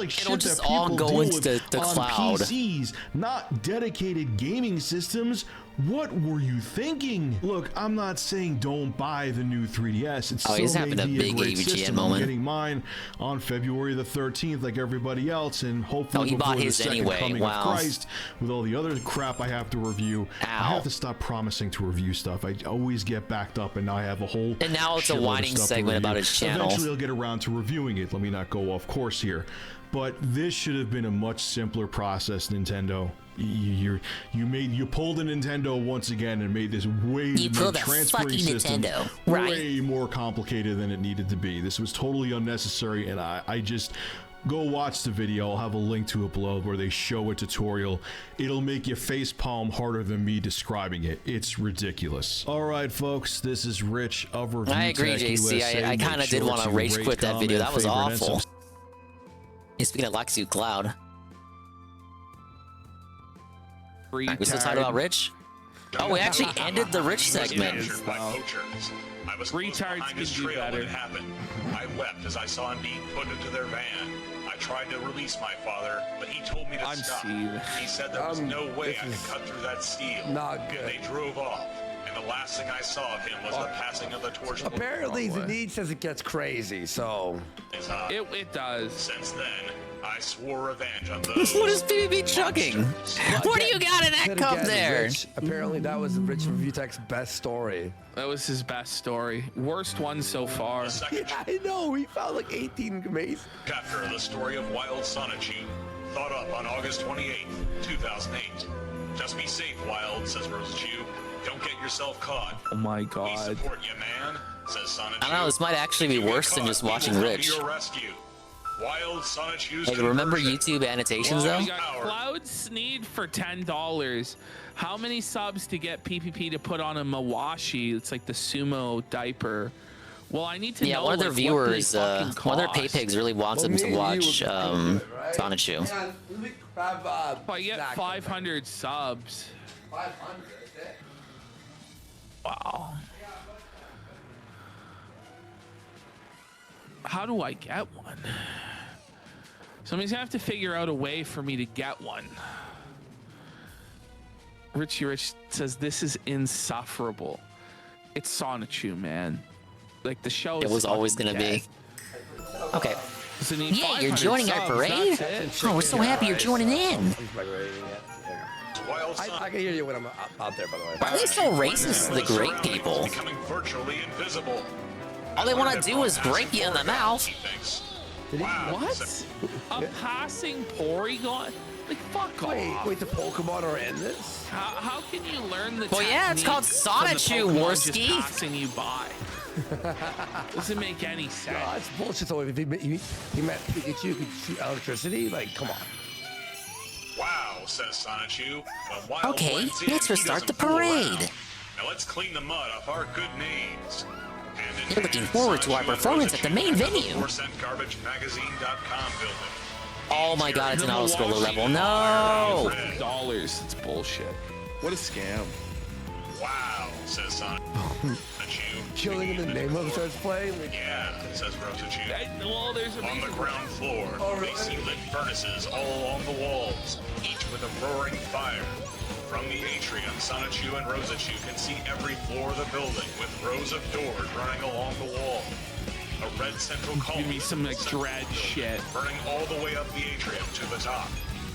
shit that people deal with the on cloud. PCs, not dedicated gaming systems. What were you thinking? Look, I'm not saying don't buy the new 3DS. It's he's having a big great AVGN system. moment. I'm getting mine on February the 13th, like everybody else, and hopefully he before bought the his second anyway. coming Wow. of Christ, with all the other crap I have to review. I have to stop promising to review stuff. I always get backed up, and now I have a whole. And now it's a shitload of whining stuff to segment about review. his channel. Eventually, I'll get around to reviewing it. Let me not go off course here, but this should have been a much simpler process, Nintendo. You pulled a Nintendo once again and made this transferring system way more complicated than it needed to be. This was totally unnecessary, and I just go watch the video. I'll have a link to it below where they show a tutorial. It'll make you facepalm harder than me describing it. It's ridiculous. All right, folks, this is Rich of Review I agree, Tech JC. USA. I kind of Make did sure want to to rage rate, quit that video. That comment, was favorite, and awful. Speaking of Lexu Cloud. Alright, we still talking about Rich? Oh, we actually ended the Rich segment. Retards can do better. I wept as I saw him being put into their van. I tried to release my father, but he told me to stop. He said there was no way I could cut through that steel. Not good. And they drove off. And the last thing I saw of him was the passing of the torch. Apparently, the need says it gets crazy, so. It does. Since then, I swore revenge on those. What is BBB chugging? What do you got in that cup there? Rich, apparently, that was Rich Review Tech's best story. That was his best story. Worst one so far. Yeah, I know. We found like 18 amazing. Chapter of the story of Wild Sonichu. Thought up on August 28th, 2008. Just be safe, Wild, says Rosachu. Don't get yourself caught. Oh my We god. support you, man, says Sonichu. I don't know, this might actually be worse than just watching Rich. Your rescue. Wild Sonichu's Hey, remember YouTube annotations though? We got Cloud Sneed for $10. How many subs to get PPP to put on a Mawashi? It's like the sumo diaper. Well, I need to know. One of their like, what viewers, they fucking one of their cost. pay pigs really wants them to watch Sonichu. If I get 500 subs. 500, Wow. How do I get one? Somebody's gonna have to figure out a way for me to get one. Richie Rich says this is insufferable. It's Sonichu, man. Like the show. It is was always fucking gonna be. dead. Okay. So need Yeah, you're 500 joining our subs, parade. that's it. Oh, we're so happy you're joining in. I can hear you when I'm out there, by the way. Why are they so racist to the great people? Becoming virtually invisible. All they want to do is grape you in the mouth. What? A passing Porygon? Like, fuck off. Wait, the Pokemon are in this? How can you learn the Well, yeah, it's technique called Sonichu, from the Pokemon just Worski. passing you by? Doesn't make any sense. No, it's bullshit. So if he met Pikachu, could shoot electricity? Like, come on. says Sonichu. A wild Okay, blends in, let's he restart the doesn't fool parade. around. Now let's clean the mud off our good names. We're looking forward to our performance at the main venue. 4centgarbagemagazine.com building. Oh my god, it's an auto-scroller level. No! $1,000. It's bullshit. What a scam. Wow, says Sonichu. Killing in the name of starts playing? Yeah, says Rosachu. Well, there's On the ground floor, they see lit furnaces all along the walls, each with a roaring fire. From the atrium, Sonichu and Rosachu can see every floor of the building with rows of doors running along the wall. A red central column. Give me some like dread shit. Burning all the way up the atrium to the top.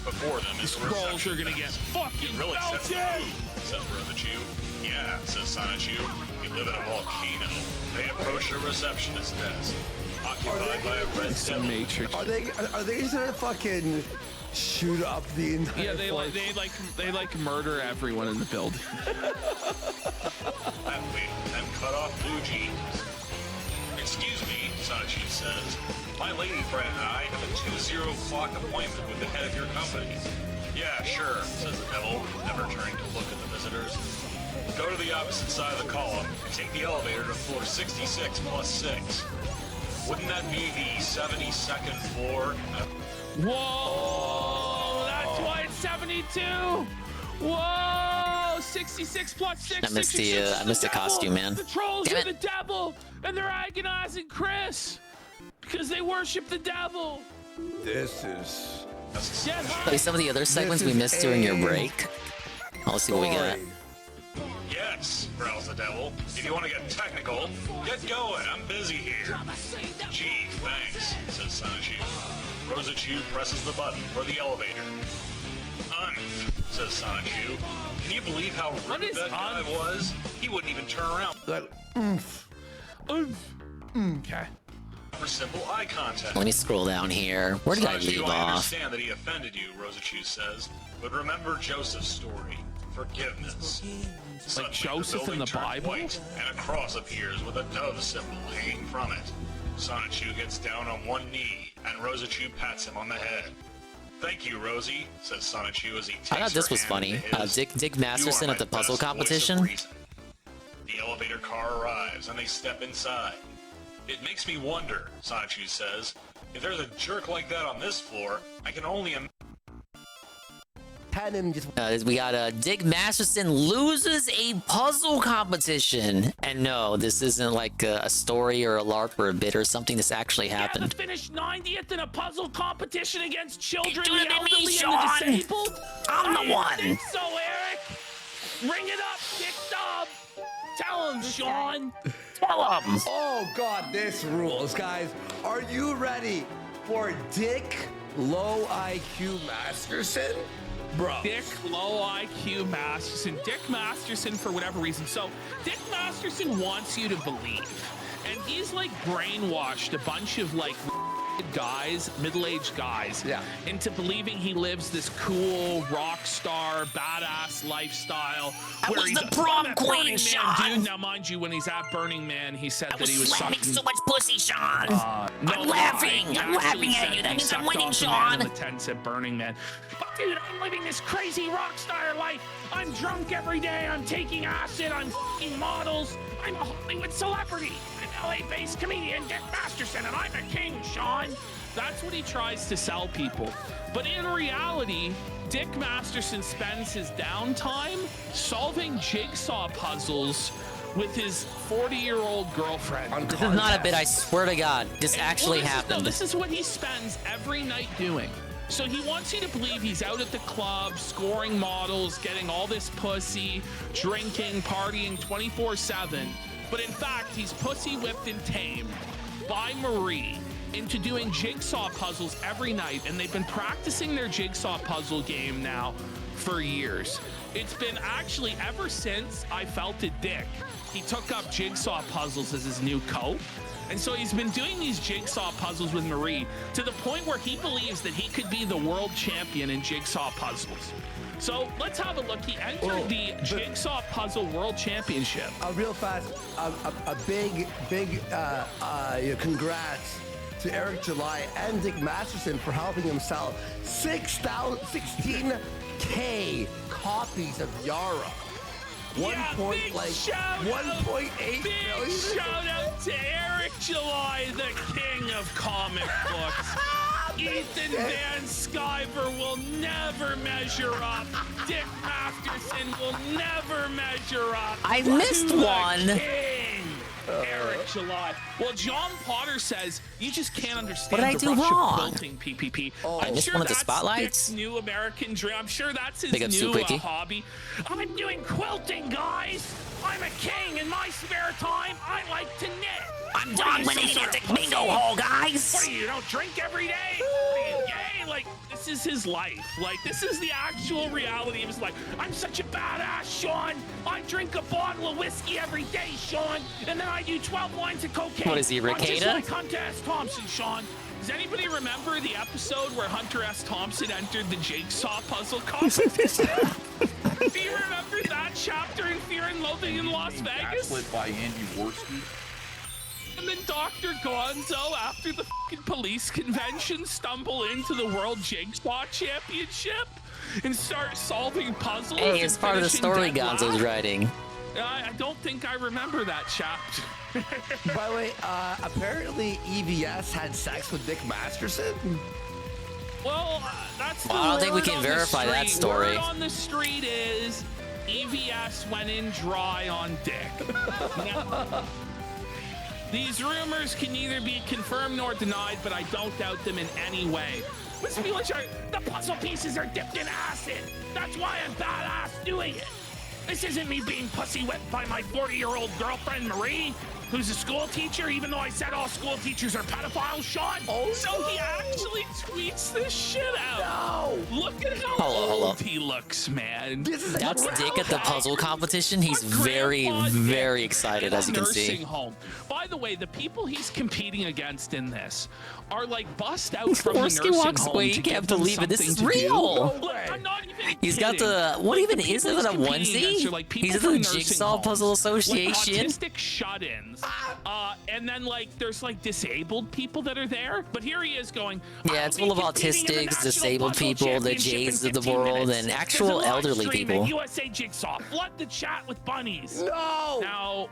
Before them is the Scrolls are gonna get fucking really sets the melted. mood, says Rosachu. Yeah, says Sonichu. You live in a volcano. They approach a receptionist desk, occupied by a red Matrix. Are they just gonna fucking shoot up the entire? Yeah, they like murder everyone in the building. And cut off blue jeans. Excuse me, Sonichu says. My lady friend and I have a 20 o'clock appointment with the head of your company. Yeah, sure, says the devil, never turning to look at the visitors. Go to the opposite side of the column and take the elevator to floor 66 plus 6. Wouldn't that be the 72nd floor? Whoa! That's why it's 72. Whoa! 66 plus 6. I missed the costume, man. The trolls Damn are it. the devil, and they're agonizing Chris because they worship the devil. This is. Play some of the other segments we missed during your break. Let's see what we got. Yes, growls the devil. If you want to get technical, get going. I'm busy here. Gee, thanks, says Sonichu. Rosachu presses the button for the elevator. Says Sonichu. Can you believe how rude that guy was? He wouldn't even turn around. Okay. For simple eye contact. Let me scroll down here. Where did I Sonichu, leave I off? understand that he offended you, Rosachu says, but remember Joseph's story. Forgiveness. Suddenly, Joseph in the building turned Bible? white, and a cross appears with a dove symbol hanging from it. Sonichu gets down on one knee, and Rosachu pats him on the head. Thank you, Rosie, says Sonichu as he takes I thought this her was hand funny. into his. Dick You are Masterson my at the puzzle best voice of competition. reason. The elevator car arrives, and they step inside. It makes me wonder, Sonichu says, if there's a jerk like that on this floor, I can only imagine. We got Dick Masterson loses a puzzle competition. And no, this isn't like a story or a LARP or a bit or something. This actually happened. Finished 90th in a puzzle competition against children, doing the it to me, elderly, and the Sean. disabled. I'm the I one. think so, Eric. Ring it up, Dick Dub. Tell him, Sean. Tell him. Oh God, this rules, guys. Are you ready for Dick Low IQ Masterson? Bro. Dick Low IQ Masterson. Dick Masterson, for whatever reason. So, Dick Masterson wants you to believe. And he's like brainwashed a bunch of like guys, middle-aged guys, into believing he lives this cool rock star, badass lifestyle. I where was he's the prom at queen, Burning Man, Sean. dude. Now, mind you, when he's at Burning Man, he said that he was slapping sucking so much pussy, Sean. no, I'm laughing. he I'm actually laughing at said you. That he means I'm sucked winning, off a man in Sean. the tents at Burning Man. But dude, I'm living this crazy rock star life. I'm drunk every day. I'm taking acid. I'm fucking models. I'm a Hollywood celebrity. I'm LA-based comedian Dick Masterson, and I'm a king, Sean. That's what he tries to sell people. But in reality, Dick Masterson spends his downtime solving jigsaw puzzles with his 40-year-old girlfriend. This is not a bit, I swear to God. This actually happened. This is what he spends every night doing. So he wants you to believe he's out at the club, scoring models, getting all this pussy, drinking, partying 24/7. But in fact, he's pussy whipped and tamed by Marie into doing jigsaw puzzles every night. And they've been practicing their jigsaw puzzle game now for years. It's been actually ever since I felt it Dick. He took up jigsaw puzzles as his new cope. And so he's been doing these jigsaw puzzles with Marie to the point where he believes that he could be the world champion in jigsaw puzzles. So let's have a look. He entered the Jigsaw Puzzle World Championship. Real fast, a big congrats to Eric July and Dick Masterson for helping him sell 16,000 4K copies of Yara. 1.8 Big shout out to Eric July, the king of comic books. Ethan Van Sciver will never measure up. Dick Masterson will never measure up. I missed to the one. king, Eric July. Well, John Potter says you just can't understand What did I the do rush wrong? of quilting, PPP. I'm Just sure one of the that's spotlights? Dick's new American dream. I'm sure that's his Big up, new Super Ricky. hobby. I'm doing quilting, guys. I'm a king. In my spare time, I like to knit. I'm What are you, some dominating sort at of the bingo pussy? hall, guys. What are you don't drink every day? What are you, gay? Like, this is his life. Like, this is the actual reality of his life. I'm such a badass, Sean. I drink a bottle of whiskey every day, Sean. And then I do 12 lines of cocaine. What is he, I'm just Ricada? like Hunter S. Thompson, Sean. Does anybody remember the episode where Hunter S. Thompson entered the jigsaw puzzle competition? Do you remember that chapter in Fear and Loathing in Las Vegas? Gaslit by Andy Worski. And then Dr. Gonzo, after the fucking police convention, stumble into the World Jigsaw Championship and start solving puzzles. Hey, it's and part of the finishing story dead Gonzo's last. writing. I don't think I remember that chapter. By the way, apparently EVS had sex with Dick Masterson. Well, that's the Well, I don't think we word can on the verify that street. story. Word on the street is EVS went in dry on Dick. Now, these rumors can neither be confirmed nor denied, but I don't doubt them in any way. Let's be like, the puzzle pieces are dipped in acid. That's why I'm badass doing it. This isn't me being pussy whipped by my 40-year-old girlfriend, Marie, who's a school teacher, even though I said all school teachers are pedophiles, Sean. Oh, so he actually tweets this shit out. No. Look at how Hold old up. he looks, man. That's Dick at the puzzle competition. He's very, very excited, as you can see. Nursing home. By the way, the people he's competing against in this are like bust out from the Forsky nursing walks home away. to He give can't them believe it. This something is to do. real. Like, I'm not even He's got kidding. the what Like, even the is people it? A he's competing against onesie? are, like, people He's at from the nursing Jigsaw homes, Puzzle Association. Like autistic shut-ins. And then like there's like disabled people that are there. But here he is going. Yeah, it's full of autistics, disabled people, the Jays of the world, and actual elderly people. USA Jigsaw, flood the chat with bunnies. No. Now,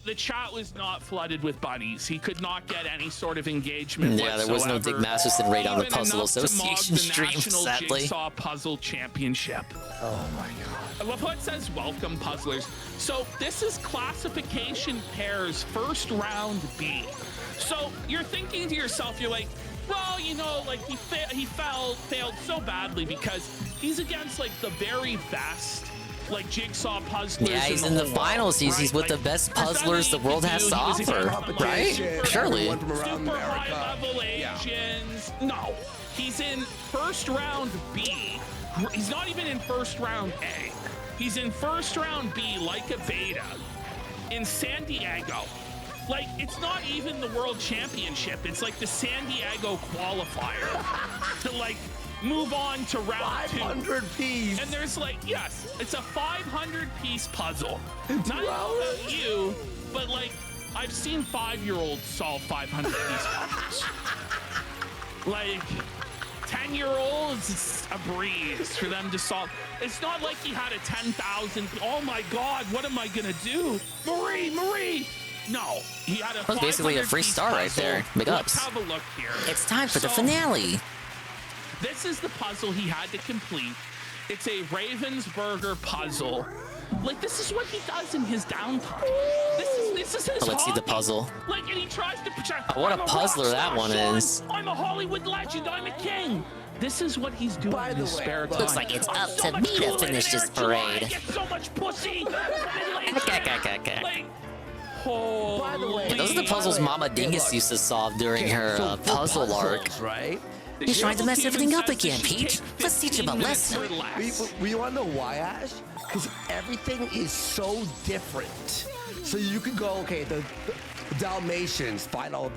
the chat was not flooded with bunnies. He could not get any sort of engagement. Yeah, there was no Dick Masterson raid on the even Puzzle enough to mock Association the stream, National sadly. Jigsaw Puzzle Championship. Oh my god. I love how it says welcome puzzlers. So this is classification pairs first round B. So you're thinking to yourself, you're like, well, you know, like he failed so badly because he's against like the very best like jigsaw puzzlers. Yeah, he's in the finals. He's with the best puzzlers the world has to offer, right? Surely. Super high level Asians. No, he's in first round B. He's not even in first round A. He's in first round B like a beta in San Diego. Like, it's not even the world championship. It's like the San Diego qualifier to like move on to round 500 piece. And there's like, yes, it's a 500 piece puzzle. Not about you, but like, I've seen 5-year-olds solve 500 piece puzzles. Like, 10-year-olds, it's a breeze for them to solve. It's not like he had a 10,000. Oh my God, what am I gonna do? Marie! No, he had a That's basically a free 500 star right puzzle. there. Big Let's ups. have a look here. It's time for the So, finale. This is the puzzle he had to complete. It's a Ravensburger puzzle. Like, this is what he does in his downtime. This is his Oh, let's see the hobby. puzzle. Like, and he tries to pretend. Oh, what I'm a rock puzzler that star, one Sean. is. I'm a Hollywood legend. I'm a king. This is what he's doing in his spare time. Looks like it's I'm up so to much me to cooler than finish this Eric July. I parade. get so much pussy. Okay. By the way, Yeah, those are the puzzles Mama Dingus used to solve during her puzzle arc. Right? He's trying to mess everything up again, Peach. Let's teach him a lesson. You want to know why, Ash? Because everything is so different. So you could go, okay, the Dalmatians, find all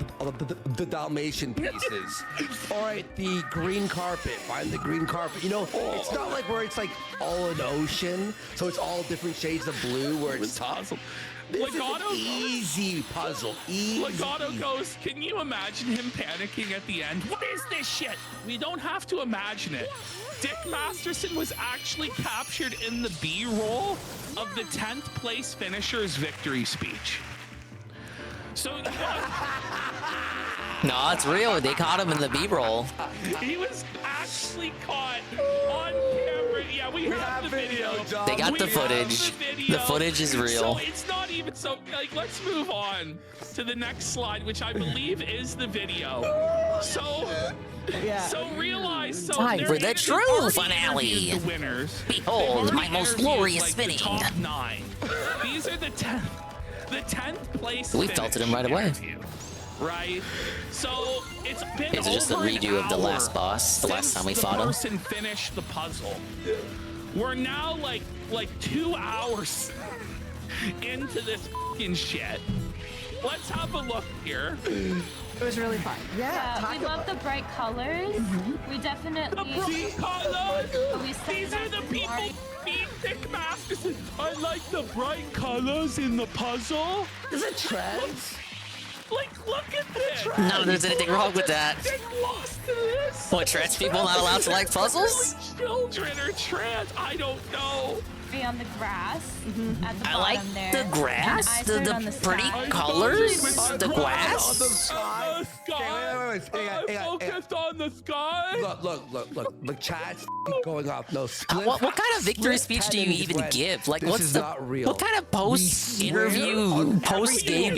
the Dalmatian pieces. All right, the green carpet, find the green carpet. You know, it's not like where it's like all an ocean, so it's all different shades of blue where it's awesome. This is an easy puzzle. Easy. Legato goes, can you imagine him panicking at the end? What is this shit? We don't have to imagine it. Dick Masterson was actually captured in the B-roll of the 10th place finisher's victory speech. So No, it's real. They caught him in the B-roll. he was actually caught on camera. Yeah, we have the video. They got the footage. The footage is real. So it's not even so. Like, let's move on to the next slide, which I believe is the video. So. Yeah. So realize. So Time for the true finale. The winners. Behold, my most glorious spinning. The top 9. These are the 10th place. We felt it in right away. Right. So it's been It's just a over an redo of the last hour boss, the last time we fought him. since the person finished the puzzle. We're now like 2 hours into this fucking shit. Let's have a look here. It was really fun. Yeah, we love the bright colors. We definitely. The bright colors. We said These are that the people being Dick Masterson. I like the bright colors in the puzzle. Is it trans? Like, look at this. No, there's anything wrong with that. Dick lost to this. What, trans people not allowed to like puzzles? Children are trans. I don't know. On the grass at the I bottom like there. the grass, And I the started on the pretty sky. colors, the grass. On the sky. I focused on the sky. Look, chat's going off. No, What kind of victory speech do you even give? Like, what's the what kind of post-interview, post-game,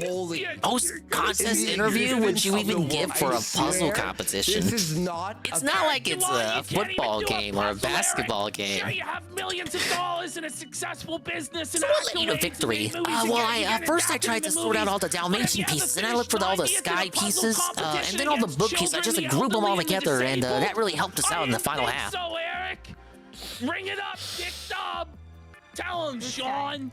post-contest interview would you even give for a puzzle competition? This is not. It's not like it's a football game or a basketball game. Sure, you have millions of dollars in a successful business. And What led you to victory? First I tried to sort out all the Dalmatian pieces, and I looked for all the sky pieces, and then all the book pieces. I just grouped them all together, and that really helped us out in the final half. So, Eric, bring it up, Dick Dub. Tell him, Sean.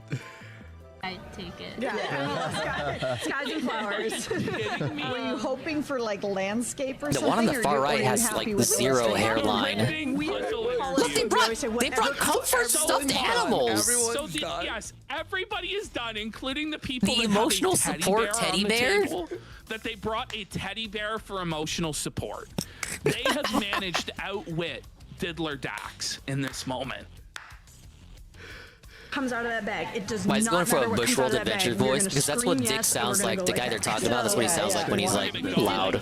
I take it. Yeah. Skies and flowers. Were you hoping for like landscape or The something? one on the far right has like the zero hairline. Look, they brought comfort stuffed animals. So yes, everybody is done, including the people. The that emotional have a support teddy teddy bear. On the bear? table, that they brought a teddy bear for emotional support. They have managed to outwit Diddler Dax in this moment. Comes out of that bag. It does Why not he's going for matter a what comes Bushworld out of that Adventure bag. You're voice gonna because that's what scream Dick yes, sounds or we're like. gonna The go guy like they're that. talking about. That's what he sounds like when he's like loud.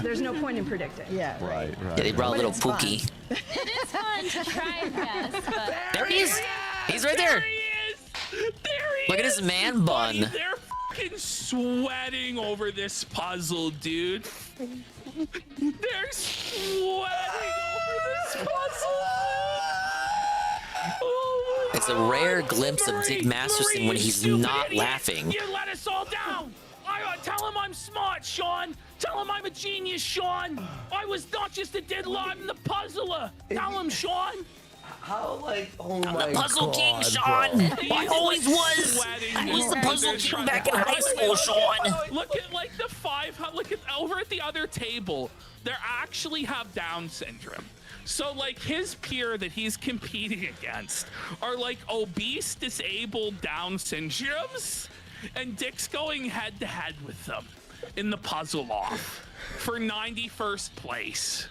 There's no point in predicting. Yeah. Right. Yeah, they brought a little Pookie. It is fun to try and guess, but There he is. He's right there. Look at his man bun. They're fucking sweating over this puzzle, dude. They're sweating over this puzzle. Oh, It's a rare glimpse of Dick Masterson when he's not laughing. You let us all down. Tell him I'm smart, Sean. Tell him I'm a genius, Sean. I was not just a diddler, I'm the puzzler. Tell him, Sean. How oh I'm my the puzzle God, king, Sean. bro. I always was. I was the puzzle king back in high school, Sean. Look at like the 5. Look at over at the other table. They actually have Down syndrome. So like his peer that he's competing against are like obese, disabled Down syndromes, and Dick's going head to head with them in the puzzle off for 91st place.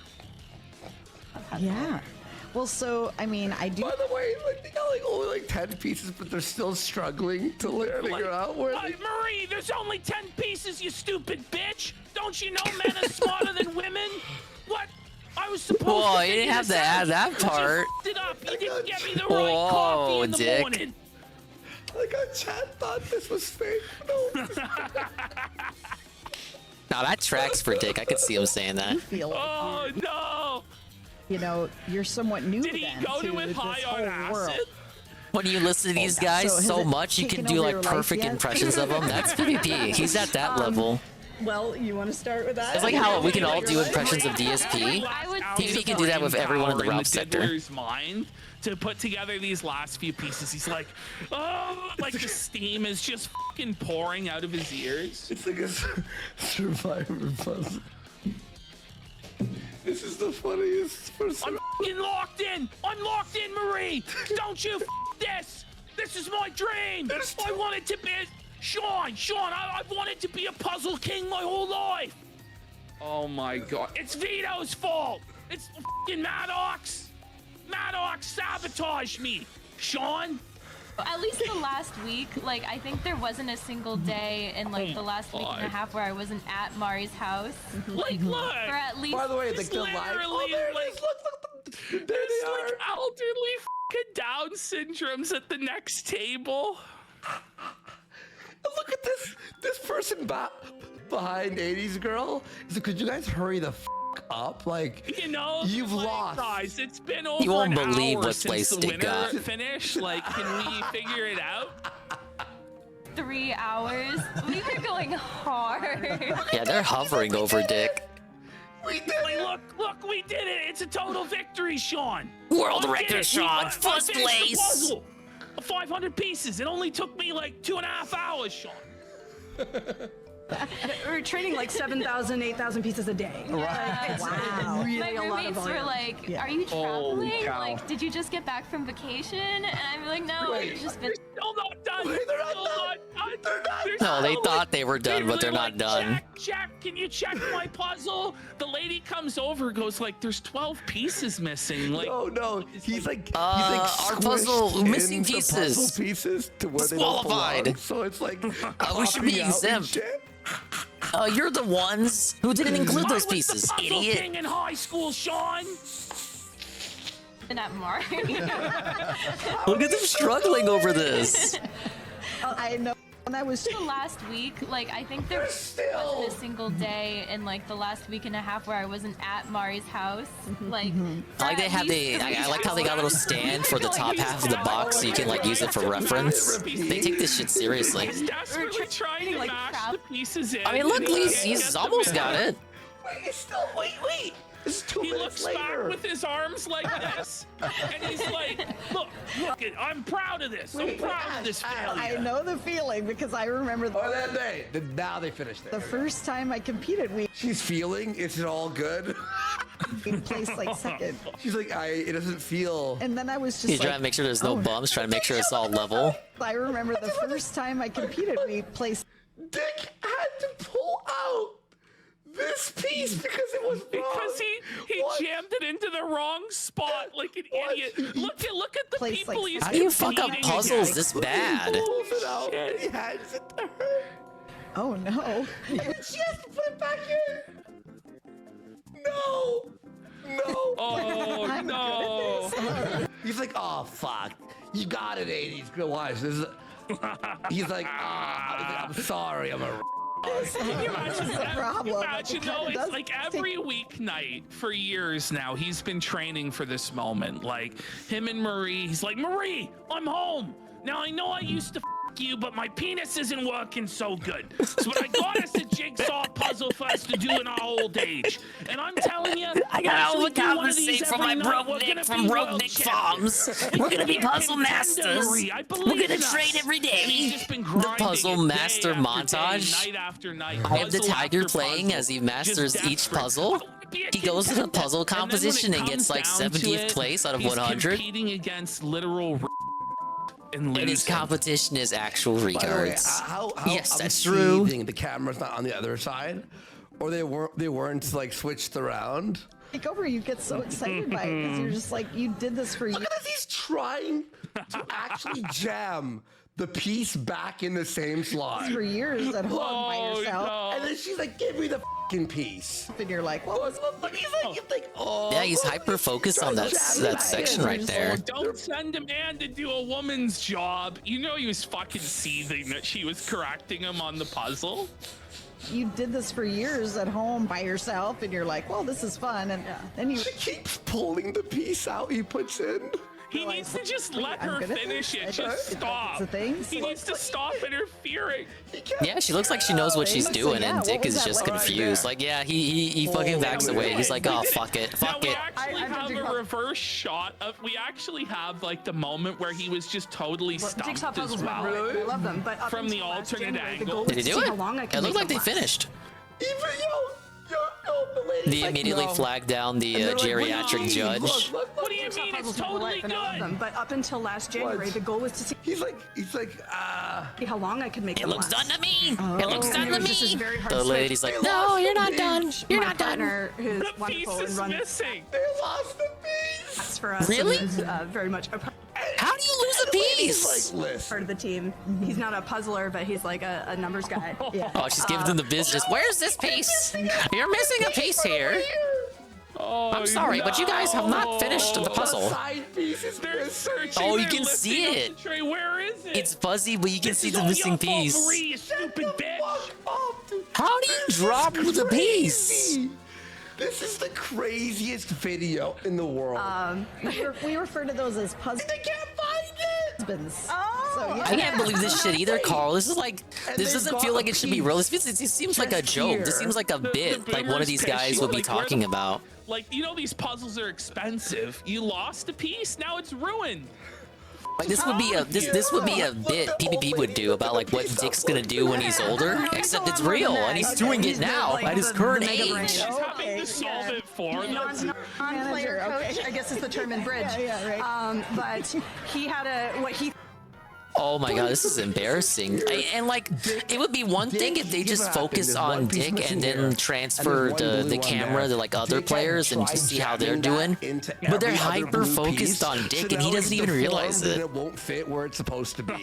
Yeah. Well, so I mean, I do. By the way, they got only 10 pieces, but they're still struggling to figure out where. Marie, there's only 10 pieces, you stupid bitch! Don't you know men are smarter than women? What? I was supposed Whoa, to you didn't figure have this to out. add that part. You fucked it up. You didn't get me the right coffee in the Dick. morning. Like our chat thought this was fake. No. Now that tracks for Dick. I could see him saying that. Oh no! You know, you're somewhat new. Did he go to it this high whole on acid? world. When you listen to these guys So has so it much, you can taken do over like your life perfect yet? impressions of him. That's PvP. He's at that level. Well, you want to start with that? It's like how we can all do impressions of DSP. He can do that with everyone in the Ralph sector. Diddler's mind to put together these last few pieces. He's like, oh, like the steam is just fucking pouring out of his ears. It's like a survivor puzzle. This is the funniest person. I'm fucking locked in. I'm locked in, Marie. Don't you this. This is my dream. I wanted to be Sean, I've wanted to be a puzzle king my whole life. Oh my God. It's Vito's fault. It's fucking Maddox. Maddox sabotaged me, Sean. At least the last week, like, I think there wasn't a single day in, like, the last week and a half where I wasn't at Mari's house. Like, look. Or at least. By the way, It's the light. literally like, There there's they are. like elderly fucking Down syndromes at the next table. Look at this person behind 80s girl. He's like, could you guys hurry the up? Like, You know, you've like, lost. guys. It's been over You won't an believe hour what since place the it winter got. finished. Like, can we figure it out? 3 hours. We were going hard. Yeah, they're hovering over Dick. We did it! Look, we did it! It's a total victory, Sean! World I did record, it. Sean. I First finished the place. puzzle. 500 pieces. It only took me like 2.5 hours, Sean. We're trading like 7,000, 8,000 pieces a day. Yeah. It's Wow. really My a lot of roommates were volume. like, Yeah. "Are you traveling? cow. Like, did you just get back from vacation?" And I'm like, "No, I've just been." Still not done. Wait, they're not Still done. not done. They're No, they still, thought they were done, but they're really not like, done. Check, can you check my puzzle? The lady comes over, goes like, "There's 12 pieces missing." Like, No, he's like our puzzle squished missing into pieces. puzzle pieces to where they don't Disqualified. belong. So it's like We should be popping out and exempt. shit. You're the ones who didn't include I those was pieces, the puzzle idiot. king in high school, Sean. And at Mars. Look at them struggling over this. I know. When I was The last week, like, I think there wasn't a single day in like the last week and a half where I wasn't at Mari's house. Like, I like they have I like how they got a little stand for the top half of the box so you can like use it for reference. They take this shit seriously. He's desperately trying to mash the pieces in. I mean, look, and he can't he's get them almost in. got it. Wait. This is 2 He minutes looks later. back with his arms like this, and he's like, look, I'm proud of this. I'm proud of this failure. I know the feeling because I remember that day. Now they finished the it. first time I competed. We She's feeling. Is it all good? placed like second, She's like, it doesn't feel. and then I was just He's like, trying to make sure there's no bumps, trying to make sure it's all level. I remember the first time I competed. We placed. Dick had to pull out this piece because it was wrong. Because he jammed it into the wrong spot like an idiot. Look at the Place people like he's How do you fuck up competing puzzles against. this bad? He pulls it out. And he hands it to her. Oh no! And she has to put it back in. No. Oh no! He's like, oh fuck, you got it, 80s girl. Watch this. He's like, I'm sorry, I'm a. Can you imagine That's the problem. Imagine It though, kinda it's does like every weeknight for years now, he's been training for this moment. Like him and Marie, he's like, Marie, I'm home. Now I know I used to you, but my penis isn't working so good. So I got us a jigsaw puzzle for us to do in our old age. And I'm telling you, I gotta overcompensate for my broke Nick from Broke Nick Farms. We're gonna be puzzle masters. We're gonna train every day. The puzzle master montage. Night after night. I have the puzzle tiger after playing puzzle, as he just masters each desperate. puzzle. He goes to the puzzle And then when it competition and comes gets like down to 70th it, place out of he's 100. competing against literal and his competition is actual By the way, recards. how Yes, I'm that's true. seeing the camera's not on the other side, or they weren't like switched around. Take over. You get so excited by it because you're just like, you did this for you. Look at this. He's trying to actually jam the piece back in the same slot For years at home by yourself. And then she's like, give me the fucking piece. And you're like, well, he's like, oh. Yeah, he's hyper focused on that section right there. Don't send a man to do a woman's job. You know he was fucking seething that she was correcting him on the puzzle. you did this for years at home by yourself, and you're like, well, this is fun. And then you keeps pulling the piece out he puts in. He needs to just let I'm her gonna finish it. finish Just it. stop. That's the thing. He needs to stop interfering. Yeah, she looks like she knows what she's doing, and Dick is just confused. Like, yeah, he fucking backs away. He's like, oh, fuck it, fuck it. We actually have a reverse shot of. We actually have like the moment where he was just totally stumped Jigsaw as puzzles well. I love them, but up From the until last alternate January, the angle. goal Did he was to do see it? how long I It can looked make like they them last. finished. The lady's They like, immediately no. flagged down the And they're like, geriatric "What do you mean? judge. What do you mean? It's totally And I love them, but up until last January, the goal was to see. He's like, how long I could make It them looks last. done to me. It looks And done it to was just this me. very hard The switch. lady's like, They no, lost you're the not piece. done. You're My not done. partner, who's The wonderful piece and is runs missing. They lost the piece. that's for us. Really? And is, very much a How do you lose a piece? part of the team. He's not a puzzler, but he's like a numbers guy. Yeah. Oh, she's giving them the business. Where's this piece? You're missing a piece here. Oh, I'm sorry, but you guys have not finished the puzzle. They're searching. Oh, you they're can see lifting up it. the tray. Where is it? It's fuzzy, but you can see is the all missing your fault, piece. Marie, you stupid bitch. How do you drop the piece? This is the craziest video in the world. We refer to those as puzzles. They can't find it. Husbands. Oh, I can't believe this shit either, Carl. This is like, this doesn't feel like it should be real. This feels, it seems like a joke. This seems like a bit, like one of these guys would be talking about. Like, you know, these puzzles are expensive. You lost a piece, now it's ruined. Like this would be a this would be a bit PvP would do about like what Dick's gonna do when he's older, except it's real and he's doing it now at his current age. She's having to solve it for them. Non-player coach, I guess is the term in bridge. But he had what he. Oh my god, this is embarrassing. And like, it would be one thing if they just focus on Dick and then transfer the camera to like other players and just see how they're doing. But they're hyper focused on Dick and he doesn't even realize it. It won't fit where it's supposed to be.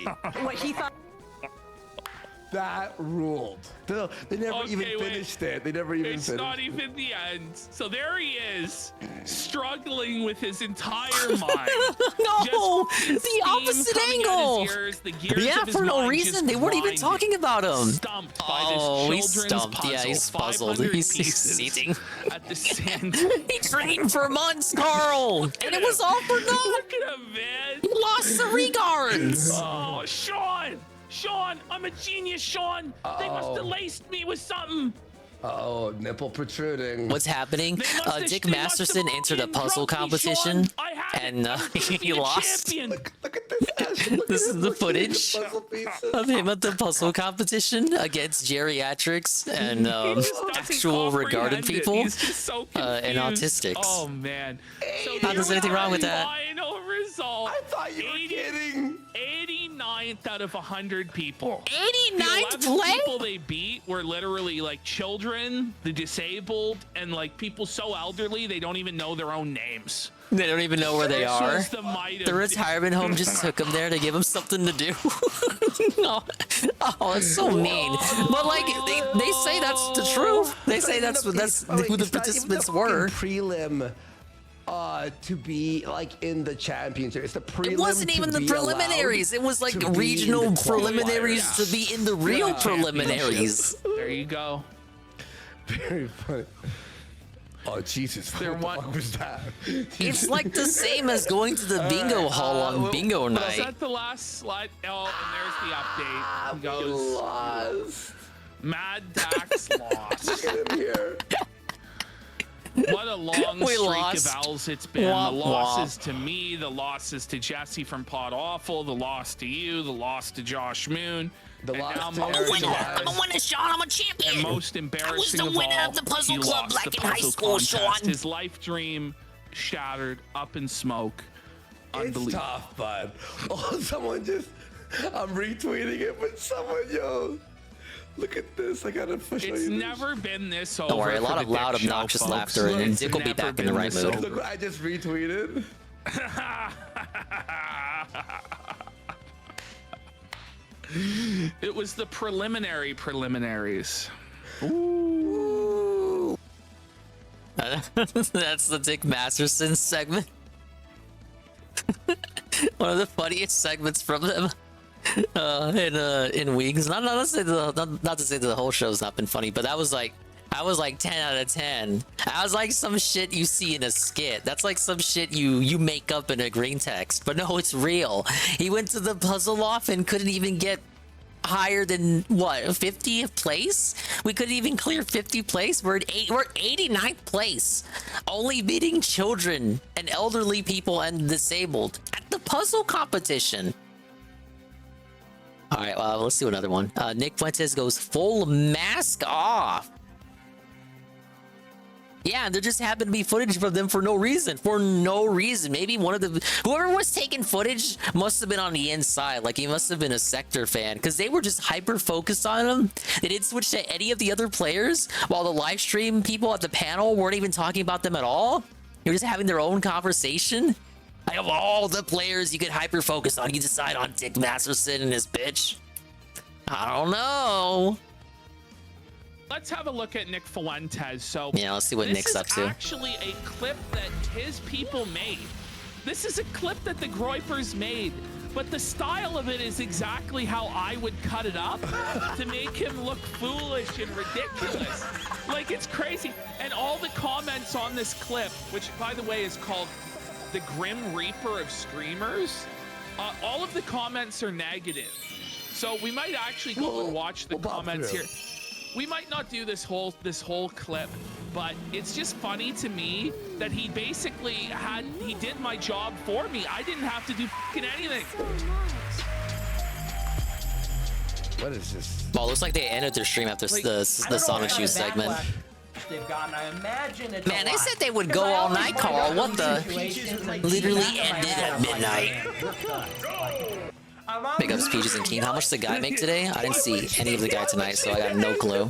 What he thought. That ruled. They never even finished it. They never even It's finished not even the end. So there he is, struggling with his entire mind. No, Just the opposite steam coming out angle. his ears, the gears Yeah, of his for no mind reason. just They weren't even grinding. talking about him. Stumped by Oh, this he's children's stumped. Yeah, puzzle, he's puzzled. 500 He's pieces succeeding. at the sand. He trained for months, Carl, and it was all for naught. Look at him, man. He lost the regards. Oh, Sean! Sean, I'm a genius, Sean. They must have laced me with something. Oh, nipple protruding. What's happening? Dick Masterson entered a puzzle competition and he lost. Look at this. This is the footage of him at the puzzle competition against geriatrics and actual regarded people He's just so and confused. autistics. Oh man. So How there's anything wrong with that? Final result. I thought you were kidding. 89th out of 100 people. 89th The 11 play? people they beat were literally like children, the disabled, and like people so elderly they don't even know their own names. They don't even know where they This are. was the might of The retirement home just took them there to give them something to do. No. Oh, it's so mean. But like they say that's the truth. They say that's who the participants were. Prelim. To be like in the championship. It's the prelim. It wasn't even the preliminaries. It was like regional preliminaries to be in the real preliminaries. There you go. Very funny. Oh Jesus! There what was that? It's like the same as going to the bingo hall on bingo Was night. that the last slide? Oh, and there's the update. He goes, Lost. Mad Dax lost. Look at him here. What a long We streak lost. of L's it's been. Womp The losses womp. to me, the losses to Jesse from Pod Awful, the loss to you, the loss to Josh Moon. The and loss now to most Eric I'm a winner, Sean. I'm a champion. And most embarrassing of winner all, of the puzzle he club lost back the in high puzzle school, contest. Sean. His life dream shattered, up in smoke. It's Unbelievable. tough, bud. Oh, someone just. I'm retweeting it, but someone, look at this. I gotta push. It's never been this over. Don't worry, a lot for of the loud, Dick Show, obnoxious folks. laughter, and It's Dick will be never back in the been right this mood. over. Look what I just retweeted. It was the preliminaries. Ooh. That's the Dick Masterson segment. One of the funniest segments from them in weeks. Not to say the whole show's not been funny, but that was like 10 out of 10. That was like some shit you see in a skit. That's like some shit you make up in a green text. But no, it's real. He went to the puzzle off and couldn't even get higher than what, 50th place? We couldn't even clear 50th place. We're at 89th place, only beating children and elderly people and disabled at the puzzle competition. All right, well, let's do another one. Nick Fuentes goes full mask off. Yeah, there just happened to be footage from them for no reason. Maybe one of the whoever was taking footage must have been on the inside. Like he must have been a sector fan because they were just hyper focused on him. They didn't switch to any of the other players, while the live stream people at the panel weren't even talking about them at all. They were just having their own conversation. Out of all the players you could hyper focus on, you decide on Dick Masterson and his bitch. I don't know. Let's have a look at Nick Fuentes. So yeah, let's see what Nick's up to. This is actually a clip that his people made. This is a clip that the Groypers made, but the style of it is exactly how I would cut it up to make him look foolish and ridiculous. Like, it's crazy. And all the comments on this clip, which by the way is called the Grim Reaper of Streamers, all of the comments are negative. So we might actually go and watch the comments here. We might not do this whole clip, but it's just funny to me that he basically he did my job for me. I didn't have to do fucking anything. What is this? Well, it looks like they ended their stream after the Sonic Shoes segment. They've gotten. I imagine it's Man, they said they would go all night, Carl. What the? Literally ended at midnight. Big ups Peaches and Keen. How much did the guy make today? I didn't see any of the guy tonight, so I got no clue.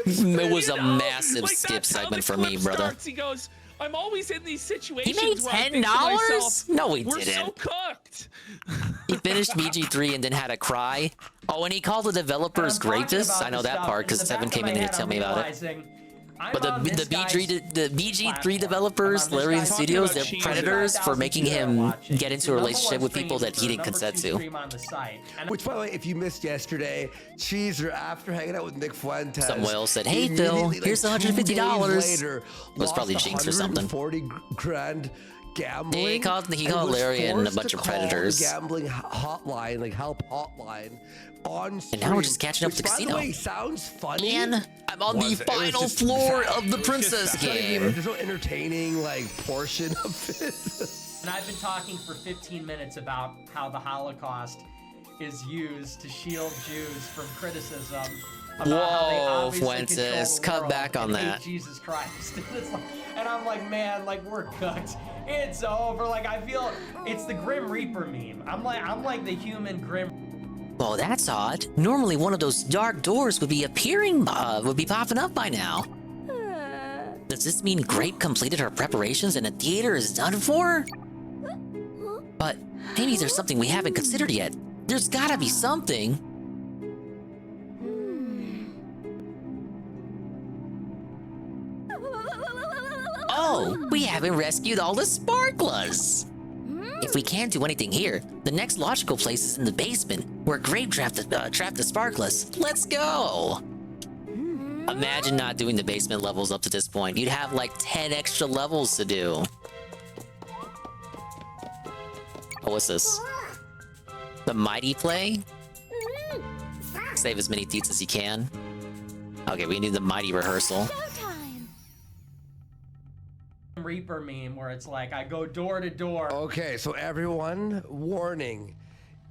It was a massive skip segment for me, brother. He goes, I'm always in these situations. He made $10? No, he We're didn't. so cooked. He finished BG3 and then had a cry. Oh, and he called the developers rapists. I know that part because Tevin came in and told me about it. But the BG3 developers, Larian Studios, they're predators for making him get into a relationship with people that he didn't consent to. Which, by the way, if you missed yesterday, Cheeser, after hanging out with Nick Fuentes, Samuel said, "Hey Phil, here's $150." It was probably Jinx or something. 40 grand gambling. Yeah, he called Larian a bunch of predators. Gambling hotline, like help hotline. On stream, and now we're just catching up to the casino. By the way, sounds funny. And I'm on the final floor of the Princess game. There's no entertaining like portion of it. And I've been talking for 15 minutes about how the Holocaust is used to shield Jews from criticism. Whoa, Fuentes, cut back on that. Jesus Christ. And I'm like, man, like we're cooked. It's over. Like I feel it's the Grim Reaper meme. I'm like the human Grim. Well, that's odd. Normally one of those dark doors would be appearing, would be popping up by now. Does this mean Grape completed her preparations and the theater is done for? But maybe there's something we haven't considered yet. There's gotta be something. Oh, we haven't rescued all the sparklers. If we can't do anything here, the next logical place is in the basement, where Grape trapped the sparklers. Let's go! Imagine not doing the basement levels up to this point. You'd have like 10 extra levels to do. Oh, what's this? The Mighty Play? Save as many deets as you can. Okay, we need the Mighty Rehearsal. Reaper meme where it's like I go door to door. Okay, so everyone, warning.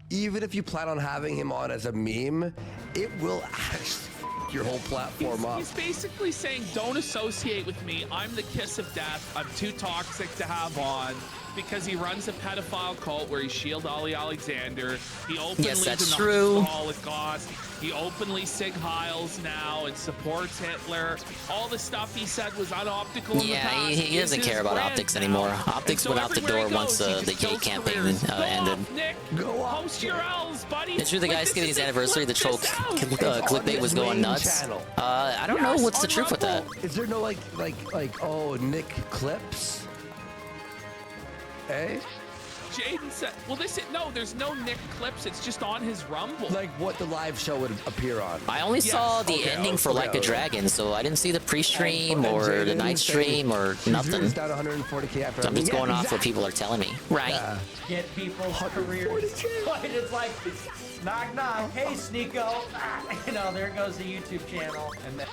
Even if you plan on having him on as a meme, it will actually f your whole platform up. He's basically saying, don't associate with me. I'm the kiss of death. I'm too toxic to have on. Because he runs a pedophile cult where he shield Ollie Alexander. He openly Yes, that's is an true. Holocaust. He openly Sig Heils now and supports Hitler. All the stuff he said was unoptical in the Yeah, past. he doesn't It's care his about brand optics now. anymore. Optics And so went out the everywhere door he once goes, he the just gay goes campaign careers. Go ended. off, Nick. Post your L's, buddy. It's true the Like, guy's this getting his is it. anniversary, the troll Flip clickbait was going nuts. I don't know what's the truth with that. Is there no like oh Nick clips? Eh? Jaden said, well, there's no Nick clips. It's just on his Rumble. Like what the live show would appear on. I only saw the ending for Like a Dragon, so I didn't see the pre-stream or the night stream or nothing. Down 140K after So I'm just going off what people are telling me. Right. Get people's careers. It's like knock knock. Hey Sneeko. You know, there goes the YouTube channel. And then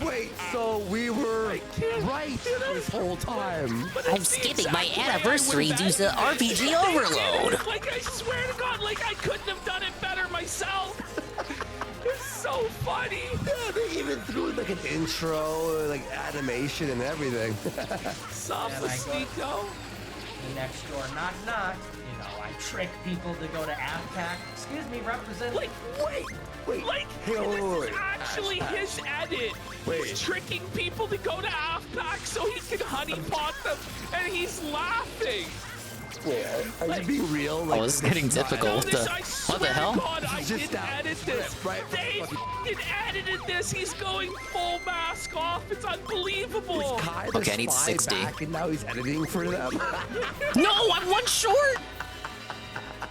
Wait, so we were right this whole time. I'm skipping my anniversary due to RPG overload. Like, I swear to God, like, I couldn't have done it better myself. It's so funny. Yeah, they even threw like an intro, like animation and everything. Sup, And I go Sneeko? the next door. Knock knock. I trick people to go to AFCAC. Excuse me, Representative. Wait. Like, Hey, this wait. is actually his edit. Wait. He's tricking people to go to AFPAC so he can honeypot them, and he's laughing. Wait, are you being real? Oh, this is getting difficult. What the hell? God, I didn't edit this. They fucking edited this. He's going full mask off. It's unbelievable. Okay, I need 60. Back and now he's editing for them. No, I'm one short.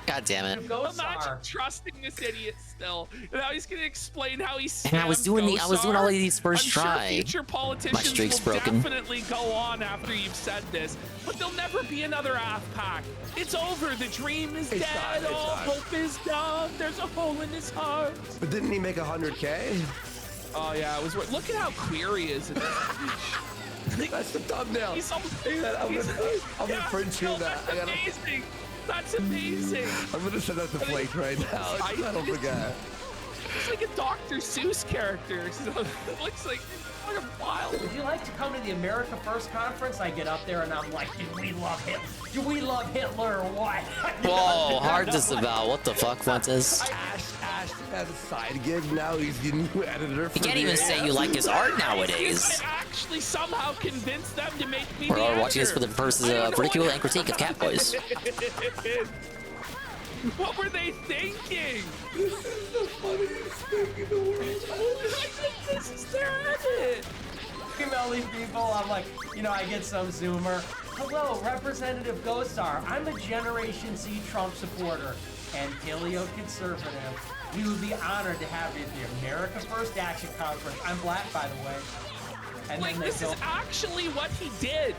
God damn it. Imagine trusting this idiot still. Now he's gonna explain how he And I was doing all of these first I'm try. Sure future politicians My streak's will broken. definitely go on after you've said this, but there'll never be another AFPAC. It's over. The dream is dead. All hope is gone. There's a hole in his heart. But didn't he make 100K? Oh yeah, it was. Look at how queer he is in this. That's the thumbnail. He's I'm gonna print you that. That's amazing. That's amazing. I'm gonna send out the flake right now. I don't forget. It's like a Dr. Seuss character. So it looks like fucking wild. Would you like to come to the America First conference? I get up there and I'm like, do we love Hitler? Do we love Hitler or what? Whoa, hard disavow. What the fuck? What's this? Ash has a side gig now. He's the new editor. You can't even say you like his art nowadays. I actually somehow convinced them to make me. We're all watching this for the purposes of ridicule and critique of Catboys. What were they thinking? This is the funniest thing in the world. This is their edit. Email these people. I'm like, I get some Zoomer. Hello, Representative Gosar. I'm a Generation Z Trump supporter and paleo-conservative. We would be honored to have you at the America First Action Conference. I'm black, by the way. And like, this is actually what he did.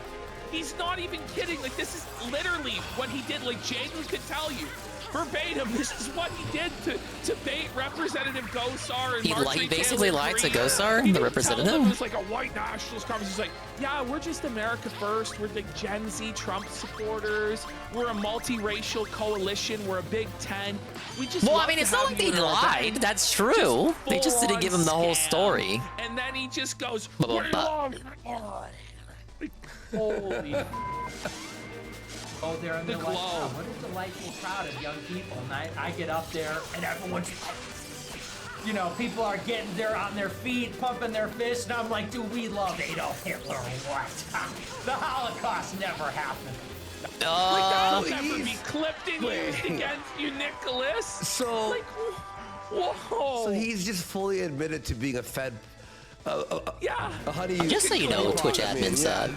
He's not even kidding. Like, this is literally what he did. Like, Jaden could tell you verbatim, this is what he did to bait Representative Gosar. And He basically lied to Gosar, the representative? It was like a white nationalist conference. He's like, yeah, we're just America First. We're the Gen Z Trump supporters. We're a multiracial coalition. We're a Big Ten. We just Well, I mean, it's not like they lied. That's true. They just didn't give him the whole story. And then he just goes, But- holy. Oh, they're in The the glow. Like, what a delightful crowd of young people. And I get up there and everyone's, people are they're on their feet, pumping their fists. And I'm like, do we love Adolf Hitler or what? The Holocaust never happened. Like, that'll never be clipped and used against you, Nicholas. So, like, whoa. So he's just fully admitted to being a Fed. Yeah. Just so you know, Twitch admin said,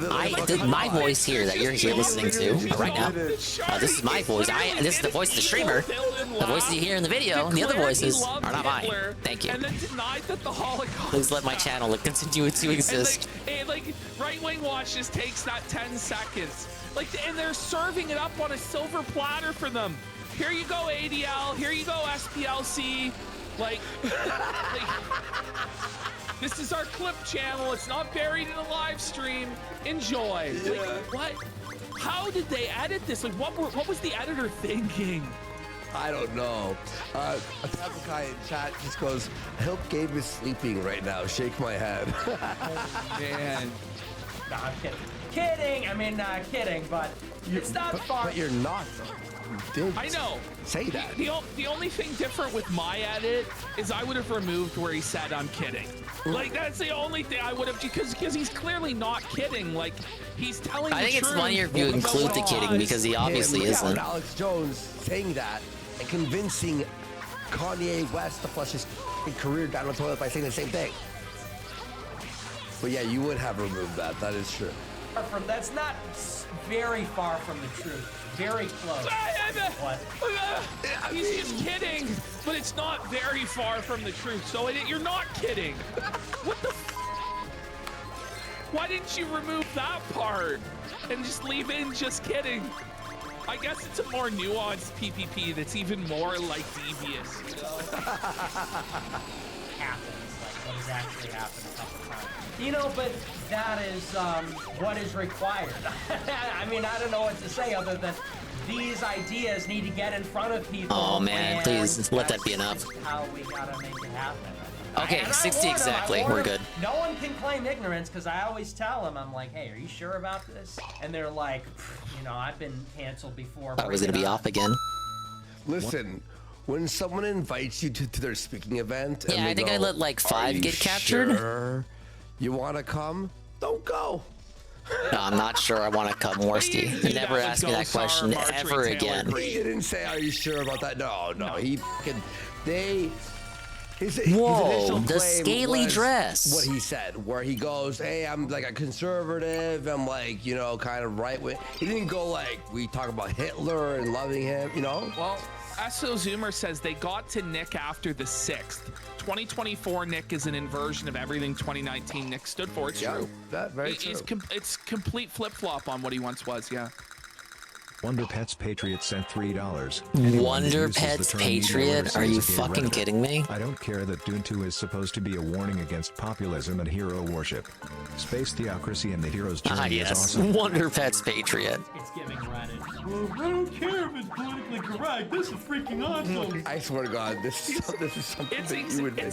my voice here that you're here listening to right now, this is my voice. This is the voice of the streamer. The voices you hear in the video, and the other voices are not mine. Thank you. And then denied that the Holocaust. Please let my channel continue to exist. And like Right Wing Watch just takes that 10 seconds. And they're serving it up on a silver platter for them. Here you go, ADL. Here you go, SPLC. This is our clip channel. It's not buried in a live stream. Enjoy. What? How did they edit this? What was the editor thinking? I don't know. Guy in chat just goes, I hope Gabe is sleeping right now. Shake my head. Man. No, I'm kidding. Kidding. I mean, not kidding, but it's not far. But you're not, though. You did I know. Say that. The only thing different with my edit is I would have removed where he said I'm kidding. That's the only thing I would have, because he's clearly not kidding. He's telling I the think it's truth. funnier if you include the kidding, because he obviously isn't. Alex Jones saying that and convincing Kanye West to flush his career down the toilet by saying the same thing. But yeah, you would have removed that. That is true. That's not very far from the truth. Very close. What? He's just kidding, but it's not very far from the truth. So you're not kidding. What the? Why didn't you remove that part and just leave in just kidding? I guess it's a more nuanced PPP that's even more devious. Happens, what has actually happened a couple times. But that is what is required. I mean, I don't know what to say other than these ideas need to get in front of people. Oh man, please let that be enough. How we gotta make it happen. Okay, And I 60 warn 'em, exactly. I warn We're 'em, good. No one can claim ignorance because I always tell them, I'm like, hey, are you sure about this? And they're like, you know, I've been canceled before. Thought I was gonna bring be it off on. again. Listen, when someone invites you to their speaking event, and Yeah, they I think I go, let like "Are 5 you get captured. sure you want to come? Don't go. No, I'm not sure I want to come, Worsty. Never ask me that question ever again. He didn't say, "Are you sure about that?" No. He fucking his Whoa, initial the claim scaly was dress. What he said, where he goes, "Hey, I'm like a conservative. I'm like, you know, kind of right with." He didn't go like we talk about Hitler and loving him, you know. Well, SO Zoomer says they got to Nick after the 6th. 2024 Nick is an inversion of everything 2019 Nick stood for. It's true. That very true. It's complete flip-flop on what he once was, yeah. Wonder Pets Patriot sent $3. Wonder Pets Patriot? Are you fucking kidding me? I don't care that Dune 2 is supposed to be a warning against populism and hero worship. Space theocracy and the hero's journey is awesome. Wonder Pets Patriot. It's giving Reddit. Well, I don't care if it's politically correct. This is freaking awesome. I swear to God, this is something that you would. No,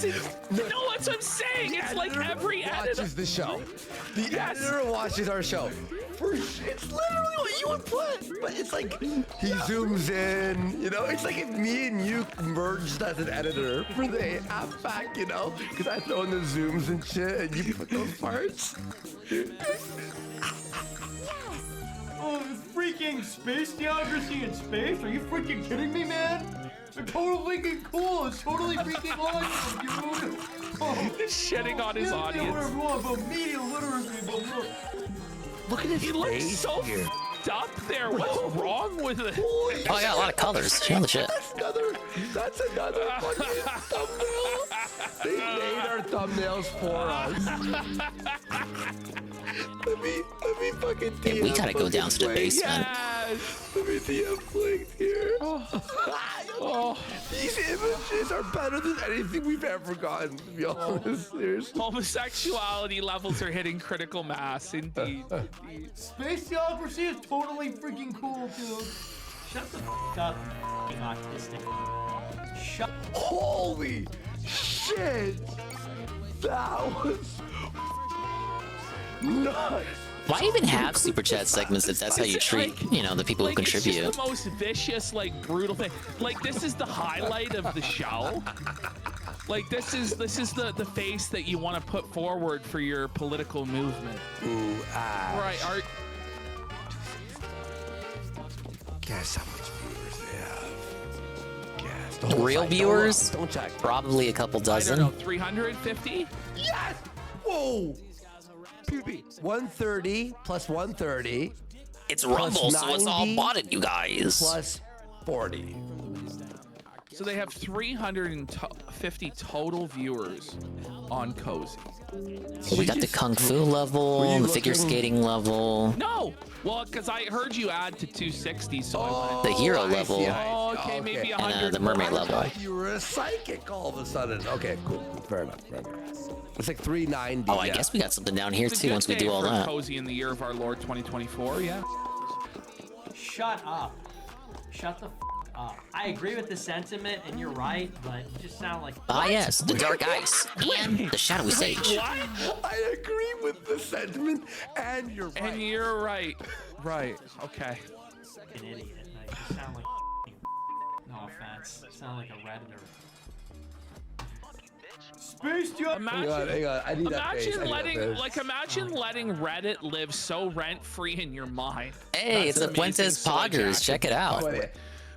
that's what I'm saying. It's like every editor watches the show. The editor watches our show. It's literally what you would put, but it's like he zooms in, you know. It's like if me and you merged as an editor for the app back, you know, because I throw in the zooms and shit, and you put those parts. Oh, freaking space theocracy in space? Are you freaking kidding me, man? They're totally freaking cool. It's totally freaking awesome, dude. Oh, He's shitting on his audience. Whatever you want about media literacy, but look at his He looks face so here. f***ed up there. What's wrong with it? Oh, yeah, a lot of colors. Holy shit. That's another fucking thumbnail. They made our thumbnails for us. Let me fucking DM. Yeah, we gotta go down to the basement. Let me DM Flink here. These images are better than anything we've ever gotten, to be honest. Seriously. Homosexuality levels are hitting critical mass, indeed. space theocracy is totally freaking cool, dude. Shut the f up, you autistic. Shut. Holy shit! That was nuts. Why even have super chat segments if that's how you treat, you know, the people who contribute? It's just the most vicious, like, brutal thing. Like, this is the highlight of the show. Like, this is the face that you want to put forward for your political movement. Ooh, right. Guess how much viewers they have. Guess. Real viewers? Don't check. Probably a couple dozen. I don't know, 350? Yes! Whoa! 130 plus 130. It's Rumble, so it's all botted, you guys. Plus 40. So they have 350 total viewers on Cozy. So we got the Kung Fu level, the figure skating level. No! Well, because I heard you add to 260, so I went. The hero level. Oh, okay, maybe 100. And the mermaid level. You were a psychic all of a sudden. Okay, cool. Fair enough. It's like 390. Oh, I guess we got something down here It's a too good once we day do all for that. Cozy in the year of our Lord 2024, yeah. Shut up. Shut the f up. I agree with the sentiment, and you're right, but you just sound like. Ah, yes, the Dark Ice and the Shadowy Sage. I agree with the sentiment, and you're right. And you're right. Right. Okay. An idiot. Like, you sound like. No offense. You sound like a Redditor. Space Jump. Hang on. I need that face. Imagine letting Reddit live so rent-free in your mind. Hey, it's a Fuentes Poggers. Check it out.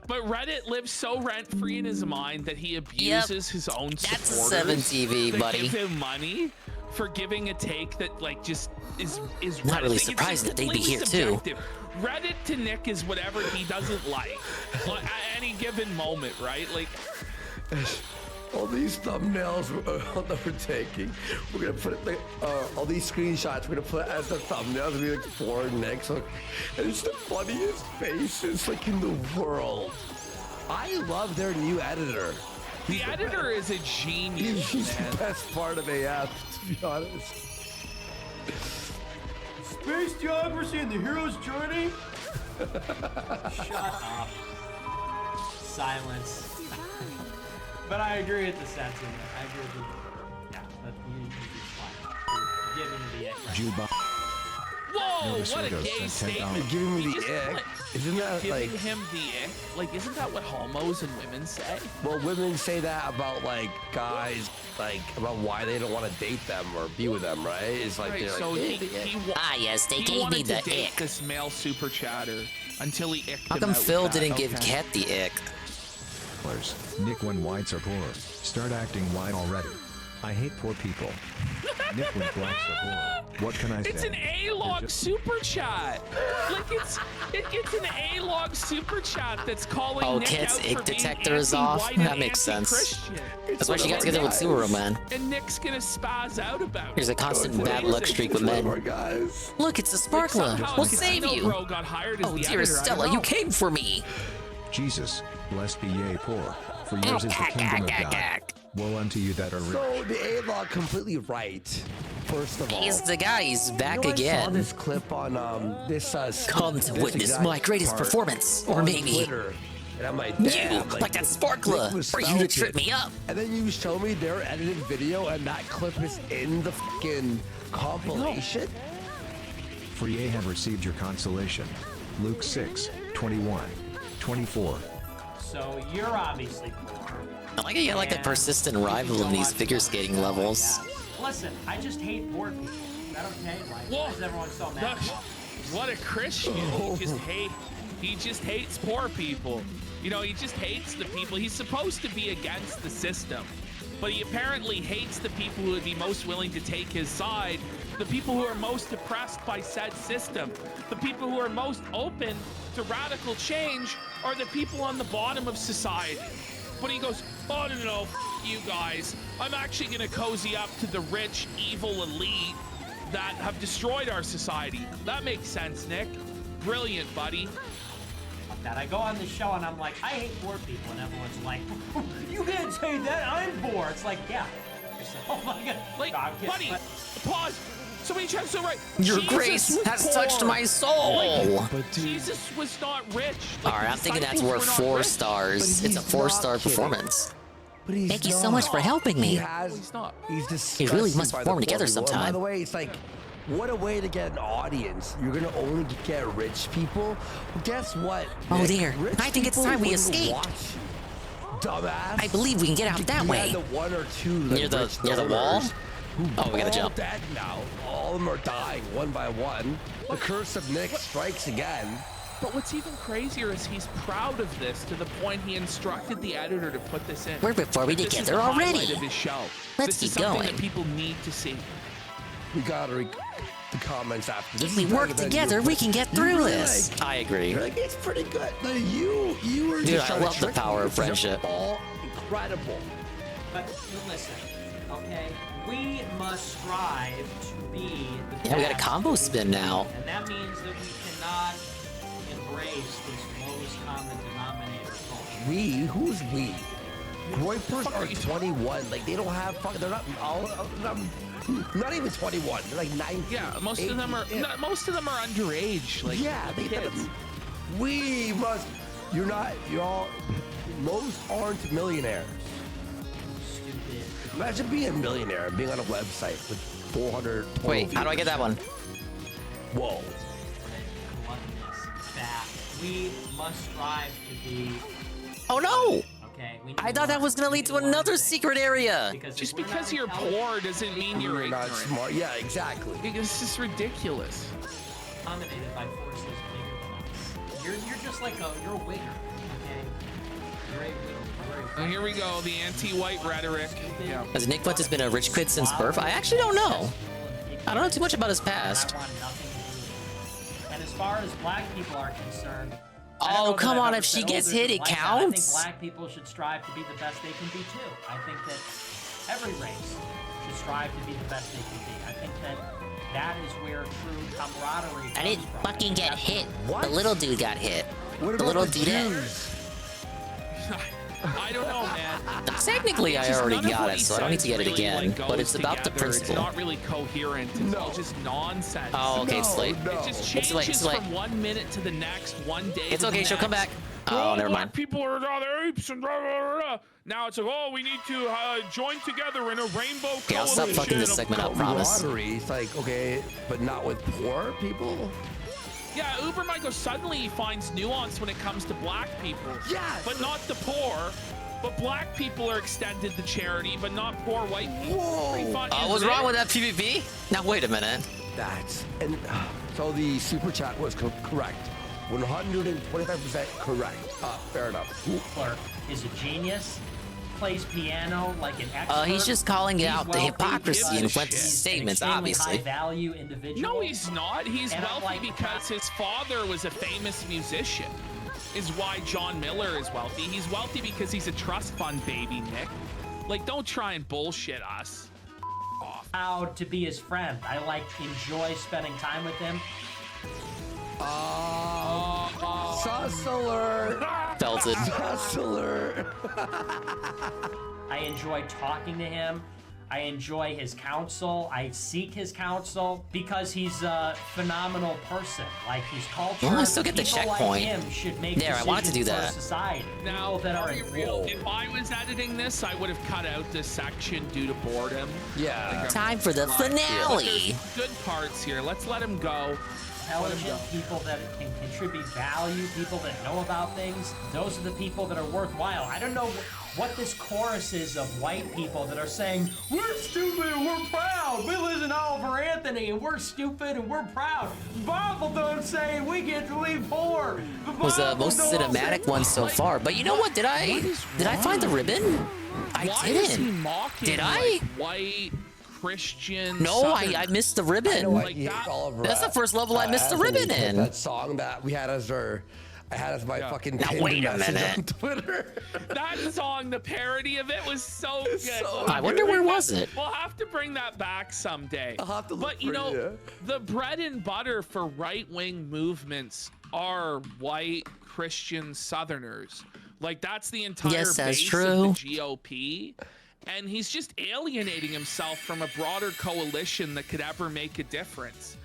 But Reddit lives so rent-free in his mind that he abuses his own supporters. That's a 7 TV, that buddy. Give him money for giving a take that like just is Not really Reddit. surprised that they'd be Completely here too. subjective. Reddit to Nick is whatever he doesn't like at any given moment, right? Like. All these thumbnails that we're taking, we're gonna put like all these screenshots. We're gonna put as the thumbnails. It'll be like 4 next, and it's the funniest faces like in the world. I love their new editor. The editor is a genius. He's the best part of AF, to be honest. Space geography and the hero's journey? Shut up. Silence. But I agree with the sentiment. I agree with Juba. Whoa, Notice what a Soto gay sent $10. statement. Giving me You the just ick. put- Isn't that giving like him the ick? Like, isn't that what homos and women say? Well, women say that about like guys, like about why they don't want to date them or be with them, right? It's like Right, they're so like, yes, they he gave me wanted the to date ick. this male super chatter until he icked How him come out Phil with that. didn't give Okay. Cat the ick? Nick, when whites are poor, start acting white already. I hate poor people. Nick, when blacks are poor, what can I say? It's an A-log super chat. Like it's an A-log super chat that's calling Oh, Nick Kit's out ick for being detector is off? anti-white and That makes sense. anti-Christian. That's why she got together with Subaru, man. And Nick's gonna spaz out about it. There's a constant bad luck streak with men. Look, it's a sparkler. somehow We'll a save casino you. bro got hired as Oh, the dearest editor. I don't Stella, you know. came for me. Jesus, blessed be ye poor, for yours is the kingdom of God. Woe unto you that are rich. So the A-Log completely right. First of all, He's the guy. He's back I saw again. this clip on this. Come to this witness exact my greatest part performance, or on maybe Twitter. And I'm like, you, damn, like that sparkler, Nick was for you to spelled trip it. me up. And then you show me their edited video, and that clip is in the fucking compilation. For ye have received your consolation. Luke 6, 21, 24. So you're obviously poor. I like how you got like a persistent rival in these figure skating levels. Listen, I just hate poor people. Is that okay? Like, why is everyone so mad? What a Christian. He just hates poor people. You know, he just hates the people. He's supposed to be against the system, but he apparently hates the people who would be most willing to take his side, the people who are most oppressed by said system, the people who are most open to radical change are the people on the bottom of society. But he goes, oh, no, you guys. I'm actually going to cozy up to the rich, evil elite that have destroyed our society. That makes sense, Nick. Brilliant, buddy. That I go on the show and I'm like, I hate poor people, and everyone's like, you can't say that, I'm poor. It's like, yeah. It's like, oh my god. Like, No, I'm kidding, buddy, but- pause. Somebody tried to right. Your Jesus grace was has poor. touched my soul. Like, Jesus was not rich. Like, All right, the I'm thinking that's disciples worth were not 4 rich. stars. It's a 4-star performance. But he's Thank you so much for helping me. He has. He's not. He's disgusting. We really must by the perform poor together people. And by sometime. the way, it's like, what a way to get an audience. You're gonna only get rich people. Well, guess what? Oh Nick? dear, Rich I think it's people time we wouldn't escaped. watch. Dumbass. I believe we can get out that You way. had the 1 or 2 Near the rich wall? donors who Oh, we gotta all jump. dead now. All of them are dying one by one. The curse of Nick strikes again. But what's even crazier is he's proud of this to the point he instructed the editor to put this in. We're before we This is together the highlight already. of his show. Let's this is keep something going. that people need to see. We gotta read the comments after this. If we work together, we can get through this. I agree. You're like, it's pretty good. Like, you were Dude, just I trying to love the trick power me. of friendship. They're all incredible. But listen, okay? We must strive to be the Yeah, we got a best. combo spin now. And that means that we cannot embrace this lowest common denominator culture. We? Who's we? Groypers are 21. Like, they don't have fucking. They're not all. Not even 21. They're like 19. Yeah, most of them are underage. Like, yeah, kids. We must. You're not. Y'all. Most aren't millionaires. Stupid. Imagine being a millionaire and being on a website with 400. total Wait, how do I get that one? Whoa. Gluttonous, that we must strive to be. Oh no! Okay, we need I thought that was gonna lead to another secret area. Just because you're poor doesn't mean you're not ignorant. smart. Yeah, exactly. This is ridiculous. Dominated by forces bigger than us. You're just like you're a wigger, okay? You're a Oh, here we go, the anti-white rhetoric. Yeah. Has Nick Fuentes been a rich kid since birth? I actually don't know. I don't know too much about his past. I want nothing to do with it. And as far as black people are concerned, I don't Oh, know that come I've on, ever if she said, gets there's hit, it like that. counts. I think black people should strive to be the best they can be too. I think that every race should strive to be the best they can be. I think that is where true camaraderie I didn't comes from. fucking get That's hit. what- The little dude got hit. What The about little the dude. Jews? I don't know, man. Technically, I Just already none of got what it, he so I don't need to says get it really, again. like, But goes it's about the together. principle. It's not really coherent. It's all just nonsense. Oh, okay, it's late. It just It's late, changes it's late. from 1 minute to the next, one day. It's to okay, the she'll come next. back. Oh, never black mind. people are they're apes and blah, blah, blah, blah. Now it's like, oh, we need to join together in a rainbow Okay, I'll stop fucking this segment up, promise. Camaraderie. It's like, okay, but not with poor people. Yeah, Uber Michael suddenly finds nuance when it comes to black people. Yes! But not the poor. But black people are extended to charity, but not poor white people. What's wrong with that PvP? Now, wait a minute. So the super chat was correct. 125% correct. Fair enough. Hoopler is a genius. Plays piano like an expert. He's just calling out the wealthy, hypocrisy in gives a Flint's shit. statements, An extremely obviously. high-value individual. No, he's not. He's And I'm wealthy like, because his father was a famous musician. Is why John Miller is wealthy. He's wealthy because he's a trust fund baby, Nick. Like, don't try and bullshit us. Proud to be his friend. I enjoy spending time with him. Sus alert. Belted. Sus alert. I enjoy talking to him. I enjoy his counsel. I seek his counsel because he's a phenomenal person. Like, he's cultured. Well, I still get the People checkpoint. Like him should make There, I wanted to do decisions that. for society. Now, People that are real. if I was editing this, I would have cut out this section due to boredom. Yeah. Time for the finale. There's good parts here. Let's let him go. Intelligent people that can contribute value, people that know about things. Those are the people that are worthwhile. I don't know what this chorus is of white people that are saying, we're stupid and we're proud. We listen to Oliver Anthony and we're stupid and we're proud. The Bible don't say we get to leave poor. Was the most cinematic one so far. But you know what? Did I find the ribbon? I Why is he didn't. mocking, Did I? like, white Christian? No, Southern- I missed the ribbon. Like that. That's the first level I missed the ribbon in. That song that we had as I had as my fucking Now, pinned wait a message minute. on Twitter. That song, the parody of it was so good. I wonder where was it? We'll have to bring that back someday. I'll have to look But you for know, you. the bread and butter for right-wing movements are white Christian Southerners. Like, that's the entire Yes, that's base true. of the GOP. And he's just alienating himself from a broader coalition that could ever make a difference.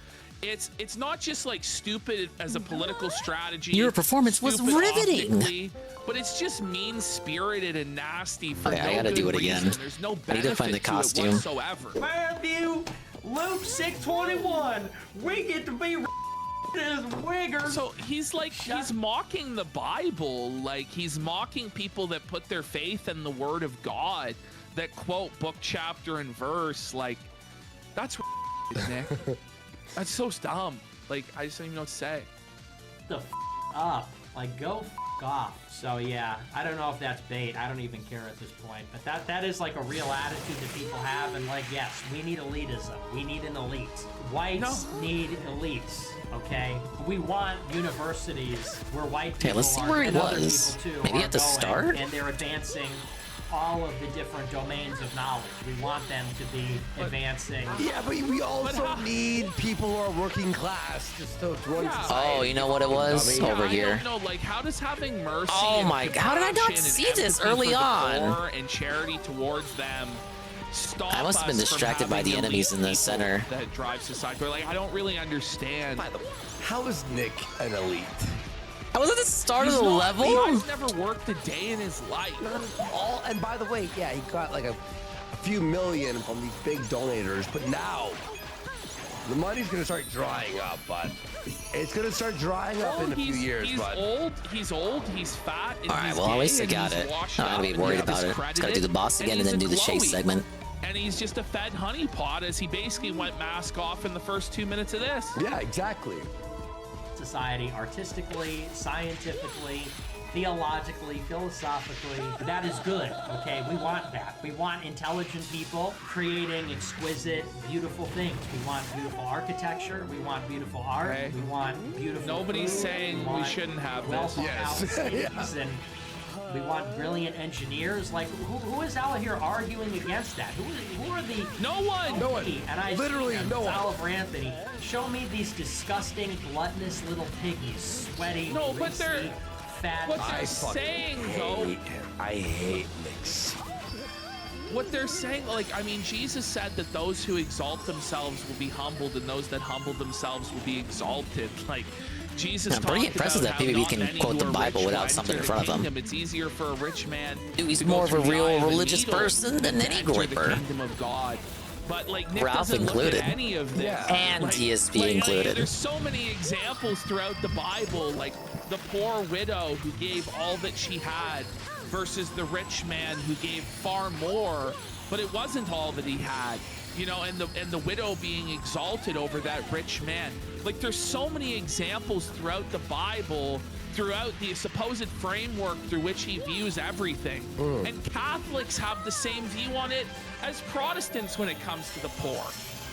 It's not just like stupid as a political strategy. Your performance was stupid riveting. optically, but it's just mean-spirited and nasty for Okay, no I gotta good do it again. reason. There's no I benefit need to find the it costume. whatsoever. Matthew, Luke 6:21. We get to be as wiggers. So he's mocking the Bible. Like, he's mocking people that put their faith in the Word of God, that quote book, chapter, and verse. Like, that's Nick. That's so dumb. Like, I just don't even know what to say. The up. Like, go off. So yeah, I don't know if that's bait. I don't even care at this point. But that is like a real attitude that people have. And like, yes, we need elitism. We need an elite. Whites need elites. Okay, we want universities where white people Okay, let's see are where he and other was. people too Maybe are at the going, start? and they're advancing all of the different domains of knowledge. We want them to be advancing. Yeah, but we also need people who are working class just to run society. Oh, you know what it was? Over here. I don't know, like, how does having mercy Oh and my- how did I not compassion see and this empathy early for the on? poor and charity towards them stop I must have been us from distracted by having the enemies elite in the people center. that drive society? But, like, I don't really understand. How is Nick an elite? I was at the start He's of the not- level. The guy's never worked a day in his life. And by the way, yeah, he got like a few million from these big donators, but now the money's gonna start drying up, but it's gonna start drying up in a few years, he's bud. old, he's fat, and All right, he's well, at gay, least he and got he's it. washed I'm not up, gonna be and worried he's about it. Just gotta do the discredited, boss again and he's then a do the chase Chloe. segment. And he's just a fed honeypot as he basically went mask off in the first 2 minutes of this. Yeah, exactly. Society artistically, scientifically, theologically, philosophically. That is good, okay? We want that. We want intelligent people creating exquisite, beautiful things. We want beautiful architecture. We want beautiful art. Okay. We want beautiful Nobody's food. saying we want shouldn't have well this. thought Yes. out cities, and we want brilliant engineers. Like, who is out here arguing against that? Who are the... No one! No one. And I Literally no one. Oliver Anthony, show me these disgusting, gluttonous little piggies, sweaty, No, but they're- greasy, fat. what they're saying, though, I hate Knicks. what they're saying, like, I mean, Jesus said that those who exalt themselves will be humbled, and those that humble themselves will be exalted. Like, Jesus I'm pretty talked impressed about that how PBB not can many quote who the are Bible rich without will something in enter front the of him. kingdom. It's easier for a rich man. Dude, he's to go more of a through the real eye of a religious needle person than to any enter the gripper. kingdom of God. But like Nick Ralph doesn't included. look at any of this. And TSP included. There's so many examples throughout the Bible, like the poor widow who gave all that she had versus the rich man who gave far more, but it wasn't all that he had. You know, and the widow being exalted over that rich man. Like there's so many examples throughout the Bible, throughout the supposed framework through which he views everything. And Catholics have the same view on it as Protestants when it comes to the poor.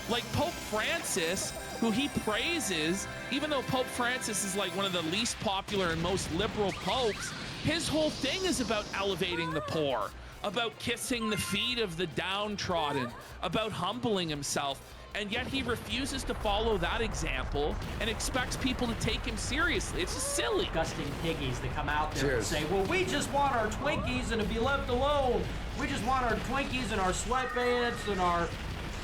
Like Pope Francis, who he praises, even though Pope Francis is like one of the least popular and most liberal popes, his whole thing is about elevating the poor, about kissing the feet of the downtrodden, about humbling himself. And yet he refuses to follow that example and expects people to take him seriously. It's just silly. Disgusting piggies that come out there and say, well, we just want our Twinkies and to be left alone. We just want our Twinkies and our sweatpants and our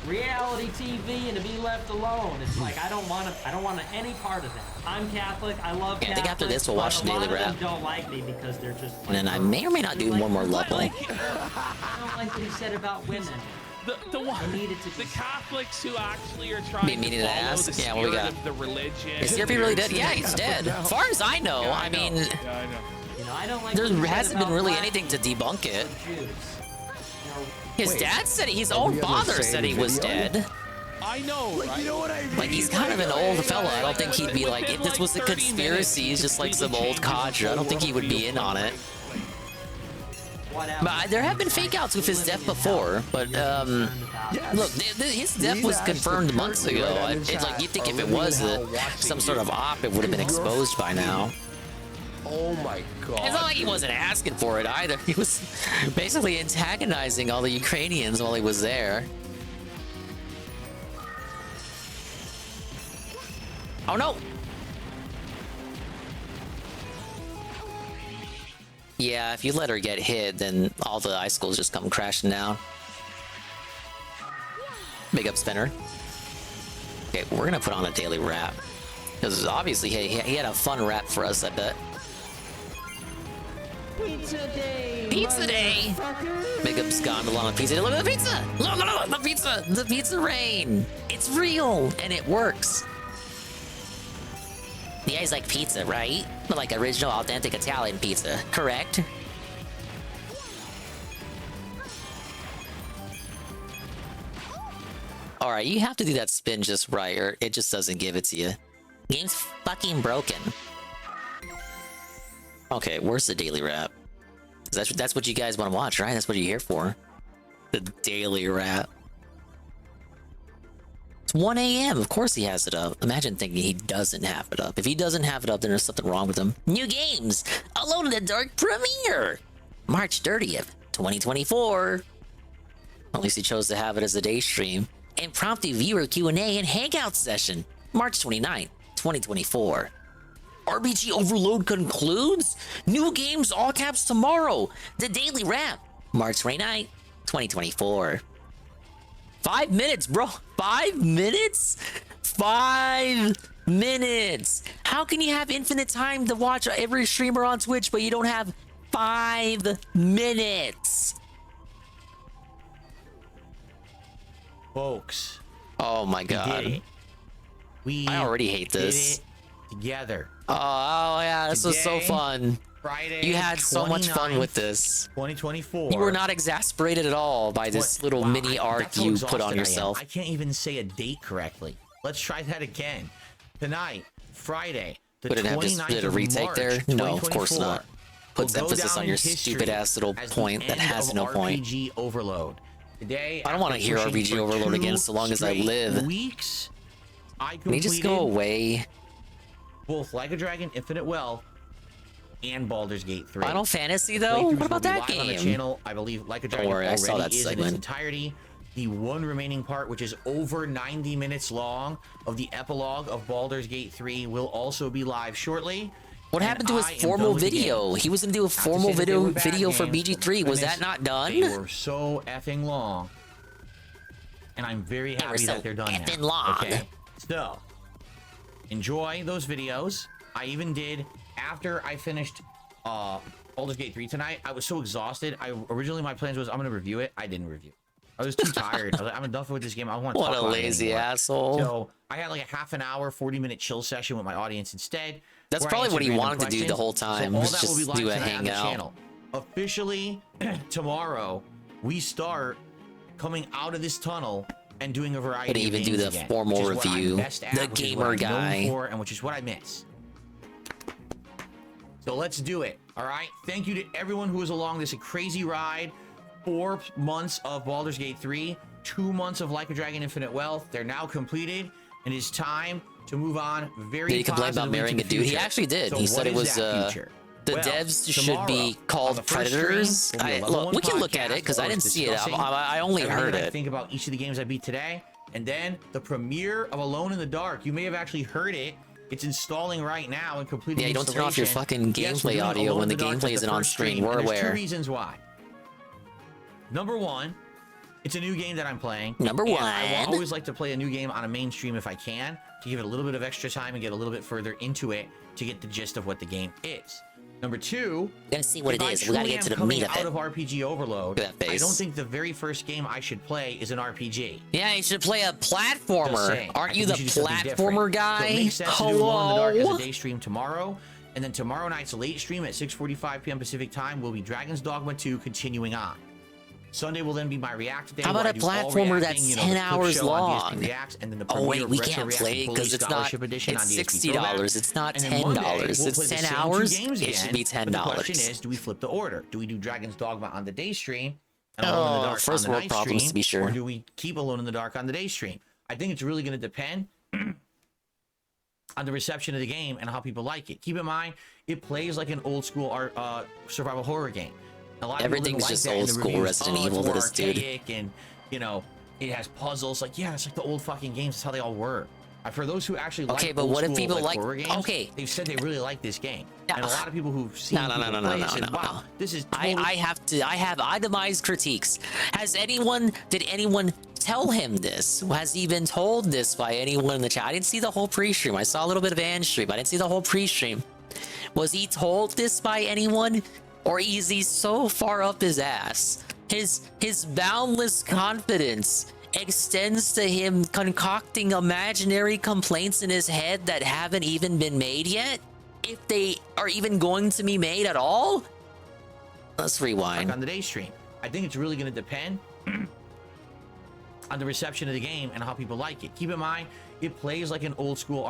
reality TV and to be left alone. It's like, I don't want any part of that. I'm Catholic. I love Catholics. I think after this we'll watch the Daily Wrap. Don't like me because they're just. And then I may or may not do one more level. I don't like what he said about women. The Catholics who actually are trying to meaning to follow ask? the Yeah, what we spirit got? of the religion. Is he really dead? Yeah, he's dead. As far as I know, I mean, Yeah, I know. You know, I don't like there what he said hasn't been about really black anything to debunk it. Jews. You know, His dad said his own father said he was dead. I know, right? You know what I mean? Like, he's kind of an old fella. I don't think he'd be like, if this was a conspiracy, he's just like some old codger. I don't think he would be in on it. But there have been fake outs with his death before, but look, his death was confirmed months ago. It's like, you'd think if it was some sort of op, it would have been exposed by now. Oh my god. It's not like he wasn't asking for it either. He was basically antagonizing all the Ukrainians while he was there. Oh no! Yeah, if you let her get hit, then all the icicles just come crashing down. Big up, Spinner. Okay, we're gonna put on a daily wrap. Because obviously, he had a fun rap for us, I bet. Pizza day! Pizza day! Big up Scandal on the pizza day. Look at the pizza! Look at the pizza! The pizza rain! It's real, and it works. You guys like pizza, right? But like original, authentic Italian pizza, correct? Alright, you have to do that spin just right, or it just doesn't give it to you. Game's fucking broken. Okay, where's the daily wrap? That's what you guys want to watch, right? That's what you're here for. The daily wrap. It's 1 a.m. Of course he has it up. Imagine thinking he doesn't have it up. If he doesn't have it up, then there's something wrong with him. New games! Alone in the Dark premiere! March 30th, 2024. At least he chose to have it as a day stream. Impromptu viewer Q&A and hangout session. March 29th, 2024. RBG Overload concludes? New games all caps tomorrow. The Daily Wrap. March 29th, 2024. 5 minutes, bro. 5 minutes? 5 minutes. How can you have infinite time to watch every streamer on Twitch, but you don't have 5 minutes? Folks. Oh my god. I already hate this. Did it together. Oh yeah, this was so fun. Friday, You had so much fun with this. 2024. You were not exasperated at all by this little mini arc you put on yourself. I can't even say a date correctly. Let's try that again. Tonight, Friday, the 29th Would it have just did a retake March, there? No, of course not. Puts will go emphasis down on in your history stupid ass little as the point that end has of no point. RPG Overload. Today, I don't want to hear after RBG pushing for Overload again 2 so long as I straight live. Weeks, I Can we just go completed away? both Like a Dragon Infinite Wealth and Baldur's Gate 3. Final Fantasy though? Playthroughs What about will be that live on the game? channel. I believe Like a Dragon Don't worry, I saw already that is in its segment. entirety. The one remaining part, which is over 90 minutes long, of the epilogue of Baldur's Gate 3 will also be live shortly. What And happened to his I am formal done with the video? game. He was gonna do a Not to formal say that they were bad video for games, BG3. but Was goodness, that not done? They were so effing long. And I'm very They were happy so that they're done effing now. long. Okay? So, enjoy those videos. I even did, after I finished Baldur's Gate 3 tonight, I was so exhausted. Originally my plans was I'm gonna review it. I didn't review. I was too tired. I was like, I'm done with this game. I don't want to talk about it What a lazy anymore. asshole. So I had like a half an hour, 40-minute chill session with my audience instead. That's where I probably what answered he random wanted to do the questions. whole time, So all was that will be just live do a tonight on the hangout. channel. Officially, tomorrow, we start coming out of this tunnel and doing a variety Couldn't of even do games the again, formal which is what I'm review. best at, The which is gamer what I'm known guy. for, and which is what I miss. So let's do it. All right. Thank you to everyone who was along this crazy ride. 4 months of Baldur's Gate 3, 2 months of Like a Dragon Infinite Wealth. They're now completed, and it's time to move on. Very Did he complain about positively marrying to a the dude? He future. actually did. So He said what it is was that future? the Well, devs should tomorrow, be on called the first predators. stream, will be a level Look, one we can look podcast at it because I where didn't see it. discussing I only everything heard that I it. think about each of the games I beat today, and then the premiere of Alone in the Dark. You may have actually heard it. It's installing right now and completing. Yeah, you don't turn off your fucking Yes, we're gameplay doing audio Alone when in the Dark gameplay as isn't the on first screen. stream, We're and there's aware. 2 reasons why. Number 1, it's a new game that I'm playing. Number and 1. I always like to play a new game on a main stream if I can, to give it a little bit of extra time and get a little bit further into it to get the gist of what the game is. Number 2, Gonna see what if it I is. We gotta truly get to am the meat coming of out it. of RPG overload, Look at that I face. don't think the very first game I should play is an RPG. Yeah, you should play a Just platformer. saying. I Aren't you think the we should do something platformer different. So guy? it makes sense to do Alone in the Dark as Hello? a day stream tomorrow, and then tomorrow night's late stream at 6:45 p.m. Pacific time will be Dragon's Dogma 2 continuing on. Sunday will then be my React day. How about where a I do all platformer reacting, that's the 10 clip hours show on DSP long? Reacts, and then the Oh premiere wait, of we Retro can't React play it Bully because it's not. Scholarship Edition It's on DSP $60. Throwback. It's not And then Monday, $10. we'll It's play the 10 same 2 hours. games It should again, be but the question $10. is, do we flip the order? Do we do Dragon's Dogma on the day stream and Alone in the Dark first on the world night problems stream, to be sure. or do we keep Alone in the Dark on the day stream? I think it's really going to depend on the reception of the game and how people like it. Keep in mind, it plays like an old school survival horror game. A lot of people didn't Everything's like just that in old the school reviews. Resident Oh, it's Evil to more this dude. archaic, and you know, it has puzzles. Like, yeah, it's like the old fucking games. That's how they all were. For those who actually Okay, like but old what if school, people like- horror games, okay. they've said they really like this game, and a lot of people who've seen No, people play it said, "Wow, this is totally." I have itemized critiques. Did anyone tell him this? Has he been told this by anyone in the chat? I didn't see the whole pre-stream. I saw a little bit of Anne's stream. I didn't see the whole pre-stream. Was he told this by anyone? Or is he so far up his ass? His boundless confidence extends to him concocting imaginary complaints in his head that haven't even been made yet? If they are even going to be made at all? Let's rewind. On the day stream, I think it's really going to depend on the reception of the game and how people like it. Keep in mind, it plays like an old school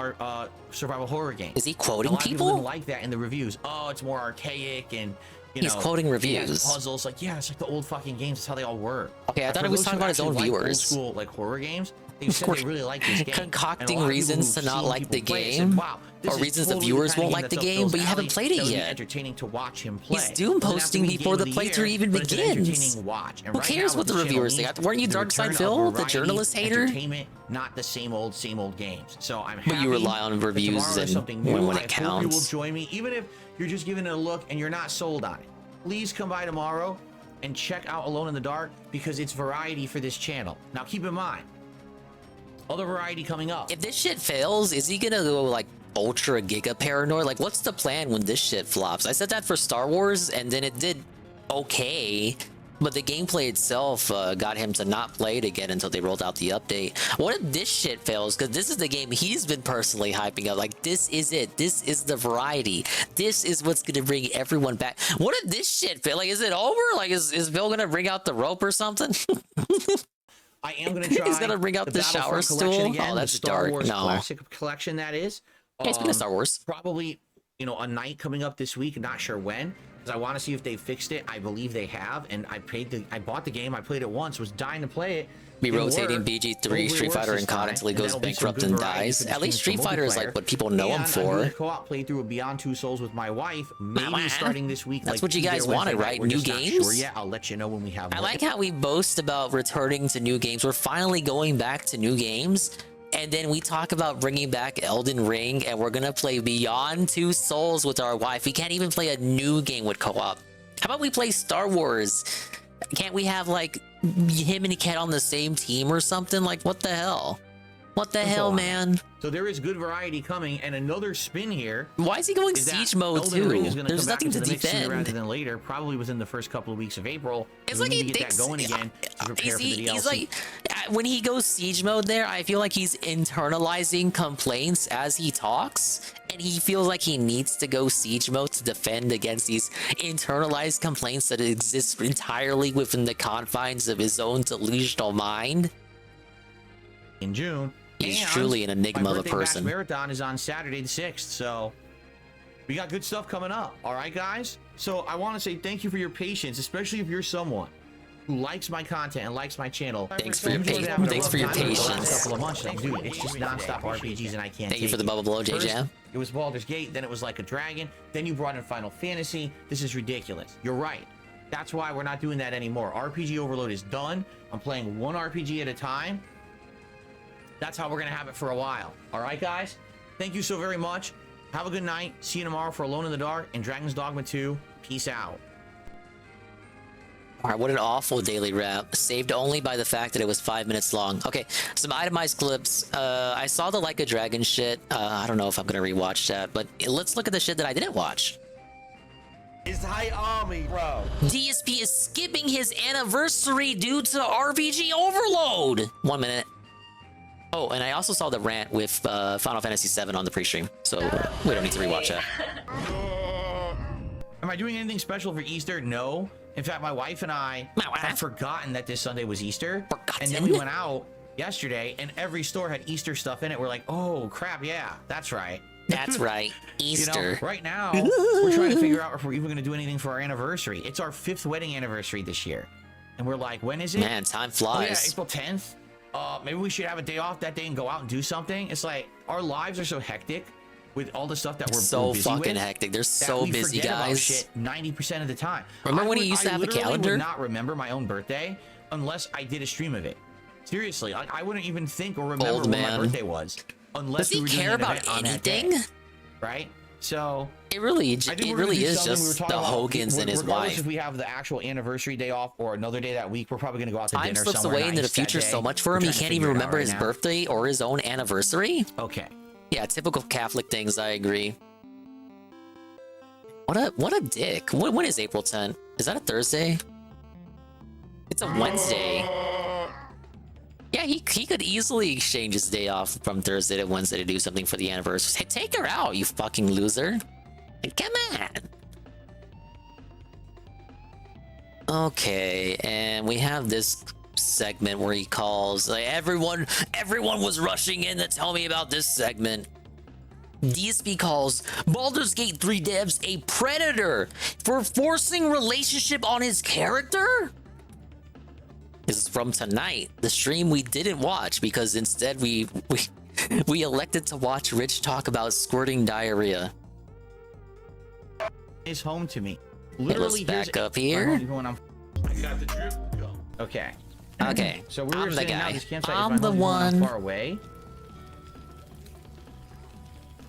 survival horror game. Is he quoting a lot of people? didn't like that in the reviews. Oh, it's more archaic, and He's quoting it has reviews. puzzles. Like, yeah, it's like the old fucking games. That's how they all were. Okay, I thought For he was those talking who about his own actually like viewers. Old school like horror games. They said they really like this game. Concocting And a lot of people reasons who've to not seen like the people play it game? said, wow, this Or is reasons the totally viewers kind of won't like that's the up game, Phil's but you haven't alley. played it That would be yet. entertaining to watch him play. He's doom Doesn't have to posting be game before of the the playthrough year, even but it's an begins. entertaining watch. And Who right cares now, what the this channel reviewers think? needs Weren't you the Dark Side return Phil, of the variety, journalist hater? Entertainment, not the same old games. So I'm happy But you rely on that reviews tomorrow there's and something new. when it I hope you will counts. join me, even if you're just giving it a look and you're not sold on it. Please come by tomorrow and check out Alone in the Dark, because it's variety for this channel. Now keep in mind, other variety coming up. If this shit fails, is he gonna go like ultra giga paranoid? Like, what's the plan when this shit flops? I said that for Star Wars, and then it did okay, but the gameplay itself got him to not play it again until they rolled out the update. What if this shit fails? Because this is the game he's been personally hyping up. Like, this is it. This is the variety. This is what's gonna bring everyone back. What if this shit fails? Like, is it over? Like, is Bill gonna bring out the rope or something? I am going to try. He's gonna bring out the shower Battlefront collection stool? Again, Oh, that's the Star dark. Wars No. Classic collection, that is. Yeah, it's been a Star Wars. Probably, a night coming up this week. Not sure when, because I want to see if they fixed it. I believe they have, and I bought the game. I played it once. Was dying to play it. Be Didn't rotating work. BG3 Hopefully Street it Fighter works and this COD time, until he and goes that'll be some bankrupt good and variety dies. for At the least stream Street Fighter is like multiplayer. what people know him And I'm doing for. a co-op playthrough of Beyond Two Souls with my wife. Maybe starting this week. That's like what you Tuesday guys or Wednesday wanted, night. right? We're New just not games? Sure yet. I'll let you know when we have. I more. like how we boast about returning to new games. We're finally going back to new games. And then we talk about bringing back Elden Ring, and we're gonna play Beyond Two Souls with our wife. We can't even play a new game with co-op. How about we play Star Wars? Can't we have like him and Kat on the same team or something? Like, what the hell? What the Just hell, hold on. man? So there is good variety coming, and another spin here. Why is he going is that siege mode Elden too? Ring is gonna There's come back nothing into to the mix sooner defend. rather than later, probably within the first couple of weeks of April. It's We like need he to get thinks that going again to prepare for the DLC. he's like when he goes siege mode there, I feel like he's internalizing complaints as he talks, and he feels like he needs to go siege mode to defend against these internalized complaints that exist entirely within the confines of his own delusional mind. In June. He's And truly an enigma my of a birthday bash person. marathon is on Saturday the 6th, so we got good stuff coming up. All right, guys? So I want to say thank you for your patience, especially if you're someone who likes my content and likes my channel. Thanks for your patience. Thanks for your patience. Couple of months now. Dude, it's just nonstop RPGs and I can't Thank you take for the it. bubble blow, First, JJ. It was Baldur's Gate, then it was Like a Dragon, then you brought in Final Fantasy. This is ridiculous. You're right. That's why we're not doing that anymore. RPG Overload is done. I'm playing one RPG at a time. That's how we're gonna have it for a while. All right, guys? Thank you so very much. Have a good night. See you tomorrow for Alone in the Dark and Dragon's Dogma 2. Peace out. All right, what an awful daily wrap. Saved only by the fact that it was 5 minutes long. Okay, some itemized clips. I saw the Like a Dragon shit. I don't know if I'm gonna rewatch that, but let's look at the shit that I didn't watch. It's High Army, bro. DSP is skipping his anniversary due to RPG Overload. 1 minute. Oh, and I also saw the rant with Final Fantasy VII on the pre-stream, so we don't need to rewatch that. Am I doing anything special for Easter? No. In fact, my wife and I had forgotten that this Sunday was Easter. And then we went out yesterday and every store had Easter stuff in it. We're like, oh crap, yeah, that's right. That's right, Easter. You know, right now, we're trying to figure out if we're even going to do anything for our anniversary. It's our 5th wedding anniversary this year. And we're like, when is it? Man, time flies. Oh, yeah, April 10th. Maybe we should have a day off that day and go out and do something. It's like our lives are so hectic with all the stuff that we're so busy fucking with, hectic. They're that so we busy, forget about guys. shit 90% of the time. Remember when you used to have a literally calendar? would not remember my own birthday unless I did a stream of it. Seriously, I wouldn't even think or remember Old when man. my birthday was unless Does he we were doing care an about event on that anything? day, right? So It really I think it we're gonna really do is something. We were just talking the about, Hogans and his regardless wife. if we have the actual anniversary day off or another day that week, we're probably going to go out to Time dinner slips somewhere away into the nice that future day. so much for him, We're he trying to can't figure even it out remember right his now. birthday or his own anniversary. Okay. Yeah, typical Catholic things, I agree. What a dick. When is April 10th? Is that a Thursday? It's a Wednesday. Yeah, he could easily exchange his day off from Thursday to Wednesday to do something for the anniversary. Hey, take her out, you fucking loser. Like, come on. Okay, and we have this segment where he calls like everyone was rushing in to tell me about this segment. DSP calls Baldur's Gate 3 devs a predator for forcing relationship on his character. This is from tonight, the stream we didn't watch because instead we elected to watch Rich talk about squirting diarrhea. Is home to me. Hey, Literally, let's back here's- up here. I got the drip. Go. Okay. Okay, So we I'm were the saying now guy. this campsite I'm is my the home, one. far away.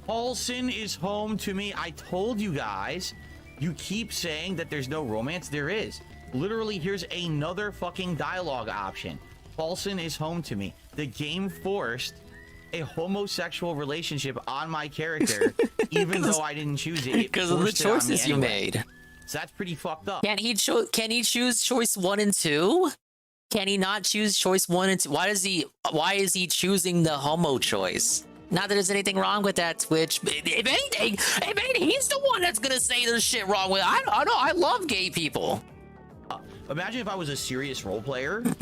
Paulson is home to me. I told you guys. You keep saying that there's no romance. There is. Literally, here's another fucking dialogue option. Paulson is home to me. The game forced a homosexual relationship on my character, even though I didn't choose it. Because of the forced it on me choices you anyway. made. So that's pretty fucked up. Can he choose choice 1 and 2? Can he not choose choice 1 and 2? Why is he choosing the homo choice? Not that there's anything wrong with that, Twitch. If anything, he's the one that's gonna say there's shit wrong with it. I know, I love gay people. Imagine if I was a serious role player and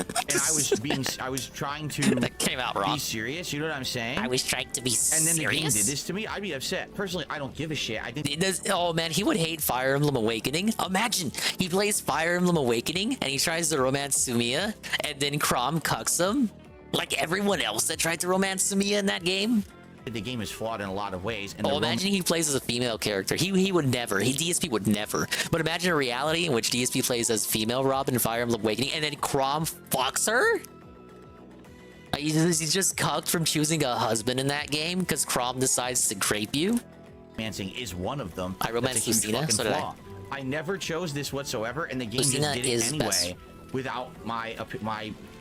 I was trying to that came out wrong. Be serious, you know what I'm saying? I was trying to be and then the game serious? did this to me, I'd be upset. Personally, I don't give a shit. I think Oh man, he would hate Fire Emblem Awakening. Imagine he plays Fire Emblem Awakening and he tries to romance Sumiya, and then Chrom cucks him, like everyone else that tried to romance Sumiya in that game. the game is flawed in a lot of ways. And Oh, imagine he plays as a female character. He would never. DSP would never. But imagine a reality in which DSP plays as female Robin in Fire Emblem Awakening, and then Chrom fucks her. He's just cucked from choosing a husband in that game because Chrom decides to grape you. romancing is one of them. I romanced That's a huge Lucina, fucking so did I. flaw. I never chose this whatsoever, and the game Lucina just did it is anyway best. without my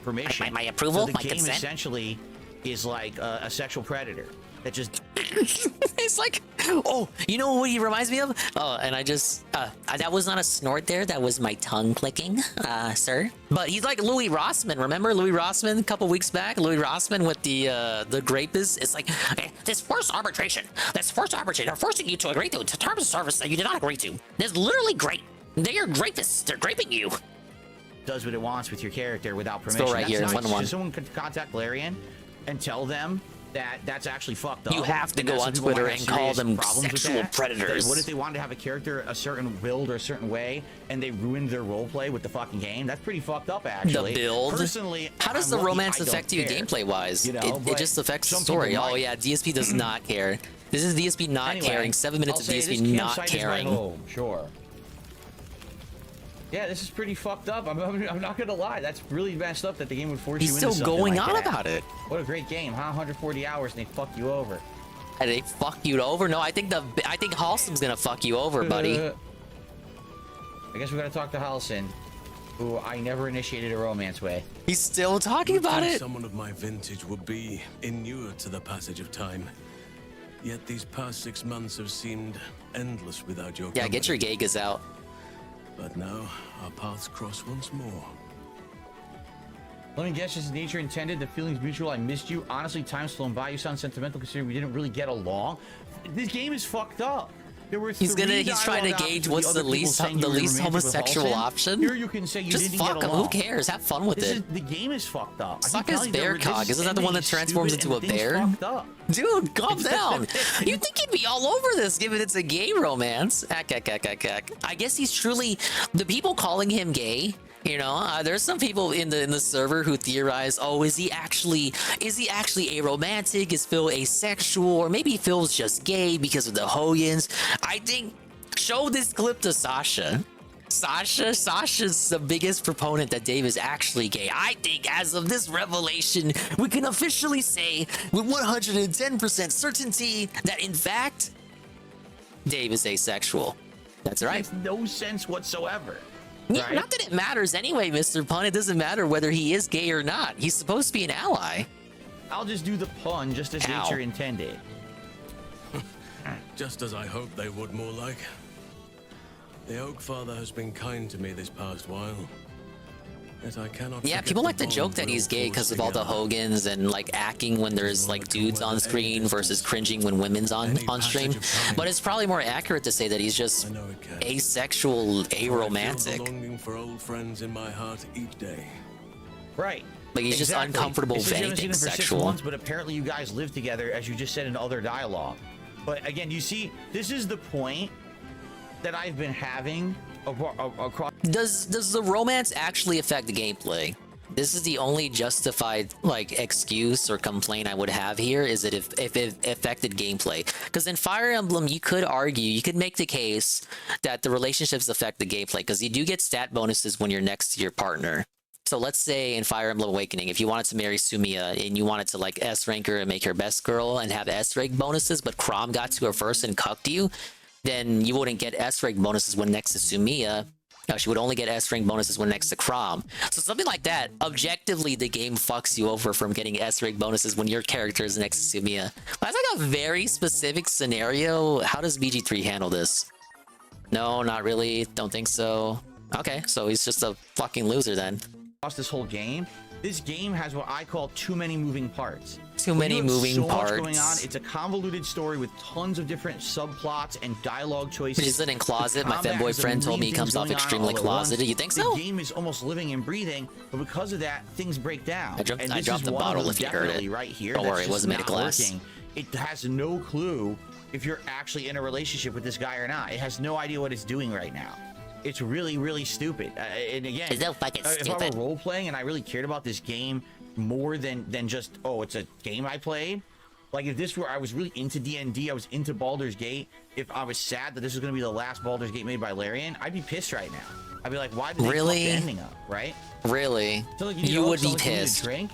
permission. My approval, so the my game consent? essentially is like a sexual predator that just. It's like, oh, you know what he reminds me of? Oh, and I just, that was not a snort there. That was my tongue clicking, sir. But he's like Louis Rossman. Remember Louis Rossman a couple weeks back? Louis Rossman with the rapist. It's like, this forced arbitration. They're forcing you to agree to terms of service that you did not agree to. This is literally great. They are rapists. They're raping you. Does what it wants with your character without permission. Still right here, 1-1. Someone could contact Larian and tell them that that's actually fucked up. You have to go on Twitter and call them sexual predators. What if they wanted to have a character a certain build or a certain way, and they ruined their roleplay with the fucking game? That's pretty fucked up, actually. The build? Personally, how does the romance affect you gameplay-wise? It just affects the story. Oh yeah, DSP does not care. This is DSP not caring. 7 minutes of DSP not caring. Sure. Yeah, this is pretty fucked up. I'm not gonna lie. That's really messed up that the game would force you into something like that. He's still going on about it. What a great game, huh? 140 hours and they fuck you over. And they fuck you over? No, I think Halsom's gonna fuck you over, buddy. I guess we're gonna talk to Halson, who I never initiated a romance with. He's still talking about it. Someone of my vintage would be inured to the passage of time. Yet these past 6 months have seemed endless without your company. Yeah, get your Gagas out. But now, our paths cross once more. Let me guess, just nature intended, the feeling's mutual, I missed you. Honestly, time's flown by, you sound sentimental considering we didn't really get along. This game is fucked up. There were he's trying to gauge what's the least homosexual option. Here you can say you just didn't fuck get him. along. Who cares? Have fun with it. The game is fucked up. Suck his bear cock. Isn't that the one that transforms into a bear? Dude, calm down. You think he'd be all over this, given it's a gay romance? I guess he's truly the people calling him gay. You know, there's some people in the server who theorize, oh, is he actually aromantic? Is Phil asexual? Or maybe Phil's just gay because of the Hoyans? I think show this clip to Sasha. Sasha's the biggest proponent that Dave is actually gay. I think as of this revelation, we can officially say with 110% certainty that in fact, Dave is asexual. That's right. Makes no sense whatsoever. Yeah, right? Not that it matters anyway, Mr. Pun. It doesn't matter whether he is gay or not. He's supposed to be an ally. I'll just do the pun just as nature intended. Just as I hoped they would, more like. The Oak Father has been kind to me this past while. Yet I cannot. Yeah, people like to joke that he's gay because of all the Hogans and like acting when there's like dudes on screen versus cringing when women's on stream. But it's probably more accurate to say that he's just asexual, aromantic. Longing for old friends in my heart each day. Right. Like he's just uncomfortable with anything sexual. 6 months, but apparently you guys live together, as you just said in other dialogue. But again, you see, this is the point that I've been having across. Does the romance actually affect the gameplay? This is the only justified like excuse or complaint I would have here, is that if it affected gameplay. Because in Fire Emblem, you could argue, you could make the case that the relationships affect the gameplay, because you do get stat bonuses when you're next to your partner. So let's say in Fire Emblem Awakening, if you wanted to marry Sumiya and you wanted to like S-rank her and make her best girl and have S-rank bonuses, but Chrom got to her first and cucked you, then you wouldn't get S-rank bonuses when next to Sumiya. No, she would only get S-rank bonuses when next to Chrom. So something like that, objectively, the game fucks you over from getting S-rank bonuses when your character is next to Sumiya. That's like a very specific scenario. How does BG3 handle this? No, not really. Don't think so. Okay, so he's just a fucking loser then. This whole game, this game has what I call too many moving parts. Too many moving parts. Much going on. It's a convoluted story with tons of different subplots and dialogue choices. He's in closet. My fanboy friend told me he comes off extremely closeted. You think so? The game is almost living and breathing, but because of that, things break down. I dropped the bottle if you heard it. Right here. Don't worry, it wasn't made of glass. Working. It has no clue if you're actually in a relationship with this guy or not. It has no idea what it's doing right now. It's really, really stupid. And again, it's so fucking stupid. If I were role playing and I really cared about this game more than just, oh, it's a game I played. Like if this were, I was really into D&D, I was into Baldur's Gate. If I was sad that this was going to be the last Baldur's Gate made by Larian, I'd be pissed right now. I'd be like, why did they fuck the ending up, right? Really? So like, you would be pissed. Drink?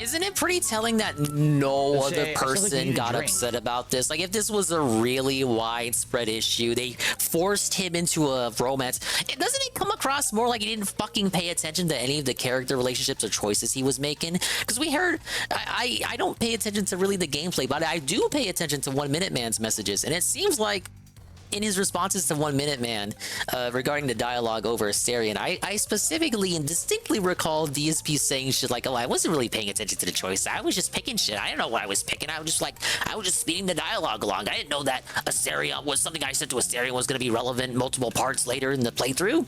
Isn't it pretty telling that no Let's other say, I feel like we person need a got drink. upset about this? Like, if this was a really widespread issue, they forced him into a romance. Doesn't it come across more like he didn't fucking pay attention to any of the character relationships or choices he was making? Because we heard, I don't pay attention to really the gameplay, but I do pay attention to 1 Minute Man's messages, and it seems like in his responses to 1 Minute Man regarding the dialogue over Asterion, I specifically and distinctly recall DSP saying shit like, oh, I wasn't really paying attention to the choice. I was just picking shit. I didn't know what I was picking. I was just speeding the dialogue along. I didn't know that Asterion was something I said to Asterion was going to be relevant multiple parts later in the playthrough.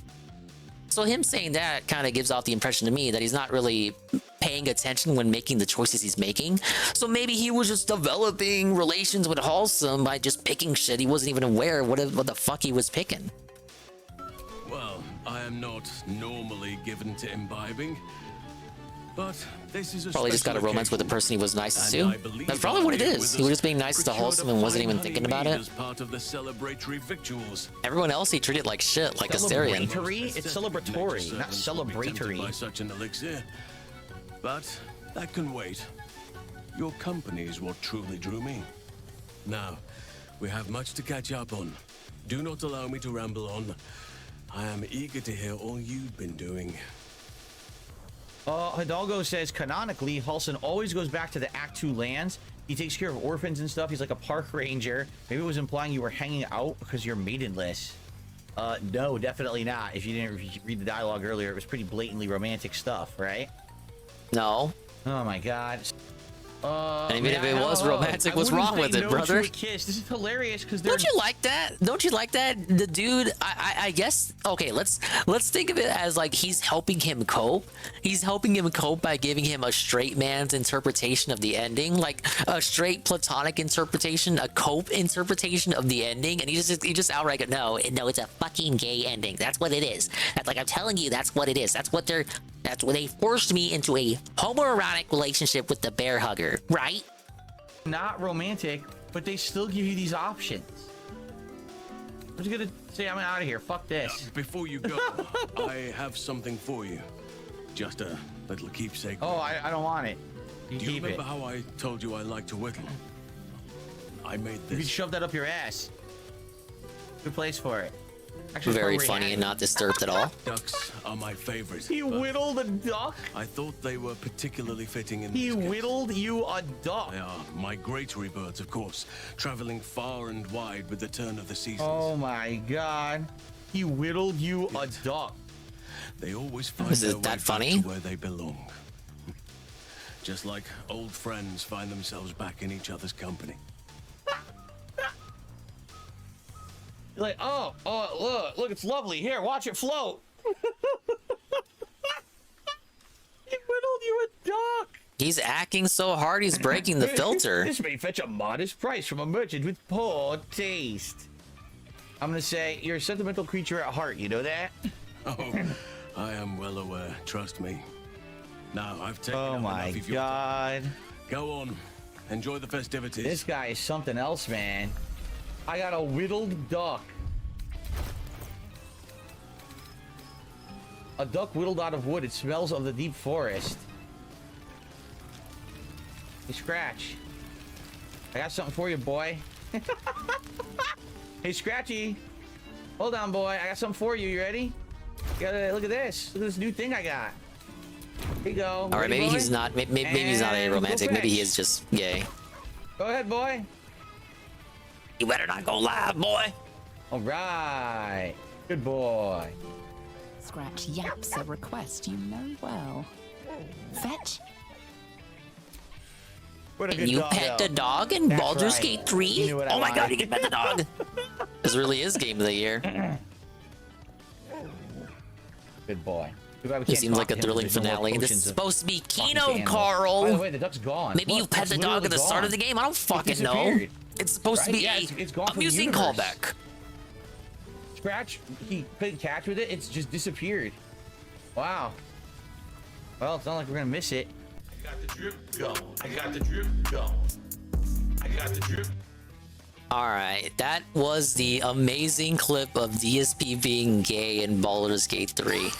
So him saying that kind of gives off the impression to me that he's not really paying attention when making the choices he's making. So maybe he was just developing relations with Wholesome by just picking shit. He wasn't even aware what the fuck he was picking. Well, I am not normally given to imbibing, but this is a Probably just got a special romance with the occasion, person he was nice and I to. believe That's probably what it I'm here is. with He was us just being nice to procure Wholesome the and wasn't fine even honey thinking about mead it. as part of the celebratory victuals. Everyone else he treated like shit, like Asterion. Celebratory? It's celebratory, not celebratory. By such an elixir, but that can wait. Your company is what truly drew me. Now, we have much to catch up on. Do not allow me to ramble on. I am eager to hear all you've been doing. Hidalgo says, canonically, Halson always goes back to the Act 2 lands. He takes care of orphans and stuff. He's like a park ranger. Maybe it was implying you were hanging out because you're maidenless. No, definitely not. If you didn't read the dialogue earlier, it was pretty blatantly romantic stuff, right? No. Oh my god. And even if it was romantic, what's wrong with it, brother? Kiss. This is hilarious because Don't you like that? Don't you like that? The dude, I guess. Okay, let's think of it as like he's helping him cope. He's helping him cope by giving him a straight man's interpretation of the ending, like a straight platonic interpretation, a cope interpretation of the ending, and he just outright go, no, it's a fucking gay ending. That's what it is. That's like I'm telling you, that's what it is. That's what they forced me into a homoerotic relationship with the bear hugger, right? Not romantic, but they still give you these options. I'm just gonna say I'm out of here. Fuck this. Before you go, I have something for you. Just a little keepsake. Oh, I don't want it. Do you remember how I told you I like to whittle? I made this. You can shove that up your ass. Good place for it. Actually, Very it's funny and not disturbed at all. Ducks are my favorite. He whittled a duck? I thought they were particularly fitting in He this case. whittled you a duck? They are migratory birds, of course, traveling far and wide with the turn of the seasons. Oh my god. He whittled you a duck. They always find Is their it way that back funny? to where they belong. Just like old friends find themselves back in each other's company. You're like, oh, look, it's lovely. Here, watch it float. He whittled you a duck. He's acting so hard, he's breaking the filter. This may fetch a modest price from a merchant with poor taste. I'm gonna say you're a sentimental creature at heart. You know that? Oh, I am well aware. Trust me. Now I've taken Oh up my enough of your god. time. Go on. Enjoy the festivities. This guy is something else, man. I got a whittled duck. A duck whittled out of wood. It smells of the deep forest. Hey, Scratch. I got something for you, boy. Hey, Scratchy. Hold on, boy. I got something for you. You ready? Look at this. Look at this new thing I got. Here you go. All right, Ready, maybe boy? he's not. Maybe he's not a And romantic. go Maybe he fetch. is just gay. Go ahead, boy. You better not go live, boy. All right. Good boy. Scratch yaps a request you know well. Fetch. What a Can you pet the dog in That's Baldur's right. Gate 3? You knew what I Oh my god, wanted. you can pet the dog. This really is game of the year. Good boy. Too bad we It can't seems talk like a to him thrilling because there's no more finale. This potions is of supposed to be talking Kino, animals. Carl. By the way, the duck's gone. Maybe you Look, pet it's the dog literally at the start of gone. the game. I don't It fucking know. disappeared. It's supposed to Right? be Yeah, a it's gone from the amusing universe. callback. Scratch, he played catch with it. It's just disappeared. Wow. Well, it's not like we're gonna miss it. I got the drip going. I got the drip going. I got the drip. All right, that was the amazing clip of DSP being gay in Baldur's Gate 3.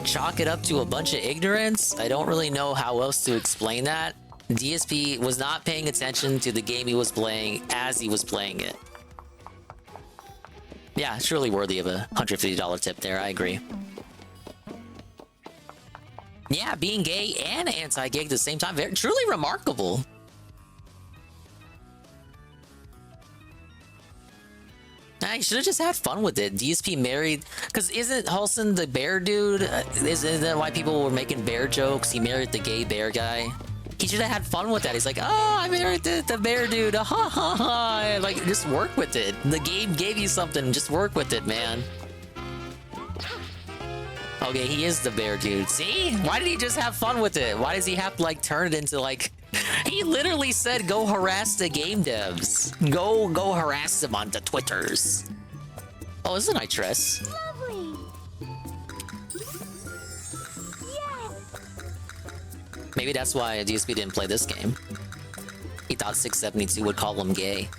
Chalk it up to a bunch of ignorance. I don't really know how else to explain that. DSP was not paying attention to the game he was playing as he was playing it. Yeah, surely worthy of a $150 tip there, I agree. Yeah, being gay and anti-gay at the same time, very, truly remarkable. I should have just had fun with it. DSP married, because isn't Halson the bear dude? Isn't that why people were making bear jokes? He married the gay bear guy. He should have had fun with that. He's like, oh, I married the bear dude. Ha ha ha. Like, just work with it. The game gave you something. Just work with it, man. Okay, he is the bear dude. See? Why did he just have fun with it? Why does he have to, like, turn it into, like... He literally said, go harass the game devs. Go harass them on the Twitters. Oh, this is a nice dress. Lovely. Yes. Maybe that's why DSP didn't play this game. He thought 672 would call him gay.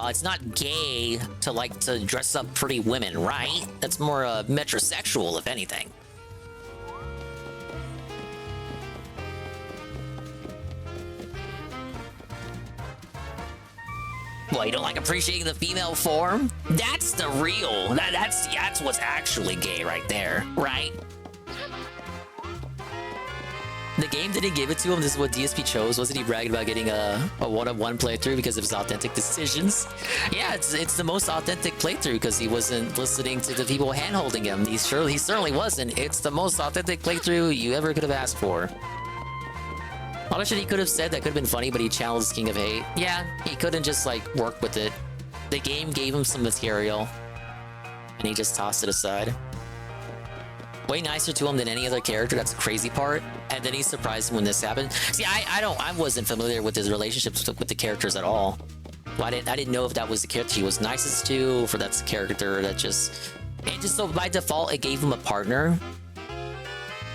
It's not gay to like to dress up pretty women, right? That's more metrosexual, if anything. Well, you don't like appreciating the female form? That's the real. That's what's actually gay right there, right? The game didn't give it to him. This is what DSP chose. Wasn't he bragging about getting a one-on-one playthrough because of his authentic decisions? Yeah, it's the most authentic playthrough because he wasn't listening to the people hand-holding him. He certainly wasn't. It's the most authentic playthrough you ever could have asked for. All the shit he could have said that could have been funny, but he challenged King of Hate. Yeah, he couldn't just like work with it. The game gave him some material, and he just tossed it aside. Way nicer to him than any other character. That's the crazy part. And then he's surprised when this happened. See, I wasn't familiar with his relationships with the characters at all. Well, I didn't know if that was the character he was nicest to, or that's the character that just so by default it gave him a partner.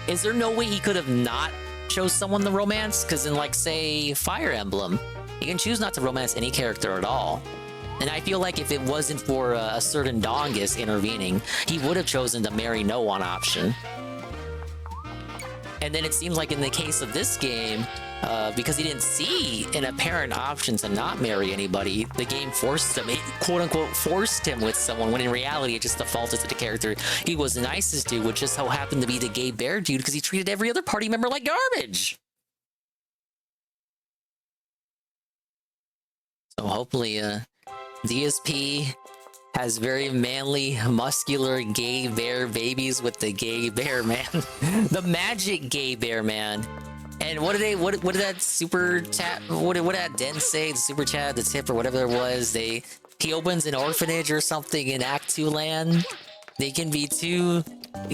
Is there no way he could have not chose someone to romance? Because in like say Fire Emblem, you can choose not to romance any character at all. And I feel like if it wasn't for a certain Dongus intervening, he would have chosen the marry no one option. And then it seems like in the case of this game, because he didn't see an apparent option to not marry anybody, the game forced him, quote-unquote forced him with someone, when in reality it just defaulted to the character he was nicest to, which just so happened to be the gay bear dude because he treated every other party member like garbage. So hopefully, DSP has very manly, muscular gay bear babies with the gay bear man. The magic gay bear man. And what did that super chat, what did that Den say, the super chat, the tip or whatever it was, he opens an orphanage or something in Act 2 land. They can be two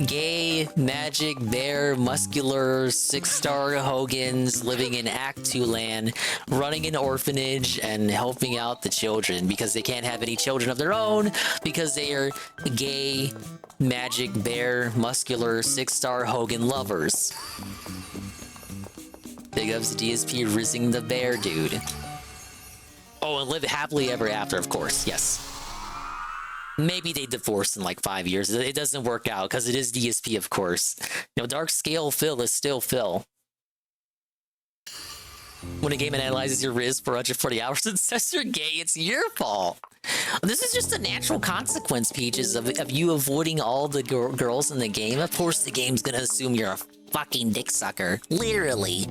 gay, magic, bear, muscular, 6-star Hogans living in Act 2 land, running an orphanage and helping out the children because they can't have any children of their own because they are gay, magic, bear, muscular, 6-star Hogan lovers. Big ups to DSP rizzing the bear dude. Oh, and live happily ever after, of course, yes. Maybe they divorce in like 5 years. It doesn't work out because it is DSP, of course. You know, Dark Scale Phil is still Phil. When a game analyzes your Riz for 140 hours and says you're gay, it's your fault. This is just a natural consequence, Peaches, of you avoiding all the girls in the game. Of course, the game's gonna assume you're a fucking dick sucker. Literally.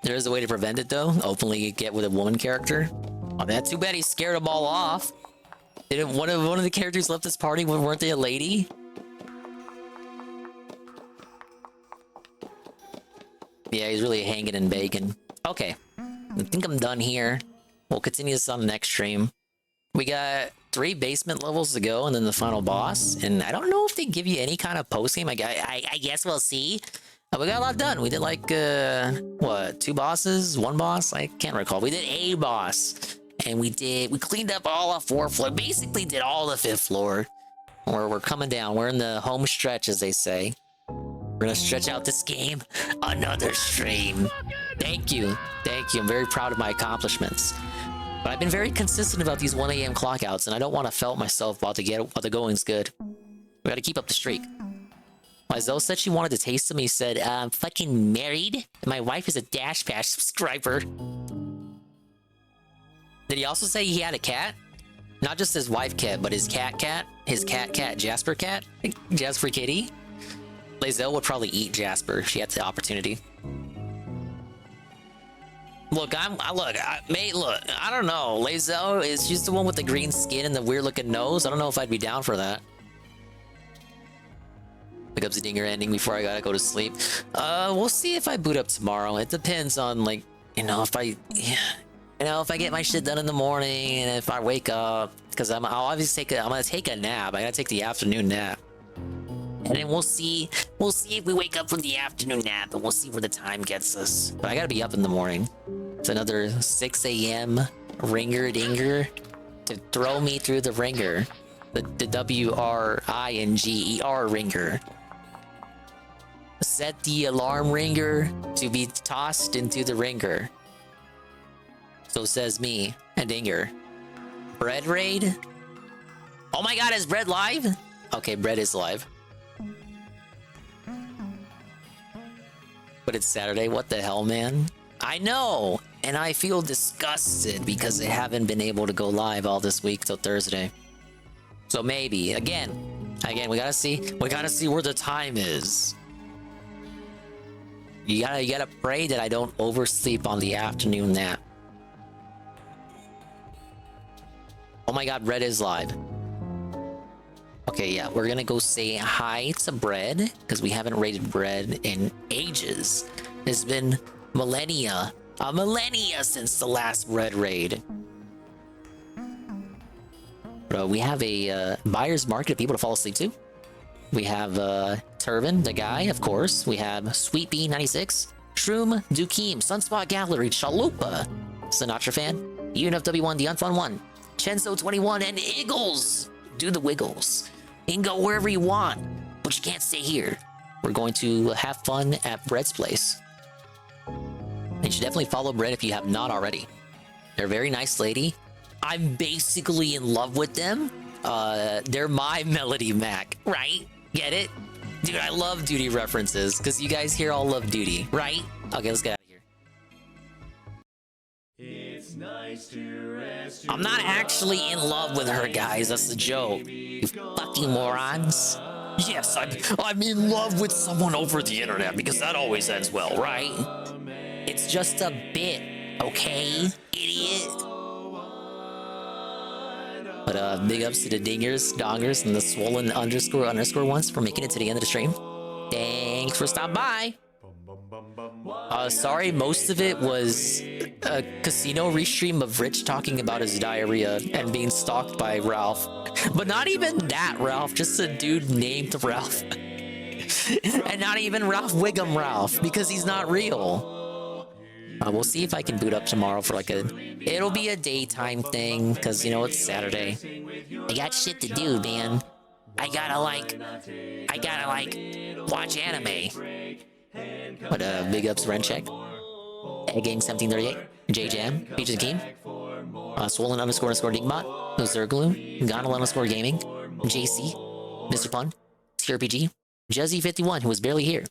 There is a way to prevent it, though. Openly get with a woman character. Oh, that's too bad he scared them all off. Didn't one of the characters left this party when weren't they a lady? Yeah, he's really hanging and bacon. Okay, I think I'm done here. We'll continue this on the next stream. We got 3 basement levels to go and then the final boss. And I don't know if they give you any kind of post-game. I guess we'll see. We got a lot done. We did like, what, 2 bosses? 1 boss? I can't recall. We did a boss. And we cleaned up all of 4th floor. Basically did all the 5th floor. We're coming down. We're in the home stretch, as they say. We're gonna stretch out this game another stream. Thank you. Thank you. I'm very proud of my accomplishments. But I've been very consistent about these 1 a.m. clockouts, and I don't want to felt myself while the going's good. We gotta keep up the streak. Lizelle said she wanted to taste him. He said, I'm fucking married, and my wife is a Dash Pass subscriber. Did he also say he had a cat? Not just his wife cat, but his cat? His cat, Jasper cat? Jasper kitty? Lizelle would probably eat Jasper if she had the opportunity. Look, mate, look, I don't know. Lizelle she's the one with the green skin and the weird looking nose. I don't know if I'd be down for that. Pick up the dinger ending before I gotta go to sleep. We'll see if I boot up tomorrow. It depends on, like, if I get my shit done in the morning and if I wake up, because I'm gonna take a nap. I gotta take the afternoon nap. And then we'll see if we wake up from the afternoon nap, and we'll see where the time gets us. But I gotta be up in the morning. It's another 6 a.m. ringer dinger to throw me through the ringer. The WRINGER ringer. Set the alarm ringer to be tossed into the ringer. So says me, and Dinger. Bread raid? Oh my god, is Bread live? Okay, Bread is live. But it's Saturday, what the hell, man? I know! And I feel disgusted because I haven't been able to go live all this week till Thursday. So maybe, again, we gotta see where the time is. You gotta pray that I don't oversleep on the afternoon nap. Oh my god, Bread is live. Okay, yeah, we're gonna go say hi to Bread, because we haven't raided Bread in ages. It's been millennia since the last Bread raid. Bro, we have a buyer's market of people to fall asleep to. We have Turvin, the guy, of course. We have Sweet Bee 96, Shroom, Dukeem, Sunspot Gallery, Chalupa, Sinatra fan, UNFW1, the Unfun One, Chenzo 21, and Eagles. Do the wiggles. You can go wherever you want, but you can't stay here. We're going to have fun at Bread's place. And you should definitely follow Bread if you have not already. They're a very nice lady. I'm basically in love with them. They're my Melody Mac, right? Get it? Dude, I love Duty references, because you guys here all love Duty, right? Okay, let's get out of here. It's nice to rest. I'm not actually in love with her, guys. That's the joke. You fucking morons. Yes, I'm in love with someone over the internet, because that always ends well, right? It's just a bit, okay, idiot? But big ups to the dongers, and the swollen underscore ones for making it to the end of the stream. Thanks for stopping by. Sorry, most of it was a casino restream of Rich talking about his diarrhea and being stalked by Ralph. But not even that Ralph, just a dude named Ralph. And not even Ralph Wiggum Ralph, because he's not real. We'll see if I can boot up tomorrow for it'll be a daytime thing, because, it's Saturday. I got shit to do, man. I gotta watch anime. But, big ups, Rencheck. Gang 1738, J-Jam, Peaches King, Swollen underscore Digmot, Zergloo, Gonal underscore Gaming, JC, Mr. Pun, TRPG, Jezzy51, who was barely here.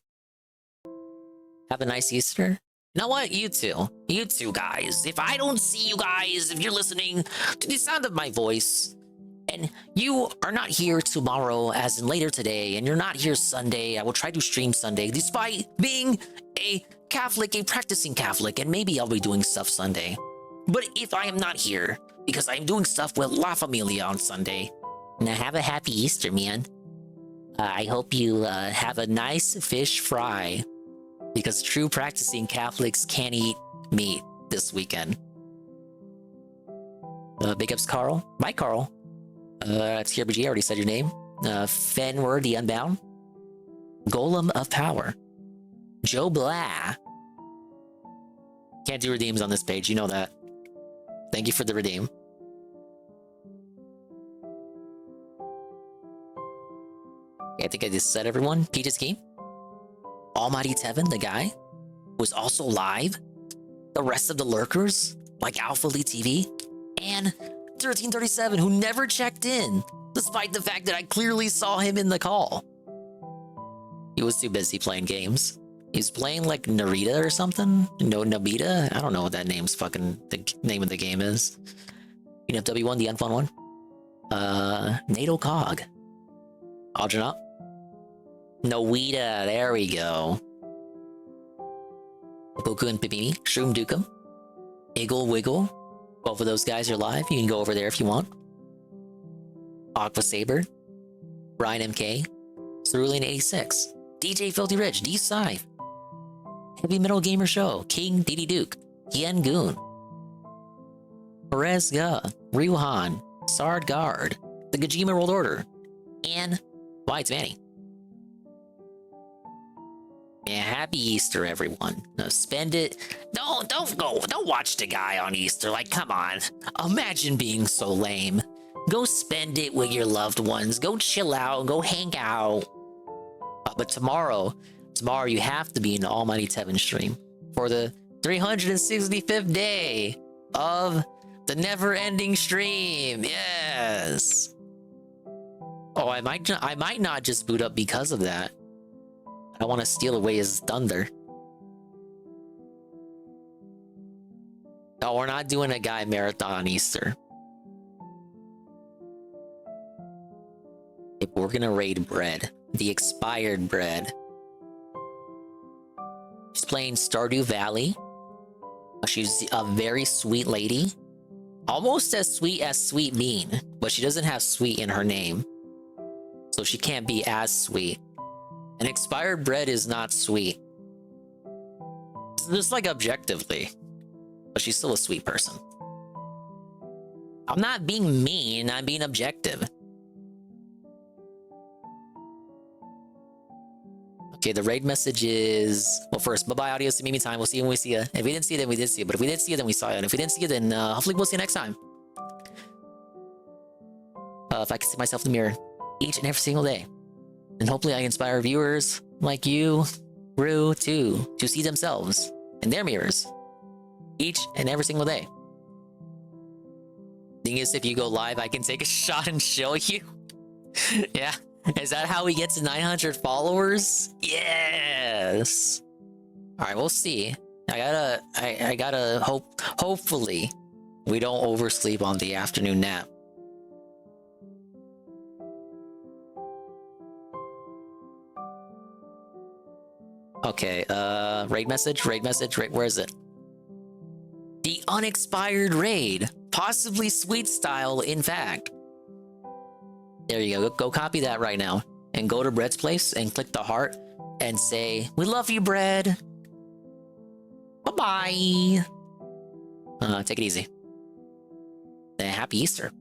Have a nice Easter. You know what? You two guys. If I don't see you guys, if you're listening to the sound of my voice, and you are not here tomorrow, as in later today, and you're not here Sunday, I will try to stream Sunday, despite being a Catholic, a practicing Catholic, and maybe I'll be doing stuff Sunday. But if I am not here, because I'm doing stuff with La Familia on Sunday, now have a happy Easter, man. I hope you have a nice fish fry, because true practicing Catholics can't eat meat this weekend. Big ups, Carl. Bye, Carl. TRPG, I already said your name. Fenward the Unbound. Golem of Power. Joe Blah. Can't do redeems on this page, you know that. Thank you for the redeem. I think I just said everyone. Peaches Key. Almighty Tevin, the guy, was also live the rest of the lurkers, like Alpha Elite TV, and 1337, who never checked in, despite the fact that I clearly saw him in the call. He was too busy playing games. He's playing like Narita or something? No, Nabita? I don't know what that the name of the game is. UNFW1, the unfun one. NATO Cog. Algernaut. Noita, there we go. Boku and Pipini, Shroom Dukem, Iggle Wiggle. Both of those guys are live. You can go over there if you want. Aqua Saber, Brian MK, Cerulean 86, DJ Filthy Rich, D Scythe, Heavy Metal Gamer Show, King Didi Duke, Yen Goon, Perez Ga, Ryuhan, Sard Guard, The Gajima World Order, and White's Manny. Yeah, happy Easter, everyone. No, spend it. Don't watch the guy on Easter. Like, come on. Imagine being so lame. Go spend it with your loved ones. Go chill out. Go hang out. But tomorrow you have to be in the Almighty Tevin stream for the 365th day of the never-ending stream. Yes. Oh, I might not just boot up because of that. I want to steal away his thunder. No, we're not doing a guy marathon on Easter. If we're gonna raid Bread, the expired Bread. She's playing Stardew Valley. She's a very sweet lady. Almost as sweet as Sweet Bean, but she doesn't have sweet in her name. So she can't be as sweet. And expired bread is not sweet. Just like objectively. But she's still a sweet person. I'm not being mean, I'm being objective. Okay, the raid message is... Well, first, bye-bye, audios, Mimi time. We'll see you when we see you. If we didn't see you, then we did see you. But if we did see you, then we saw you. And if we didn't see you, then hopefully we'll see you next time. If I can see myself in the mirror each and every single day. And hopefully I inspire viewers like you, Rue, too, to see themselves in their mirrors each and every single day. Thing is, if you go live, I can take a shot and show you. Yeah. Is that how we get to 900 followers? Yes. All right, we'll see. I gotta hopefully we don't oversleep on the afternoon nap. Okay, raid message, where is it? The unexpired raid, possibly sweet style, in fact. There you go, go copy that right now, and go to Bread's place and click the heart and say, we love you, Bread. Bye-bye. Take it easy. And happy Easter.